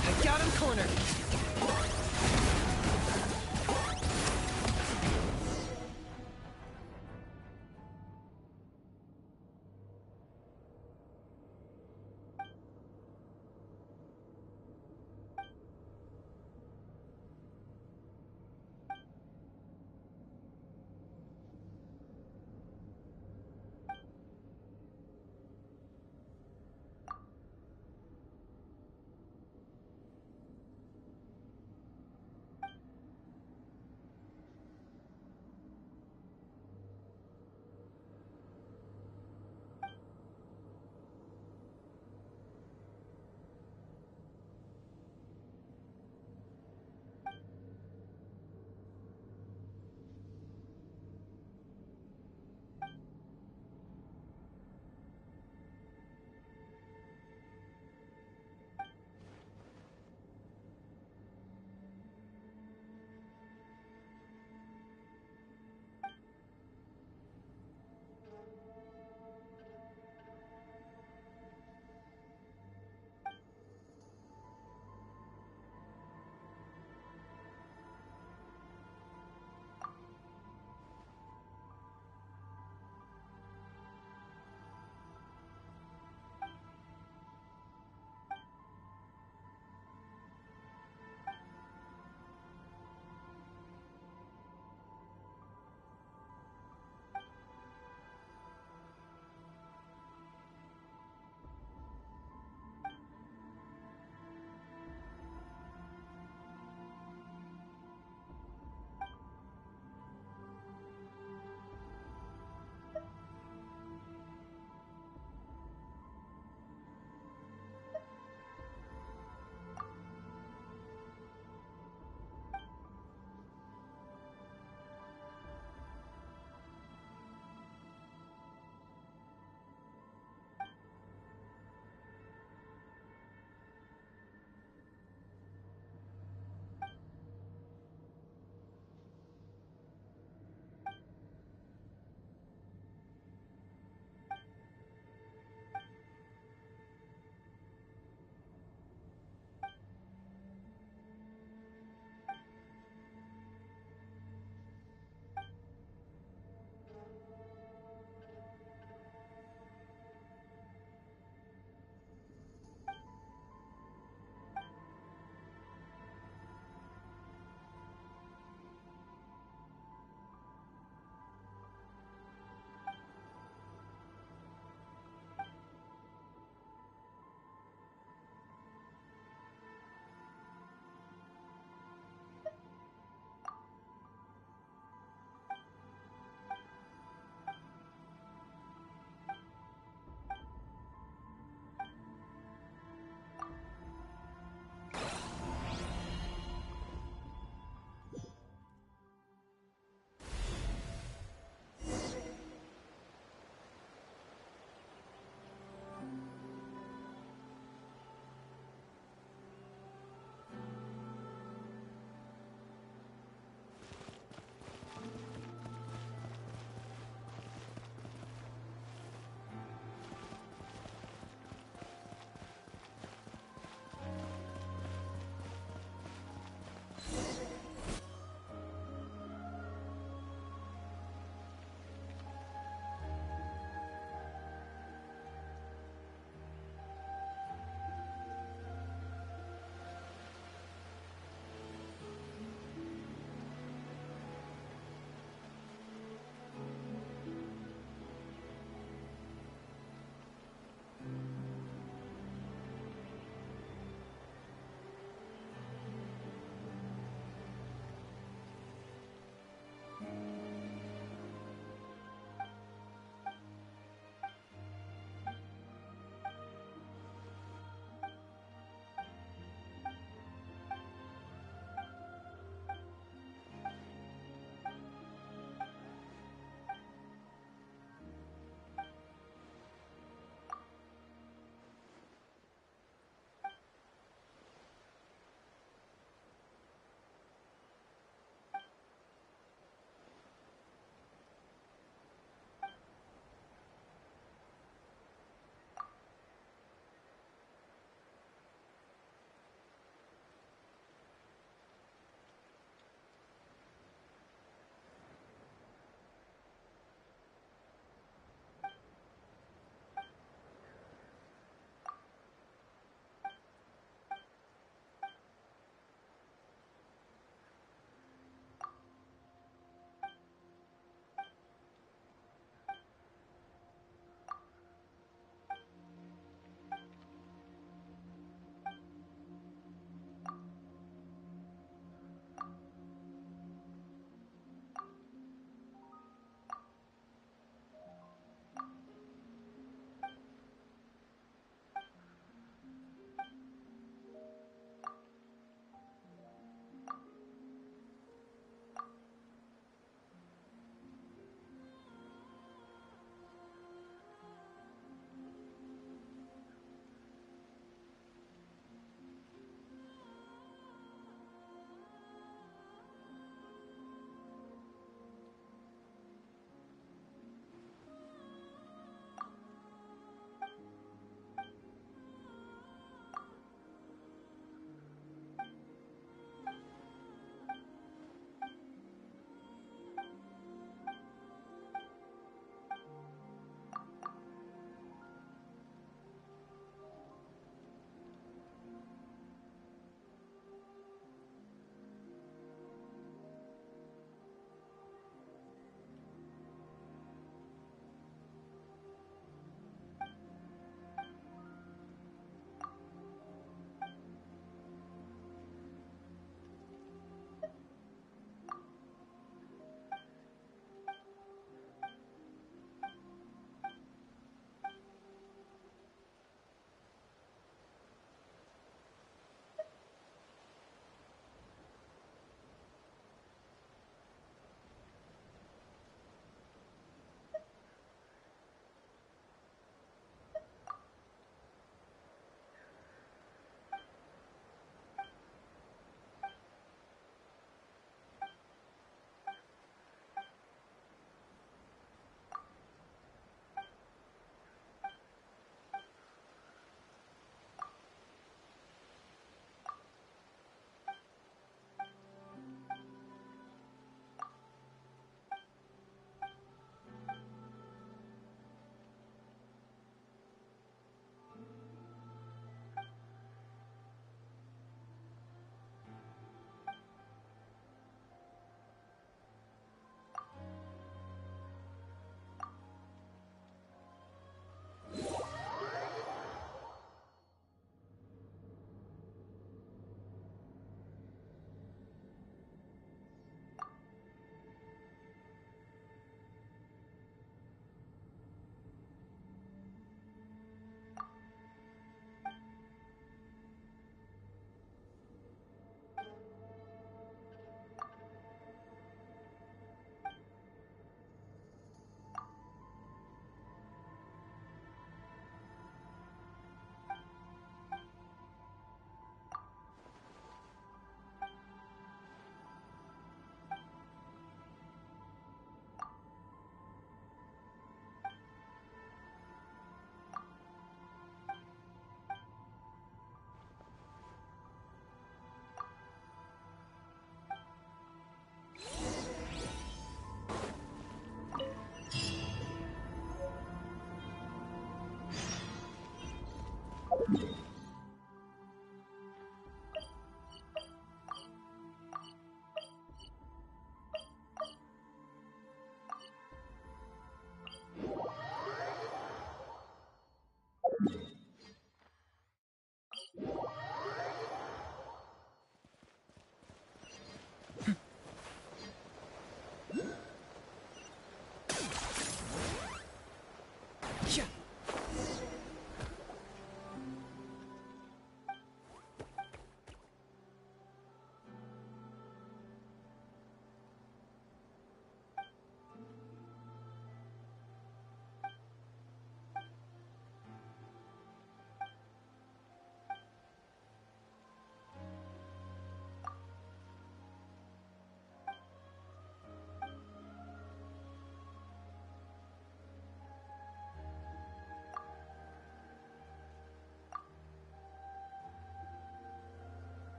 I got him cornered.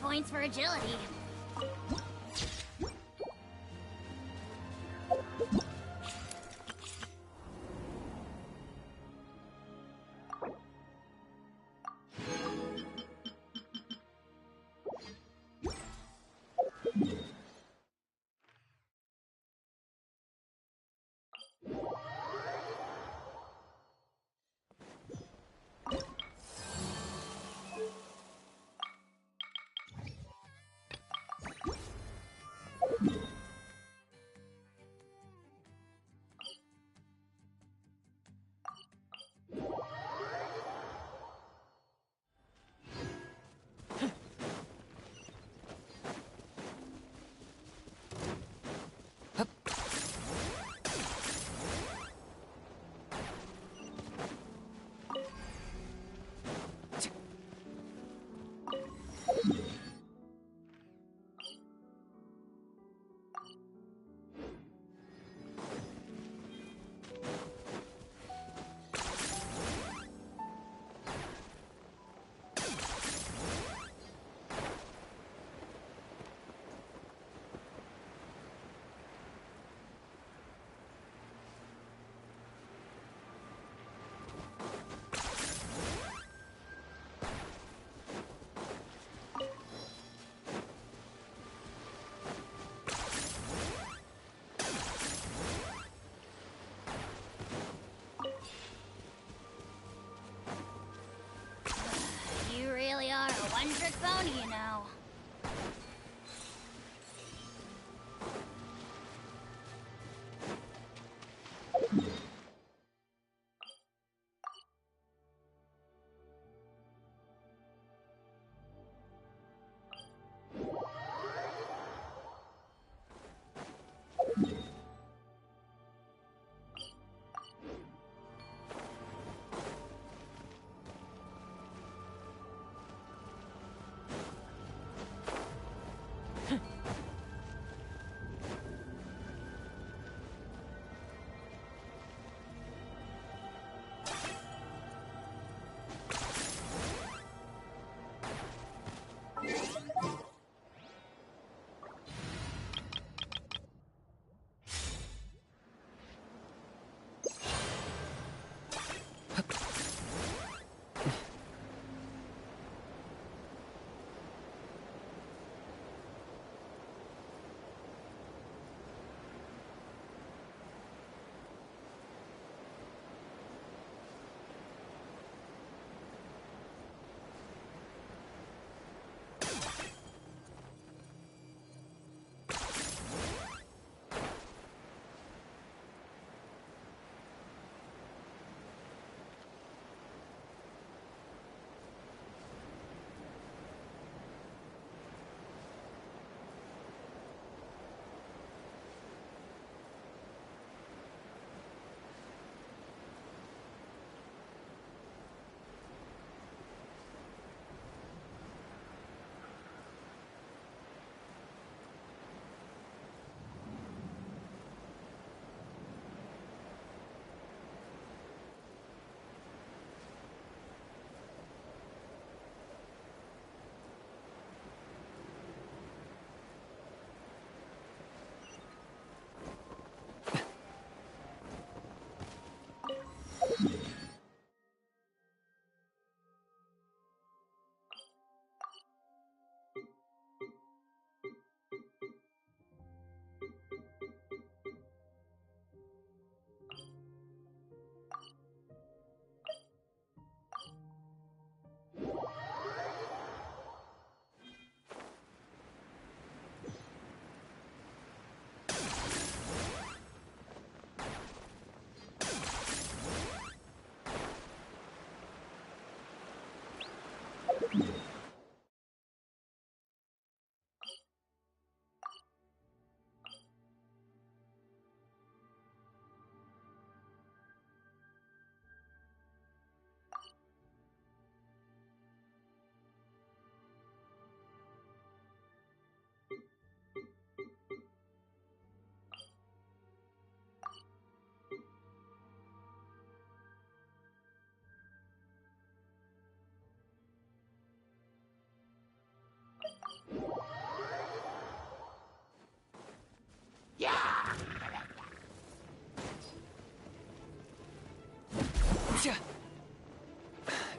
points for agility.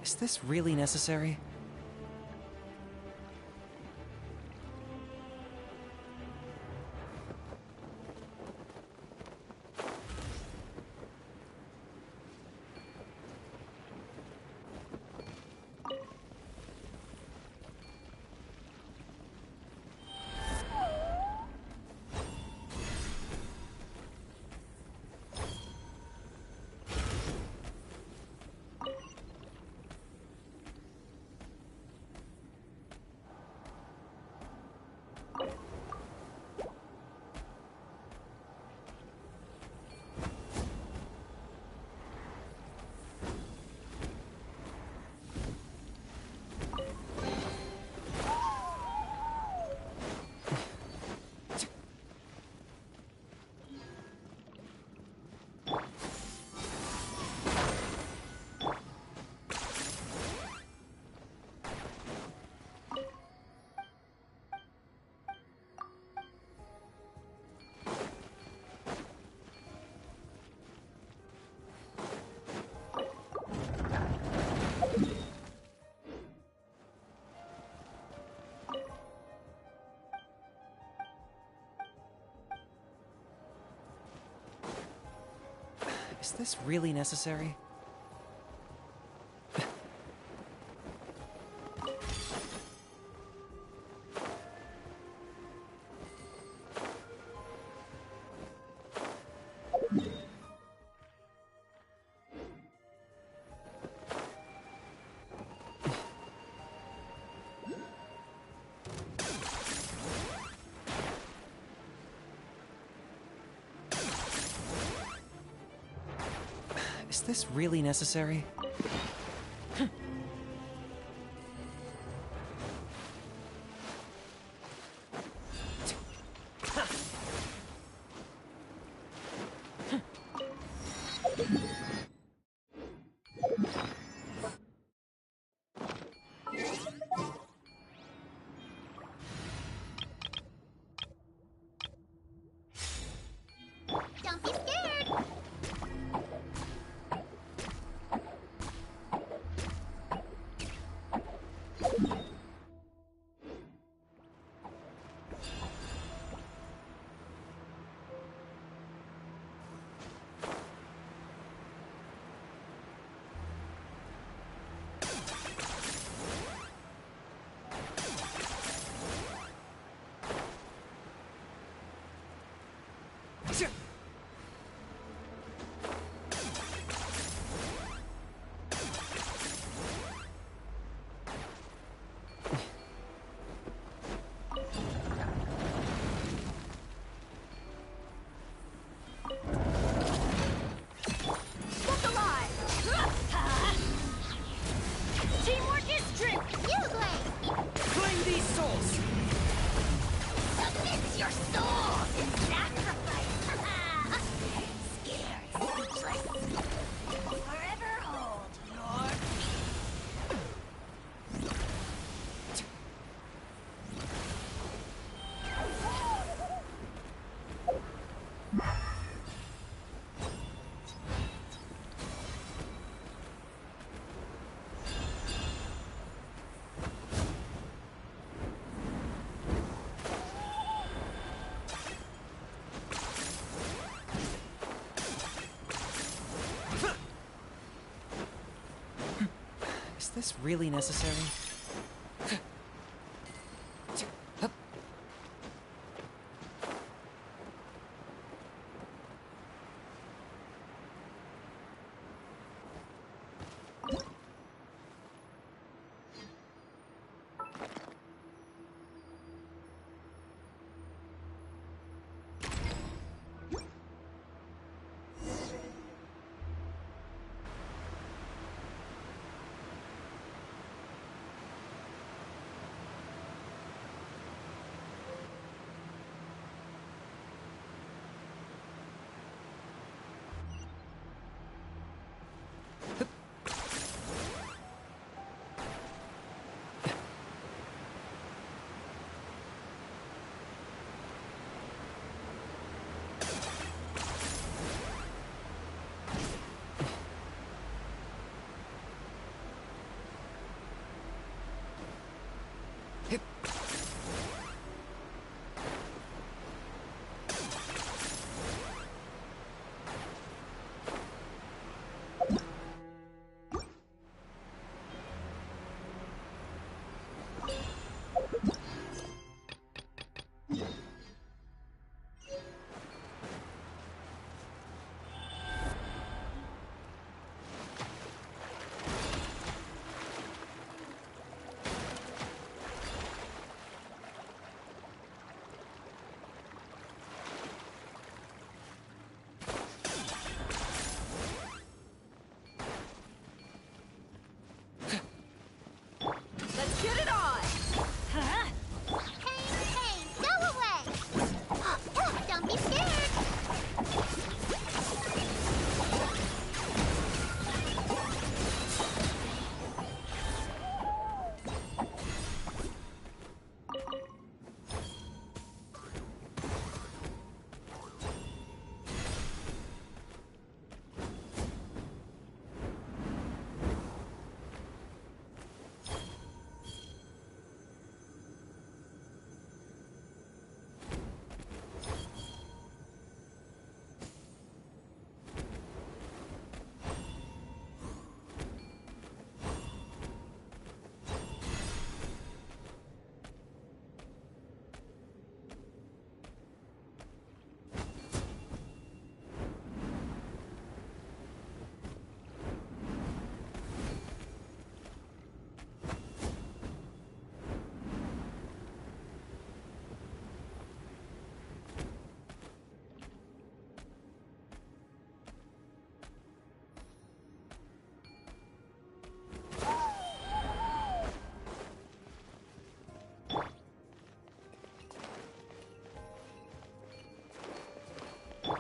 Is this really necessary? Is this really necessary? Is this really necessary? Don't be scared! Look alive! Teamwork is true! You, Glaze! Claim these souls! Submit your souls in sacrifice! Scared, speechless. Forever hold your Is this really necessary?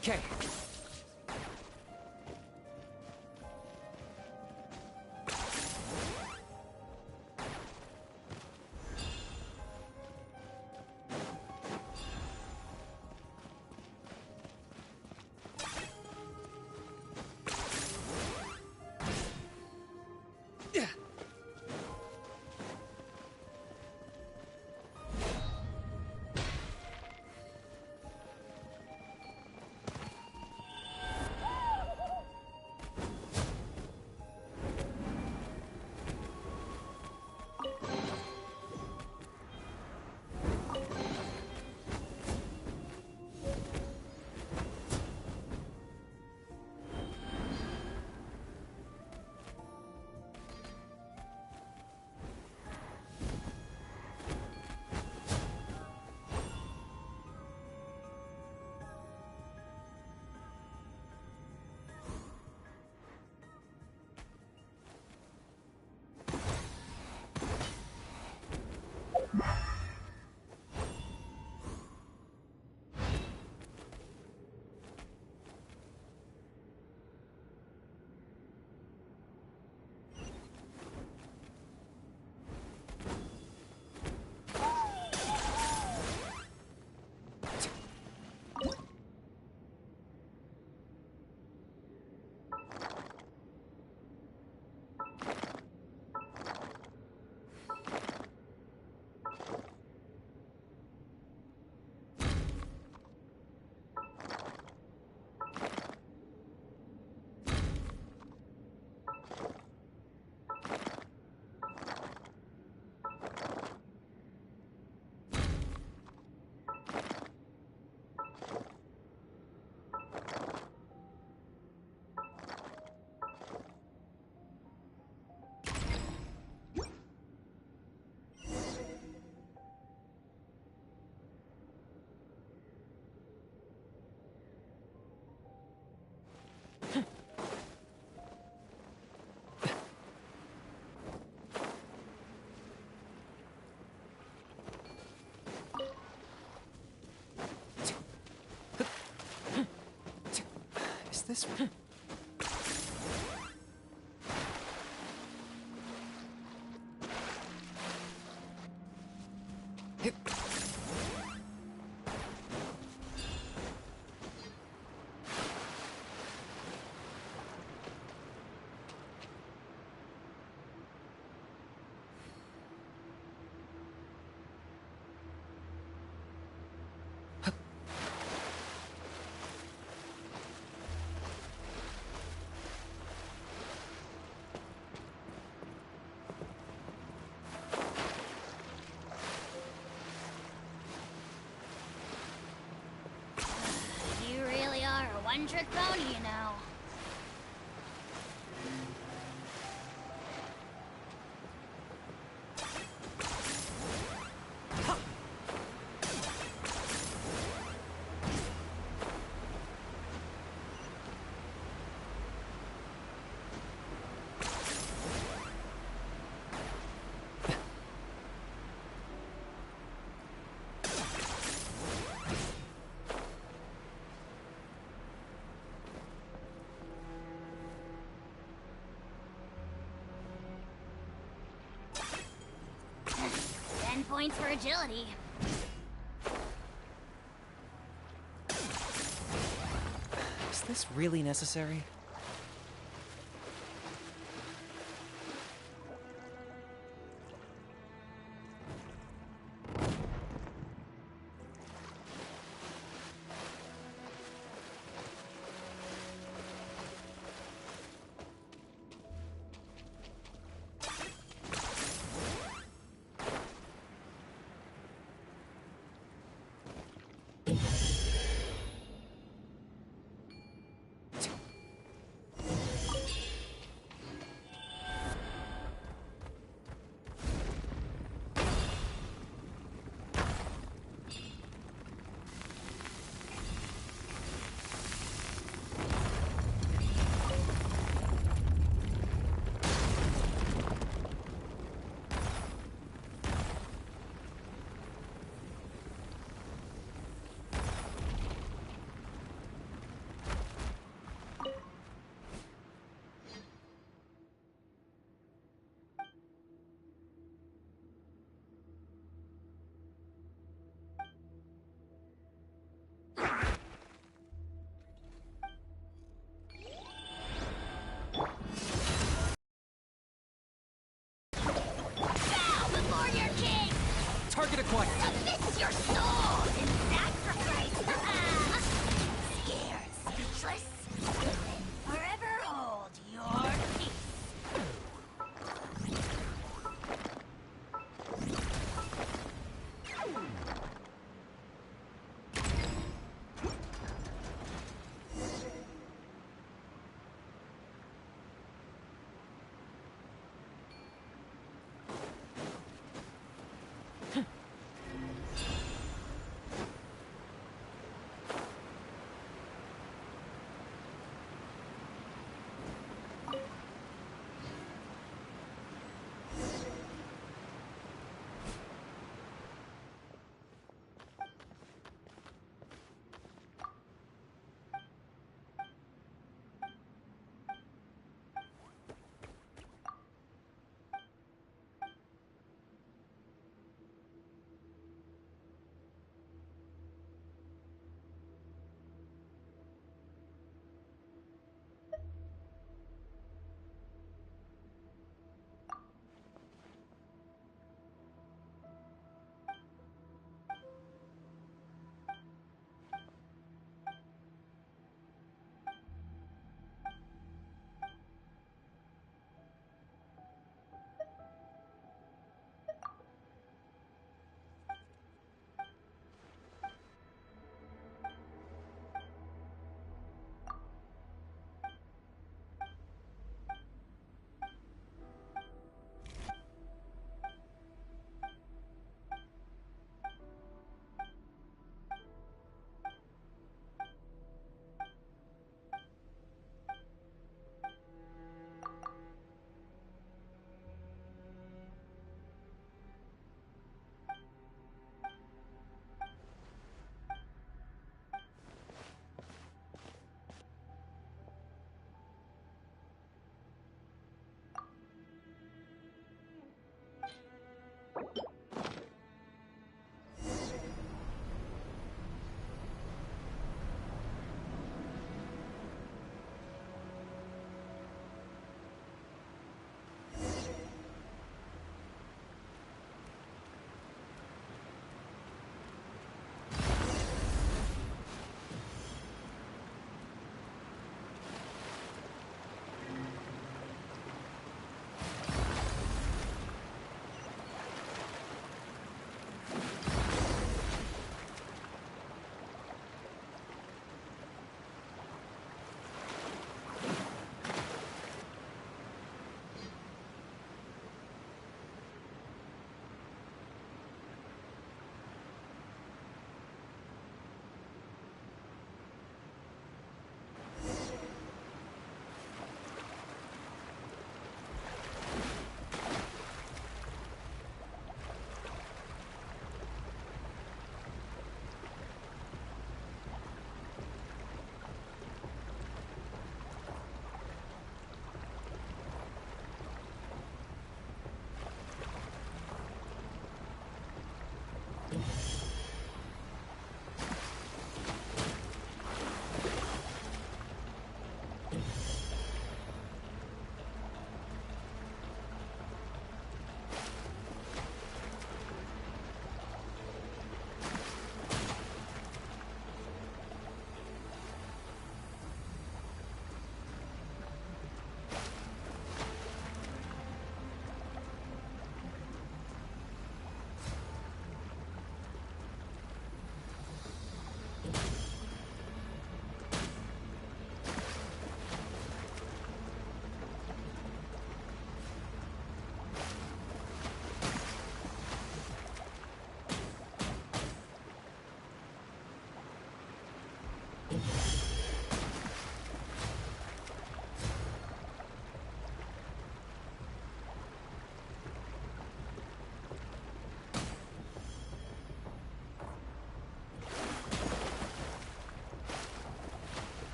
Okay. Is this... You really are a one-trick pony, you know. Points for agility. Is this really necessary? acquired. Submit your soul in sacrifice! Scared, speechless? Then forever hold your peace.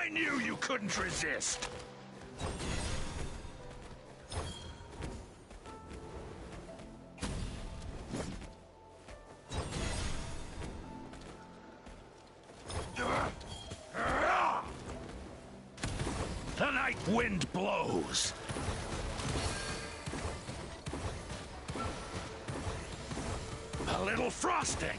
I knew you couldn't resist! The night wind blows! A little frosting!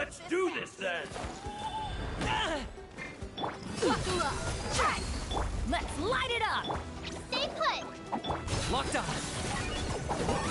Let's do this then! Buckle up! Let's light it up! Stay put! Locked on.